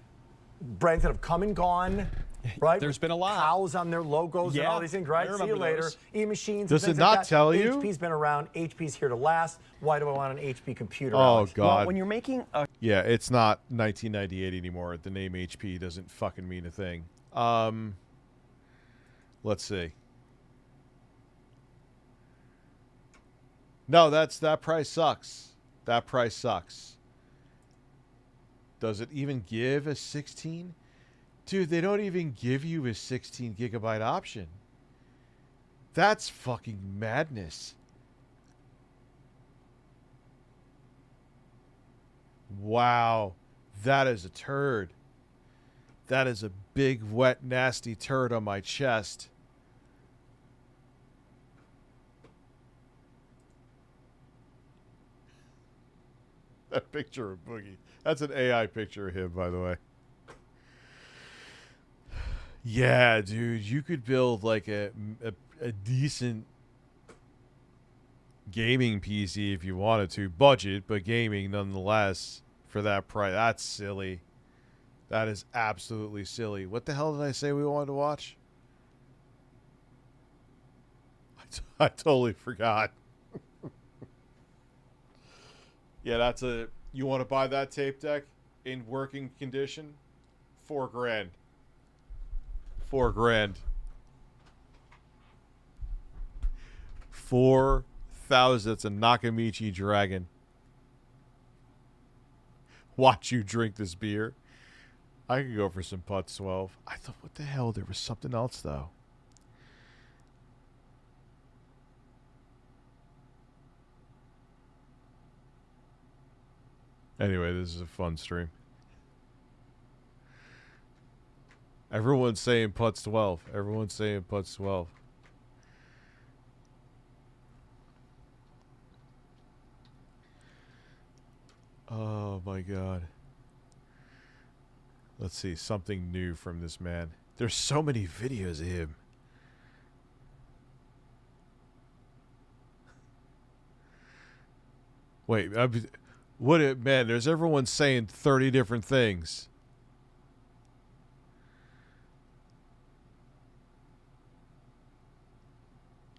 [SPEAKER 3] Brands that have come and gone, right?
[SPEAKER 6] There's been a lot.
[SPEAKER 3] Cows on their logos and
[SPEAKER 6] Yeah,
[SPEAKER 3] all these things, right?
[SPEAKER 6] I
[SPEAKER 3] See you
[SPEAKER 6] remember
[SPEAKER 3] later.
[SPEAKER 6] those.
[SPEAKER 3] E-machines.
[SPEAKER 4] Does
[SPEAKER 3] and things
[SPEAKER 4] it
[SPEAKER 3] like
[SPEAKER 4] not
[SPEAKER 3] that.
[SPEAKER 4] tell you?
[SPEAKER 3] HP's been around. HP's here to last. Why do I want an HP computer?
[SPEAKER 4] Oh,
[SPEAKER 3] Alex?
[SPEAKER 4] God.
[SPEAKER 6] Well, when you're making a
[SPEAKER 4] Yeah, it's not 1998 anymore. The name HP doesn't fucking mean a thing. Let's see. No, that price sucks. That price sucks. Does it even give a 16? Dude, they don't even give you a 16 gigabyte option. That's fucking madness. Wow. That is a turd. That is a big, wet, nasty turd on my chest. That picture of Boogie. That's an AI picture of him, by the way. Yeah, dude. You could build like a decent gaming PC if you wanted to. Budget, but gaming nonetheless for that price. That's silly. That is absolutely silly. What the hell did I say we wanted to watch? I totally forgot. Yeah, that's a... You want to buy that tape deck in working condition? $4,000. $4,000. 4,000. That's a Nakamichi Dragon. Watch you drink this beer. I could go for some Putz 12. I thought, what the hell? There was something else, though. Anyway, this is a fun stream. Everyone's saying Putz 12. Everyone's saying Putz 12. Oh my god. Let's see, something new from this man. There's so many videos of him. Wait, man, there's everyone saying 30 different things.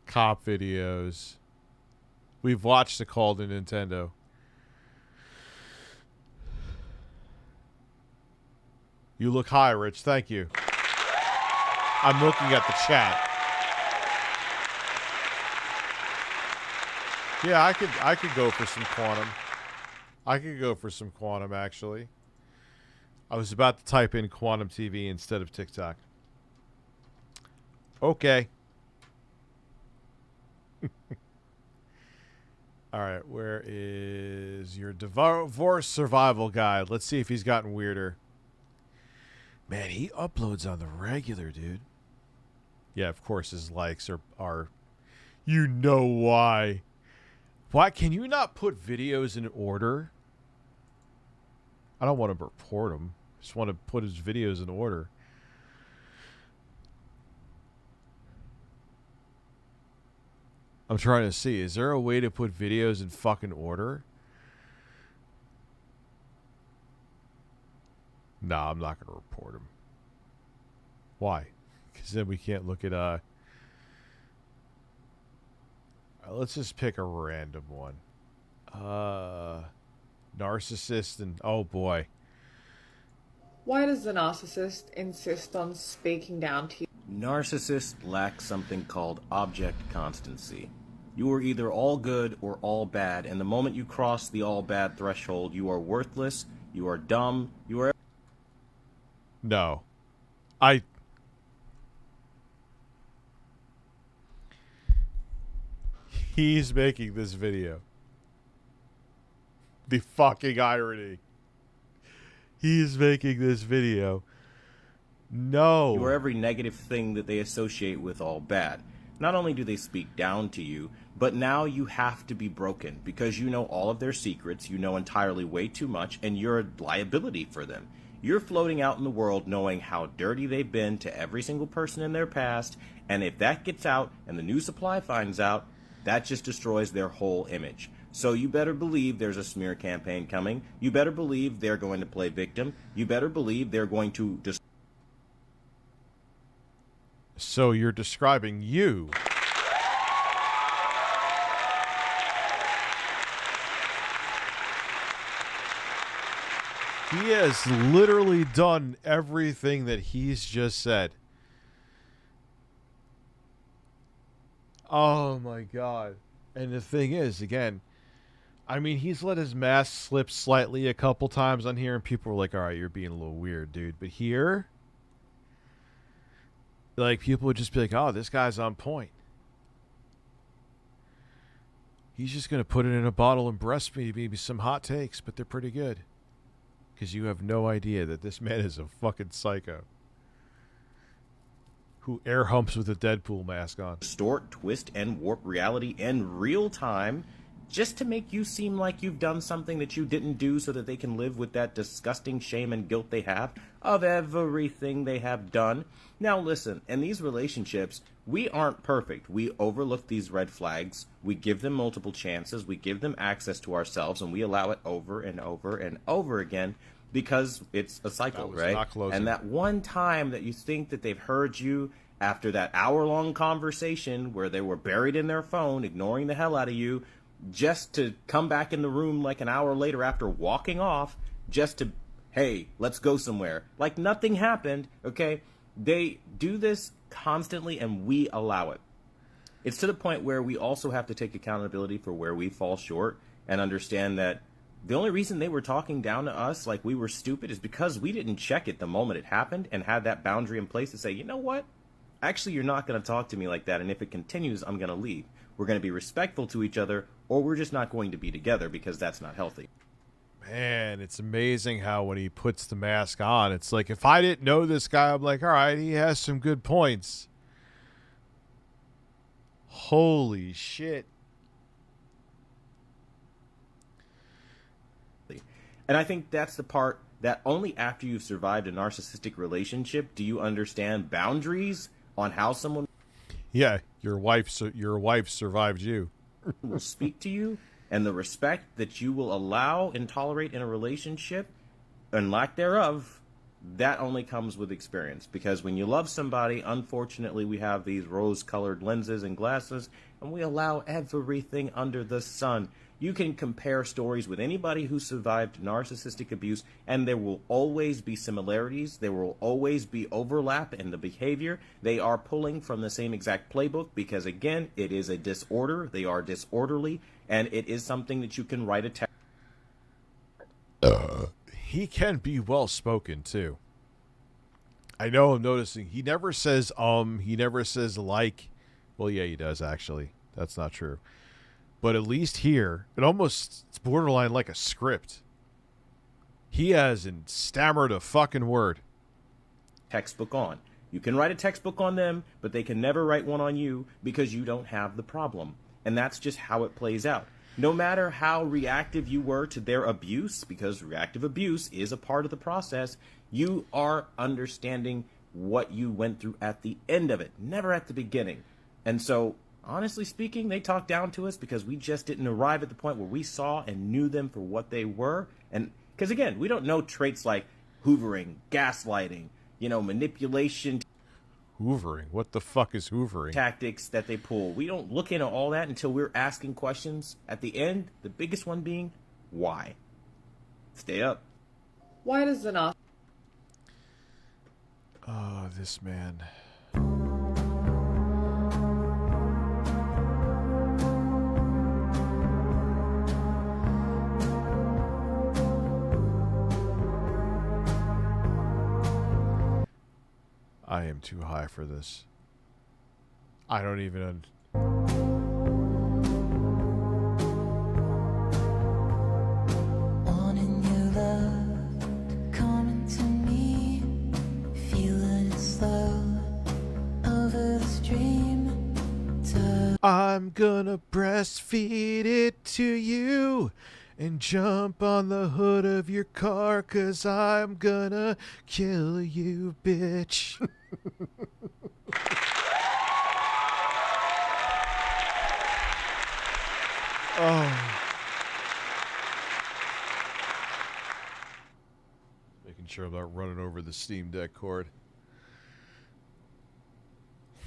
[SPEAKER 4] Cop videos. We've watched the Call to Nintendo. You look high, Rich. Thank you. I'm looking at the chat. Yeah, I could go for some Quantum. I could go for some Quantum, actually. I was about to type in Quantum TV instead of TikTok. Okay. All right, where is your divorce survival guide? Let's see if he's gotten weirder. Man, he uploads on the regular, dude. Yeah, of course his likes are you know why. Why can you not put videos in order? I don't want to report him. I just want to put his videos in order. I'm trying to see. Is there a way to put videos in fucking order? Nah, I'm not going to report him. Why? Because then we can't look at... let's just pick a random one. Narcissist and... Oh, boy.
[SPEAKER 9] Why does the narcissist insist on speaking down to you?
[SPEAKER 10] Narcissists lack something called object constancy. You are either all good or all bad, and the moment you cross the all bad threshold, you are worthless, you are dumb, you are...
[SPEAKER 4] No. He's making this video. The fucking irony. He is making this video. No.
[SPEAKER 10] You are every negative thing that they associate with all bad. Not only do they speak down to you, but now you have to be broken because you know all of their secrets, you know entirely way too much, and you're a liability for them. You're floating out in the world knowing how dirty they've been to every single person in their past, and if that gets out and the new supply finds out, that just destroys their whole image. So you better believe there's a smear campaign coming. You better believe they're going to play victim. You better believe they're going to just.
[SPEAKER 4] So you're describing you. He has literally done everything that he's just said. Oh my God. And the thing is, again, I mean, he's let his mask slip slightly a couple times on here, and people were like, all right, you're being a little weird, dude. But here, like, people would just be like, oh, this guy's on point. He's just going to put it in a bottle and breastfeed maybe some hot takes, but they're pretty good. Because you have no idea that this man is a fucking psycho who air humps with a Deadpool mask on.
[SPEAKER 10] Distort, twist, and warp reality in real time just to make you seem like you've done something that you didn't do so that they can live with that disgusting shame and guilt they have of everything they have done. Now listen, in these relationships, we aren't perfect. We overlook these red flags. We give them multiple chances. We give them access to ourselves, and we allow it over and over and over again because it's a cycle, right?
[SPEAKER 4] Not closing.
[SPEAKER 10] And that one time that you think that they've heard you after that hour-long conversation where they were buried in their phone, ignoring the hell out of you, just to come back in the room like an hour later after walking off, just to, hey, let's go somewhere. Like nothing happened, okay? They do this constantly, and we allow it. It's to the point where we also have to take accountability for where we fall short and understand that the only reason they were talking down to us like we were stupid is because we didn't check it the moment it happened and had that boundary in place to say, you know what? Actually, you're not going to talk to me like that, and if it continues, I'm going to leave. We're going to be respectful to each other, or we're just not going to be together because that's not healthy.
[SPEAKER 4] Man, it's amazing how when he puts the mask on, it's like, if I didn't know this guy, I'm like, all right, he has some good points. Holy shit.
[SPEAKER 10] And I think that's the part that only after you've survived a narcissistic relationship do you understand boundaries on how someone...
[SPEAKER 4] Yeah, your wife survived you.
[SPEAKER 10] ...will speak to you, and the respect that you will allow and tolerate in a relationship, and lack thereof, that only comes with experience. Because when you love somebody, unfortunately, we have these rose-colored lenses and glasses, and we allow everything under the sun. You can compare stories with anybody who survived narcissistic abuse, and there will always be similarities. There will always be overlap in the behavior. They are pulling from the same exact playbook because, again, it is a disorder. They are disorderly, and it is something that you can write a text.
[SPEAKER 4] He can be well-spoken, too. I know I'm noticing. He never says, he never says like. Well, yeah, he does, actually. That's not true. But at least here, it's borderline like a script. He hasn't stammered a fucking word.
[SPEAKER 10] Textbook on. You can write a textbook on them, but they can never write one on you because you don't have the problem. And that's just how it plays out. No matter how reactive you were to their abuse, because reactive abuse is a part of the process, you are understanding what you went through at the end of it, never at the beginning. And so, honestly speaking, they talk down to us because we just didn't arrive at the point where we saw and knew them for what they were. And because, again, we don't know traits like hoovering, gaslighting, manipulation.
[SPEAKER 4] Hoovering? What the fuck is hoovering?
[SPEAKER 10] Tactics that they pull. We don't look into all that until we're asking questions. At the end, the biggest one being, why? Stay up.
[SPEAKER 9] Why does the not?
[SPEAKER 4] Oh, this man. I am too high for this. I don't even...
[SPEAKER 2] I'm gonna breastfeed it to you and jump on the hood of your car, 'cause I'm gonna kill you, bitch. Oh. Making sure I'm not running over the Steam Deck cord.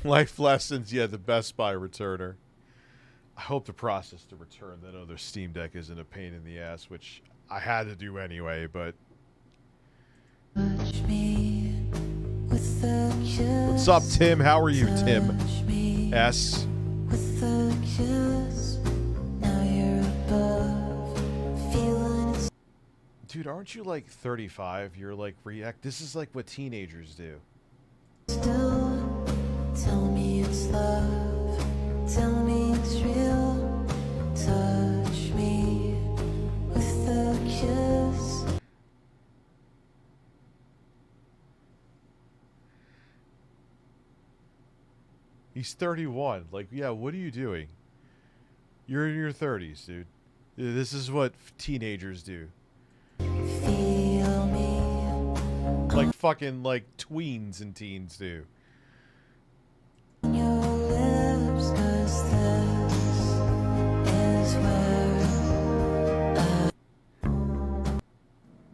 [SPEAKER 2] Life lessons, yeah, the Best Buy returner. I hope the process to return that other Steam Deck isn't a pain in the ass, which I had to do anyway, but... What's up, Tim? How are you, Tim? S. Dude, aren't you like 35? You're like react. This is like what teenagers do.
[SPEAKER 13] Tell me it's love. Tell me it's real. Touch me with a kiss.
[SPEAKER 2] He's 31. Like, yeah, what are you doing? You're in your 30s, dude. This is what teenagers do.
[SPEAKER 13] Feel me.
[SPEAKER 2] Like fucking like tweens and teens do.
[SPEAKER 13] Your lips, 'cause this is where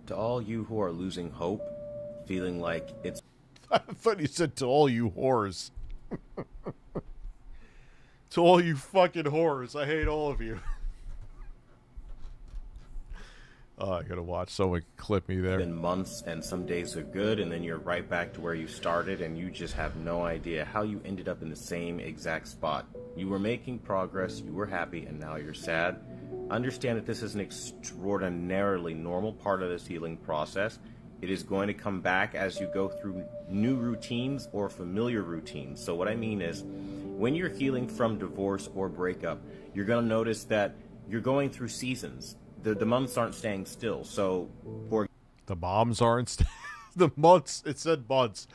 [SPEAKER 10] To all you who are losing hope, feeling like it's...
[SPEAKER 2] I thought you said to all you whores. To all you fucking whores. I hate all of you. Oh, I gotta watch someone clip me there.
[SPEAKER 10] Been months and some days are good and then you're right back to where you started and you just have no idea how you ended up in the same exact spot. You were making progress, you were happy, and now you're sad. Understand that this is an extraordinarily normal part of this healing process. It is going to come back as you go through new routines or familiar routines. So what I mean is, when you're healing from divorce or breakup, you're going to notice that you're going through seasons. The months aren't staying still. So, for
[SPEAKER 2] the moms aren't the months. It said months,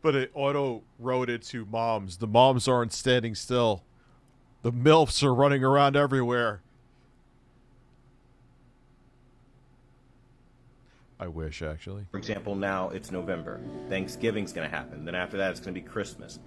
[SPEAKER 2] but it auto wrote it to moms. The moms aren't standing still. The MILFs are running around everywhere. I wish, actually.
[SPEAKER 10] For example, now it's November. Thanksgiving's going to happen. Then after that, it's going to be Christmas.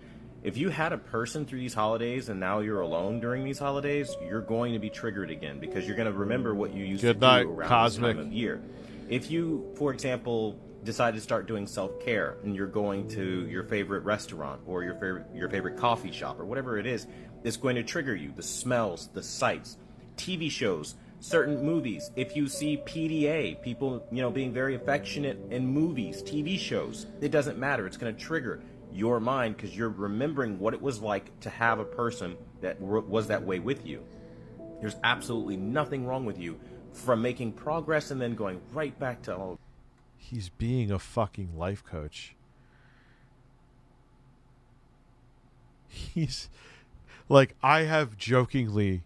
[SPEAKER 10] If you had a person through these holidays and now you're alone during these holidays, you're going to be triggered again because you're going to remember what you used to do around this time of year. If you, for example, decide to start doing self-care and you're going to your favorite restaurant or your favorite coffee shop or whatever it is, it's going to trigger you. The smells, the sights, TV shows, certain movies. If you see PDA, people, being very affectionate in movies, TV shows, it doesn't matter. It's going to trigger your mind because you're remembering what it was like to have a person that was that way with you. There's absolutely nothing wrong with you from making progress and then going right back to all.
[SPEAKER 2] He's being a fucking life coach. He's like, I have jokingly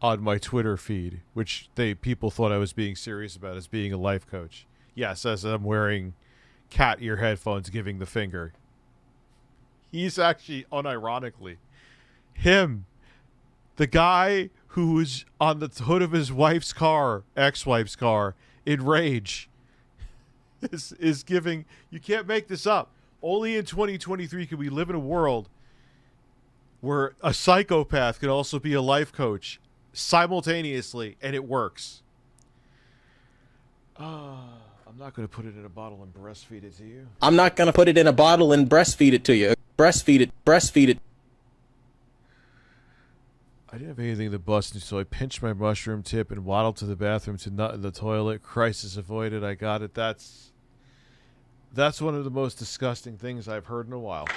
[SPEAKER 2] on my Twitter feed, which people thought I was being serious about as being a life coach. Yes, as I'm wearing cat ear headphones giving the finger. He's actually, unironically, him, the guy who was on the hood of his wife's car, ex-wife's car, in Rage, is giving, you can't make this up. Only in 2023 can we live in a world where a psychopath can also be a life coach simultaneously, and it works. I'm not going to put it in a bottle and breastfeed it to you.
[SPEAKER 10] I'm not going to put it in a bottle and breastfeed it to you. Breastfeed it.
[SPEAKER 2] I didn't have anything to bust, so I pinched my mushroom tip and waddled to the bathroom to nut in the toilet. Crisis avoided. I got it. That's one of the most disgusting things I've heard in a while.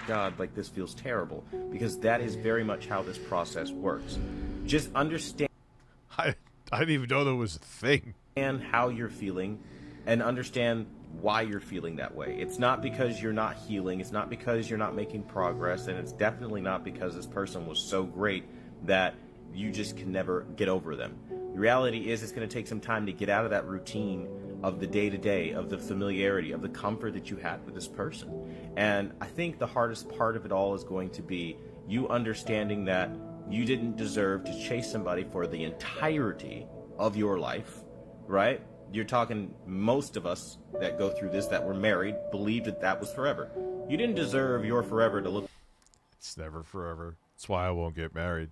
[SPEAKER 10] God, like, this feels terrible, because that is very much how this process works. Just understand.
[SPEAKER 2] I didn't even know there was a thing.
[SPEAKER 10] And how you're feeling, and understand why you're feeling that way. It's not because you're not healing. It's not because you're not making progress, and it's definitely not because this person was so great that you just can never get over them. The reality is, it's going to take some time to get out of that routine of the day-to-day, of the familiarity, of the comfort that you had with this person. And I think the hardest part of it all is going to be you understanding that you didn't deserve to chase somebody for the entirety of your life, right? You're talking, most of us that go through this, that were married, believed that that was forever. You didn't deserve your forever to look.
[SPEAKER 4] It's never forever. That's why I won't get married.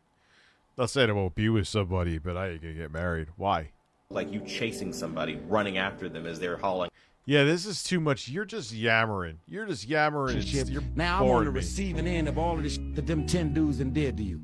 [SPEAKER 4] Not saying I won't be with somebody, but I ain't gonna get married. Why?
[SPEAKER 10] Like you chasing somebody, running after them as they're hauling.
[SPEAKER 4] Yeah, this is too much. You're just yammering. You're just yammering. You're
[SPEAKER 8] Now I'm on
[SPEAKER 4] boring
[SPEAKER 8] the
[SPEAKER 4] me.
[SPEAKER 8] receiving end of all of this that them 10 dudes and did to you.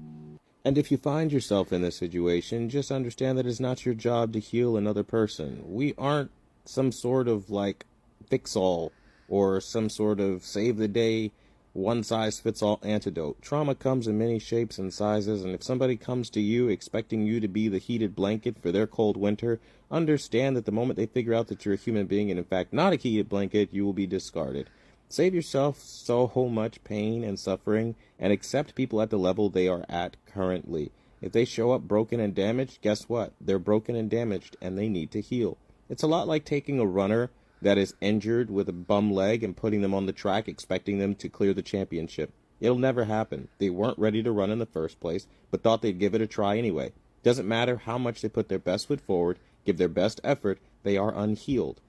[SPEAKER 10] And if you find yourself in this situation, just understand that it's not your job to heal another person. We aren't some sort of like fix-all or some sort of save-the-day, one-size-fits-all antidote. Trauma comes in many shapes and sizes, and if somebody comes to you expecting you to be the heated blanket for their cold winter, understand that the moment they figure out that you're a human being and in fact not a heated blanket, you will be discarded. Save yourself so much pain and suffering and accept people at the level they are at currently. If they show up broken and damaged, guess what? They're broken and damaged and they need to heal. It's a lot like taking a runner that is injured with a bum leg and putting them on the track expecting them to clear the championship. It'll never happen. They weren't ready to run in the first place, but thought they'd give it a try anyway. Doesn't matter how much they put their best foot forward, give their best effort, they are unhealed.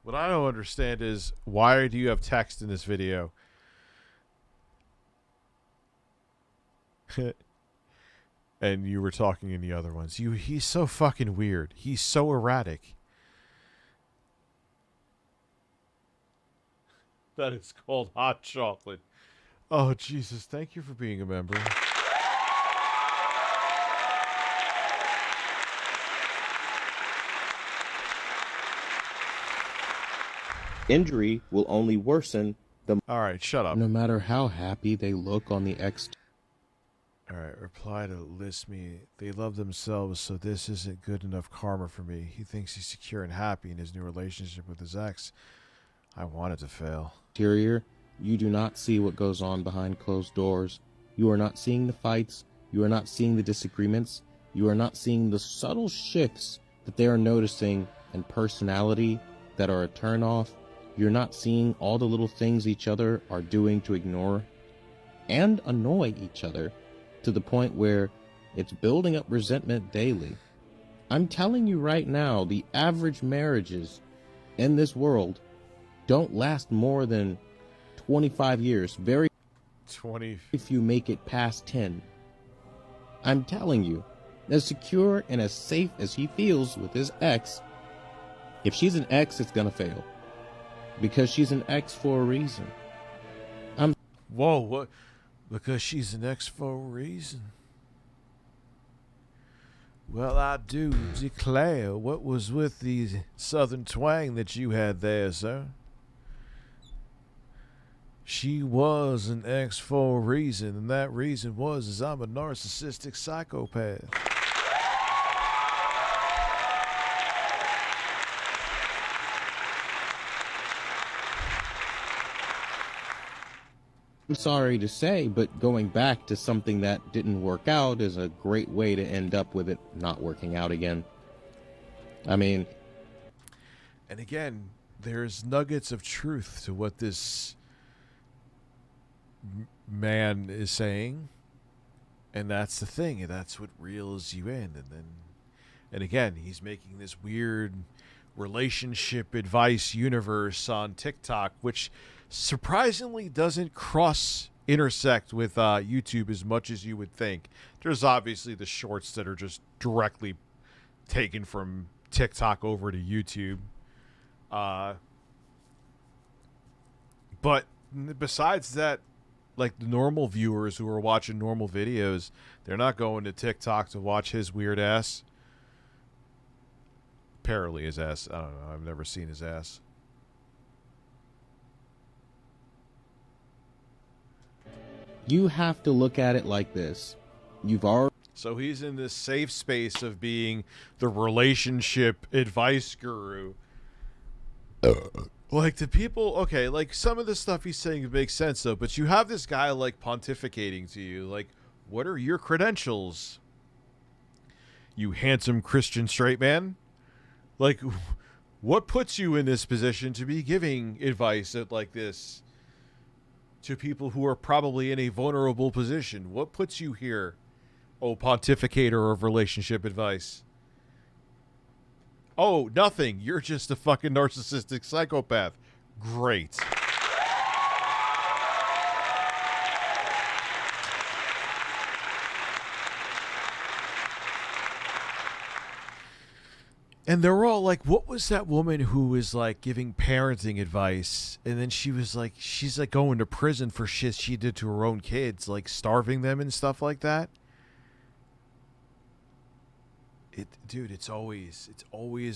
[SPEAKER 4] What I don't understand is, why do you have text in this video? And you were talking in the other ones. He's so fucking weird. He's so erratic. That is called hot chocolate. Oh, Jesus. Thank you for being a member.
[SPEAKER 10] Injury will only worsen the...
[SPEAKER 4] All right, shut up.
[SPEAKER 10] No matter how happy they look on the exterior.
[SPEAKER 4] All right, reply to list me. They love themselves, so this isn't good enough karma for me. He thinks he's secure and happy in his new relationship with his ex. I want it to fail.
[SPEAKER 10] You do not see what goes on behind closed doors. You are not seeing the fights. You are not seeing the disagreements. You are not seeing the subtle shifts that they are noticing in personality that are a turnoff. You're not seeing all the little things each other are doing to ignore and annoy each other, to the point where it's building up resentment daily. I'm telling you right now, the average marriages in this world don't last more than 25 years. Very
[SPEAKER 4] 20
[SPEAKER 10] if you make it past 10. I'm telling you, as secure and as safe as he feels with his ex, if she's an ex, it's gonna fail. Because she's an ex for a reason.
[SPEAKER 4] Whoa, what? Because she's an ex for a reason. Well, I do declare, what was with the southern twang that you had there, sir? She was an ex for a reason, and that reason was I'm a narcissistic psychopath.
[SPEAKER 10] I'm sorry to say, but going back to something that didn't work out is a great way to end up with it not working out again. I mean...
[SPEAKER 4] And again, there's nuggets of truth to what this man is saying. And that's the thing. And that's what reels you in. And again, he's making this weird relationship advice universe on TikTok, which surprisingly doesn't intersect with YouTube as much as you would think. There's obviously the shorts that are just directly taken from TikTok over to YouTube. But besides that, like the normal viewers who are watching normal videos, they're not going to TikTok to watch his weird ass. Apparently his ass. I don't know. I've never seen his ass.
[SPEAKER 10] You have to look at it like this. You've already...
[SPEAKER 4] So he's in this safe space of being the relationship advice guru. Like the people, okay, like some of the stuff he's saying makes sense though, but you have this guy like pontificating to you, like, what are your credentials? You handsome Christian straight man. Like, what puts you in this position to be giving advice like this to people who are probably in a vulnerable position? What puts you here, oh pontificator of relationship advice? Oh, nothing. You're just a fucking narcissistic psychopath. Great. And they're all like, what was that woman who was like giving parenting advice? And then she was like, she's like going to prison for shit she did to her own kids, like starving them and stuff like that. Dude, it's always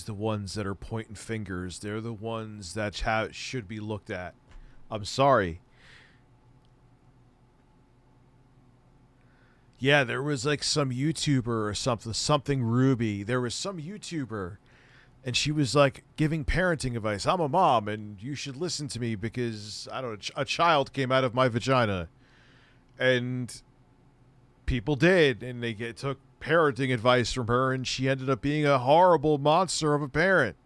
[SPEAKER 4] the ones that are pointing fingers. They're the ones that should be looked at. I'm sorry. Yeah, there was like some YouTuber or something Ruby. There was some YouTuber, and she was like giving parenting advice. I'm a mom, and you should listen to me because, I don't know, a child came out of my vagina. And people did, and they took parenting advice from her, and she ended up being a horrible monster of a parent.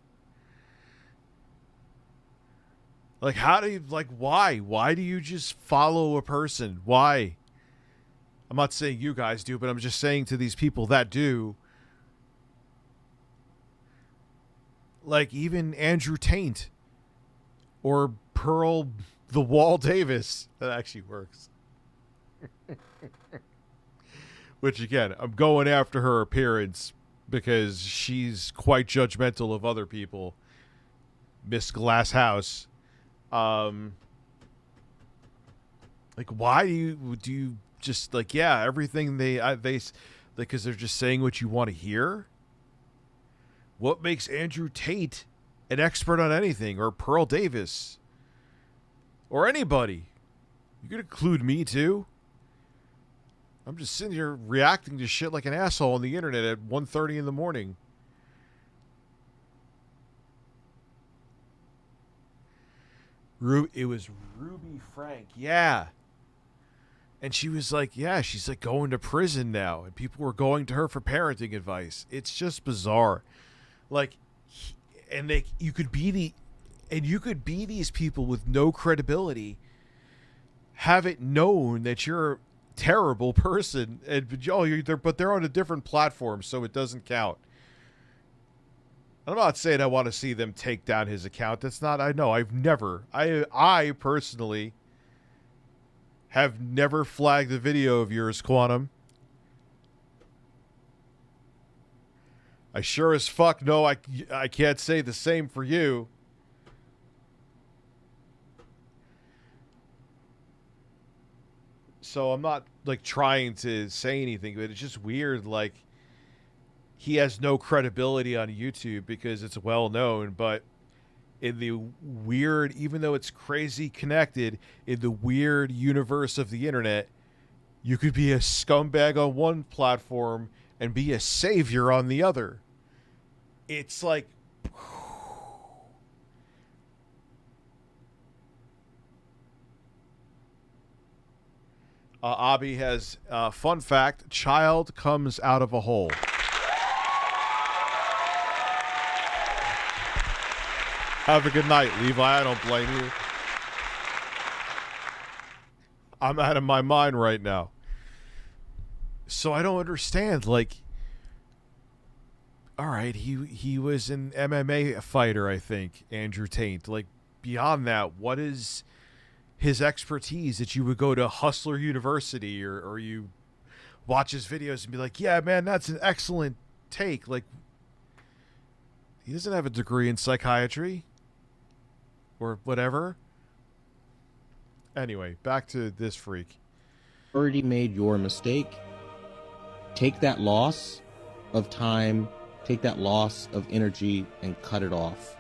[SPEAKER 4] Like, how do you, like, why? Why do you just follow a person? Why? I'm not saying you guys do, but I'm just saying to these people that do. Like, even Andrew Taint or Pearl the Wall Davis. That actually works. Which, again, I'm going after her appearance because she's quite judgmental of other people. Miss Glasshouse. Like, why do you just, like, yeah, everything they because they're just saying what you want to hear? What makes Andrew Tate an expert on anything, or Pearl Davis, or anybody? You could include me too. I'm just sitting here reacting to shit like an asshole on the internet at 1:30 in the morning. It was Ruby Frank, yeah. And she was like, yeah, she's like going to prison now, and people were going to her for parenting advice. It's just bizarre. Like, you could be these people with no credibility, have it known that you're a terrible person, and but they're on a different platform, so it doesn't count. I'm not saying I want to see them take down his account. That's not, I personally have never flagged a video of yours, Quantum. I sure as fuck know I can't say the same for you. So I'm not like trying to say anything, but it's just weird. Like, he has no credibility on YouTube because it's well known, but in the weird, even though it's crazy connected, in the weird universe of the internet, you could be a scumbag on one platform and be a savior on the other. It's like, Abby has fun fact: child comes out of a hole. Have a good night, Levi. I don't blame you. I'm out of my mind right now. So I don't understand. Like, all right, he was an MMA fighter, I think, Andrew Taint. Like, beyond that, what is his expertise that you would go to Hustler University or you watch his videos and be like, yeah, man, that's an excellent take. Like, he doesn't have a degree in psychiatry or whatever. Anyway, back to this freak.
[SPEAKER 10] Already made your mistake. Take that loss of time, take that loss of energy and cut it off.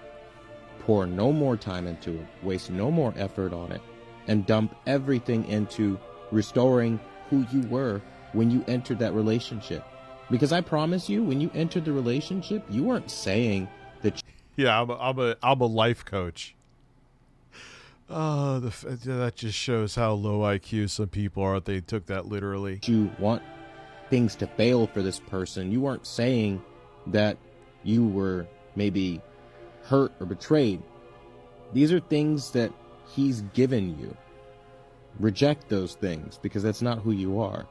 [SPEAKER 10] Pour no more time into it, waste no more effort on it, and dump everything into restoring who you were when you entered that relationship. Because I promise you, when you entered the relationship, you weren't saying that.
[SPEAKER 4] Yeah, I'm a life coach. Oh, that just shows how low IQ some people are. They took that literally.
[SPEAKER 10] You want things to fail for this person. You weren't saying that you were maybe hurt or betrayed. These are things that he's given you. Reject those things, because that's not who you are.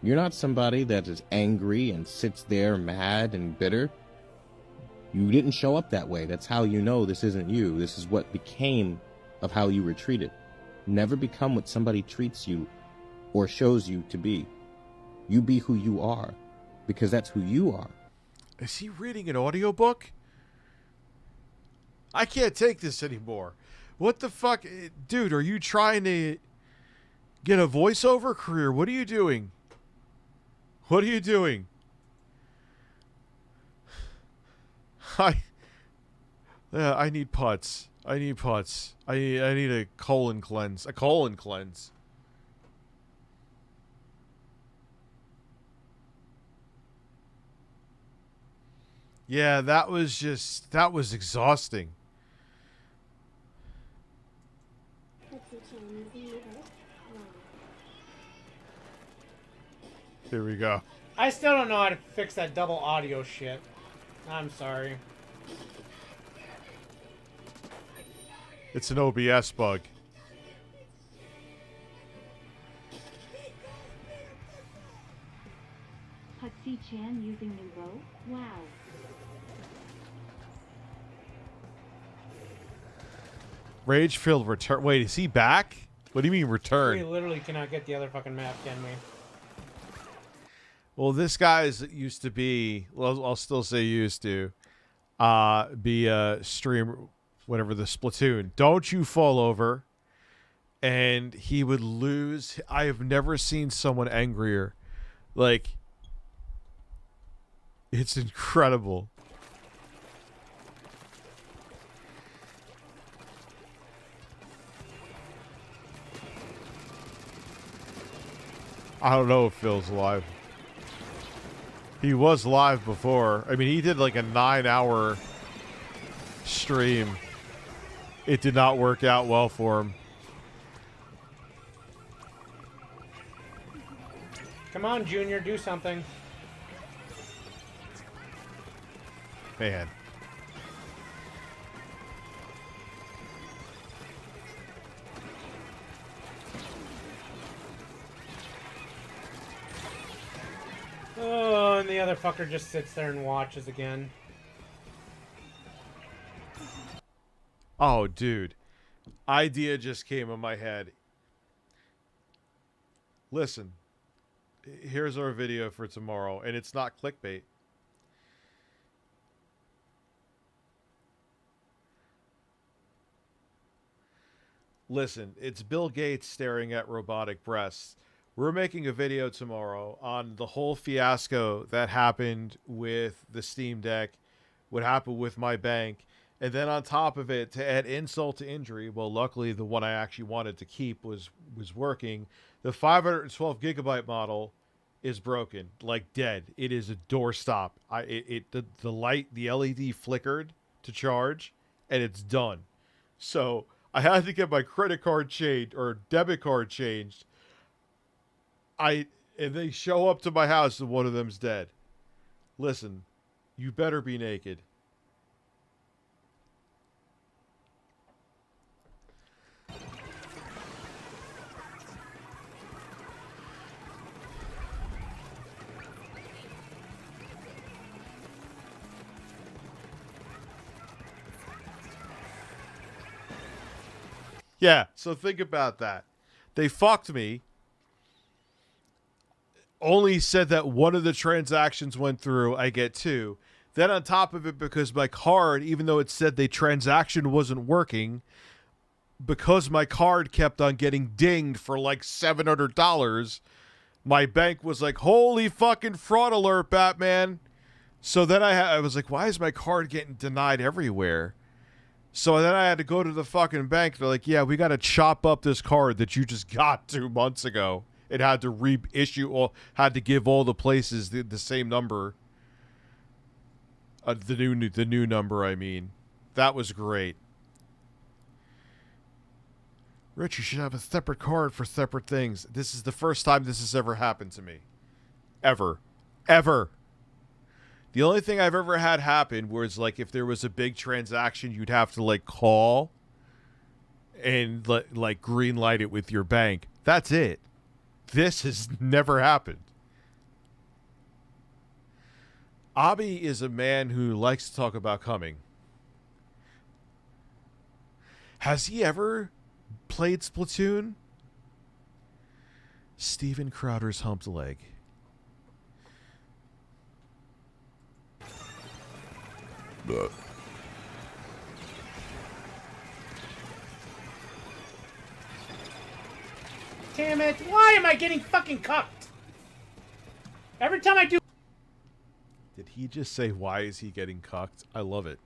[SPEAKER 10] You're not somebody that is angry and sits there mad and bitter. You didn't show up that way. That's how you know this isn't you. This is what became of how you were treated. Never become what somebody treats you or shows you to be. You be who you are, because that's who you are.
[SPEAKER 4] Is he reading an audiobook? I can't take this anymore. What the fuck? Dude, are you trying to get a voiceover career? What are you doing? What are you doing? I need putts. I need putts. I need a colon cleanse. A colon cleanse. Yeah, that was exhausting. Here we go.
[SPEAKER 14] I still don't know how to fix that double audio shit. I'm sorry.
[SPEAKER 4] It's an OBS bug.
[SPEAKER 17] Hutzi-chan using new bow? Wow.
[SPEAKER 4] Rage-filled return. Wait, is he back? What do you mean return?
[SPEAKER 14] We literally cannot get the other fucking map, can we?
[SPEAKER 4] Well, this guy's used to be, well, I'll still say used to, be a stream, whatever, the Splatoon. Don't you fall over. And he would lose. I have never seen someone angrier. Like, it's incredible. I don't know if Phil's live. He was live before. I mean, he did like a 9-hour stream. It did not work out well for him.
[SPEAKER 14] Come on, Junior, do something.
[SPEAKER 4] Man.
[SPEAKER 14] Oh, and the other fucker just sits there and watches again.
[SPEAKER 4] Oh, dude. Idea just came in my head. Listen. Here's our video for tomorrow, and it's not clickbait. Listen, it's Bill Gates staring at robotic breasts. We're making a video tomorrow on the whole fiasco that happened with the Steam Deck, what happened with my bank, and then on top of it, to add insult to injury, well, luckily the one I actually wanted to keep was working. The 512 gigabyte model is broken, like dead. It is a doorstop. The light, the LED flickered to charge, and it's done. So I had to get my credit card changed or debit card changed. And they show up to my house and one of them's dead. Listen, you better be naked. Yeah, so think about that. They fucked me. Only said that one of the transactions went through, I get 2. Then on top of it, because my card, even though it said the transaction wasn't working, because my card kept on getting dinged for like $700, my bank was like, holy fucking fraud alert, Batman. So then I was like, why is my card getting denied everywhere? So then I had to go to the fucking bank. They're like, yeah, we got to chop up this card that you just got 2 months ago. It had to reissue, had to give all the places the same number. The new number, I mean. That was great. Rich, you should have a separate card for separate things. This is the first time this has ever happened to me. Ever. Ever. The only thing I've ever had happen was like if there was a big transaction, you'd have to like call and like green light it with your bank. That's it. This has never happened. Abby is a man who likes to talk about coming. Has he ever played Splatoon? Steven Crowder's humped leg.
[SPEAKER 14] Damn it! Why am I getting fucking cucked? Every time I do.
[SPEAKER 4] Did he just say, why is he getting cucked? I love it.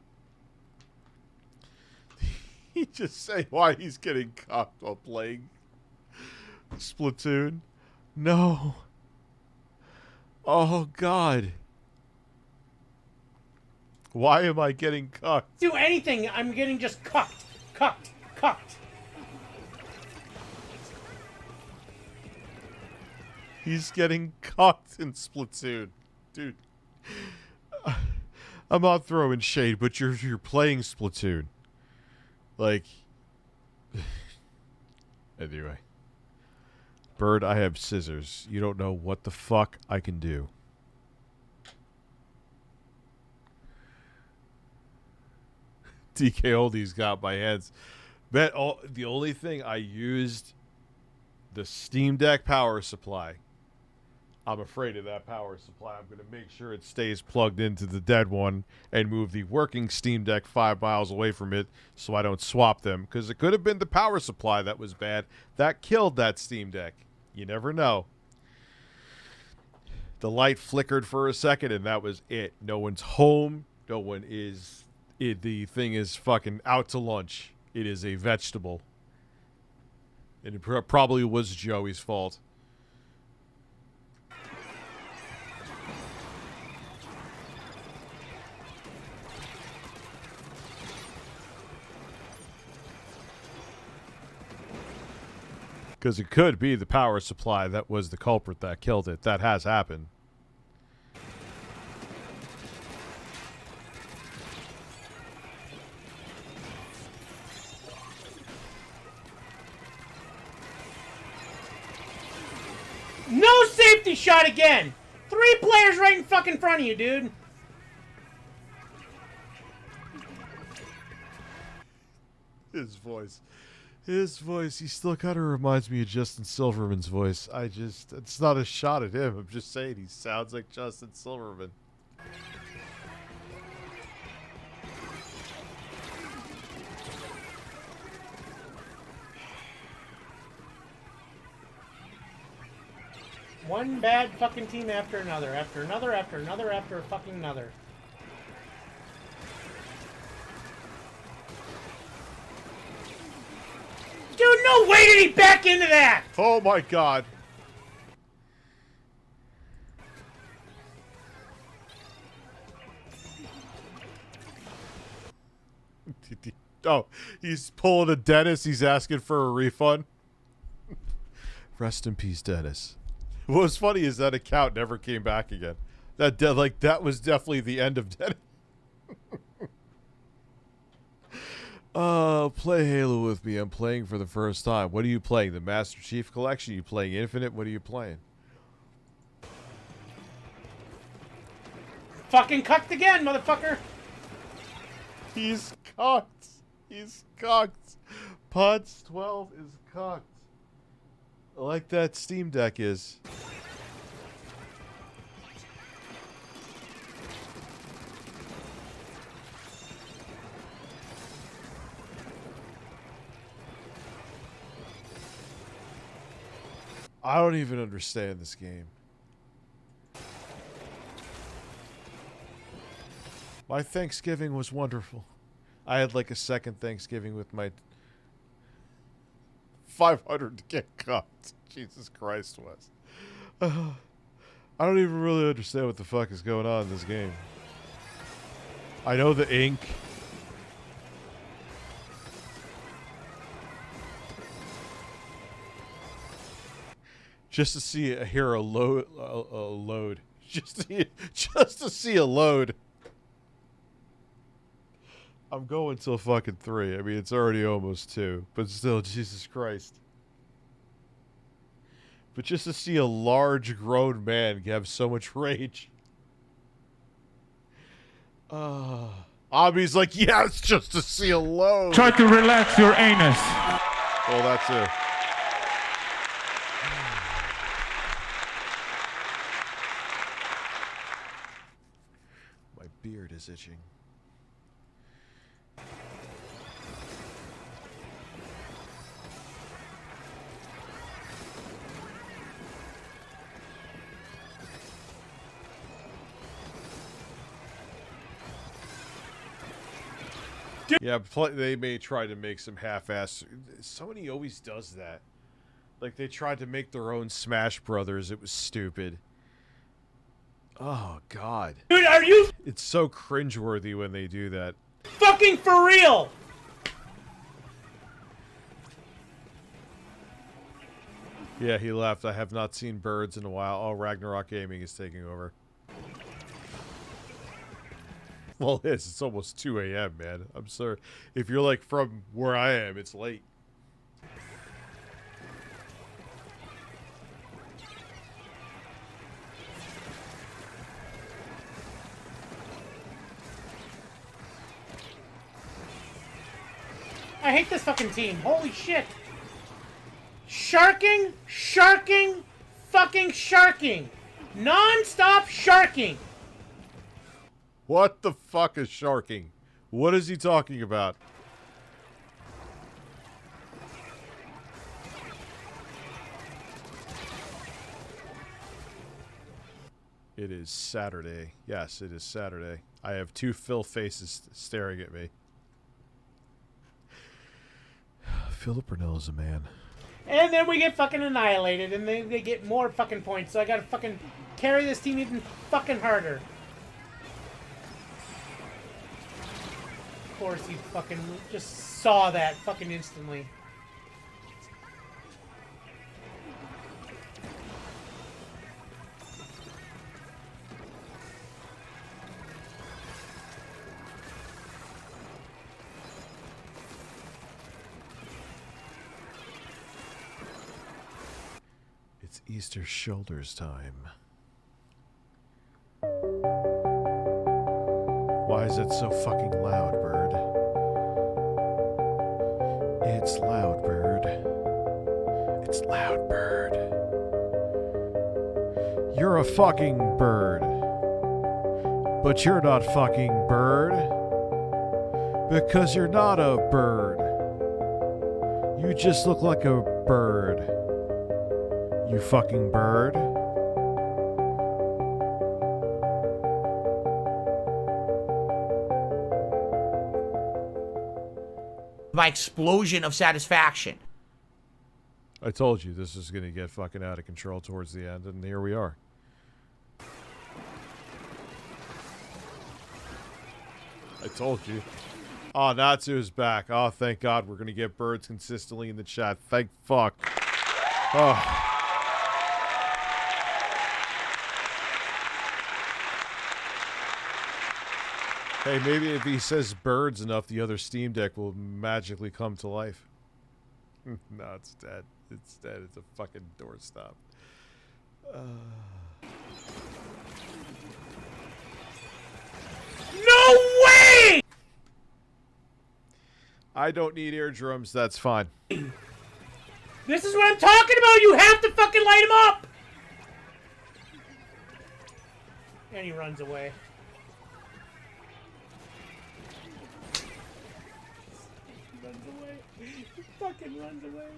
[SPEAKER 4] He just say why he's getting cucked while playing Splatoon? No. Oh, God. Why am I getting cucked?
[SPEAKER 14] Do anything, I'm getting just cucked. Cucked. Cucked.
[SPEAKER 4] He's getting cucked in Splatoon. Dude. I'm not throwing shade, but you're playing Splatoon. Like, anyway. Bird, I have scissors. You don't know what the fuck I can do. DK Oldies got my hands. The only thing I used, the Steam Deck power supply. I'm afraid of that power supply. I'm going to make sure it stays plugged into the dead one and move the working Steam Deck 5 miles away from it so I don't swap them. Because it could have been the power supply that was bad. That killed that Steam Deck. You never know. The light flickered for a second and that was it. No one's home. No one is... the thing is fucking out to lunch. It is a vegetable. And it probably was Joey's fault. Because it could be the power supply that was the culprit that killed it. That has happened.
[SPEAKER 14] No safety shot again! 3 players right in fucking front of you, dude.
[SPEAKER 4] His voice. His voice. He still kind of reminds me of Justin Silverman's voice. It's not a shot at him. I'm just saying he sounds like Justin Silverman.
[SPEAKER 14] One bad fucking team after another, after another, after another, after fucking another. Dude, no way did he back into that!
[SPEAKER 4] Oh my god. Oh, he's pulling a Dennis. He's asking for a refund. Rest in peace, Dennis. What was funny is that account never came back again. That was definitely the end of Dennis. Play Halo with me. I'm playing for the first time. What are you playing? The Master Chief Collection? You playing Infinite? What are you playing?
[SPEAKER 14] Fucking cucked again, motherfucker!
[SPEAKER 4] He's cocked. He's cocked. Pods 12 is cocked. Like that Steam Deck is. I don't even understand this game. My Thanksgiving was wonderful. I had like a second Thanksgiving with my 500 to get cupped. Jesus Christ, Wes. I don't even really understand what the fuck is going on in this game. I know the ink. Just to see a hero load just to see a load. I'm going till fucking 3. I mean, it's already almost 2, but still, Jesus Christ. But just to see a large grown man have so much rage. Obby's like, yeah, it's just to see a load.
[SPEAKER 11] Try to relax your anus.
[SPEAKER 4] Well, that's it. My beard is itching. Yeah, they may try to make some half-ass. Sony always does that. Like, they tried to make their own Smash Brothers. It was stupid. Oh, God.
[SPEAKER 14] Dude, are you
[SPEAKER 4] It's so cringeworthy when they do that.
[SPEAKER 14] fucking for real?
[SPEAKER 4] Yeah, he left. I have not seen birds in a while. Oh, Ragnarok Gaming is taking over. Well, it is. It's almost 2 a.m., man. I'm sorry. If you're, like, from where I am, it's late.
[SPEAKER 14] I hate this fucking team. Holy shit. Sharking, sharking, fucking sharking. Non-stop sharking.
[SPEAKER 4] What the fuck is sharking? What is he talking about? It is Saturday. Yes, it is Saturday. I have 2 Phil faces staring at me. Philip Burnell is a man.
[SPEAKER 14] And then we get fucking annihilated, and they get more fucking points. So I gotta fucking carry this team even fucking harder. Of course, he fucking just saw that fucking instantly.
[SPEAKER 4] It's Easter shoulders time. Why is it so fucking loud, bird? It's loud, bird. It's loud, bird. You're a fucking bird. But you're not fucking bird. Because you're not a bird. You just look like a bird. You fucking bird.
[SPEAKER 20] My explosion of satisfaction.
[SPEAKER 4] I told you this is going to get fucking out of control towards the end, and here we are. I told you. Oh, Natsu is back. Oh, thank God we're going to get birds consistently in the chat. Thank fuck. Oh. Hey, maybe if he says birds enough, the other Steam Deck will magically come to life. No, it's dead. It's dead. It's a fucking doorstop.
[SPEAKER 14] No way!
[SPEAKER 4] I don't need eardrums. That's fine.
[SPEAKER 14] This is what I'm talking about! You have to fucking light him up! And he runs away. He fucking runs away.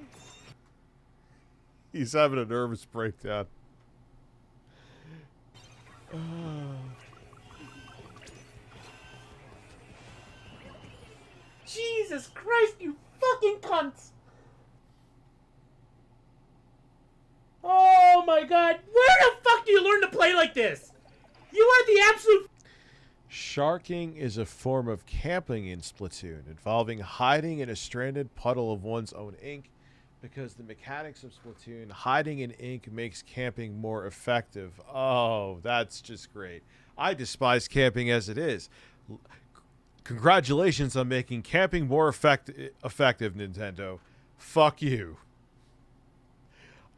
[SPEAKER 4] He's having a nervous breakdown.
[SPEAKER 14] Jesus Christ, you fucking cunts! Oh my God, where the fuck do you learn to play like this? You are the absolute...
[SPEAKER 4] Sharking is a form of camping in Splatoon, involving hiding in a stranded puddle of one's own ink, Because the mechanics of Splatoon, hiding in ink makes camping more effective. Oh, that's just great. I despise camping as it is. Congratulations on making camping more effective, Nintendo. Fuck you.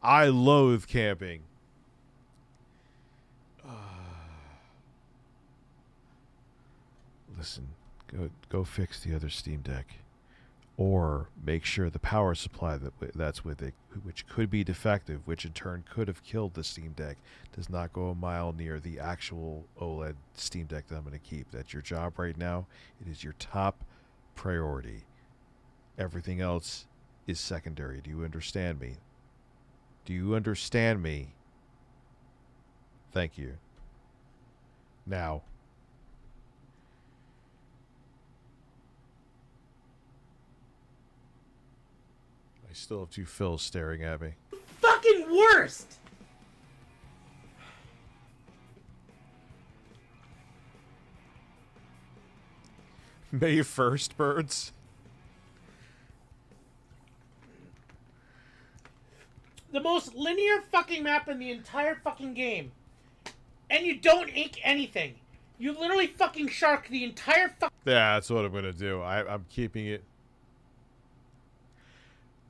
[SPEAKER 4] I loathe camping. Listen, go fix the other Steam Deck. Or make sure the power supply that's with it, which could be defective, which in turn could have killed the Steam Deck, does not go a mile near the actual OLED Steam Deck that I'm going to keep. That's your job right now. It is your top priority. Everything else is secondary. Do you understand me? Do you understand me? Thank you. Now, I still have two Phils staring at me.
[SPEAKER 14] Fucking worst!
[SPEAKER 4] May 1st, birds.
[SPEAKER 14] The most linear fucking map in the entire fucking game. And you don't ink anything. You literally fucking shark the entire fucking...
[SPEAKER 4] Yeah, that's what I'm going to do. I'm keeping it.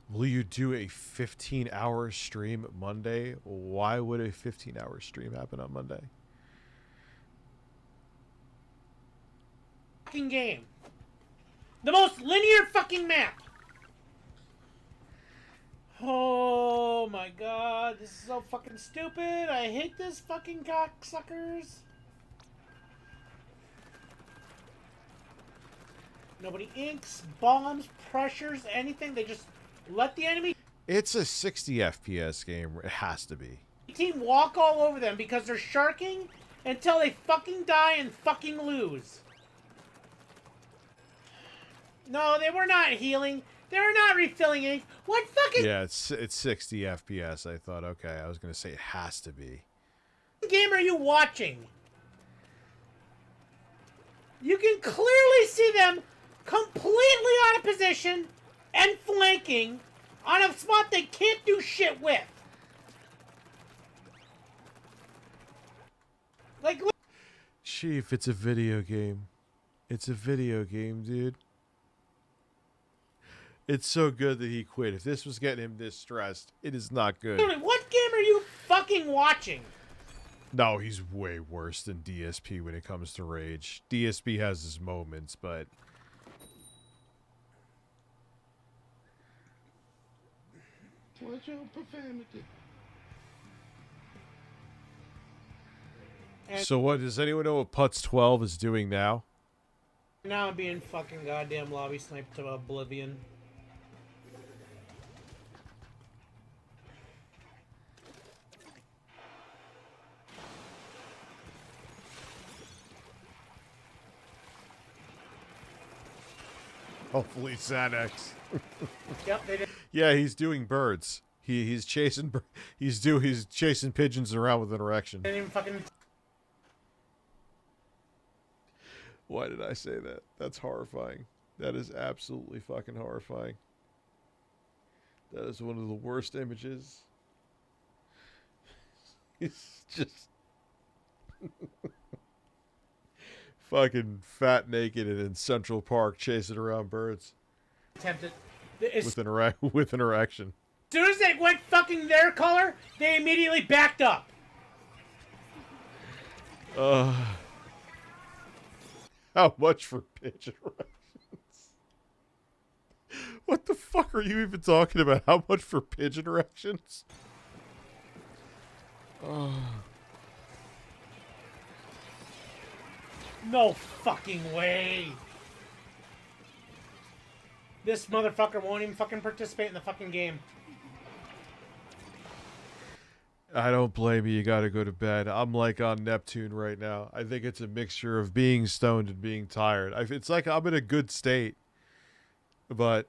[SPEAKER 4] Will you do a 15-hour stream Monday? Why would a 15-hour stream happen on Monday?
[SPEAKER 14] Fucking game. The most linear fucking map. Oh my god, this is so fucking stupid. I hate this fucking cocksuckers. Nobody inks, bombs, pressures, anything. They just let the enemy...
[SPEAKER 4] It's a 60 FPS game. It has to be.
[SPEAKER 14] Team walk all over them because they're sharking until they fucking die and fucking lose. No, they were not healing. They were not refilling ink. What fucking...
[SPEAKER 4] Yeah, it's 60 FPS. I thought, okay, I was going to say it has to be.
[SPEAKER 14] What game are you watching? You can clearly see them completely out of position and flanking on a spot they can't do shit with. Like,
[SPEAKER 4] Chief, it's a video game. It's a video game, dude. It's so good that he quit. If this was getting him this stressed, it is not good.
[SPEAKER 14] What game are you fucking watching?
[SPEAKER 4] No, he's way worse than DSP when it comes to rage. DSP has his moments, but...
[SPEAKER 8] What's your profanity?
[SPEAKER 4] So what, does anyone know what Putz 12 is doing now?
[SPEAKER 14] Now I'm being fucking goddamn lobby sniped to oblivion.
[SPEAKER 4] Hopefully Xanax.
[SPEAKER 14] Yep, they did.
[SPEAKER 4] Yeah, he's doing birds. He's chasing pigeons around with an erection.
[SPEAKER 14] They didn't even fucking...
[SPEAKER 4] Why did I say that? That's horrifying. That is absolutely fucking horrifying. That is one of the worst images. It's just fucking fat naked and in Central Park chasing around birds.
[SPEAKER 14] Attempted.
[SPEAKER 4] With an erection.
[SPEAKER 14] As soon as they went fucking their color, they immediately backed up.
[SPEAKER 4] How much for pigeon erections? What the fuck are you even talking about? How much for pigeon erections?
[SPEAKER 14] No fucking way. This motherfucker won't even fucking participate in the fucking game.
[SPEAKER 4] I don't blame you. You gotta go to bed. I'm like on Neptune right now. I think it's a mixture of being stoned and being tired. It's like I'm in a good state. But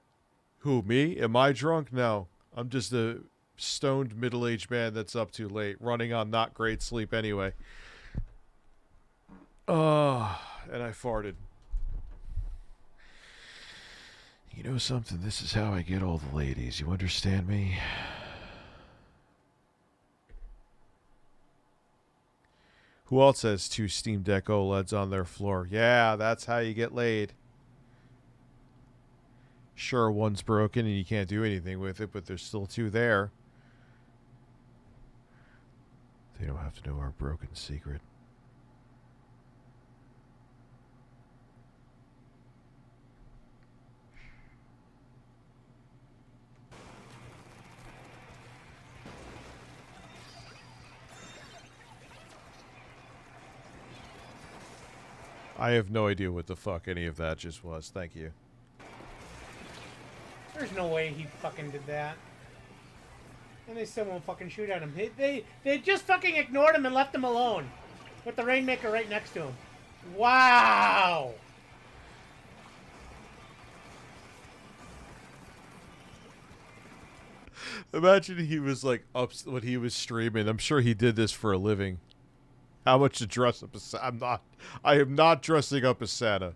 [SPEAKER 4] who, me? Am I drunk? No. I'm just a stoned middle-aged man that's up too late, running on not great sleep anyway. And I farted.
[SPEAKER 2] You know something? This is how I get all the ladies. You understand me?
[SPEAKER 4] Who else has 2 Steam Deck OLEDs on their floor? Yeah, that's how you get laid. Sure, one's broken and you can't do anything with it, but there's still 2 there.
[SPEAKER 2] They don't have to know our broken secret.
[SPEAKER 4] I have no idea what the fuck any of that just was. Thank you.
[SPEAKER 14] There's no way he fucking did that. And they still won't fucking shoot at him. They just fucking ignored him and left him alone. With the Rainmaker right next to him. Wow!
[SPEAKER 4] Imagine he was like up when he was streaming. I'm sure he did this for a living. How much to dress up as I am not dressing up as Santa.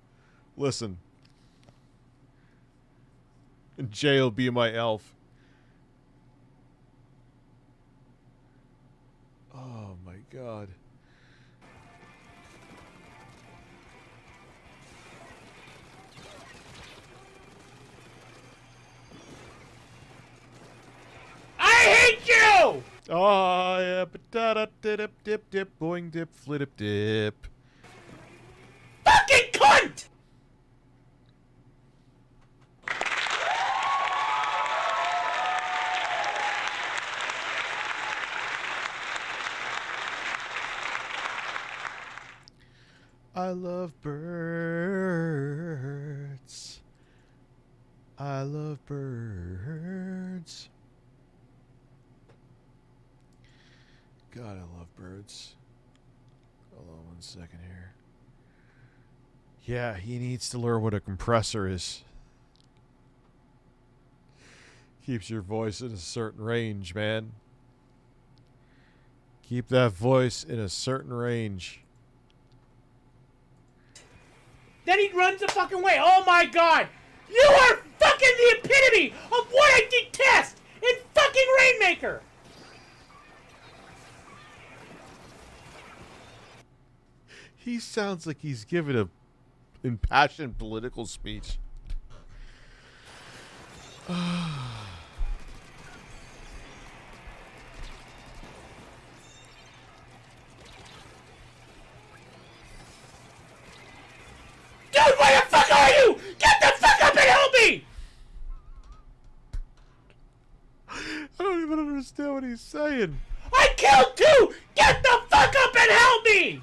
[SPEAKER 4] Listen. And Jay will be my elf. Oh my god.
[SPEAKER 14] I hate you!
[SPEAKER 4] Oh yeah, da dip dip dip boing dip flip dip.
[SPEAKER 14] Fucking cunt!
[SPEAKER 4] I love birds. I love birds. God, I love birds. Hold on 1 second here. Yeah, he needs to learn what a compressor is. Keeps your voice in a certain range, man. Keep that voice in a certain range.
[SPEAKER 14] Then he runs the fucking way. Oh my god! You are fucking the epitome of what I detest in fucking Rainmaker!
[SPEAKER 4] He sounds like he's giving a impassioned political speech.
[SPEAKER 14] Dude, where the fuck are you? Get the fuck up and help me!
[SPEAKER 4] I don't even understand what he's saying.
[SPEAKER 14] I killed 2! Get the fuck up and help me!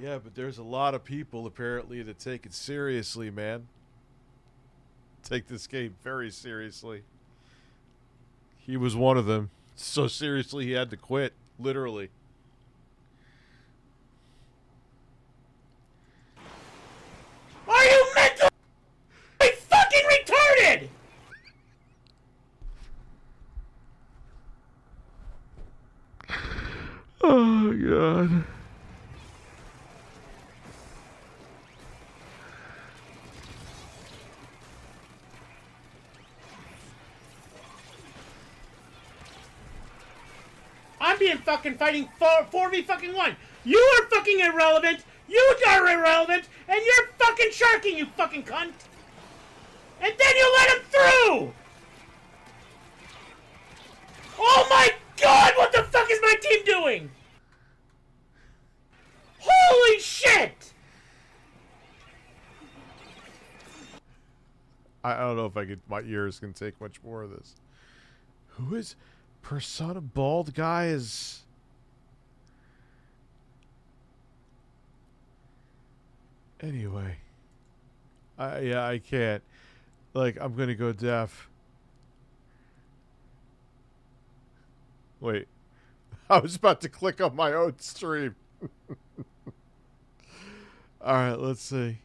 [SPEAKER 4] Yeah, but there's a lot of people apparently that take it seriously, man. Take this game very seriously. He was one of them. So seriously he had to quit, literally.
[SPEAKER 14] Are you mentally fucking retarded?
[SPEAKER 4] Oh, God.
[SPEAKER 14] I'm being fucking fighting 4v1. You are fucking irrelevant. You are irrelevant, and you're fucking sharking, you fucking cunt. And then you let him through. Oh my god, what the fuck is my team doing? Holy shit!
[SPEAKER 4] I don't know if my ears can take much more of this. Who is Persona Bald guy is... Anyway. Yeah, I can't. Like, I'm gonna go deaf. Wait. I was about to click on my own stream. Alright, let's see.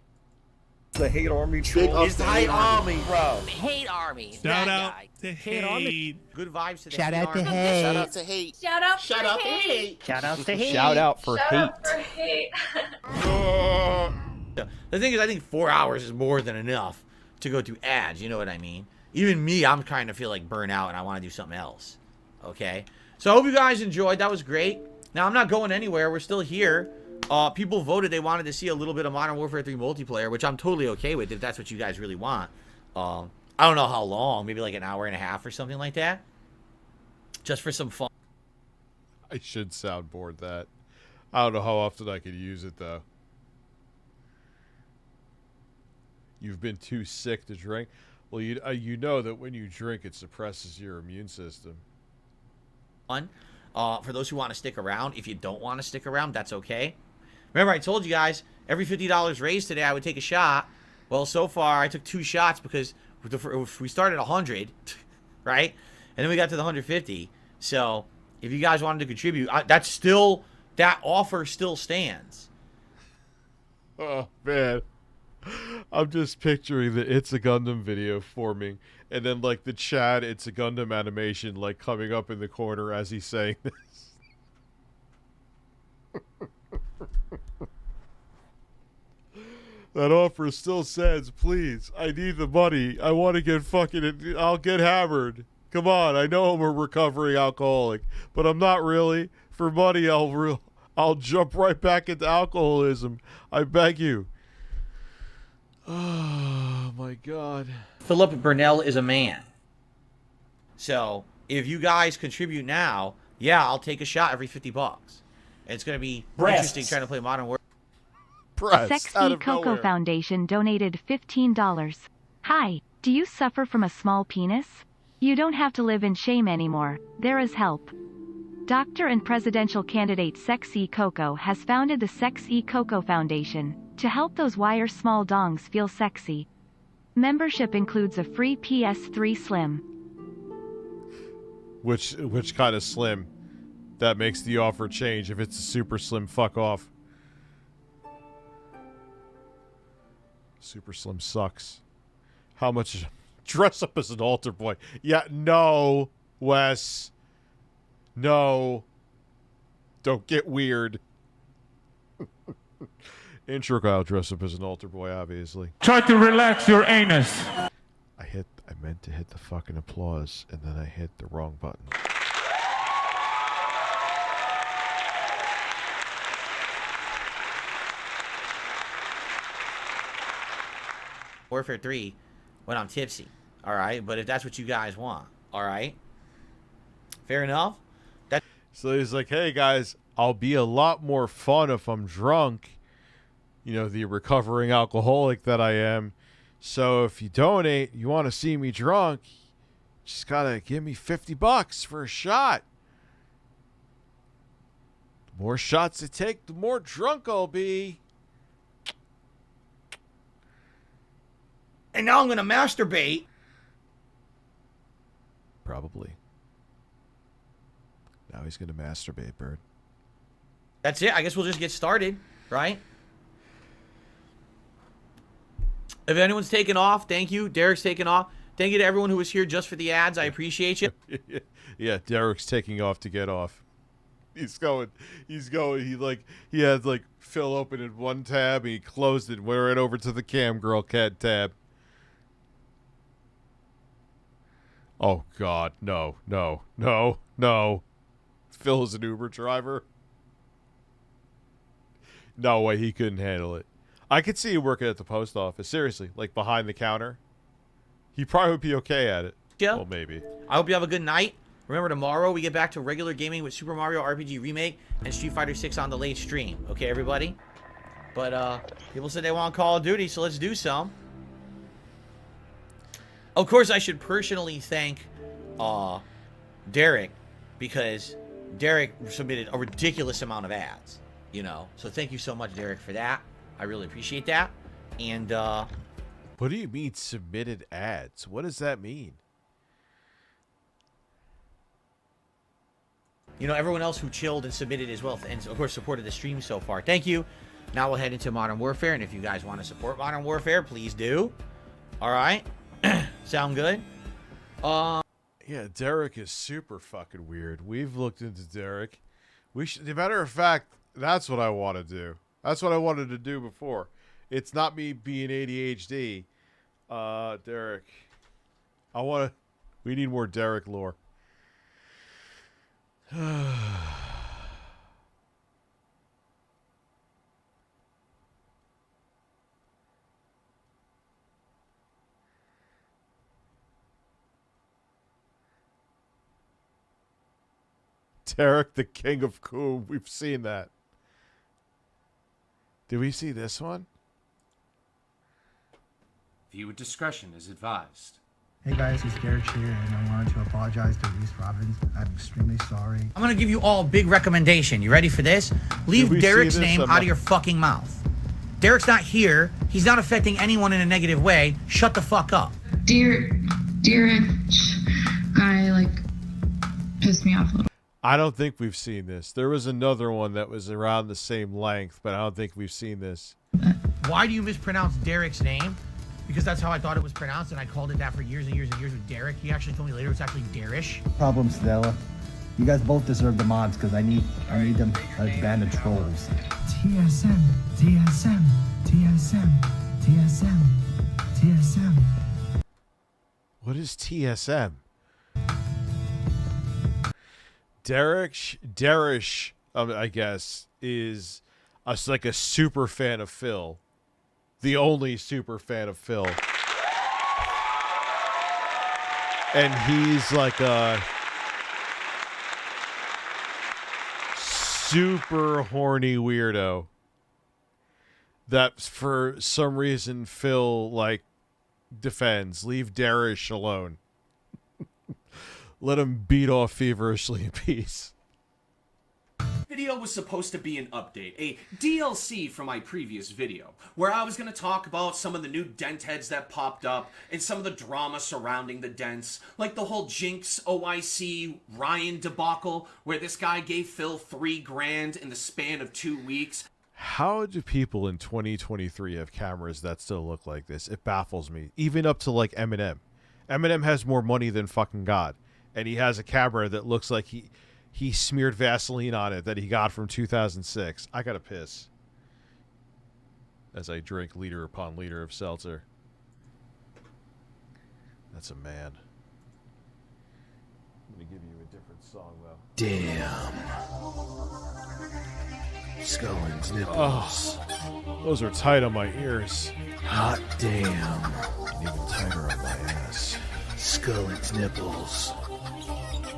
[SPEAKER 6] The hate army troll.
[SPEAKER 7] It's the hate army, bro. Hate army.
[SPEAKER 11] Shout out to hate.
[SPEAKER 20] Good vibes to the
[SPEAKER 11] Shout
[SPEAKER 20] hate
[SPEAKER 11] out to
[SPEAKER 20] army.
[SPEAKER 11] hate.
[SPEAKER 7] Shout out to hate.
[SPEAKER 18] Shout out
[SPEAKER 7] Shout
[SPEAKER 18] for
[SPEAKER 7] out to
[SPEAKER 18] hate.
[SPEAKER 7] hate.
[SPEAKER 11] Shout out to hate.
[SPEAKER 6] Shout out for
[SPEAKER 18] Shout
[SPEAKER 6] hate.
[SPEAKER 18] out for hate.
[SPEAKER 20] So, the thing is, I think 4 hours is more than enough to go through ads. You know what I mean? Even me, I'm kind of feel like burnout and I want to do something else. Okay? So I hope you guys enjoyed. That was great. Now, I'm not going anywhere. We're still here. People voted they wanted to see a little bit of Modern Warfare 3 multiplayer, which I'm totally okay with if that's what you guys really want. I don't know how long. Maybe like an hour and a half or something like that. Just for some fun.
[SPEAKER 4] I should soundboard that. I don't know how often I could use it, though. You've been too sick to drink. Well, you know that when you drink, it suppresses your immune system.
[SPEAKER 20] Fun. For those who want to stick around. If you don't want to stick around, that's okay. Remember, I told you guys, every $50 raised today, I would take a shot. Well, so far, I took 2 shots because we started at 100, right? And then we got to the 150. So, if you guys wanted to contribute, that offer still stands.
[SPEAKER 4] Oh, man. I'm just picturing the It's a Gundam video forming, and then, like, the Chad It's a Gundam animation, like, coming up in the corner as he's saying this. That offer still says, please, I need the money. I want to get fucking, I'll get hammered. Come on, I know I'm a recovering alcoholic, but I'm not really. For money, I'll jump right back into alcoholism. I beg you. Oh, my God.
[SPEAKER 20] Philip Burnell is a man. So, if you guys contribute now, yeah, I'll take a shot every $50. It's going to be interesting trying to play Modern Warfare.
[SPEAKER 12] Sexy Coco Foundation donated $15. Hi, do you suffer from a small penis? You don't have to live in shame anymore. There is help. Doctor and presidential candidate Sexy Coco has founded the Sexy Coco Foundation to help those wire small dongs feel sexy. Membership includes a free PS3 Slim.
[SPEAKER 4] Which kind of slim? That makes the offer change. If it's a super slim, fuck off. Super slim sucks. How much? Dress up as an altar boy. Yeah, no, Wes. No. Don't get weird. Intro Kyle, dress up as an altar boy, obviously.
[SPEAKER 18] Try to relax your anus.
[SPEAKER 4] I meant to hit the fucking applause, and then I hit the wrong button.
[SPEAKER 20] Warfare 3 when I'm tipsy, all right? But if that's what you guys want, all right? Fair enough?
[SPEAKER 4] So he's like, hey, guys, I'll be a lot more fun if I'm drunk. You know, the recovering alcoholic that I am. So if you donate, you want to see me drunk, just got to give me $50 for a shot. The more shots I take, the more drunk I'll be.
[SPEAKER 20] And now I'm going to masturbate.
[SPEAKER 4] Probably. Now he's going to masturbate, Bird.
[SPEAKER 20] That's it. I guess we'll just get started, right? If anyone's taken off, thank you. Derek's taken off. Thank you to everyone who was here just for the ads. I appreciate you.
[SPEAKER 4] Yeah, Derek's taking off to get off. He's going. He had like Phil open in one tab, and he closed it, went right over to the cam girl cat tab. Oh, God, no. Phil is an Uber driver. No way, he couldn't handle it. I could see him working at the post office. Seriously, like behind the counter. He probably would be okay at it.
[SPEAKER 20] Yeah.
[SPEAKER 4] Well, maybe.
[SPEAKER 20] I hope you have a good night. Remember, tomorrow we get back to regular gaming with Super Mario RPG Remake and Street Fighter 6 on the late stream. Okay, everybody? But, people said they want Call of Duty, so let's do some. Of course, I should personally thank, Derek, because Derek submitted a ridiculous amount of ads, you know. So thank you so much, Derek, for that. I really appreciate that. And,
[SPEAKER 4] What do you mean submitted ads? What does that mean?
[SPEAKER 20] You know, everyone else who chilled and submitted as well, and of course supported the stream so far. Thank you. Now we'll head into Modern Warfare, and if you guys want to support Modern Warfare, please do. All right. Sound good?
[SPEAKER 4] Yeah, Derek is super fucking weird. We've looked into Derek. As a matter of fact, that's what I want to do. That's what I wanted to do before. It's not me being ADHD. Derek. We need more Derek lore. Derek, the king of Coom. We've seen that. Did we see this one?
[SPEAKER 5] Viewer discretion is advised.
[SPEAKER 16] Hey guys, it's Derek here, and I wanted to apologize to Reese Robbins. I'm extremely sorry.
[SPEAKER 20] I'm gonna give you all a big recommendation. You ready for this? Leave Derek's name out of your fucking mouth. Derek's not here. He's not affecting anyone in a negative way. Shut the fuck up.
[SPEAKER 23] Derek guy, like, pissed me off a little.
[SPEAKER 4] I don't think we've seen this. There was another one that was around the same length, but I don't think we've seen this.
[SPEAKER 20] Why do you mispronounce Derek's name? Because that's how I thought it was pronounced, and I called it that for years and years and years with Derek. He actually told me later it's actually Derish.
[SPEAKER 16] Problem, Stella. You guys both deserve the mods because I need them like band of trolls. TSM, TSM, TSM, TSM, TSM.
[SPEAKER 4] What is TSM? Derish, I guess, is like a super fan of Phil. The only super fan of Phil. And he's like a super horny weirdo that for some reason Phil like defends. Leave Derish alone. Let him beat off feverishly in peace.
[SPEAKER 5] Video was supposed to be an update, a DLC for my previous video, where I was going to talk about some of the new dent heads that popped up and some of the drama surrounding the dents, like the whole Jinx OIC Ryan debacle, where this guy gave Phil $3,000 in the span of 2 weeks.
[SPEAKER 4] How do people in 2023 have cameras that still look like this? It baffles me. Even up to like Eminem. Eminem has more money than fucking God. And he has a camera that looks like he smeared Vaseline on it that he got from 2006. I gotta piss. As I drink liter upon liter of seltzer. That's a man. I'm gonna give you a different song, though.
[SPEAKER 24] Damn. Sculling's nipples.
[SPEAKER 4] Oh, those are tight on my ears.
[SPEAKER 24] Hot damn.
[SPEAKER 4] And even tighter on my ass.
[SPEAKER 24] Sculling's nipples.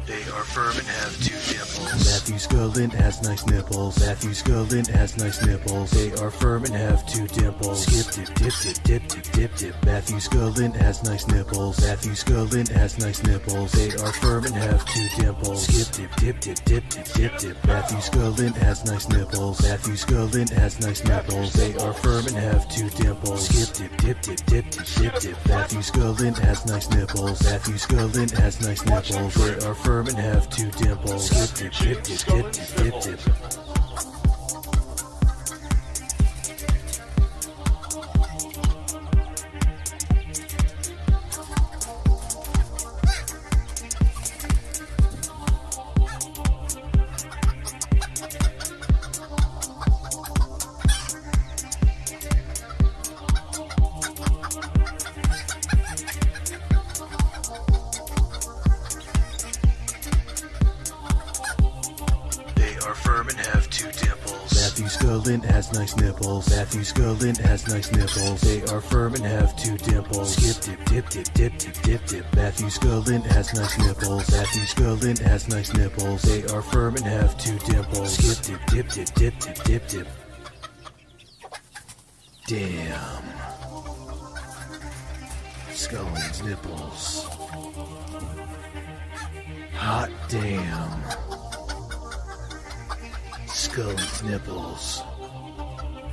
[SPEAKER 24] They are firm and have 2 dimples. Matthew Scullin has nice nipples. Matthew Scullin has nice nipples. They are firm and have 2 dimples. Skip dip dip dip dip dip dip dip. Matthew Scullin has nice nipples. Matthew Scullin has nice nipples. They are firm and have 2 dimples. Skip dip dip dip dip dip dip dip. Matthew Scullin has nice nipples. Matthew Scullin has nice nipples. They are firm and have 2 dimples. Skip dip dip dip dip dip dip dip. Matthew Scullin has nice nipples. Matthew Scullin has nice nipples. They are firm and have 2 dimples. Skip dip dip dip dip dip dip. Has nice nipples. Matthew Scullin has nice nipples. They are firm and have 2 dimples. Skip dip dip dip dip dip dip dip. Matthew Scullin has nice nipples. Matthew Scullin has nice nipples. They are firm and have 2 dimples. Skip dip dip dip dip dip dip dip. Damn. Scullin's nipples. Hot damn. Scullin's nipples.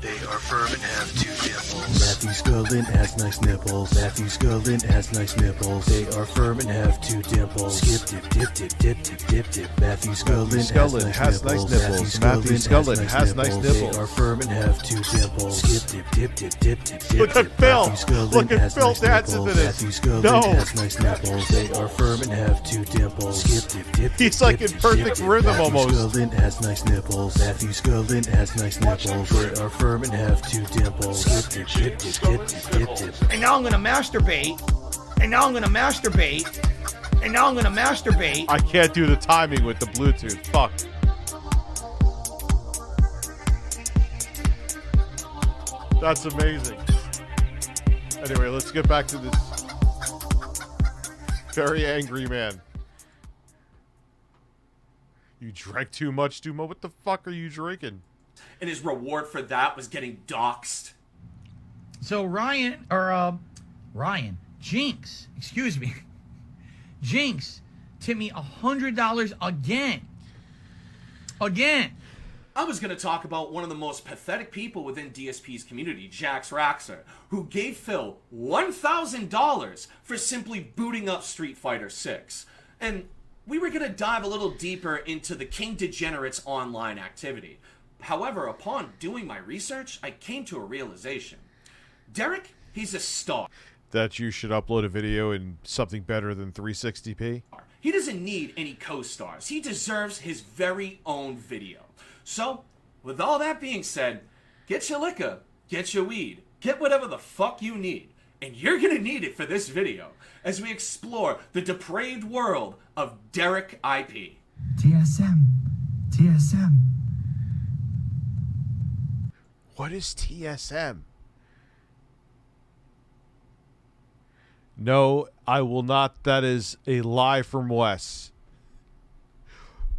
[SPEAKER 24] They are firm and have 2 dimples. Matthew Scullin has nice nipples. Matthew Scullin has nice nipples. They are firm and have 2 dimples. Skip dip dip dip dip dip dip dip. Matthew Scullin has nice nipples.
[SPEAKER 4] Matthew Scullin has nice nipples.
[SPEAKER 3] They are firm and have 2 dimples. Skip dip dip dip dip dip.
[SPEAKER 4] Look at Phil. Look at Phil dancing to this.
[SPEAKER 3] Matthew Scullin has nice nipples. They are firm and have 2 dimples. Skip dip dip.
[SPEAKER 4] He's like in perfect rhythm almost.
[SPEAKER 3] Matthew Scullin has nice nipples. Matthew Scullin has nice nipples. They are firm
[SPEAKER 24] firm and have two dimples. Dip, dip, dip, dip, dip, dip, dip.
[SPEAKER 20] And now I'm gonna masturbate. And now I'm gonna masturbate. And now I'm gonna masturbate.
[SPEAKER 4] I can't do the timing with the Bluetooth. Fuck. That's amazing. Anyway, let's get back to this very angry man. You drank too much, Duma. What the fuck are you drinking?
[SPEAKER 5] And his reward for that was getting doxxed.
[SPEAKER 20] So Ryan, Jinx, excuse me. Jinx tipped me $100 again.
[SPEAKER 5] I was going to talk about one of the most pathetic people within DSP's community, Jax Raxer, who gave Phil $1,000 for simply booting up Street Fighter 6. And we were going to dive a little deeper into the King Degenerate's online activity. However, upon doing my research, I came to a realization. Derek, he's a star.
[SPEAKER 4] That you should upload a video in something better than 360p?
[SPEAKER 5] He doesn't need any co-stars. He deserves his very own video. So, with all that being said, get your liquor, get your weed, get whatever the fuck you need. And you're gonna need it for this video, as we explore the depraved world of Derek IP.
[SPEAKER 16] TSM.
[SPEAKER 4] What is TSM? No, I will not. That is a lie from Wes.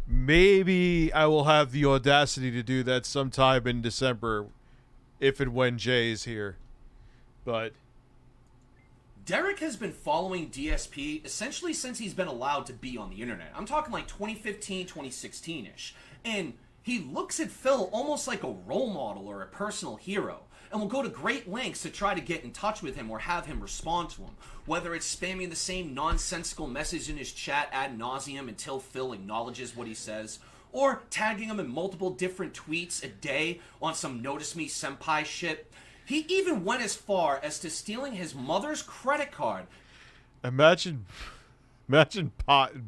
[SPEAKER 4] Maybe I will have the audacity to do that sometime in December, if and when Jay is here. But
[SPEAKER 5] Derek has been following DSP essentially since he's been allowed to be on the internet. I'm talking like 2015, 2016-ish. And he looks at Phil almost like a role model or a personal hero, and will go to great lengths to try to get in touch with him or have him respond to him. Whether it's spamming the same nonsensical message in his chat ad nauseum until Phil acknowledges what he says, or tagging him in multiple different tweets a day on some notice me senpai shit. He even went as far as to stealing his mother's credit card.
[SPEAKER 4] imagine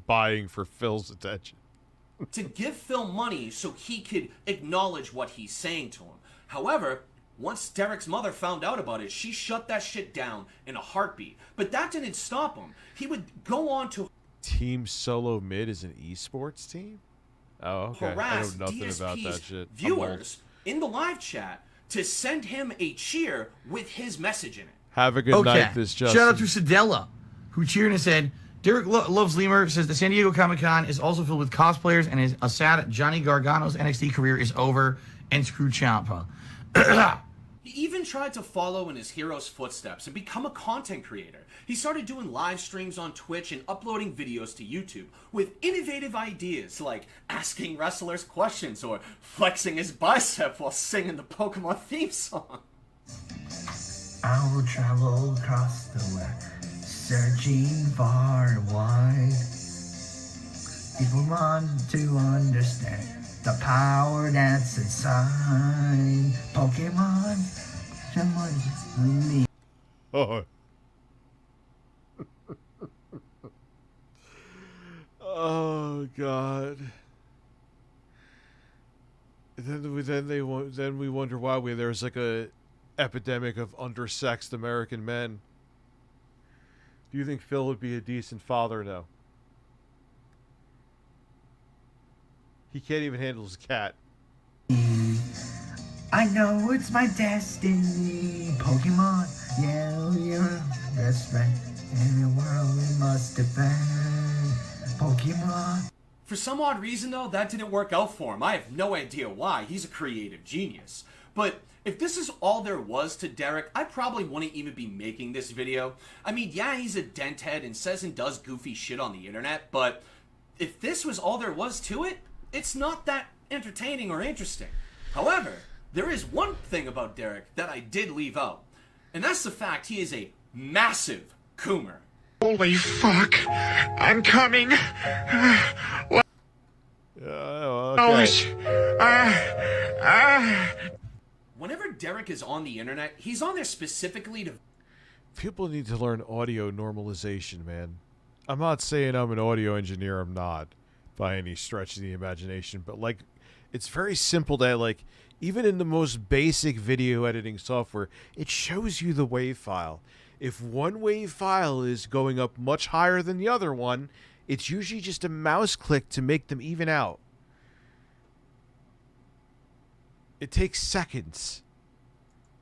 [SPEAKER 4] buying for Phil's attention.
[SPEAKER 5] To give Phil money so he could acknowledge what he's saying to him. However, once Derek's mother found out about it, she shut that shit down in a heartbeat. But that didn't stop him. He would go on to
[SPEAKER 4] Team Solo Mid is an esports team? Oh, okay. I
[SPEAKER 5] harass
[SPEAKER 4] know nothing
[SPEAKER 5] DSP's
[SPEAKER 4] about that shit.
[SPEAKER 5] viewers in the live chat to send him a cheer with his message in it.
[SPEAKER 4] Have a good night, this Justin.
[SPEAKER 20] Shout out to Sedella, who cheered and said, Derek loves Lemur, says the San Diego Comic-Con is also filled with cosplayers and is sad Johnny Gargano's NXT career is over, and screw Ciampa.
[SPEAKER 5] He even tried to follow in his hero's footsteps and become a content creator. He started doing live streams on Twitch and uploading videos to YouTube with innovative ideas like asking wrestlers questions or flexing his bicep while singing the Pokemon theme song.
[SPEAKER 16] I will travel across the web, searching far and wide. People want to understand the power that's inside Pokemon. Someone's me.
[SPEAKER 4] Oh. Oh God. Then we wonder why there's like a epidemic of undersexed American men. Do you think Phil would be a decent father now? He can't even handle his cat.
[SPEAKER 16] I know it's my destiny. Pokemon, yeah, that's right. In the world we must defend. Pokemon.
[SPEAKER 5] For some odd reason, though, that didn't work out for him. I have no idea why. He's a creative genius. But if this is all there was to Derek, I probably wouldn't even be making this video. I mean, yeah, he's a denthead and says and does goofy shit on the internet, but if this was all there was to it, it's not that entertaining or interesting. However, there is one thing about Derek that I did leave out, and that's the fact he is a massive coomer.
[SPEAKER 11] Holy fuck! I'm coming!
[SPEAKER 5] Whenever Derek is on the internet, he's on there specifically to...
[SPEAKER 4] People need to learn audio normalization, man. I'm not saying I'm an audio engineer, I'm not, by any stretch of the imagination, but like,
[SPEAKER 2] It's very simple to, like, even in the most basic video editing software, it shows you the WAV file. If one WAV file is going up much higher than the other one, it's usually just a mouse click to make them even out. It takes seconds.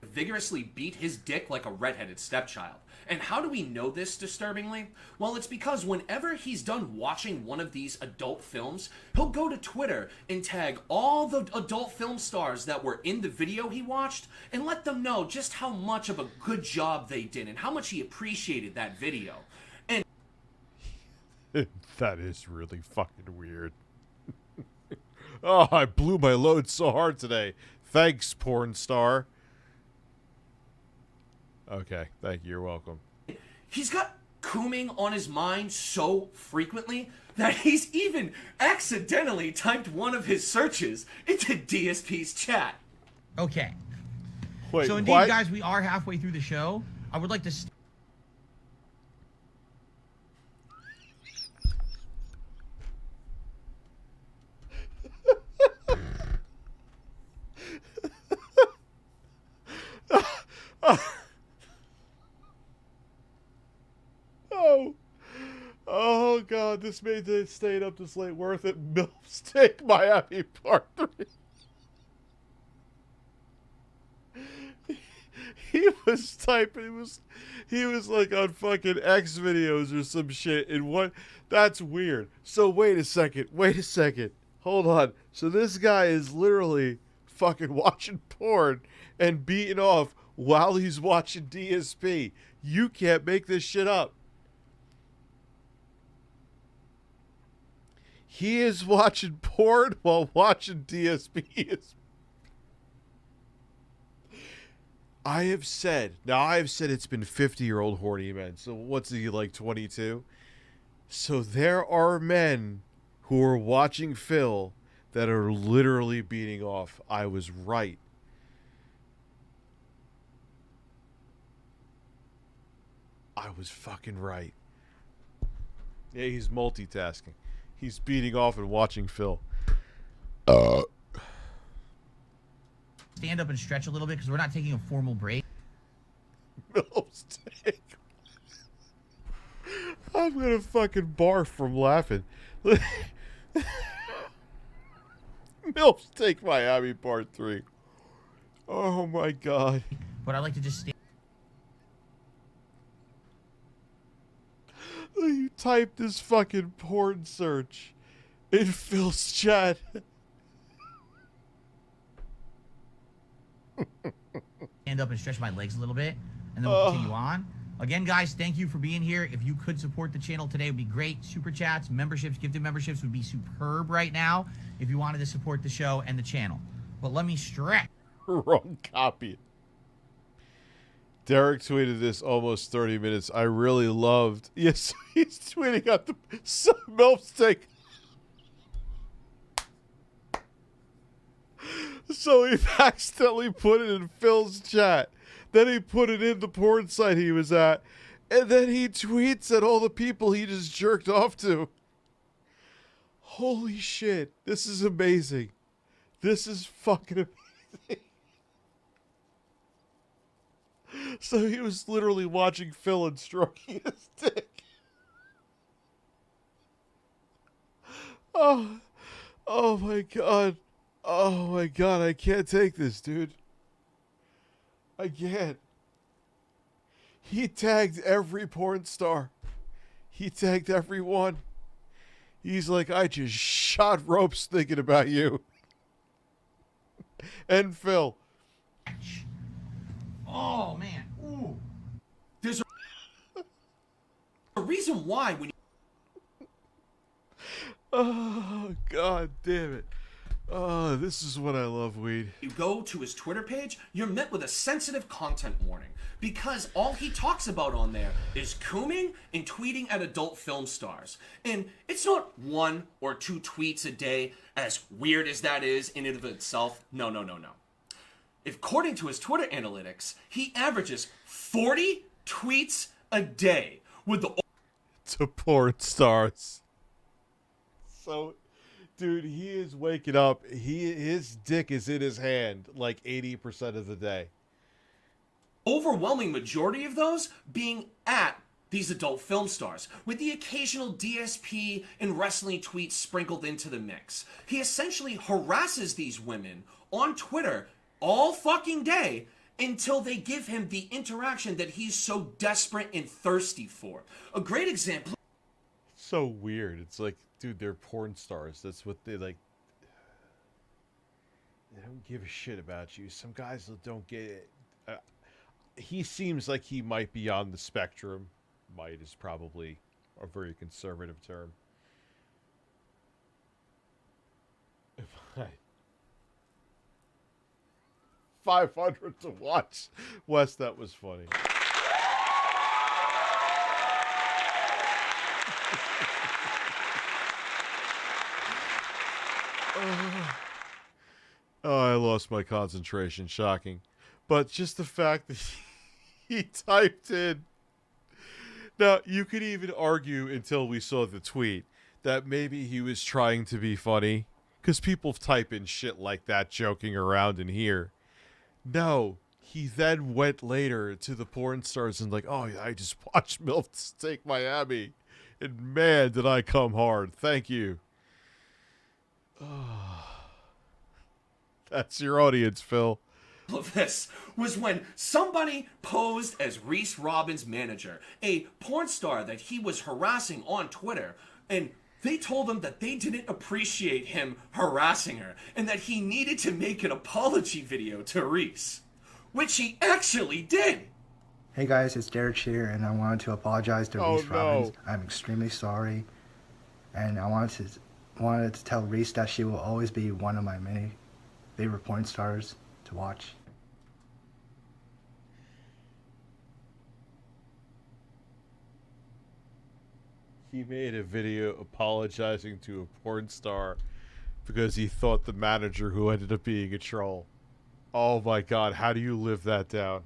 [SPEAKER 5] Vigorously beat his dick like a redheaded stepchild. And how do we know this, disturbingly? Well, it's because whenever he's done watching one of these adult films, he'll go to Twitter and tag all the adult film stars that were in the video he watched and let them know just how much of a good job they did and how much he appreciated that video. And
[SPEAKER 2] that is really fucking weird. Oh, I blew my load so hard today. Thanks, porn star. Okay, thank you. You're welcome.
[SPEAKER 5] He's got cooming on his mind so frequently that he's even accidentally typed one of his searches into DSP's chat.
[SPEAKER 20] Okay.
[SPEAKER 2] Wait,
[SPEAKER 20] so indeed,
[SPEAKER 2] what?
[SPEAKER 20] guys, we are halfway through the show. I would like to...
[SPEAKER 2] Oh God, this made the staying up this late worth it. Milf's Take Miami Part 3. He was typing, he was like on fucking X videos or some shit. And what? That's weird. So wait a second. Hold on. So this guy is literally fucking watching porn and beating off while he's watching DSP. You can't make this shit up. He is watching porn while watching DSP. I have said it's been 50-year-old horny men. So what's he, like 22? So there are men who are watching Phil that are literally beating off. I was right. I was fucking right. Yeah, he's multitasking. He's beating off and watching Phil.
[SPEAKER 20] Stand up and stretch a little bit because we're not taking a formal break.
[SPEAKER 2] Milf's Take. I'm gonna fucking barf from laughing. Milf's Take Miami Part 3. Oh my God.
[SPEAKER 20] But I like to just stand.
[SPEAKER 2] You typed this fucking porn search in Phil's chat.
[SPEAKER 20] Stand up and stretch my legs a little bit, and then we'll continue on. Again, guys, thank you for being here. If you could support the channel today, it would be great. Super chats, memberships, gifted memberships would be superb right now if you wanted to support the show and the channel. But let me stretch.
[SPEAKER 2] Wrong copy. Derek tweeted this almost 30 minutes. I really loved. Yes, he's tweeting out the Milf's Take. So he accidentally put it in Phil's chat. Then he put it in the porn site he was at. And then he tweets at all the people he just jerked off to. Holy shit. This is amazing. This is fucking amazing. So he was literally watching Phil and stroking his dick. Oh my God. Oh my God, I can't take this, dude. I can't. He tagged every porn star. He tagged everyone. He's like, I just shot ropes thinking about you. And Phil.
[SPEAKER 20] Oh, man. Ooh.
[SPEAKER 5] There's a reason why when
[SPEAKER 2] Oh, God damn it. Oh, this is what I love, weed.
[SPEAKER 5] you go to his Twitter page, you're met with a sensitive content warning because all he talks about on there is cooming and tweeting at adult film stars. And it's not 1 or 2 tweets a day, as weird as that is in and of itself. No. According to his Twitter analytics, he averages 40 tweets a day with the
[SPEAKER 2] to porn stars. So
[SPEAKER 4] Dude, he is waking up. His dick is in his hand like 80% of the day.
[SPEAKER 5] Overwhelming majority of those being at these adult film stars, with the occasional DSP and wrestling tweets sprinkled into the mix. He essentially harasses these women on Twitter all fucking day until they give him the interaction that he's so desperate and thirsty for. A great example.
[SPEAKER 4] So weird. It's like, dude, they're porn stars. That's what they like. They don't give a shit about you. Some guys don't get it. He seems like he might be on the spectrum. Might is probably a very conservative term. 500 to watch. Wes, that was funny. Oh, I lost my concentration. Shocking. But just the fact that he typed in. Now, you could even argue until we saw the tweet that maybe he was trying to be funny. Because people type in shit like that joking around in here. No, he then went later to the porn stars and like, oh, yeah, I just watched MILF Take Miami. And man, did I come hard. Thank you. Oh, that's your audience, Phil.
[SPEAKER 5] Of this was when somebody posed as Reese Robbins' manager, a porn star that he was harassing on Twitter, and they told him that they didn't appreciate him harassing her and that he needed to make an apology video to Reese, which he actually did.
[SPEAKER 1] Hey guys, it's Derek here, and I wanted to apologize to Reese Robbins. I'm extremely sorry, and I wanted to tell Reese that she will always be one of my many favorite porn stars to watch.
[SPEAKER 4] He made a video apologizing to a porn star because he thought the manager who ended up being a troll. Oh my god, how do you live that down?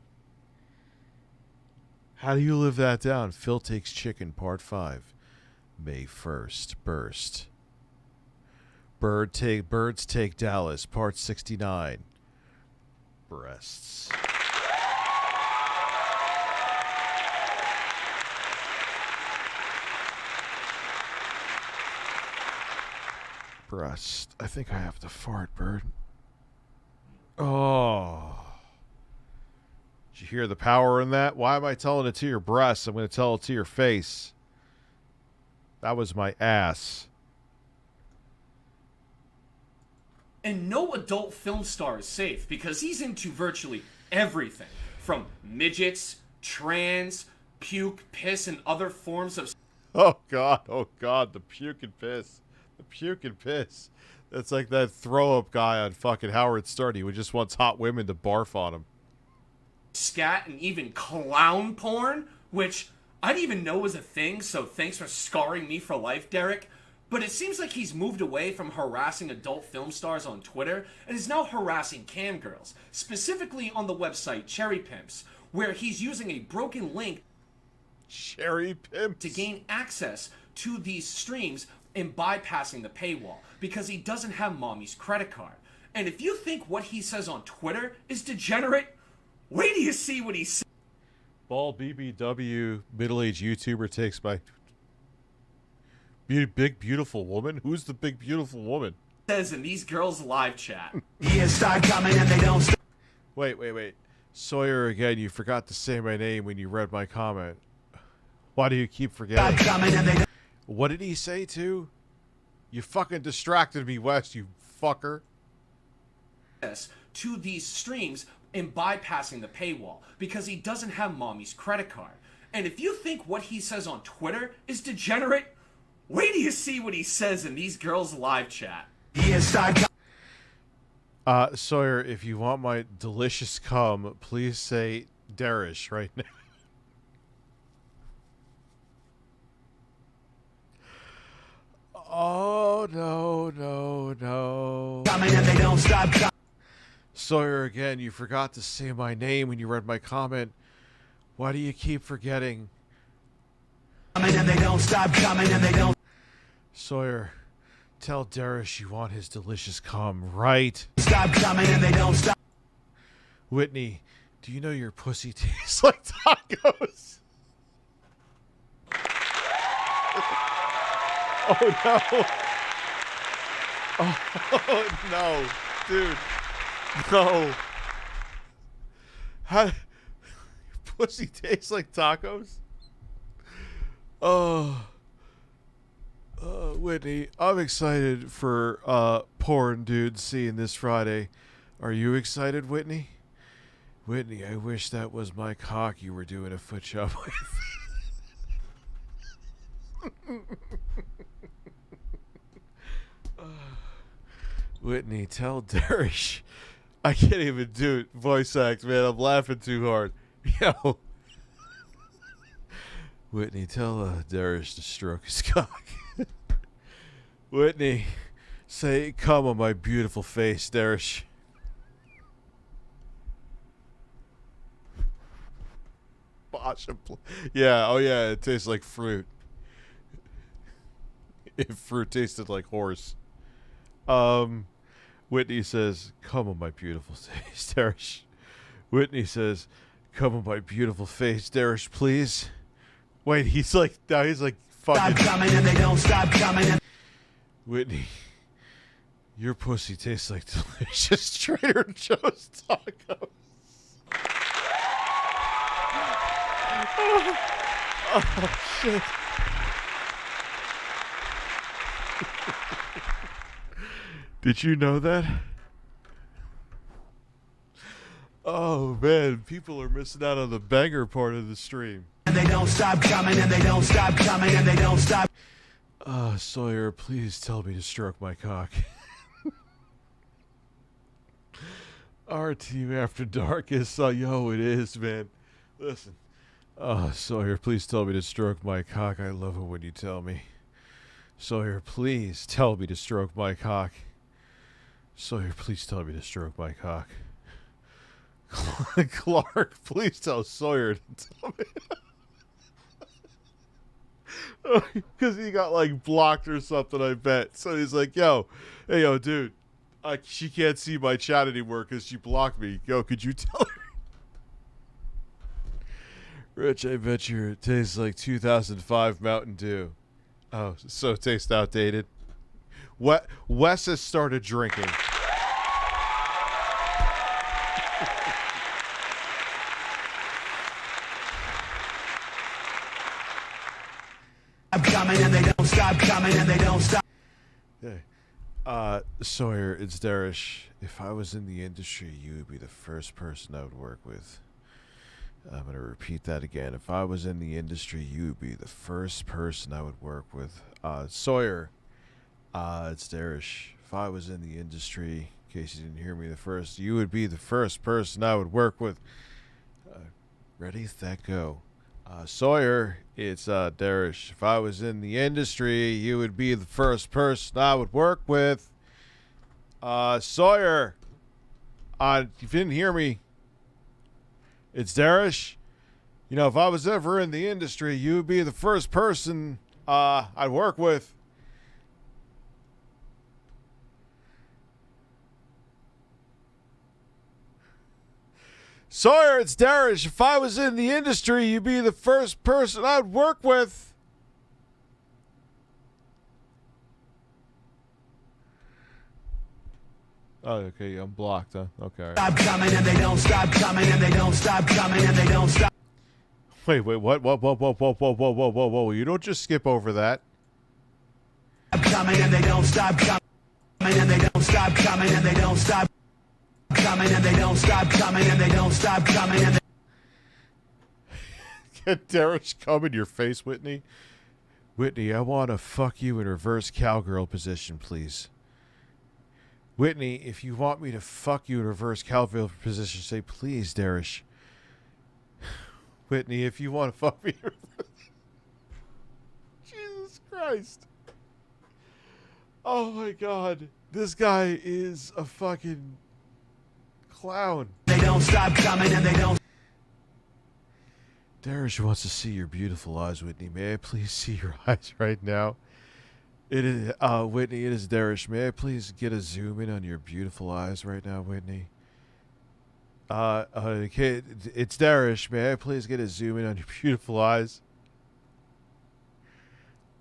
[SPEAKER 4] How do you live that down? Phil Takes Chicken, Part 5. May 1st, burst. Birds Take Dallas, Part 69. Breasts. Breast. I think I have to fart, Bird. Oh. Did you hear the power in that? Why am I telling it to your breasts? I'm going to tell it to your face. That was my ass.
[SPEAKER 5] And no adult film star is safe because he's into virtually everything, from midgets, trans, puke, piss, and other forms of...
[SPEAKER 4] Oh god, the puke and piss. The puke and piss. That's like that throw-up guy on fucking Howard Stern. He just wants hot women to barf on him.
[SPEAKER 5] Scat and even clown porn, which I didn't even know was a thing, so thanks for scarring me for life, Derek. But it seems like he's moved away from harassing adult film stars on Twitter and is now harassing cam girls, specifically on the website Cherry Pimps, where he's using a broken link
[SPEAKER 4] Cherry Pimps
[SPEAKER 5] to gain access to these streams and bypassing the paywall because he doesn't have mommy's credit card. And if you think what he says on Twitter is degenerate, wait till you see what he says.
[SPEAKER 4] Bald BBW middle-aged YouTuber takes my big beautiful woman. Who's the big beautiful woman?
[SPEAKER 5] Says in these girls' live chat.
[SPEAKER 4] Start coming and they don't. Wait. Sawyer, again, you forgot to say my name when you read my comment. Why do you keep forgetting? What did he say too? You fucking distracted me, Wes, you fucker.
[SPEAKER 5] To these streams and bypassing the paywall because he doesn't have mommy's credit card. And if you think what he says on Twitter is degenerate, wait till you see what he says in these girls' live chat.
[SPEAKER 4] Sawyer, if you want my delicious cum, please say Darish right now. Oh, no.
[SPEAKER 19] Coming and they don't stop.
[SPEAKER 4] Sawyer, again, you forgot to say my name when you read my comment. Why do you keep forgetting?
[SPEAKER 19] Coming and they don't stop. Coming and they don't.
[SPEAKER 4] Sawyer, Tell Darish you want his delicious cum, right?
[SPEAKER 15] Stop coming and they don't stop.
[SPEAKER 4] Whitney, do you know your pussy tastes like tacos? Oh no. Oh no, dude. No. How your pussy tastes like tacos? Whitney, I'm excited for porn dudes seeing this Friday. Are you excited, Whitney? Whitney, I wish that was my cock you were doing a foot job with. Whitney, tell Darish. I can't even do it. Voice act, man. I'm laughing too hard. Yo. Whitney, tell Darish to stroke his cock. Whitney, say, come on my beautiful face, Darish. Yeah, oh yeah, it tastes like fruit. If fruit tasted like horse. Whitney says, come on my beautiful face, Darish. Whitney says, come on my beautiful face, Darish, please. Wait, he's like, now he's like, fucking.
[SPEAKER 15] Stop coming and they don't stop coming.
[SPEAKER 4] Whitney, your pussy tastes like delicious Trader Joe's tacos. Oh shit. Did you know that? Oh man, people are missing out on the banger part of the stream.
[SPEAKER 15] And they don't stop coming and they don't stop coming and they don't stop.
[SPEAKER 4] Sawyer, please tell me to stroke my cock. RTU After Dark is, yo, it is, man. Listen. Sawyer, please tell me to stroke my cock. I love it when you tell me. Sawyer, please tell me to stroke my cock. Sawyer, please tell me to stroke my cock. Clark, please tell Sawyer to tell me. Because he got like blocked or something, I bet. So he's like, yo, hey, yo, dude, she can't see my chat anymore because she blocked me. Yo, could you tell her? Rich, I bet you it tastes like 2005 Mountain Dew. Oh, so it tastes outdated. Wes has started drinking.
[SPEAKER 15] Coming and they don't stop coming and they don't stop.
[SPEAKER 4] Hey, Sawyer, it's Darish. If I was in the industry, you would be the first person I would work with. I'm going to repeat that again. If I was in the industry, you would be the first person I would work with. Sawyer, it's Darish. If I was in the industry, in case you didn't hear me the first, you would be the first person I would work with. Ready, set, go. Sawyer, it's Darish. If I was in the industry, you would be the first person I would work with. Sawyer, if you didn't hear me, it's Darish. You know, if I was ever in the industry, you would be the first person I'd work with. Sawyer, it's Darish. If I was in the industry, you'd be the first person I'd work with. Oh, okay, I'm blocked, huh? Okay.
[SPEAKER 15] Stop coming and they don't stop coming and they don't stop coming and they don't stop.
[SPEAKER 4] Wait, what? Whoa. You don't just skip over that.
[SPEAKER 15] Coming and they don't stop coming and they don't stop coming and they don't stop coming and they don't stop coming and they don't stop coming and
[SPEAKER 4] Get Darish come in your face, Whitney. Whitney, I want to fuck you in reverse cowgirl position, please. Whitney, if you want me to fuck you in reverse cowgirl position, say please, Darish. Whitney, if you want to fuck me in reverse... Jesus Christ. Oh my God. This guy is a fucking clown.
[SPEAKER 15] They don't stop coming and they don't.
[SPEAKER 4] Darish wants to see your beautiful eyes, Whitney. May I please see your eyes right now? It is, Whitney, it is Darish. May I please get a zoom in on your beautiful eyes right now, Whitney? Okay, it's Darish. May I please get a zoom in on your beautiful eyes?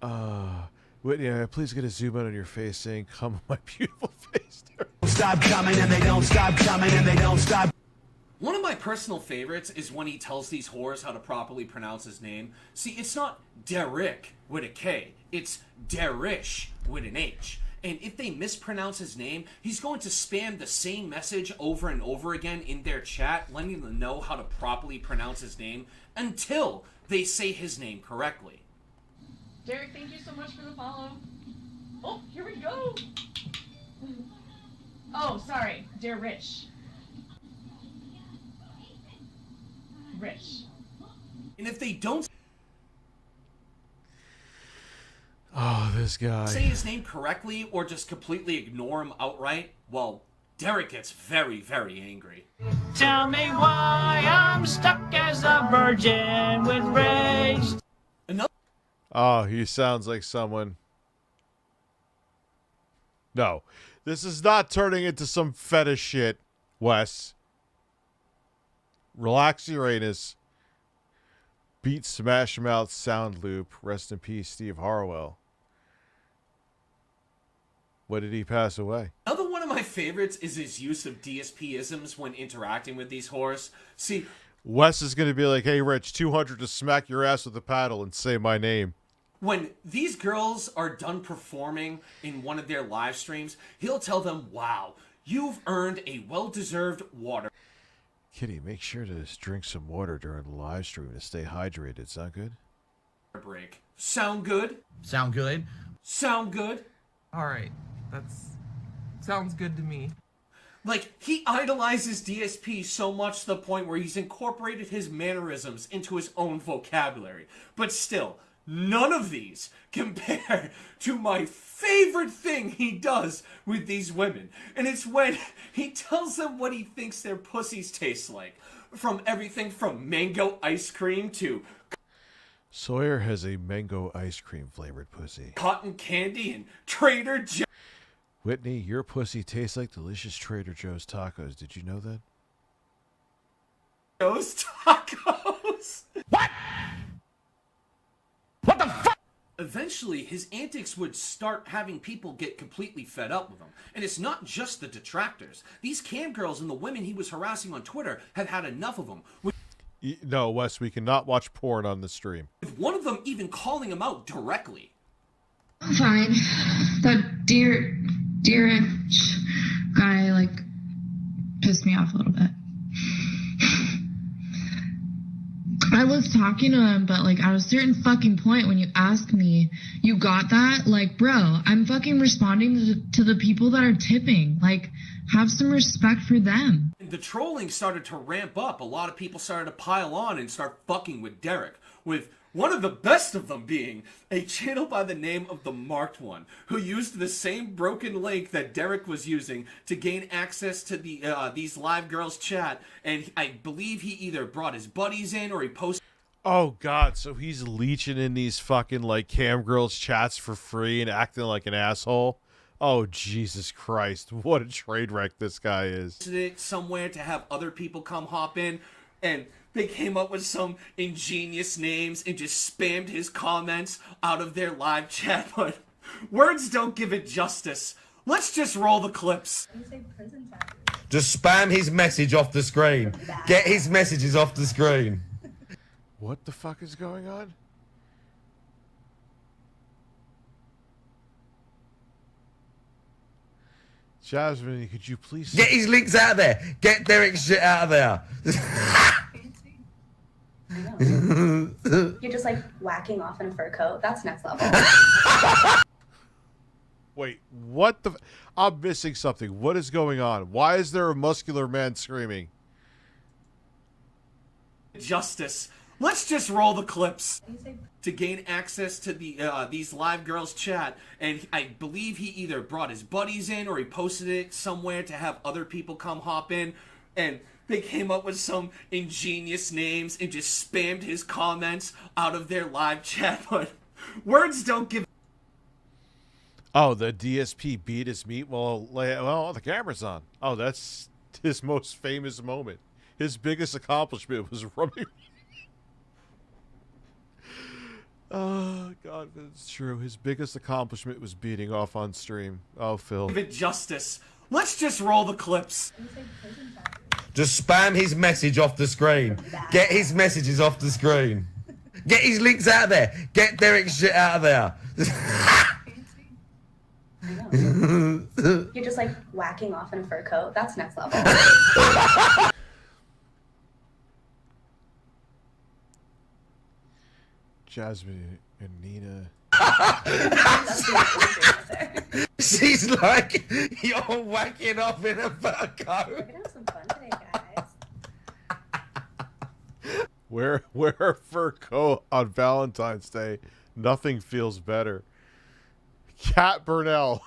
[SPEAKER 4] Whitney, may I please get a zoom in on your face saying, come on my beautiful face, Darish.
[SPEAKER 15] Stop coming and they don't stop coming and they don't stop.
[SPEAKER 5] One of my personal favorites is when he tells these whores how to properly pronounce his name. See, it's not Derek with a K, it's Darish with an H. And if they mispronounce his name, he's going to spam the same message over and over again in their chat, letting them know how to properly pronounce his name until they say his name correctly.
[SPEAKER 9] Derek, thank you so much for the follow. Oh, here we go. Oh, sorry, Darish. Rich.
[SPEAKER 5] And if they don't
[SPEAKER 4] this guy
[SPEAKER 5] say his name correctly or just completely ignore him outright, well, Derek gets very, very angry.
[SPEAKER 19] Tell me why I'm stuck as a virgin with rage.
[SPEAKER 4] Oh, he sounds like someone. No, this is not turning into some fetish shit, Wes. Relax your anus. Beat Smash Mouth sound loop. Rest in peace, Steve Harwell. When did he pass away?
[SPEAKER 5] Another one of my favorites is his use of DSP-isms when interacting with these whores. See,
[SPEAKER 4] Wes is going to be like, hey, Rich, 200 to smack your ass with a paddle and say my name.
[SPEAKER 5] when these girls are done performing in one of their live streams, he'll tell them, wow, you've earned a well-deserved water
[SPEAKER 4] Kitty, make sure to drink some water during the live stream to stay hydrated. Sound good?
[SPEAKER 5] break. Sound good?
[SPEAKER 20] Sound good?
[SPEAKER 5] Sound good?
[SPEAKER 21] Alright, sounds good to me.
[SPEAKER 5] Like, he idolizes DSP so much to the point where he's incorporated his mannerisms into his own vocabulary. But still, none of these compare to my favorite thing he does with these women. And it's when he tells them what he thinks their pussies taste like. From everything from mango ice cream to
[SPEAKER 4] Sawyer has a mango ice cream flavored pussy.
[SPEAKER 5] cotton candy and Trader Joe's.
[SPEAKER 4] Whitney, your pussy tastes like delicious Trader Joe's tacos. Did you know that?
[SPEAKER 5] Those tacos. What? What the fuck? Eventually, his antics would start having people get completely fed up with him. And it's not just the detractors. These cam girls and the women he was harassing on Twitter have had enough of him.
[SPEAKER 4] No, Wes, we cannot watch porn on the stream.
[SPEAKER 5] With one of them even calling him out directly.
[SPEAKER 23] I'm fine. That Derek guy, like, pissed me off a little bit. I was talking to him, but, like, at a certain fucking point when you ask me, you got that? Like, bro, I'm fucking responding to the people that are tipping. Like, have some respect for them.
[SPEAKER 5] The trolling started to ramp up. A lot of people started to pile on and start fucking with Derek. With one of the best of them being a channel by the name of The Marked One, who used the same broken link that Derek was using to gain access to the these live girls chat. And I believe he either brought his buddies in or he posted.
[SPEAKER 4] Oh, God, so he's leeching in these fucking, like, cam girls chats for free and acting like an asshole? Oh, Jesus Christ. What a trade wreck this guy is.
[SPEAKER 5] It somewhere to have other people come hop in, and they came up with some ingenious names and just spammed his comments out of their live chat. But words don't give it justice. Let's just roll the clips.
[SPEAKER 22] Just spam his message off the screen. Get his messages off the screen.
[SPEAKER 4] What the fuck is going on? Jasmine, could you please...
[SPEAKER 22] Get his links out of there. Get Derek's shit out of there.
[SPEAKER 25] You're just like whacking off in a fur coat. That's next level.
[SPEAKER 4] Wait, what the... I'm missing something. What is going on? Why is there a muscular man screaming?
[SPEAKER 5] Justice. Let's just roll the clips. To gain access to the these live girls chat, and I believe he either brought his buddies in or he posted it somewhere to have other people come hop in, and they came up with some ingenious names and just spammed his comments out of their live chat. But words don't give...
[SPEAKER 4] Oh, the DSP beat his meat while the camera's on. Oh, that's his most famous moment. His biggest accomplishment was rubbing. Oh, God, that's true. His biggest accomplishment was beating off on stream. Oh, Phil.
[SPEAKER 5] Give it justice. Let's just roll the clips.
[SPEAKER 22] Just spam his message off the screen. Get his messages off the screen. Get his links out of there. Get Derek's shit out of there.
[SPEAKER 25] You're just like whacking off in a fur coat. That's next level.
[SPEAKER 4] Jasmine and Nina.
[SPEAKER 22] She's like, you're whacking off in a fur coat.
[SPEAKER 25] We're gonna have some fun today, guys.
[SPEAKER 4] Wear a fur coat on Valentine's Day. Nothing feels better. Cat Burnell.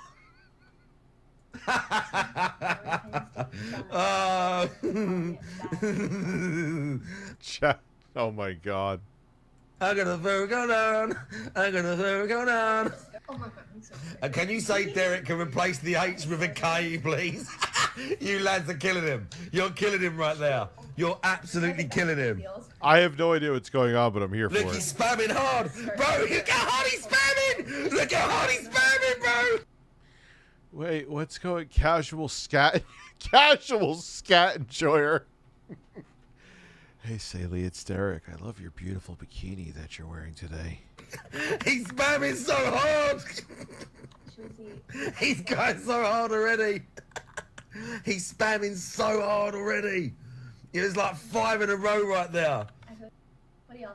[SPEAKER 4] Oh my God.
[SPEAKER 22] I'm gonna fur go down. I'm gonna fur go down.
[SPEAKER 25] Oh my God, I'm so
[SPEAKER 22] And can you say Derek can replace the H with a K, please? You lads are killing him. You're killing him right there. You're absolutely killing him.
[SPEAKER 4] I have no idea what's going on, but I'm here
[SPEAKER 22] Look,
[SPEAKER 4] for
[SPEAKER 22] he's
[SPEAKER 4] it.
[SPEAKER 22] spamming hard. Bro, look how hard he's spamming. Look how hard he's spamming, bro.
[SPEAKER 4] Wait, what's going? Casual scat enjoyer. Hey, Saley, it's Derek. I love your beautiful bikini that you're wearing today.
[SPEAKER 22] He's spamming so hard. He's going so hard already. He's spamming so hard already. It was like 5 in a row right there.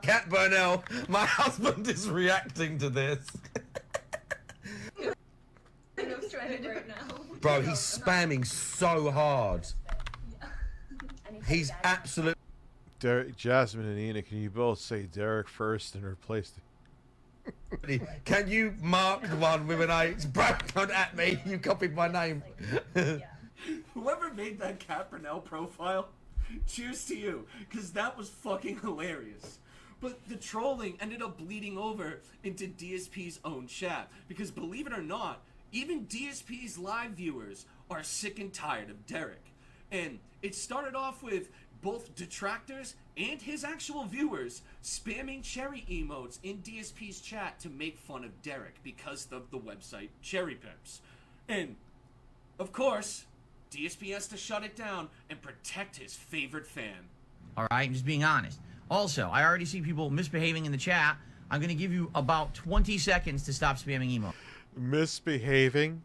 [SPEAKER 22] Cat Burnell, my husband is reacting to this. Bro, he's spamming so hard. He's absolute.
[SPEAKER 4] Derek, Jasmine, and Nina, can you both say Derek first and replace the...
[SPEAKER 22] Can you mark one with an H? Bro, don't at me. You copied my name.
[SPEAKER 5] Whoever made that Cat Burnell profile, cheers to you, because that was fucking hilarious. But the trolling ended up bleeding over into DSP's own chat, because believe it or not, even DSP's live viewers are sick and tired of Derek. And it started off with both detractors and his actual viewers spamming cherry emotes in DSP's chat to make fun of Derek because of the website Cherry Pimps. And, of course, DSP has to shut it down and protect his favorite fan.
[SPEAKER 20] All right, I'm just being honest. Also, I already see people misbehaving in the chat. I'm going to give you about 20 seconds to stop spamming emotes.
[SPEAKER 4] Misbehaving.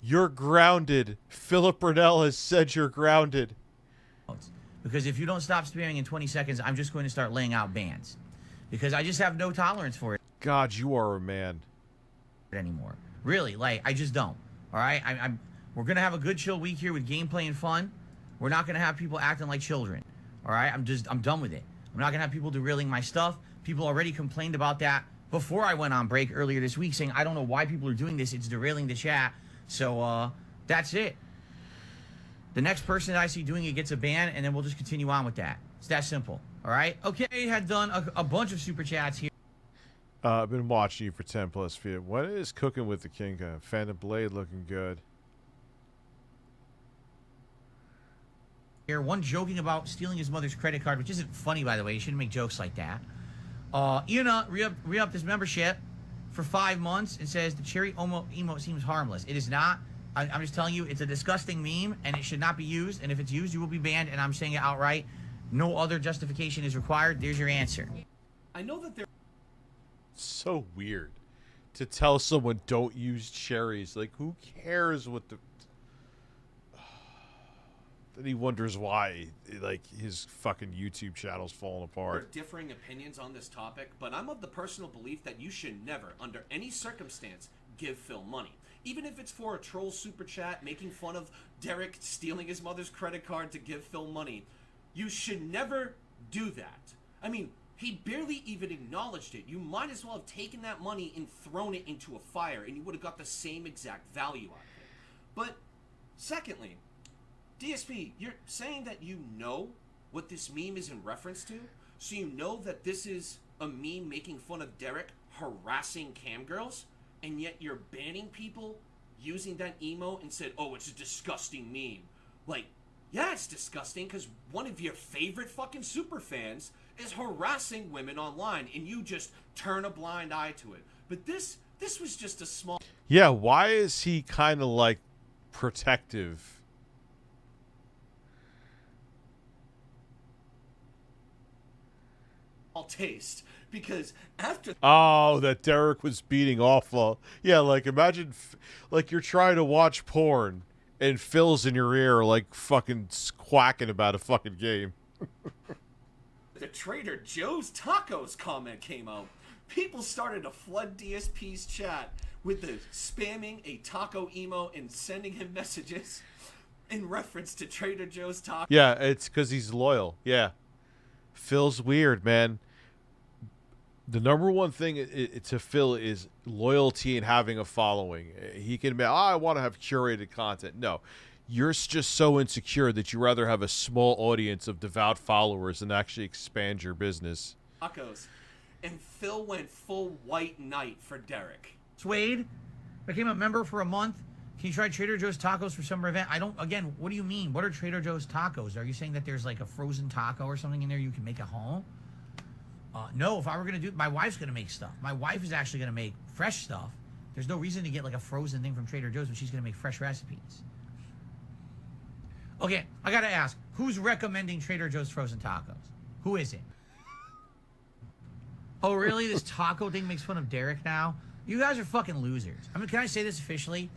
[SPEAKER 4] You're grounded. Philip Burnell has said you're grounded.
[SPEAKER 20] Because if you don't stop spamming in 20 seconds, I'm just going to start laying out bans. Because I just have no tolerance for it.
[SPEAKER 4] God, you are a man.
[SPEAKER 20] Anymore. Really, like, I just don't. All right? We're going to have a good chill week here with gameplay and fun. We're not going to have people acting like children. All right? I'm done with it. I'm not going to have people derailing my stuff. People already complained about that before I went on break earlier this week, saying, I don't know why people are doing this. It's derailing the chat. So, that's it. The next person that I see doing it gets a ban, and then we'll just continue on with that. It's that simple. All right? Okay, had done a bunch of super chats here.
[SPEAKER 4] I've been watching you for 10 plus feet. What is cooking with the king? Phantom Blade looking good.
[SPEAKER 20] Here, one joking about stealing his mother's credit card, which isn't funny, by the way. You shouldn't make jokes like that. Iana re-upped his membership for 5 months and says the cherry emote seems harmless. It is not. I'm just telling you, it's a disgusting meme, and it should not be used. And if it's used, you will be banned, and I'm saying it outright. No other justification is required. There's your answer.
[SPEAKER 5] I know that there...
[SPEAKER 4] So weird to tell someone don't use cherries. Like, who cares what the... Then he wonders why, like, his fucking YouTube channel's falling apart.
[SPEAKER 5] Differing opinions on this topic, but I'm of the personal belief that you should never, under any circumstance, give Phil money. Even if it's for a troll super chat, making fun of Derek stealing his mother's credit card to give Phil money. You should never do that. I mean, he barely even acknowledged it. You might as well have taken that money and thrown it into a fire, and you would have got the same exact value out of it. But, secondly, DSP, you're saying that you know what this meme is in reference to? So you know that this is a meme making fun of Derek harassing cam girls? and yet you're banning people using that emote and said, oh, it's a disgusting meme. Like, yeah, it's disgusting because one of your favorite fucking super fans is harassing women online, and you just turn a blind eye to it. But this was just a small...
[SPEAKER 4] Yeah, why is he kind of like protective?
[SPEAKER 5] taste, because after...
[SPEAKER 4] Oh, that Derek was beating awful. Yeah, like imagine like you're trying to watch porn and Phil's in your ear like fucking quacking about a fucking game.
[SPEAKER 5] The Trader Joe's Tacos comment came out. People started to flood DSP's chat with the spamming a taco emo and sending him messages in reference to Trader Joe's Tacos.
[SPEAKER 4] Yeah, it's because he's loyal. Yeah. Phil's weird, man. The number one thing to Phil is loyalty and having a following. He can be, I want to have curated content. No. You're just so insecure that you rather have a small audience of devout followers than actually expand your business.
[SPEAKER 5] Tacos. And Phil went full white knight for Derek.
[SPEAKER 20] Suede became a member for a month. Can you try Trader Joe's tacos for summer event? I don't, again, what do you mean? What are Trader Joe's tacos? Are you saying that there's like a frozen taco or something in there you can make at home? No, if I were going to do, my wife's going to make stuff. My wife is actually going to make fresh stuff. There's no reason to get like a frozen thing from Trader Joe's when she's going to make fresh recipes. Okay, I got to ask, who's recommending Trader Joe's frozen tacos? Who is it? Oh, really? This taco thing makes fun of Derek now? You guys are fucking losers. I mean, can I say this officially?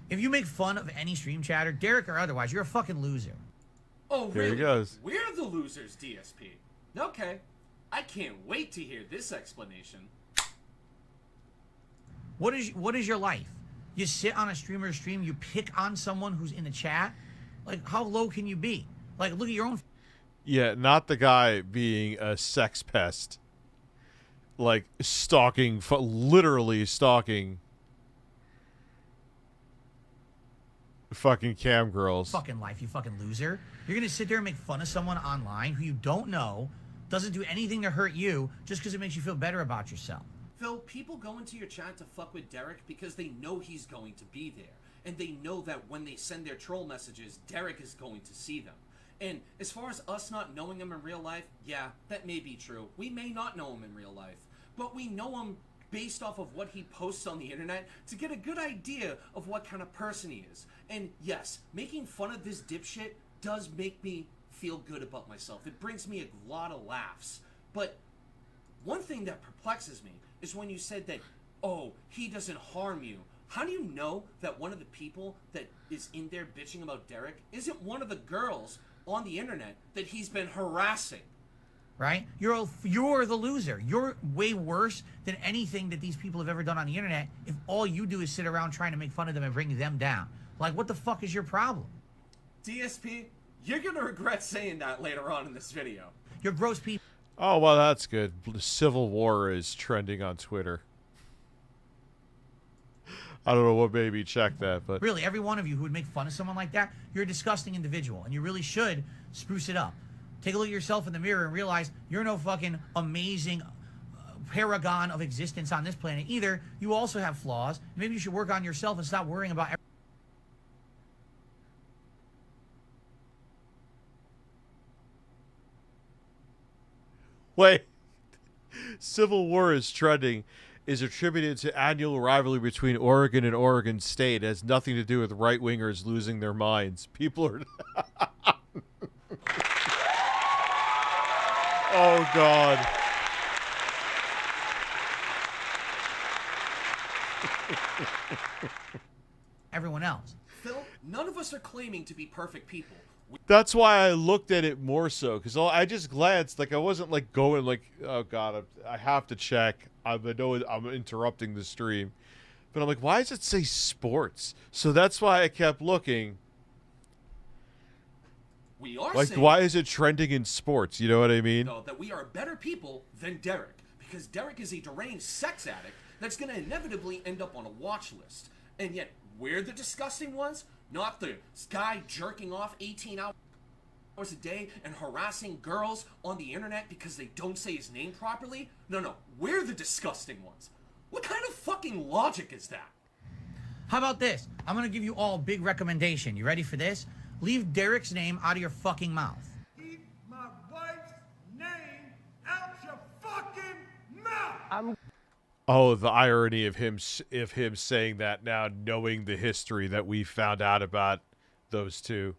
[SPEAKER 20] If you make fun of any stream chatter, Derek or otherwise, you're a fucking loser.
[SPEAKER 5] Oh,
[SPEAKER 4] Here
[SPEAKER 5] really?
[SPEAKER 4] he goes.
[SPEAKER 5] We're the losers, DSP. Okay. I can't wait to hear this explanation.
[SPEAKER 20] What is your life? You sit on a streamer's stream, you pick on someone who's in the chat? Like, how low can you be? Like, look at your own...
[SPEAKER 4] Yeah, not the guy being a sex pest. Like, stalking, literally stalking fucking cam girls.
[SPEAKER 20] Fucking life, you fucking loser. You're gonna sit there and make fun of someone online who you don't know, doesn't do anything to hurt you, just because it makes you feel better about yourself.
[SPEAKER 5] Phil, people go into your chat to fuck with Derek because they know he's going to be there. And they know that when they send their troll messages, Derek is going to see them. And as far as us not knowing him in real life, yeah, that may be true. We may not know him in real life. But we know him based off of what he posts on the internet to get a good idea of what kind of person he is. And yes, making fun of this dipshit does make me feel good about myself. It brings me a lot of laughs. But one thing that perplexes me is when you said that, oh, he doesn't harm you. How do you know that one of the people that is in there bitching about Derek isn't one of the girls on the internet that he's been harassing?
[SPEAKER 20] Right? You're the loser. You're way worse than anything that these people have ever done on the internet if all you do is sit around trying to make fun of them and bring them down. Like, what the fuck is your problem?
[SPEAKER 5] DSP, you're gonna regret saying that later on in this video.
[SPEAKER 20] You're gross people.
[SPEAKER 4] Oh, well, that's good. Civil war is trending on Twitter. I don't know what made me check that, but...
[SPEAKER 20] Really, every one of you who would make fun of someone like that, you're a disgusting individual, and you really should spruce it up. Take a look at yourself in the mirror and realize you're no fucking amazing paragon of existence on this planet either. You also have flaws. Maybe you should work on yourself and stop worrying about...
[SPEAKER 4] Wait. Civil war is trending is attributed to annual rivalry between Oregon and Oregon State. It has nothing to do with right-wingers losing their minds. People are... Oh, God.
[SPEAKER 20] Everyone else.
[SPEAKER 5] Phil, none of us are claiming to be perfect people.
[SPEAKER 4] That's why I looked at it more so, because I just glanced, like, I wasn't, like, going, like, oh, God, I have to check. I know I'm interrupting the stream. But I'm like, why does it say sports? So that's why I kept looking.
[SPEAKER 5] We are
[SPEAKER 4] like,
[SPEAKER 5] saying,
[SPEAKER 4] why is it trending in sports? You know what I mean?
[SPEAKER 5] No, that we are better people than Derek, because Derek is a deranged sex addict that's going to inevitably end up on a watch list. And yet, we're the disgusting ones, not the guy jerking off 18 hours a day and harassing girls on the internet because they don't say his name properly. No, we're the disgusting ones. What kind of fucking logic is that?
[SPEAKER 20] How about this? I'm gonna give you all a big recommendation. You ready for this? Leave Derek's name out of your fucking mouth.
[SPEAKER 11] Keep my wife's name out your fucking mouth.
[SPEAKER 4] Oh, the irony of him saying that now, knowing the history that we found out about those two.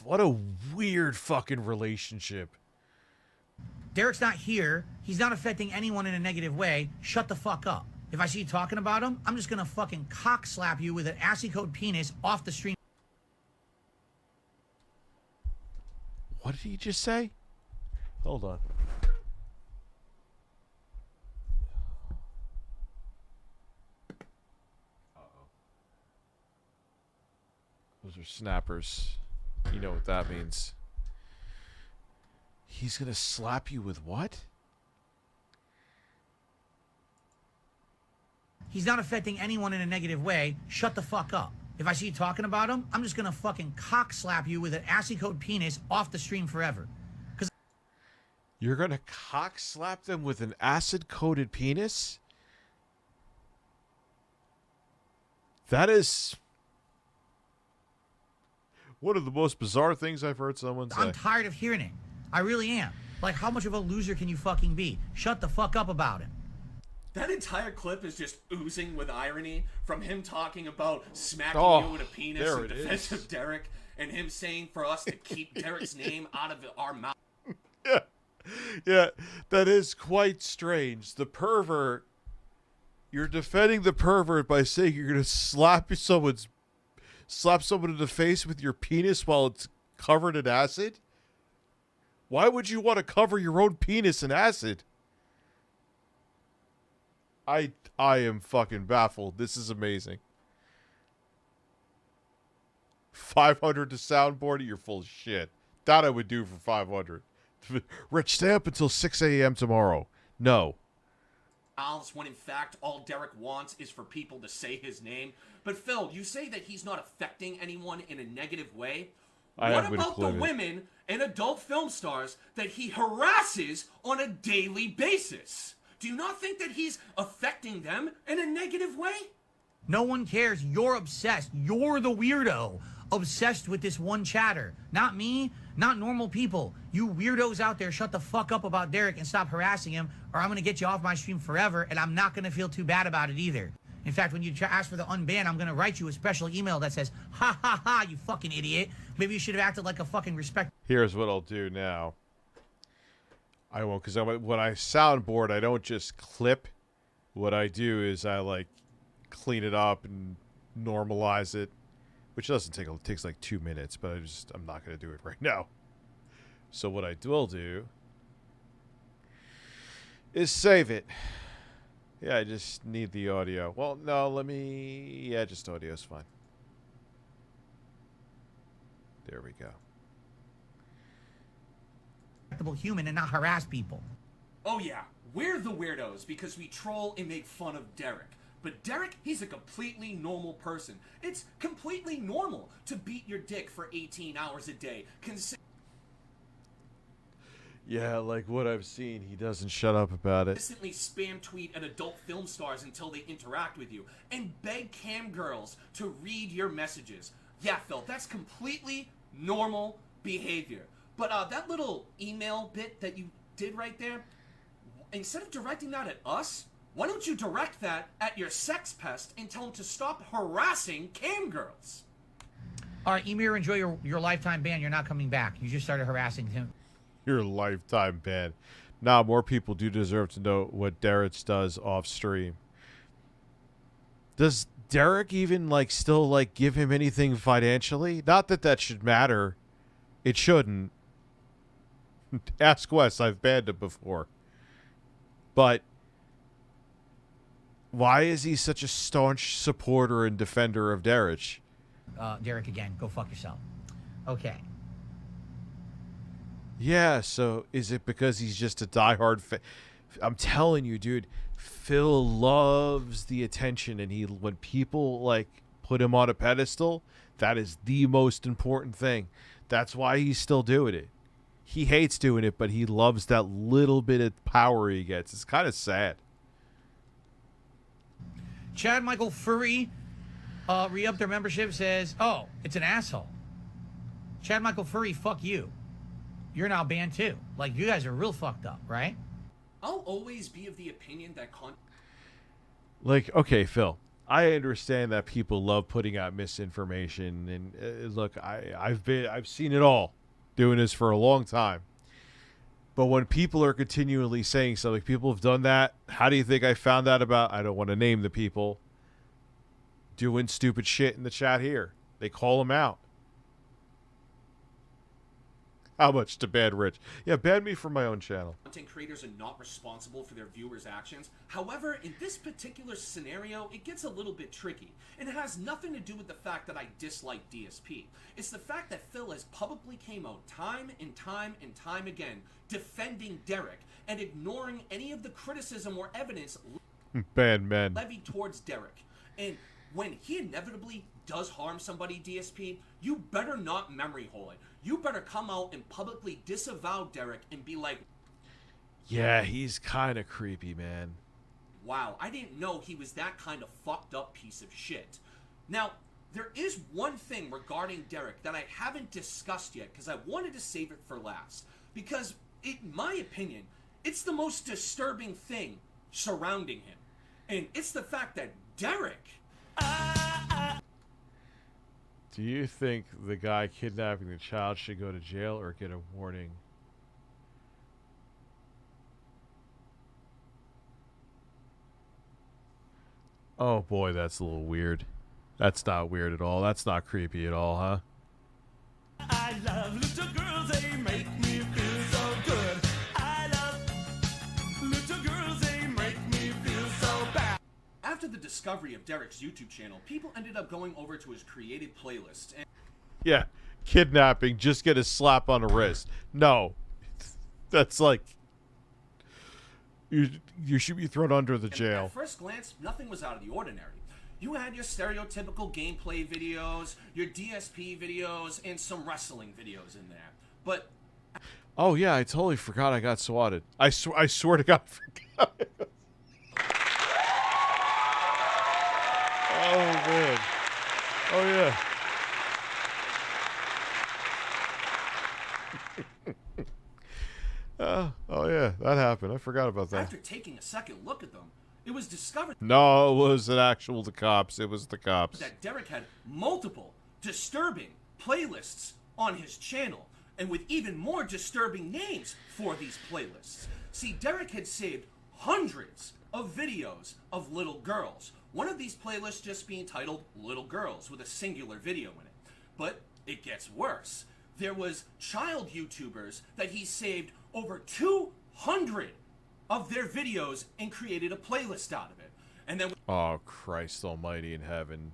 [SPEAKER 4] What a weird fucking relationship.
[SPEAKER 20] Derek's not here. He's not affecting anyone in a negative way. Shut the fuck up. If I see you talking about him, I'm just gonna fucking cock slap you with an TImecode penis off the stream.
[SPEAKER 4] What did he just say? Hold on. Those are snappers. You know what that means. He's gonna slap you with what?
[SPEAKER 20] He's not affecting anyone in a negative way. Shut the fuck up. If I see you talking about him, I'm just gonna fucking cock slap you with an TImecode penis off the stream forever.
[SPEAKER 4] You're gonna cock slap them with an acid-coated penis? That is one of the most bizarre things I've heard someone say.
[SPEAKER 20] I'm tired of hearing it. I really am. Like, how much of a loser can you fucking be? Shut the fuck up about it.
[SPEAKER 5] That entire clip is just oozing with irony from him talking about smacking you with a penis in defense of Derek, and him saying for us to keep Derek's name out of our mouth.
[SPEAKER 4] Yeah, that is quite strange. The pervert, you're defending the pervert by saying you're going to slap someone in the face with your penis while it's covered in acid? Why would you want to cover your own penis in acid? I am fucking baffled. This is amazing. 500 to soundboard it? You're full of shit. That I would do for 500. Rich, stay up until 6 a.m. tomorrow. No.
[SPEAKER 5] When in fact all Derek wants is for people to say his name. But Phil, you say that he's not affecting anyone in a negative way. What about the women and adult film stars that he harasses on a daily basis? Do you not think that he's affecting them in a negative way?
[SPEAKER 20] No one cares. You're obsessed. You're the weirdo. Obsessed with this one chatter. Not me, not normal people. You weirdos out there, shut the fuck up about Derek and stop harassing him, or I'm going to get you off my stream forever, and I'm not going to feel too bad about it either. In fact, when you ask for the unban, I'm going to write you a special email that says, ha ha ha, you fucking idiot. Maybe you should have acted like a fucking respect.
[SPEAKER 4] Here's what I'll do now. I won't, because when I soundboard, I don't just clip. What I do is I, like, clean it up and normalize it, which doesn't take, it takes like 2 minutes, but I'm not going to do it right now. So what I will do is save it. Yeah, I just need the audio. Well, no, yeah, just audio is fine. There we go.
[SPEAKER 20] Human and not harass people.
[SPEAKER 5] Oh yeah, we're the weirdos because we troll and make fun of Derek. But Derek, he's a completely normal person. It's completely normal to beat your dick for 18 hours a day.
[SPEAKER 4] Yeah, like what I've seen, he doesn't shut up about it.
[SPEAKER 5] Consistently spam tweet at adult film stars until they interact with you, and beg cam girls to read your messages. Yeah, Phil, that's completely normal behavior. But that little email bit that you did right there, instead of directing that at us, why don't you direct that at your sex pest and tell him to stop harassing cam girls?
[SPEAKER 20] All right, Emir, enjoy your lifetime ban. You're not coming back. You just started harassing him.
[SPEAKER 4] Your lifetime ban. Now, more people do deserve to know what Derek does off stream. Does Derek even, like, still, like, give him anything financially? Not that that should matter. It shouldn't. Ask Wes. I've banned him before. But why is he such a staunch supporter and defender of Derek?
[SPEAKER 20] Derek, again, go fuck yourself. Okay.
[SPEAKER 4] Yeah, so is it because he's just a diehard fan? I'm telling you, dude, Phil loves the attention, and when people, like, put him on a pedestal, that is the most important thing. That's why he's still doing it. He hates doing it, but he loves that little bit of power he gets. It's kind of sad.
[SPEAKER 20] Chad Michael Furry re-upped their membership, says, oh, it's an asshole. Chad Michael Furry, fuck you. You're now banned too. Like, you guys are real fucked up, right?
[SPEAKER 5] I'll always be of the opinion that
[SPEAKER 4] Like, okay, Phil, I understand that people love putting out misinformation, and look, I've seen it all, doing this for a long time. But when people are continually saying something, people have done that. How do you think I found out about? I don't want to name the people doing stupid shit in the chat here. They call them out. How much to ban Rich? Yeah, ban me from my own channel.
[SPEAKER 5] Content creators are not responsible for their viewers' actions. However, in this particular scenario, it gets a little bit tricky. And it has nothing to do with the fact that I dislike DSP. It's the fact that Phil has publicly came out time and time and time again defending Derek and ignoring any of the criticism or evidence
[SPEAKER 4] Ban men.
[SPEAKER 5] levied towards Derek. And when he inevitably does harm somebody, DSP, you better not memory hole it. You better come out and publicly disavow Derek and be like,
[SPEAKER 4] yeah, he's kind of creepy, man.
[SPEAKER 5] wow, I didn't know he was that kind of fucked up piece of shit. Now, there is one thing regarding Derek that I haven't discussed yet because I wanted to save it for last. Because, in my opinion, it's the most disturbing thing surrounding him. And it's the fact that Derek...
[SPEAKER 4] Do you think the guy kidnapping the child should go to jail or get a warning? Oh boy, that's a little weird. That's not weird at all. That's not creepy at all, huh?
[SPEAKER 11] I love little girls, they make me feel so good. I love little girls, they make me feel so bad.
[SPEAKER 5] After the discovery of Derek's YouTube channel, people ended up going over to his created playlist and...
[SPEAKER 4] Yeah, kidnapping, just get a slap on the wrist. No, that's like... You should be thrown under the jail.
[SPEAKER 5] At first glance, nothing was out of the ordinary. You had your stereotypical gameplay videos, your DSP videos, and some wrestling videos in there. But...
[SPEAKER 4] Oh yeah, I totally forgot I got swatted. I swear to God, I forgot. Oh man. Oh yeah. Oh yeah, that happened. I forgot about that.
[SPEAKER 5] after taking a second look at them, it was discovered
[SPEAKER 4] No, it was an actual the cops. It was the cops.
[SPEAKER 5] that Derek had multiple disturbing playlists on his channel, and with even more disturbing names for these playlists. See, Derek had saved hundreds of videos of little girls. One of these playlists just being titled Little Girls with a singular video in it. But it gets worse. There was child YouTubers that he saved over 200 of their videos and created a playlist out of it. And then
[SPEAKER 4] Oh, Christ almighty in heaven.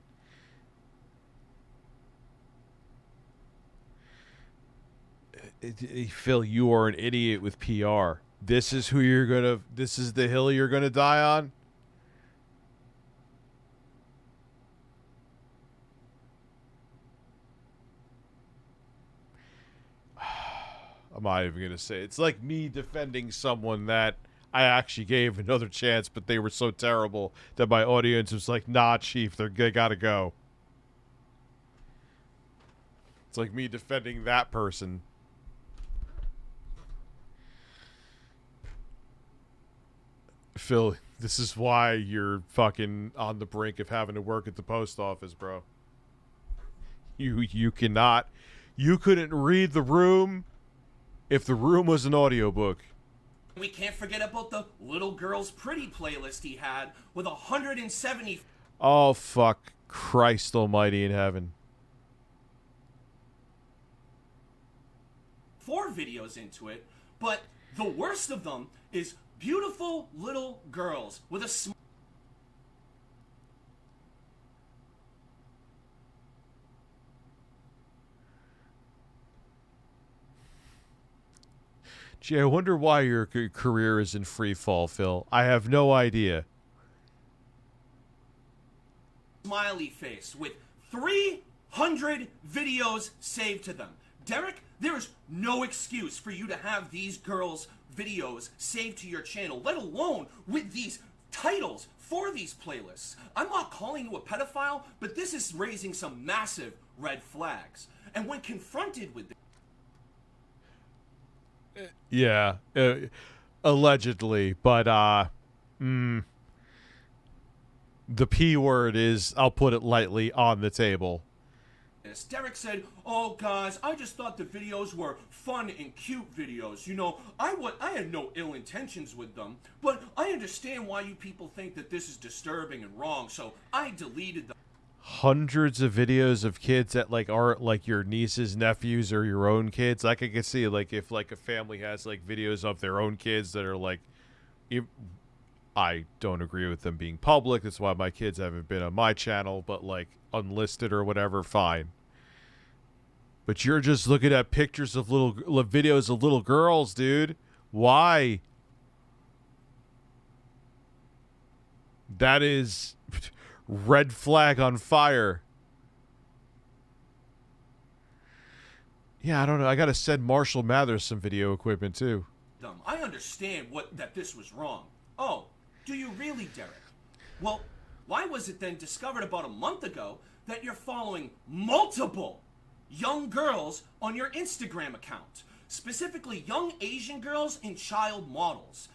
[SPEAKER 4] Phil, you are an idiot with PR. This is who you're gonna... This is the hill you're gonna die on? I'm not even gonna say. It's like me defending someone that I actually gave another chance, but they were so terrible that my audience was like, nah, Chief, they gotta go. It's like me defending that person. Phil, this is why you're fucking on the brink of having to work at the post office, bro. You cannot... You couldn't read the room if the room was an audiobook.
[SPEAKER 5] we can't forget about the Little Girls Pretty playlist he had with 170...
[SPEAKER 4] Oh, fuck. Christ almighty in heaven.
[SPEAKER 5] 4 videos into it, but the worst of them is beautiful little girls with a
[SPEAKER 4] Gee, I wonder why your career is in free fall, Phil. I have no idea.
[SPEAKER 5] smiley face with 300 videos saved to them. Derek, there is no excuse for you to have these girls' videos saved to your channel, let alone with these titles for these playlists. I'm not calling you a pedophile, but this is raising some massive red flags. And when confronted with this,
[SPEAKER 4] Yeah, allegedly, but the P word is, I'll put it lightly, on the table.
[SPEAKER 5] Derek said, "Oh guys, I just thought the videos were fun and cute videos. You know, I had no ill intentions with them, but I understand why you people think that this is disturbing and wrong, so I deleted them."
[SPEAKER 4] Hundreds of videos of kids that like are like your nieces, nephews, or your own kids. Like I can see like if like a family has like videos of their own kids that are like, I don't agree with them being public. That's why my kids haven't been on my channel, but like unlisted or whatever, fine. But you're just looking at pictures of videos of little girls, dude. Why? That is red flag on fire. Yeah, I don't know. I gotta send Marshall Mathers some video equipment too.
[SPEAKER 5] I understand that this was wrong. Oh, do you really, Derek? Well, why was it then discovered about a month ago that you're following multiple young girls on your Instagram account, specifically young Asian girls and child models,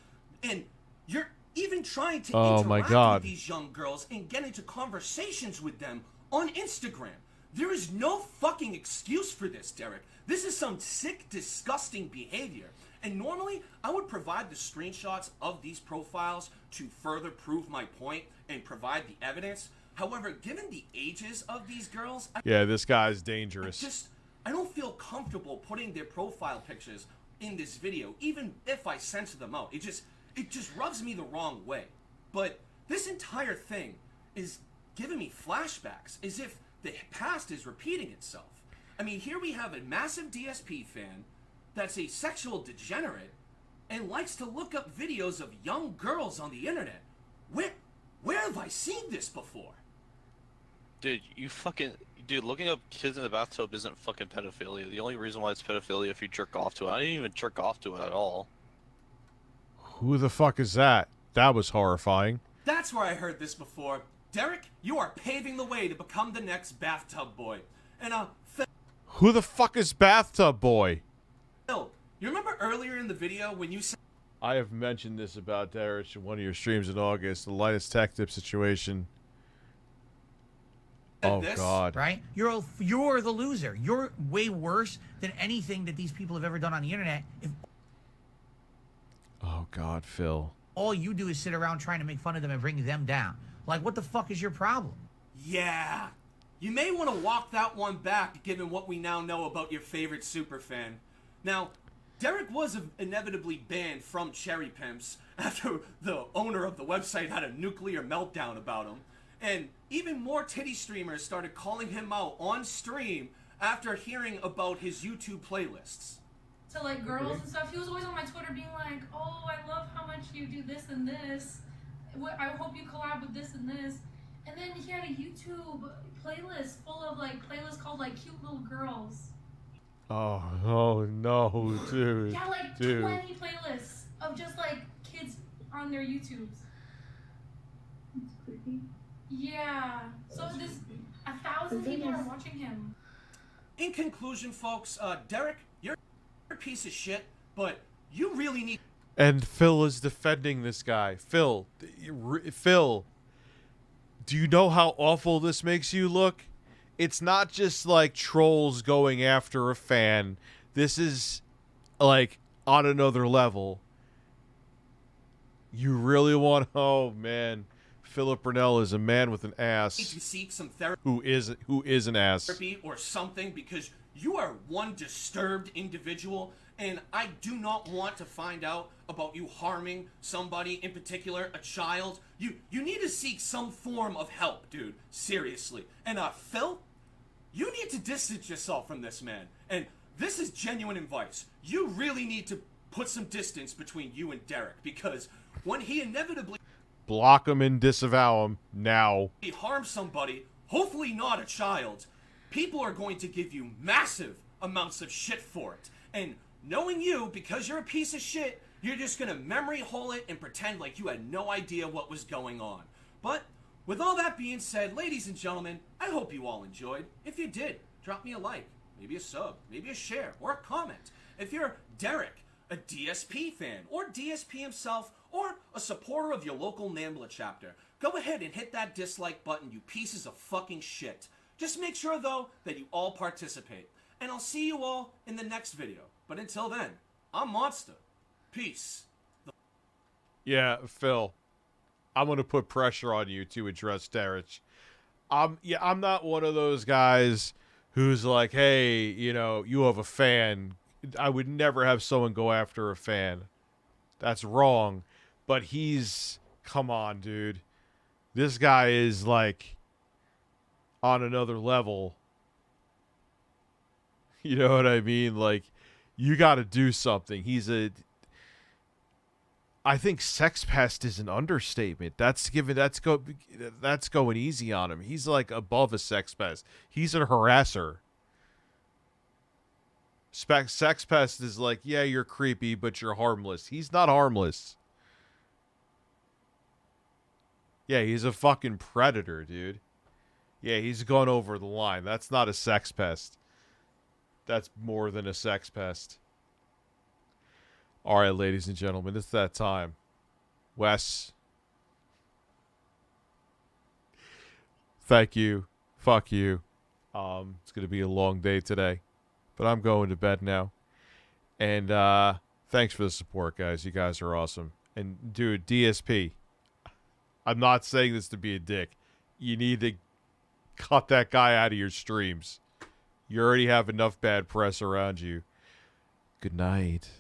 [SPEAKER 5] and you're even trying to interact with these young girls and get into conversations with them on Instagram? There is no fucking excuse for this, Derek. This is some sick, disgusting behavior. And normally, I would provide the screenshots of these profiles to further prove my point and provide the evidence. However, given the ages of these girls,
[SPEAKER 4] yeah, this guy's dangerous.
[SPEAKER 5] I don't feel comfortable putting their profile pictures in this video, even if I censor them out. It just rubs me the wrong way. But this entire thing is giving me flashbacks, as if the past is repeating itself. I mean, here we have a massive DSP fan that's a sexual degenerate and likes to look up videos of young girls on the internet. Where have I seen this before?
[SPEAKER 8] Dude, looking up kids in the bathtub isn't fucking pedophilia. The only reason why it's pedophilia if you jerk off to it. I didn't even jerk off to it at all.
[SPEAKER 4] Who the fuck is that? That was horrifying.
[SPEAKER 5] That's where I heard this before. Derek, you are paving the way to become the next bathtub boy. And
[SPEAKER 4] who the fuck is Bathtub Boy?
[SPEAKER 5] Phil, you remember earlier in the video when you said
[SPEAKER 4] I have mentioned this about Derek in one of your streams in August, the Linus Tech Tip situation. Oh God!
[SPEAKER 20] Right? You're the loser. You're way worse than anything that these people have ever done on the internet. If
[SPEAKER 4] oh God, Phil!
[SPEAKER 20] All you do is sit around trying to make fun of them and bring them down. Like, what the fuck is your problem?
[SPEAKER 5] Yeah, you may want to walk that one back, given what we now know about your favorite superfan. Now, Derek was inevitably banned from Cherry Pimps after the owner of the website had a nuclear meltdown about him. And even more titty streamers started calling him out on stream after hearing about his YouTube playlists.
[SPEAKER 9] To like girls and stuff. He was always on my Twitter being like, "Oh, I love how much you do this and this. I hope you collab with this and this." And then he had a YouTube playlist full of like playlists called like cute little girls.
[SPEAKER 4] Oh no, dude.
[SPEAKER 9] Yeah, like 20 playlists of just like kids on their YouTubes. That's creepy. Yeah. So this 1,000 people are watching him.
[SPEAKER 5] In conclusion, folks, Derek, you're a piece of shit, but you really need.
[SPEAKER 4] And Phil is defending this guy. Phil, do you know how awful this makes you look? It's not just like trolls going after a fan. This is like on another level. You really want? Oh man, Philip Burnell is a man with an ass.
[SPEAKER 5] To seek some therapy.
[SPEAKER 4] Who is an ass?
[SPEAKER 5] Therapy or something, because you are one disturbed individual, and I do not want to find out about you harming somebody, in particular a child. You need to seek some form of help, dude. Seriously. And Phil, you need to distance yourself from this man. And this is genuine advice. You really need to put some distance between you and Derek, because when he inevitably
[SPEAKER 4] block him and disavow him now.
[SPEAKER 5] He harms somebody, hopefully not a child, people are going to give you massive amounts of shit for it. And knowing you, because you're a piece of shit, you're just gonna memory hole it and pretend like you had no idea what was going on. But with all that being said, ladies and gentlemen, I hope you all enjoyed. If you did, drop me a like, maybe a sub, maybe a share, or a comment. If you're Derek, a DSP fan, or DSP himself, or a supporter of your local NAMBLA chapter, go ahead and hit that dislike button, you pieces of fucking shit. Just make sure, though, that you all participate. And I'll see you all in the next video. But until then, I'm Monster. Peace.
[SPEAKER 4] Yeah, Phil, I'm going to put pressure on you to address Derek. I'm not one of those guys who's like, hey, you know, you have a fan. I would never have someone go after a fan. That's wrong. But come on, dude. This guy is like on another level. You know what I mean? Like, you got to do something. I think sex pest is an understatement. That's going easy on him. He's like above a sex pest. He's a harasser. Sex pest is like, yeah, you're creepy, but you're harmless. He's not harmless. Yeah, he's a fucking predator, dude. Yeah, he's gone over the line. That's not a sex pest. That's more than a sex pest. All right, ladies and gentlemen, it's that time. Wes. Thank you. Fuck you. It's going to be a long day today. But I'm going to bed now. And thanks for the support, guys. You guys are awesome. And, dude, DSP. I'm not saying this to be a dick. You need to cut that guy out of your streams. You already have enough bad press around you. Good night.